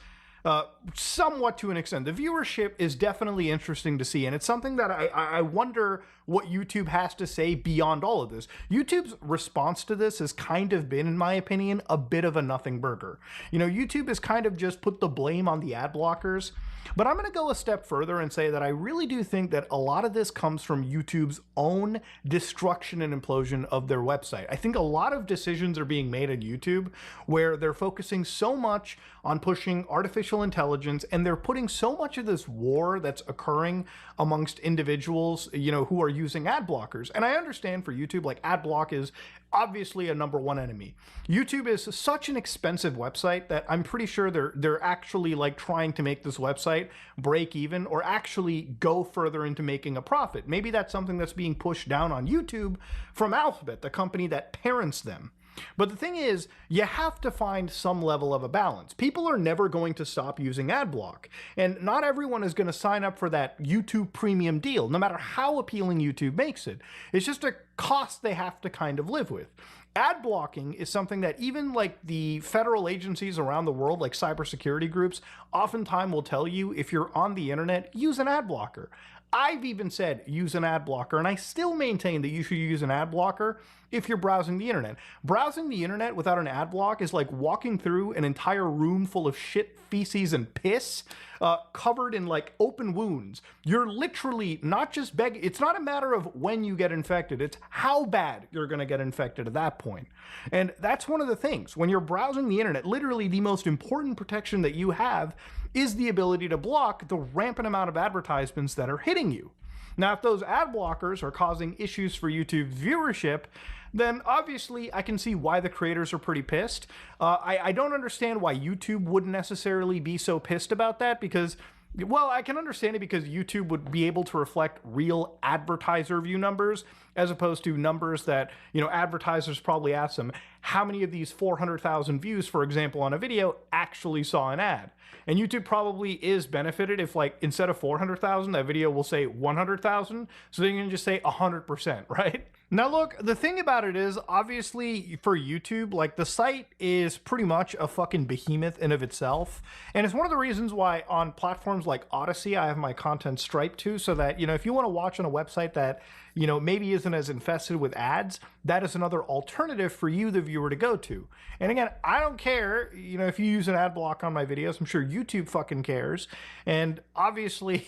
Somewhat to an extent. The viewership is definitely interesting to see, and it's something that I wonder what YouTube has to say beyond all of this. YouTube's response to this has kind of been, in my opinion, a bit of a nothing burger. You know, YouTube has kind of just put the blame on the ad blockers, but I'm going to go a step further and say that I really do think that a lot of this comes from YouTube's own destruction and implosion of their website. I think a lot of decisions are being made at YouTube where they're focusing so much on pushing artificial intelligence, and they're putting so much of this war that's occurring amongst individuals, you know, who are using ad blockers. And I understand for YouTube, like, ad block is obviously a #1 enemy. YouTube is such an expensive website that I'm pretty sure they're actually like trying to make this website break even or actually go further into making a profit. Maybe that's something that's being pushed down on YouTube from Alphabet, the company that parents them. But the thing is, you have to find some level of a balance. People are never going to stop using AdBlock, and not everyone is going to sign up for that YouTube premium deal, no matter how appealing YouTube makes it. It's just a cost they have to kind of live with. Ad blocking is something that even like the federal agencies around the world, like cybersecurity groups, oftentimes will tell you if you're on the internet, use an ad blocker. I've even said use an ad blocker, and I still maintain that you should use an ad blocker if you're browsing the internet. Browsing the internet without an ad block is like walking through an entire room full of shit, feces, and piss, covered in like open wounds. You're literally not just begging. It's not a matter of when you get infected. It's how bad you're going to get infected at that point. And that's one of the things. When you're browsing the internet, literally the most important protection that you have is the ability to block the rampant amount of advertisements that are hitting you. Now, if those ad blockers are causing issues for YouTube's viewership, then obviously I can see why the creators are pretty pissed. I don't understand why YouTube wouldn't necessarily be so pissed about that, because, well, I can understand it because YouTube would be able to reflect real advertiser view numbers as opposed to numbers that, you know, advertisers probably ask them, how many of these 400,000 views, for example, on a video actually saw an ad? And YouTube probably is benefited if, like, instead of 400,000, that video will say 100,000. So then you can just say 100%, right? Now, look, the thing about it is, obviously, for YouTube, like, the site is pretty much a fucking behemoth in of itself. And it's one of the reasons why on platforms like Odyssey, I have my content striped to, so that, you know, if you want to watch on a website that, you know, maybe isn't as infested with ads, that is another alternative for you, the viewer, to go to. And again, I don't care, you know, if you use an ad block on my videos. I'm sure YouTube fucking cares. And obviously,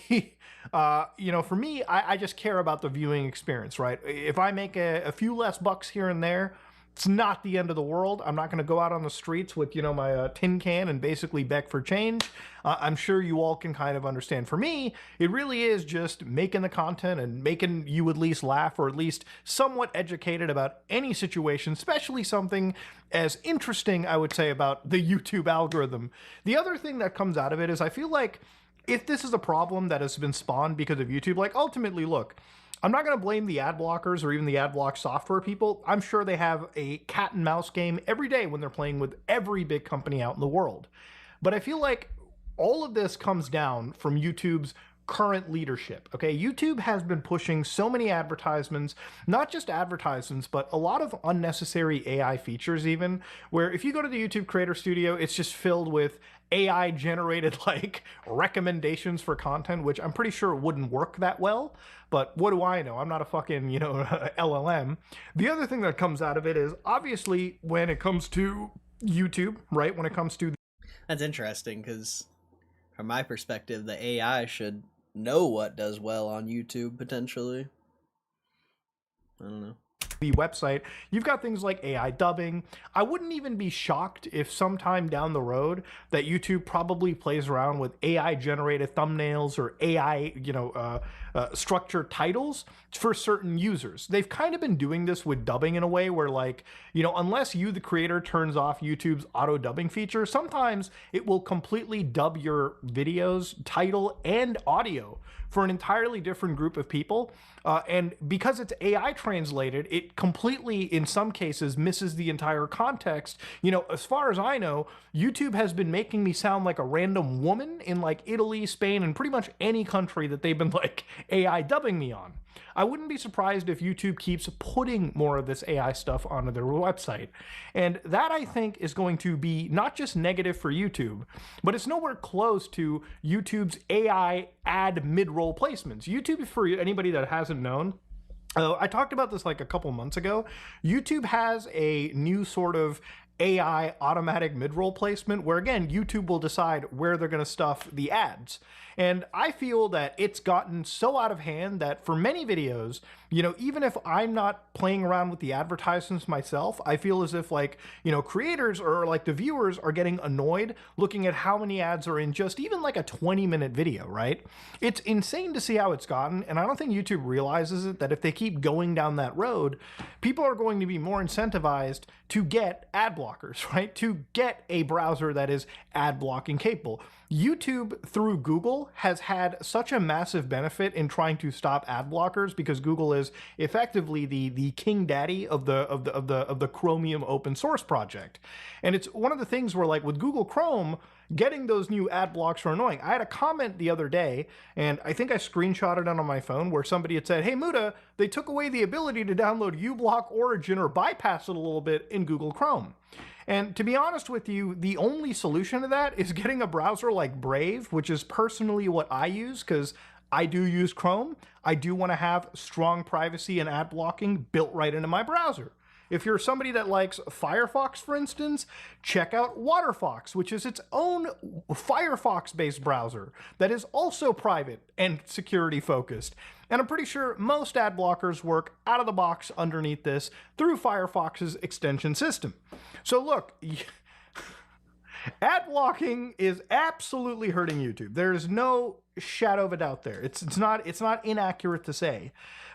you know, for me, I just care about the viewing experience, right? If I make a few less bucks here and there, it's not the end of the world. I'm not going to go out on the streets with, you know, my tin can and basically beg for change. I'm sure you all can kind of understand. For me, it really is just making the content and making you at least laugh, or at least somewhat educated about any situation, especially something as interesting, I would say, about the YouTube algorithm. The other thing that comes out of it is I feel like if this is a problem that has been spawned because of YouTube, like, ultimately, look, I'm not going to blame the ad blockers or even the ad block software people. I'm sure they have a cat and mouse game every day when they're playing with every big company out in the world. But I feel like all of this comes down from YouTube's current leadership. Okay, YouTube has been pushing so many advertisements, not just advertisements, but a lot of unnecessary AI features, even, where if you go to the YouTube Creator Studio, it's just filled with AI generated like recommendations for content, which I'm pretty sure wouldn't work that well. But what do I know? I'm not a fucking, you know, LLM. The other thing that comes out of it is obviously when it comes to YouTube, right? When it comes to... That's interesting, because from my perspective, the AI should know what does well on YouTube, potentially. I don't know. The website, you've got things like AI dubbing. I wouldn't even be shocked if sometime down the road that YouTube probably plays around with AI generated thumbnails or AI, you know, structured titles for certain users. They've kind of been doing this with dubbing in a way where, like, you know, unless you, the creator, turns off YouTube's auto dubbing feature, sometimes it will completely dub your videos, title, and audio for an entirely different group of people. And because it's AI translated, it completely, in some cases, misses the entire context. You know, as far as I know, YouTube has been making me sound like a random woman in like Italy, Spain, and pretty much any country that they've been like AI dubbing me on. I wouldn't be surprised if YouTube keeps putting more of this AI stuff onto their website. And that, I think, is going to be not just negative for YouTube, but it's nowhere close to YouTube's AI ad mid-roll placements. YouTube, for anybody that hasn't known, I talked about this like a couple months ago. YouTube has a new sort of AI automatic mid-roll placement where, again, YouTube will decide where they're going to stuff the ads. And I feel that it's gotten so out of hand that for many videos, you know, even if I'm not playing around with the advertisements myself, I feel as if, like, you know, creators or like the viewers are getting annoyed looking at how many ads are in just even like a 20-minute video, right? It's insane to see how it's gotten, and I don't think YouTube realizes it, that if they keep going down that road, people are going to be more incentivized to get ad blockers, right? To get a browser that is ad blocking capable. YouTube through Google has had such a massive benefit in trying to stop ad blockers because Google is effectively the king daddy of the Chromium open source project. And it's one of the things where, like, with Google Chrome, getting those new ad blocks are annoying. I had a comment the other day, and I think I screenshotted it on my phone, where somebody had said, "Hey Muda, they took away the ability to download uBlock Origin or bypass it a little bit in Google Chrome." And to be honest with you, the only solution to that is getting a browser like Brave, which is personally what I use because I do use Chrome. I do want to have strong privacy and ad blocking built right into my browser. If you're somebody that likes Firefox, for instance, check out Waterfox, which is its own Firefox-based browser that is also private and security focused. And I'm pretty sure most ad blockers work out of the box underneath this through Firefox's extension system. So look, ad blocking is absolutely hurting YouTube. There is no shadow of a doubt there. It's not inaccurate to say.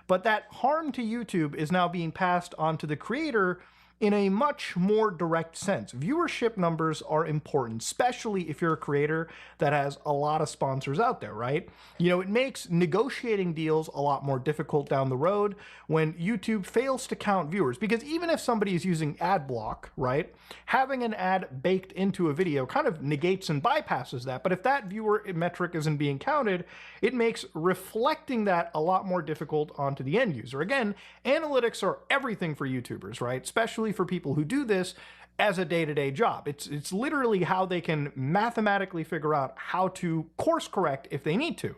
But that harm to YouTube is now being passed on to the creator in a much more direct sense. Viewership numbers are important, especially if you're a creator that has a lot of sponsors out there, right? You know, it makes negotiating deals a lot more difficult down the road when YouTube fails to count viewers. Because even if somebody is using ad block, right, having an ad baked into a video kind of negates and bypasses that. But if that viewer metric isn't being counted, it makes reflecting that a lot more difficult onto the end user. Again, analytics are everything for YouTubers, right? Especially for people who do this as a day-to-day job. It's literally how they can mathematically figure out how to course correct if they need to.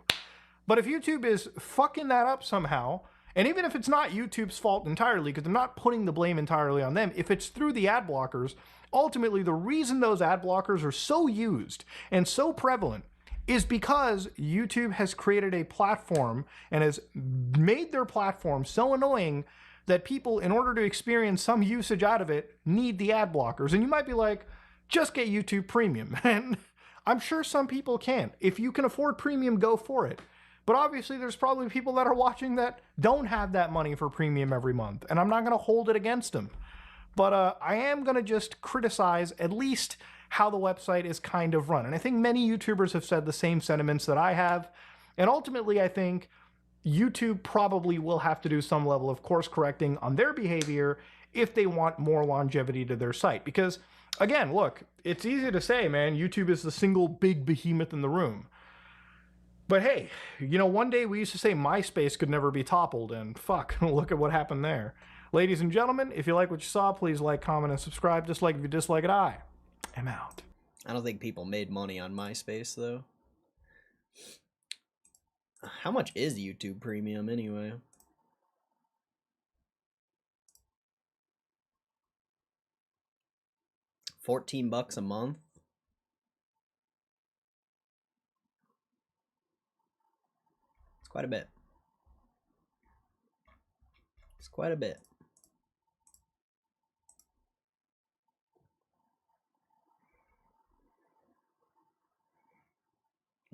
But if YouTube is fucking that up somehow, and even if it's not YouTube's fault entirely, because I'm not putting the blame entirely on them, if it's through the ad blockers, ultimately the reason those ad blockers are so used and so prevalent is because YouTube has created a platform and has made their platform so annoying that people, in order to experience some usage out of it, need the ad blockers. And you might be like, just get YouTube Premium. And I'm sure some people can. If you can afford Premium, go for it. But obviously there's probably people that are watching that don't have that money for Premium every month. And I'm not gonna hold it against them. But I am gonna just criticize at least how the website is kind of run. And I think many YouTubers have said the same sentiments that I have. And ultimately, I think YouTube probably will have to do some level of course correcting on their behavior if they want more longevity to their site. Because, again, look, it's easy to say, man, YouTube is the single big behemoth in the room. But hey, you know, one day we used to say MySpace could never be toppled, and fuck, look at what happened there. Ladies and gentlemen, if you like what you saw, please like, comment, and subscribe. Dislike if you dislike it. I am out. I don't think people made money on MySpace, though. How much is YouTube Premium anyway? $14 a month? It's quite a bit. It's quite a bit.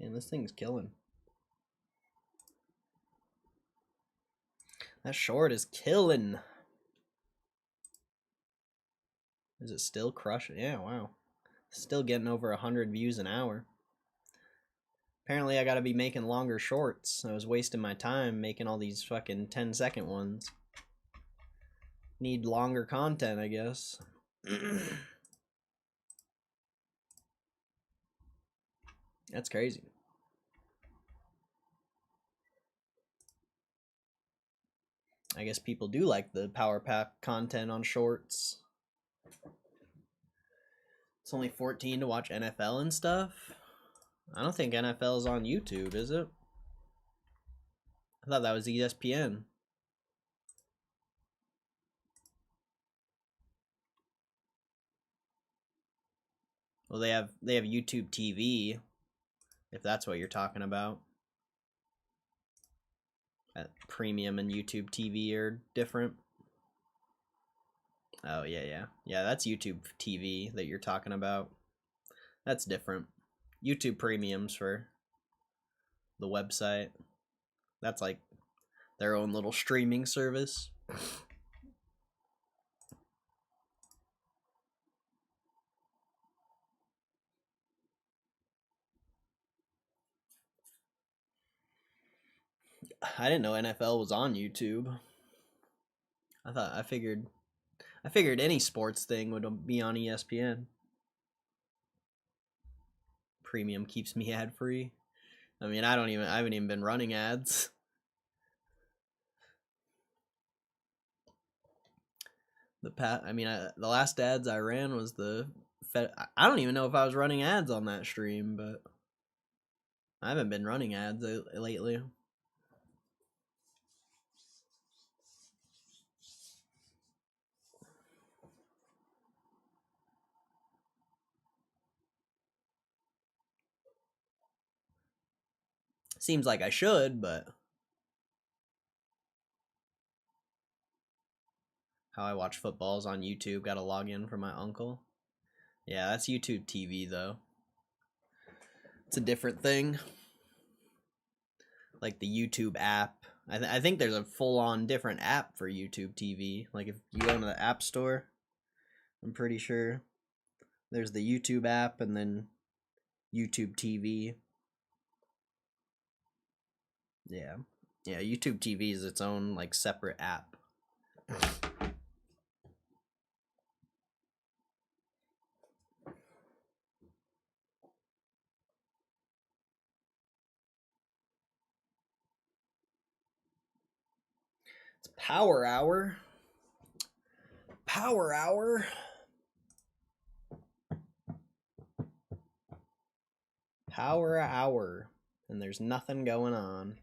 And this thing's killing. That short is killing. Is it still crushing? Yeah, wow. Still getting over 100 views an hour. Apparently I gotta be making longer shorts. I was wasting my time making all these fucking 10-second ones. Need longer content, I guess. That's crazy. I guess people do like the power pack content on shorts. It's only 14 to watch NFL and stuff. I don't think NFL is on YouTube, is it? I thought that was ESPN. Well, they have YouTube TV, if that's what you're talking about. Premium and YouTube TV are different. Oh, yeah. Yeah, that's YouTube TV that you're talking about. That's different. YouTube Premium's for the website. That's like their own little streaming service. I didn't know NFL was on YouTube. I figured any sports thing would be on ESPN. Premium keeps me ad free. I mean, I haven't even been running ads. The last ads I ran was I don't even know if I was running ads on that stream, but I haven't been running ads lately. Seems like I should, but how I watch footballs on YouTube, gotta log in for my uncle. Yeah, that's YouTube TV though. It's a different thing. Like the YouTube app. I think there's a full-on different app for YouTube TV. Like if you go into the App Store, I'm pretty sure there's the YouTube app and then YouTube TV. Yeah. Yeah, YouTube TV is its own like separate app. It's Power Hour. Power Hour. Power Hour. And there's nothing going on.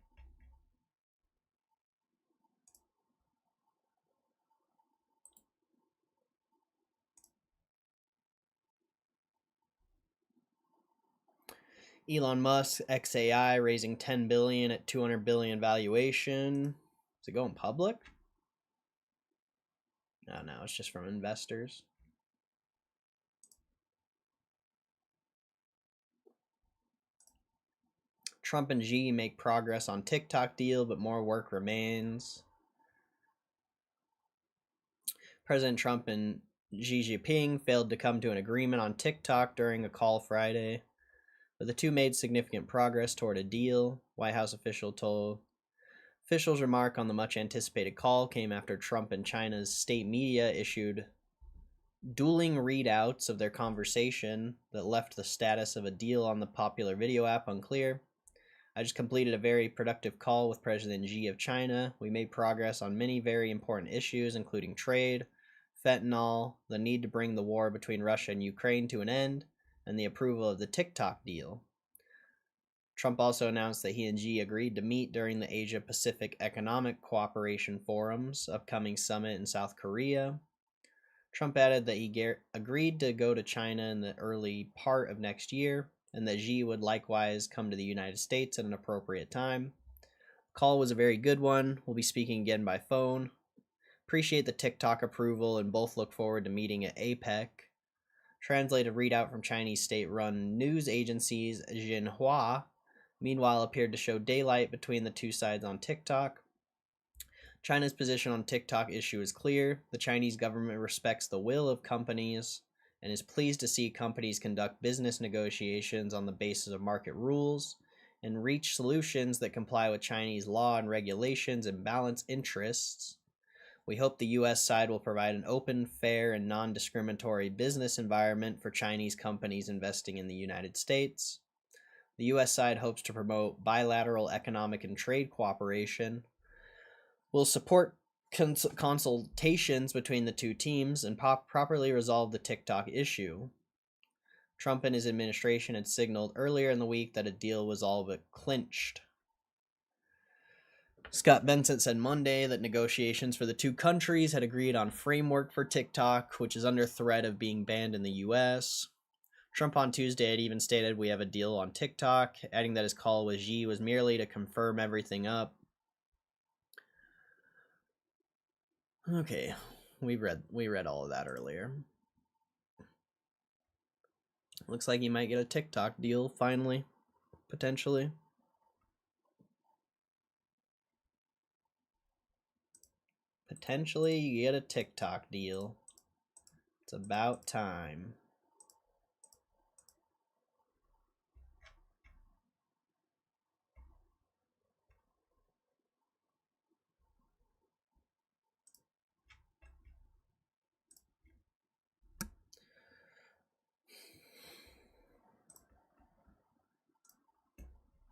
Elon Musk, XAI, raising $10 billion at $200 billion valuation. Is it going public? No, it's just from investors. Trump and Xi make progress on TikTok deal, but more work remains. President Trump and Xi Jinping failed to come to an agreement on TikTok during a call Friday, but the two made significant progress toward a deal. White House official told officials' remark on the much-anticipated call came after Trump and China's state media issued dueling readouts of their conversation that left the status of a deal on the popular video app unclear. I just completed a very productive call with President Xi of China. We made progress on many very important issues, including trade, fentanyl, the need to bring the war between Russia and Ukraine to an end, and the approval of the TikTok deal. Trump also announced that he and Xi agreed to meet during the Asia-Pacific Economic Cooperation Forum's upcoming summit in South Korea. Trump added that he agreed to go to China in the early part of next year, and that Xi would likewise come to the United States at an appropriate time. The call was a very good one. We'll be speaking again by phone. Appreciate the TikTok approval and both look forward to meeting at APEC. Translated readout from Chinese state-run news agencies Xinhua, meanwhile, appeared to show daylight between the two sides on TikTok. China's position on TikTok issue is clear. The Chinese government respects the will of companies and is pleased to see companies conduct business negotiations on the basis of market rules and reach solutions that comply with Chinese law and regulations and balance interests. We hope the U.S. side will provide an open, fair, and non-discriminatory business environment for Chinese companies investing in the United States. The U.S. side hopes to promote bilateral economic and trade cooperation, will support consultations between the two teams, and properly resolve the TikTok issue. Trump and his administration had signaled earlier in the week that a deal was all but clinched. Scott Bensett said Monday that negotiations for the two countries had agreed on framework for TikTok, which is under threat of being banned in the U.S. Trump on Tuesday had even stated we have a deal on TikTok, adding that his call with Xi was merely to confirm everything up. Okay, we read all of that earlier. Looks like he might get a TikTok deal finally, potentially. Potentially you get a TikTok deal. It's about time.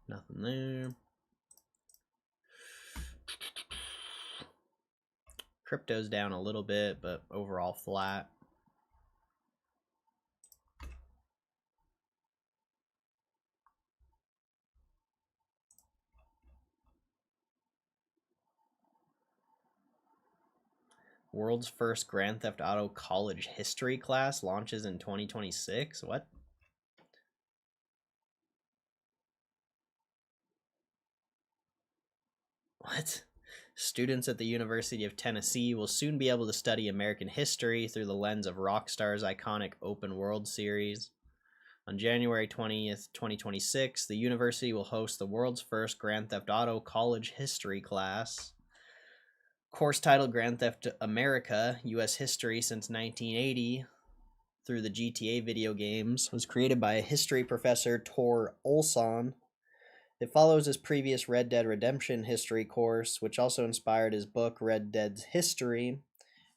Nothing there. Crypto's down a little bit, but overall flat. World's first Grand Theft Auto college history class launches in 2026. What? What? Students at the University of Tennessee will soon be able to study American history through the lens of Rockstar's iconic open world series. On January 20th, 2026, the university will host the world's first Grand Theft Auto college history class. Course titled Grand Theft America, U.S. History since 1980 through the GTA video games, was created by a history professor, Tor Olson. It follows his previous Red Dead Redemption history course, which also inspired his book Red Dead's History, and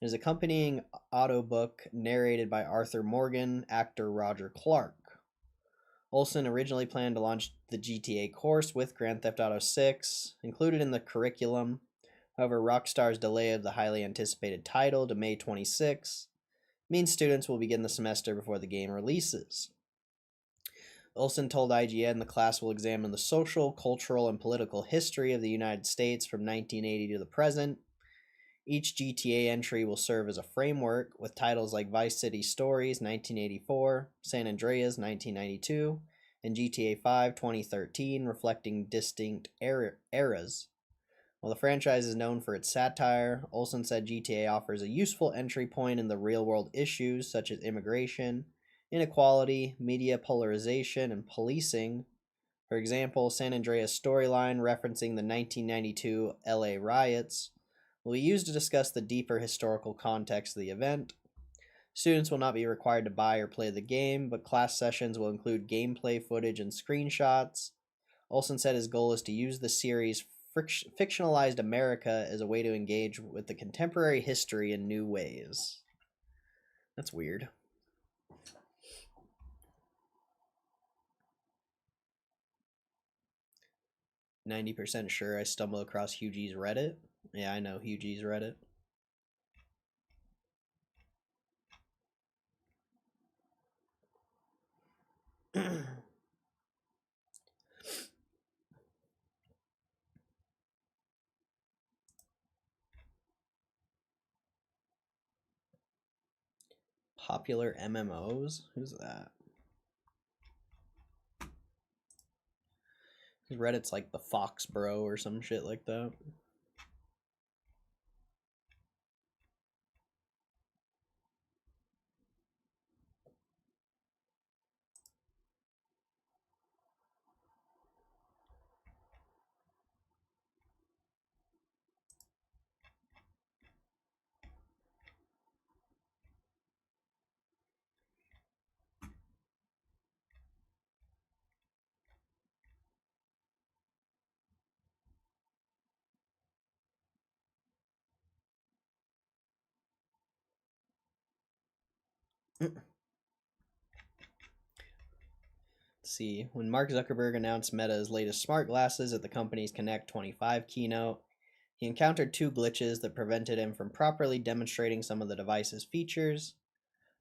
his accompanying audiobook narrated by Arthur Morgan, actor Roger Clark. Olson originally planned to launch the GTA course with Grand Theft Auto 6 included in the curriculum. However, Rockstar's delay of the highly anticipated title to May 26 means students will begin the semester before the game releases. Olson told IGN the class will examine the social, cultural, and political history of the United States from 1980 to the present. Each GTA entry will serve as a framework, with titles like Vice City Stories 1984, San Andreas 1992, and GTA 5 2013 reflecting distinct eras. While the franchise is known for its satire, Olson said GTA offers a useful entry point in the real-world issues such as immigration, inequality, media polarization, and policing. For example, San Andreas' storyline referencing the 1992 LA riots will be used to discuss the deeper historical context of the event. Students will not be required to buy or play the game, but class sessions will include gameplay footage and screenshots. Olson said his goal is to use the series' fictionalized America as a way to engage with the contemporary history in new ways. That's weird. %, sure I stumbled across Hugh G's Reddit. Yeah, I know Hugh G's Reddit. Popular MMOs? Who's that? Reddit's like the Fox Bro or some shit like that. See, when Mark Zuckerberg announced Meta's latest smart glasses at the company's Connect 25 keynote, he encountered two glitches that prevented him from properly demonstrating some of the device's features.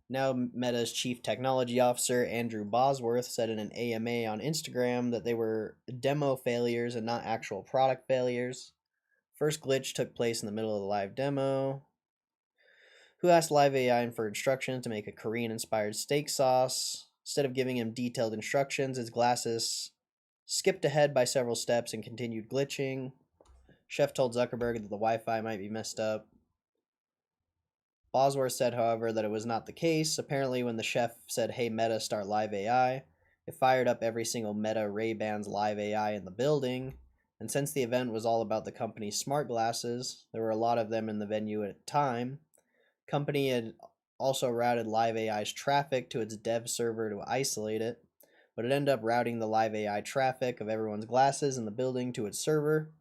Now, Meta's chief technology officer, Andrew Bosworth, said in an AMA on Instagram that they were demo failures and not actual product failures. First glitch took place in the middle of the live demo. Who asked Live AI for instructions to make a Korean-inspired steak sauce. Instead of giving him detailed instructions, his glasses skipped ahead by several steps and continued glitching. Chef told Zuckerberg that the Wi-Fi might be messed up. Bosworth said, however, that it was not the case. Apparently, when the chef said, "Hey Meta, start Live AI," it fired up every single Meta Ray-Ban's Live AI in the building. And since the event was all about the company's smart glasses, there were a lot of them in the venue at the time. Company had also routed Live AI's traffic to its dev server to isolate it, but it ended up routing the Live AI traffic of everyone's glasses in the building to its server.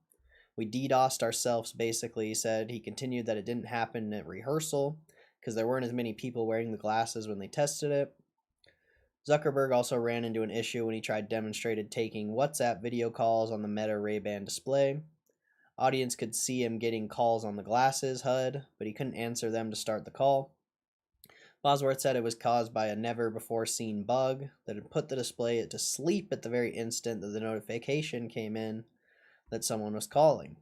We DDoSed ourselves, basically, he said. He continued that it didn't happen at rehearsal because there weren't as many people wearing the glasses when they tested it. Zuckerberg also ran into an issue when he tried demonstrated taking WhatsApp video calls on the Meta Ray-Ban display. Audience could see him getting calls on the glasses HUD, but he couldn't answer them to start the call. Bosworth said it was caused by a never-before-seen bug that had put the display to sleep at the very instant that the notification came in that someone was calling.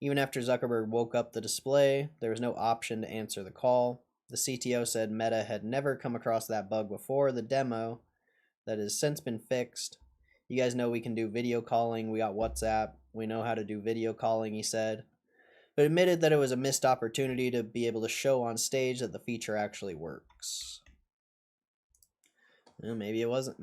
Even after Zuckerberg woke up the display, there was no option to answer the call. The CTO said Meta had never come across that bug before the demo that has since been fixed. You guys know we can do video calling. We got WhatsApp. We know how to do video calling, he said. But admitted that it was a missed opportunity to be able to show on stage that the feature actually works. Well, maybe it wasn't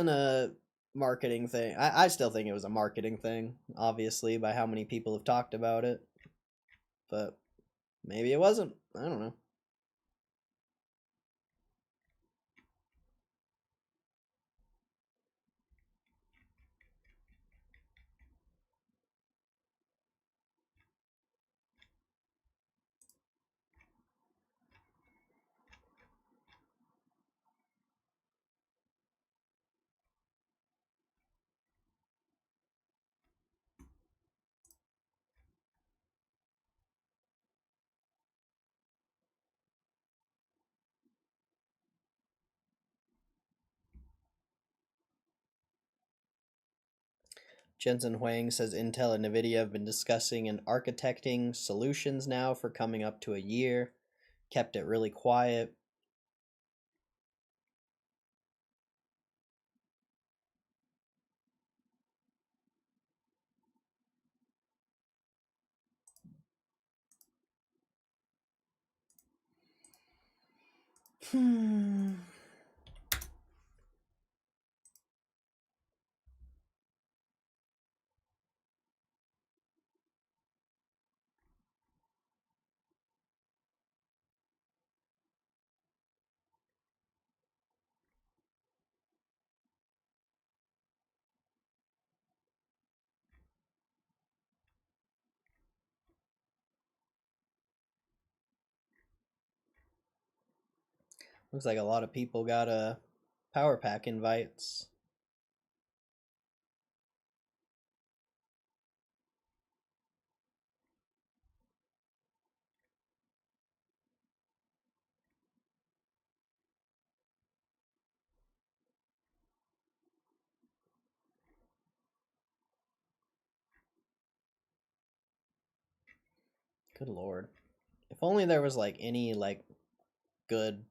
a marketing thing. I still think it was a marketing thing, obviously, by how many people have talked about it. But maybe it wasn't. I don't know. Jensen Huang says Intel and NVIDIA have been discussing and architecting solutions now for coming up to a year. Kept it really quiet. Looks like a lot of people got power pack invites. Good lord. If only there was like any like good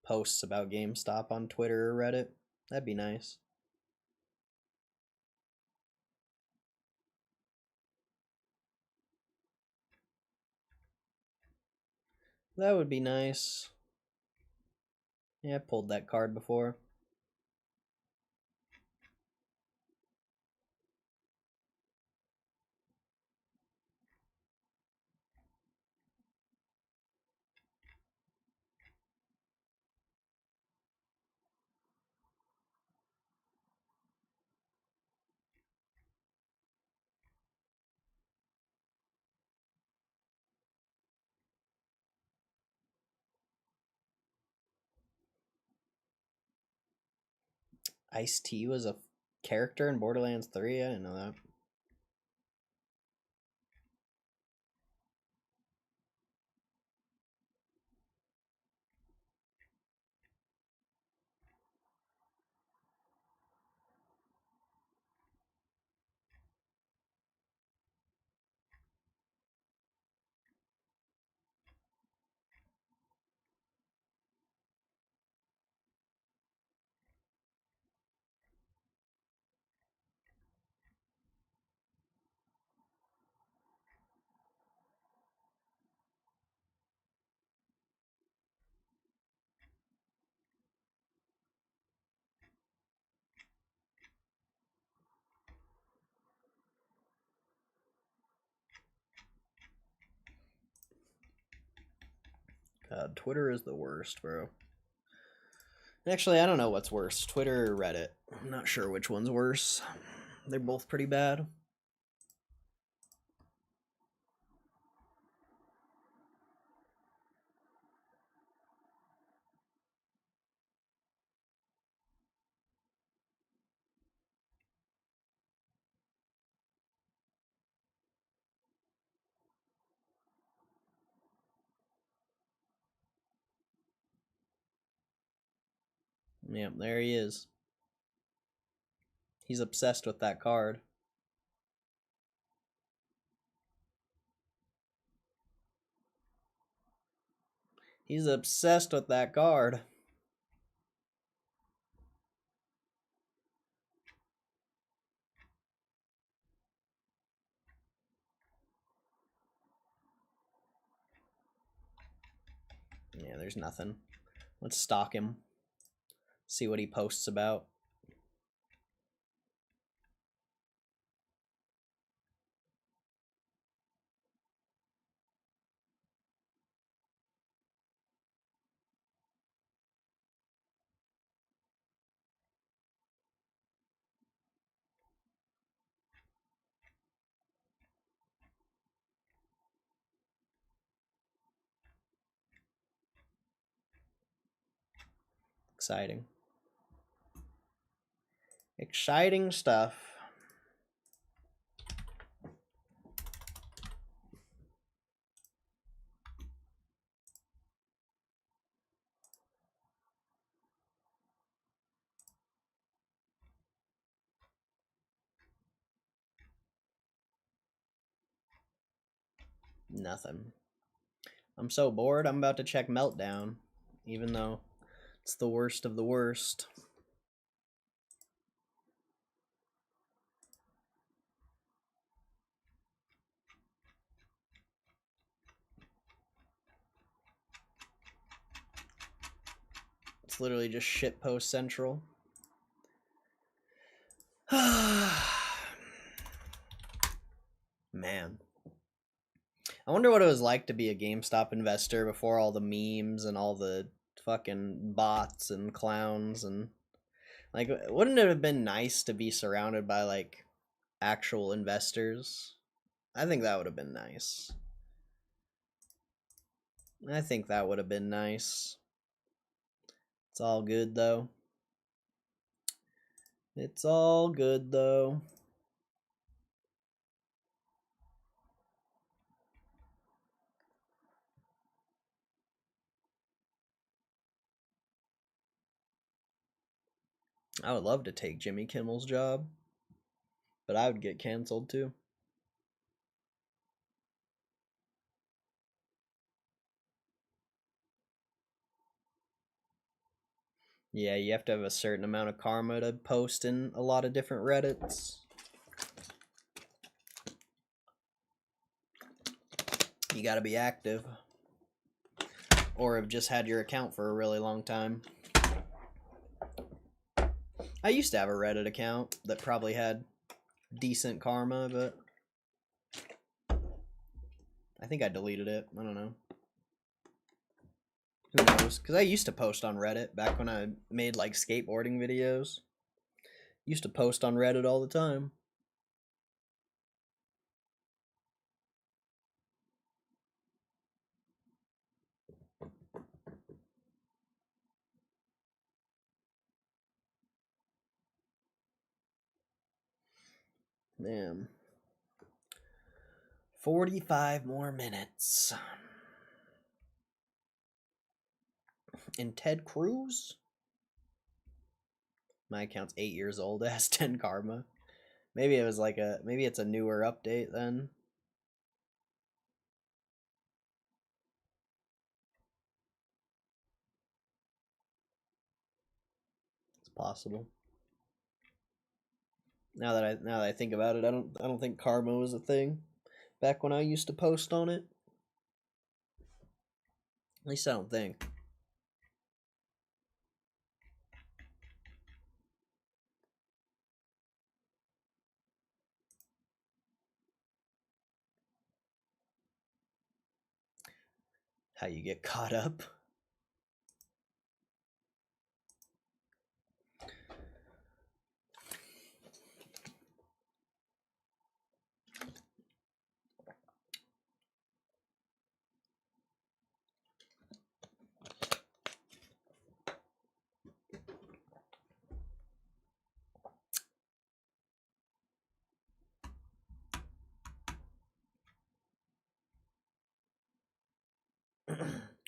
posts about GameStop on Twitter or Reddit. That'd be nice. That would be nice. Yeah, I pulled that card before. Ice-T was a character in Borderlands 3? I didn't know that. God, Twitter is the worst, bro. Actually, I don't know what's worse, Twitter or Reddit. I'm not sure which one's worse. They're both pretty bad. Yep, there he is. He's obsessed with that card. He's obsessed with that card. Yeah, there's nothing. Let's stalk him. See what he posts about. Exciting. Exciting stuff. Nothing. I'm so bored, I'm about to check Meltdown, even though it's the worst of the worst. It's literally just shitpost central. Man. I wonder what it was like to be a GameStop investor before all the memes and all the fucking bots and clowns and like, wouldn't it have been nice to be surrounded by like actual investors? I think that would have been nice. I think that would have been nice. It's all good though. It's all good though. I would love to take Jimmy Kimmel's job, but I would get canceled too. Yeah, you have to have a certain amount of karma to post in a lot of different Reddits. You gotta be active. Or have just had your account for a really long time. I used to have a Reddit account that probably had decent karma, but I think I deleted it. I don't know. Who knows? Because I used to post on Reddit back when I made like skateboarding videos. Used to post on Reddit all the time. Man. 45 more minutes. And Ted Cruz? My account's 8 years old. It has 10 karma. Maybe it was like maybe it's a newer update then. It's possible. Now that I think about it, I don't think karma was a thing back when I used to post on it. At least I don't think. How you get caught up.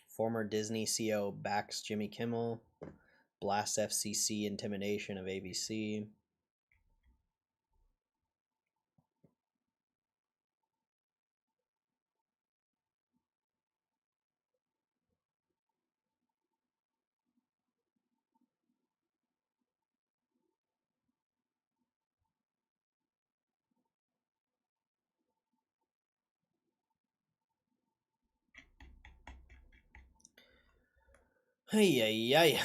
Former Disney CEO backs Jimmy Kimmel. Blast FCC intimidation of ABC. Hey,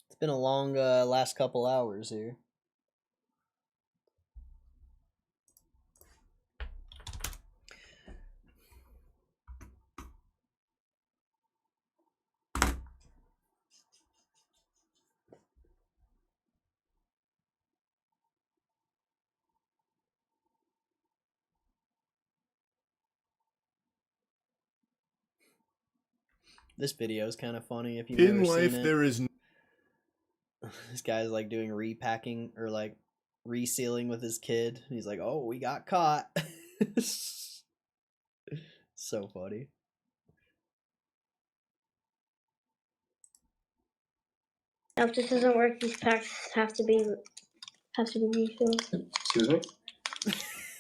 it's been a long last couple hours here. This video is kind of funny if you've never seen it. There is this guy's like doing repacking or like resealing with his kid. He's like, "Oh, we got caught." So funny. Now, if this doesn't work, these packs have to be refilled. Excuse me?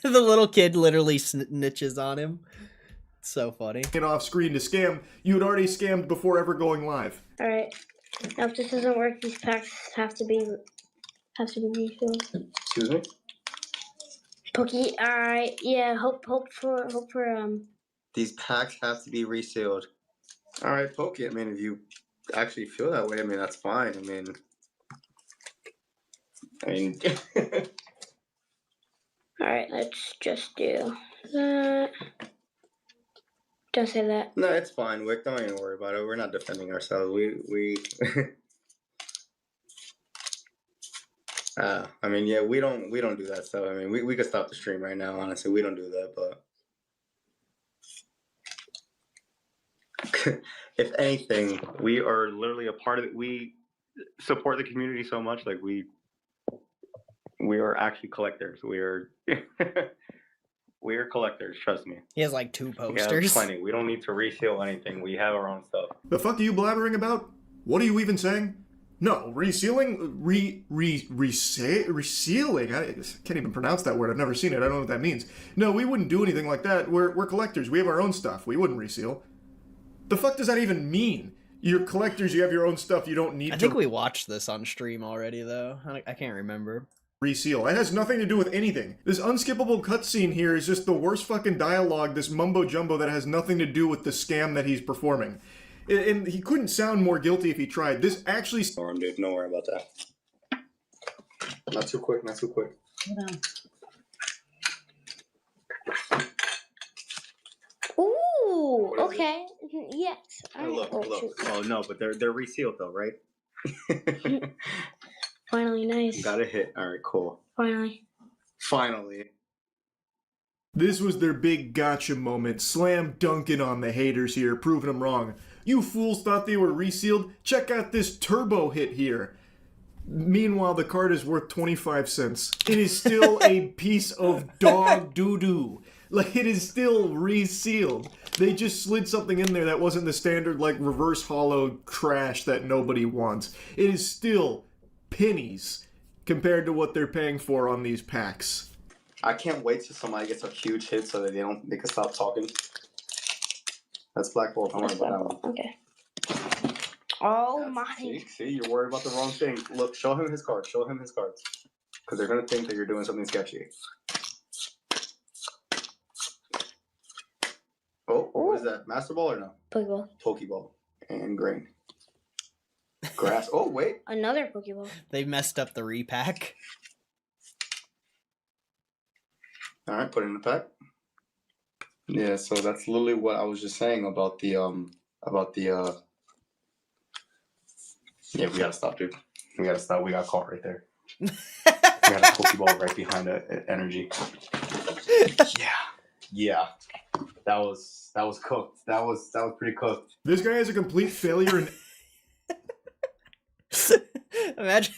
The little kid literally snitches on him. So funny. Get off screen to scam. You had already scammed before ever going live. All right. Now, if this doesn't work, these packs have to be refilled. Excuse me? Pokey. All right. Yeah. Hope for. These packs have to be resealed. All right, Pokey. I mean, if you actually feel that way, I mean, that's fine. I mean. All right. Let's just do that. Don't say that. No, it's fine, Wick. Don't even worry about it. We're not defending ourselves. We I mean, yeah, we don't do that stuff. I mean, we could stop the stream right now. Honestly, we don't do that. But if anything, we are literally a part of it. We support the community so much. Like we are actually collectors. We are. We are collectors, trust me. He has like 2 posters. Yeah, plenty. We don't need to reseal anything. We have our own stuff. The fuck are you blabbering about? What are you even saying? No, resealing? Resealing? I can't even pronounce that word. I've never seen it. I don't know what that means. No, we wouldn't do anything like that. We're collectors. We have our own stuff. We wouldn't reseal. The fuck does that even mean? You're collectors. You have your own stuff. You don't need to... I think we watched this on stream already, though. I can't remember. Reseal. It has nothing to do with anything. This unskippable cutscene here is just the worst fucking dialogue, this mumbo jumbo that has nothing to do with the scam that he's performing. And he couldn't sound more guilty if he tried. This actually... Storm, dude. Don't worry about that. Not too quick, not too quick. Ooh, okay. Yes. Hey, look. Oh, no, but they're resealed, though, right? Finally, nice. Got a hit. All right, cool. Finally. This was their big gotcha moment, slam dunking on the haters here, proving them wrong. You fools thought they were resealed? Check out this turbo hit here. Meanwhile, the card is worth 25 cents. It is still a piece of dog doo-doo. Like, it is still resealed. They just slid something in there that wasn't the standard, like, reverse hollow trash that nobody wants. It is still pennies compared to what they're paying for on these packs. I can't wait till somebody gets a huge hit so that they can stop talking. That's Black Bolt. Don't worry about that one. Okay. Oh my. See, you're worried about the wrong thing. Look, show him his cards. Show him his cards. Because they're going to think that you're doing something sketchy. Oh, what is that? Master Ball or no? Pokeball. Pokeball. And grain. Grass. Oh, wait. Another Pokeball. They messed up the repack. All right, put it in the pack. Yeah, so that's literally what I was just saying about the yeah, we gotta stop, dude. We gotta stop. We got caught right there. We got a Pokeball right behind the energy. Yeah. That was cooked. That was pretty cooked. This guy is a complete failure in... Imagine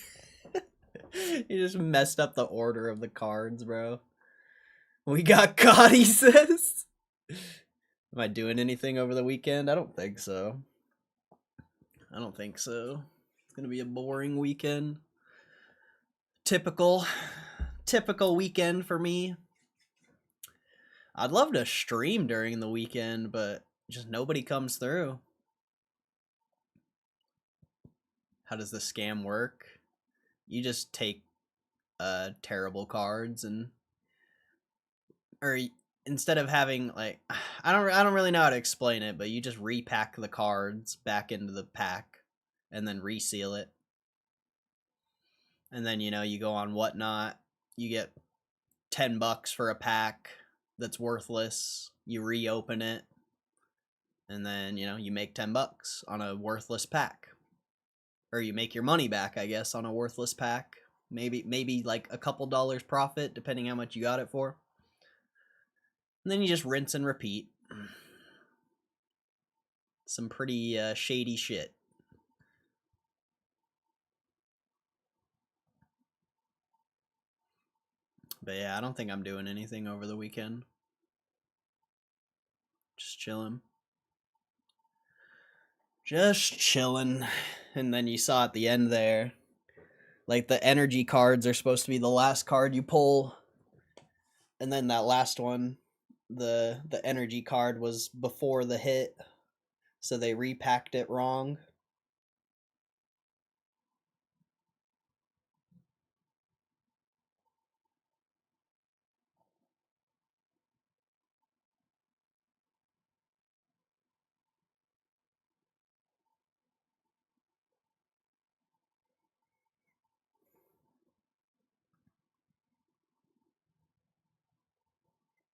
you just messed up the order of the cards, bro. We got caught, he says. Am I doing anything over the weekend? I don't think so. It's gonna be a boring weekend. Typical weekend for me. I'd love to stream during the weekend, but just nobody comes through. How does the scam work? You just take terrible cards or instead of having like I don't really know how to explain it, but you just repack the cards back into the pack and then reseal it. And then you go on Whatnot, you get $10 for a pack that's worthless. You reopen it, and then you make $10 on a worthless pack, or you make your money back, I guess, on a worthless pack. Maybe like a couple dollars profit, depending how much you got it for. And then you just rinse and repeat. Some pretty shady shit. But yeah, I don't think I'm doing anything over the weekend. Just chilling. And then you saw at the end there, like the energy cards are supposed to be the last card you pull. And then that last one, the energy card was before the hit. So they repacked it wrong.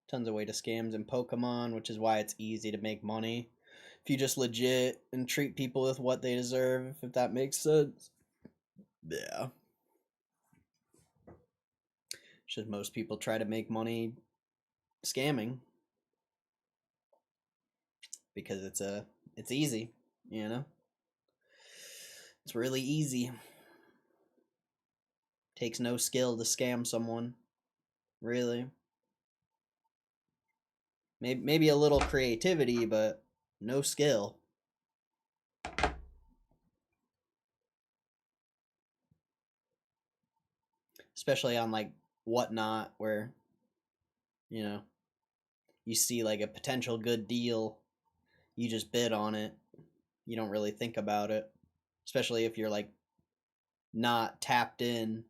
Tons of way to scams in Pokemon, which is why it's easy to make money. If you just legit and treat people with what they deserve, if that makes sense. Yeah. It's just most people try to make money scamming. Because it's easy, It's really easy. Takes no skill to scam someone. Really. Maybe a little creativity, but no skill. Especially on like Whatnot, where you see like a potential good deal, you just bid on it. You don't really think about it, especially if you're like not tapped in,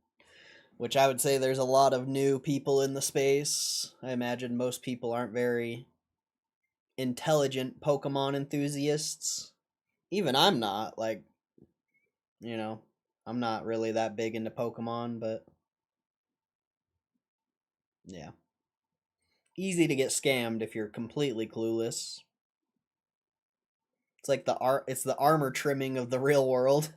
which I would say there's a lot of new people in the space. I imagine most people aren't very intelligent Pokemon enthusiasts. Even I'm not, like, I'm not really that big into Pokemon, but yeah. Easy to get scammed if you're completely clueless. It's like it's the armor trimming of the real world.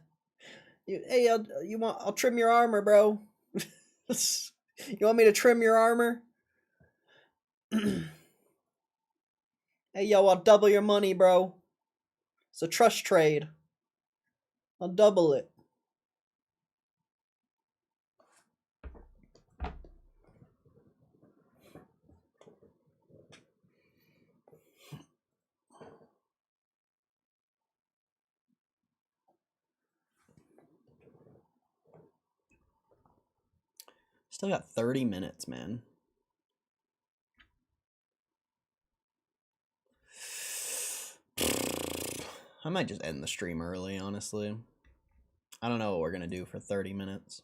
Hey, I'll trim your armor, bro. You want me to trim your armor? Hey, yo, I'll double your money, bro. It's a trust trade. I'll double it. Still got 30 minutes, man. I might just end the stream early, honestly. I don't know what we're gonna do for 30 minutes.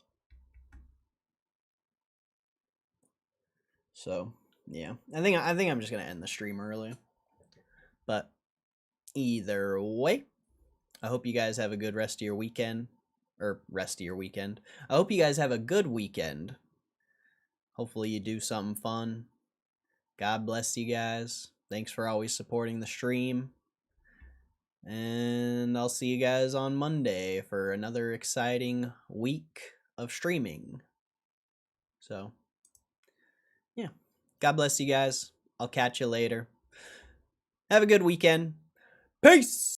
So, yeah. I think I'm just gonna end the stream early. But either way, I hope you guys have a good rest of your weekend. Or rest of your weekend. I hope you guys have a good weekend. Hopefully you do something fun. God bless you guys. Thanks for always supporting the stream. And I'll see you guys on Monday for another exciting week of streaming. So, yeah. God bless you guys. I'll catch you later. Have a good weekend. Peace!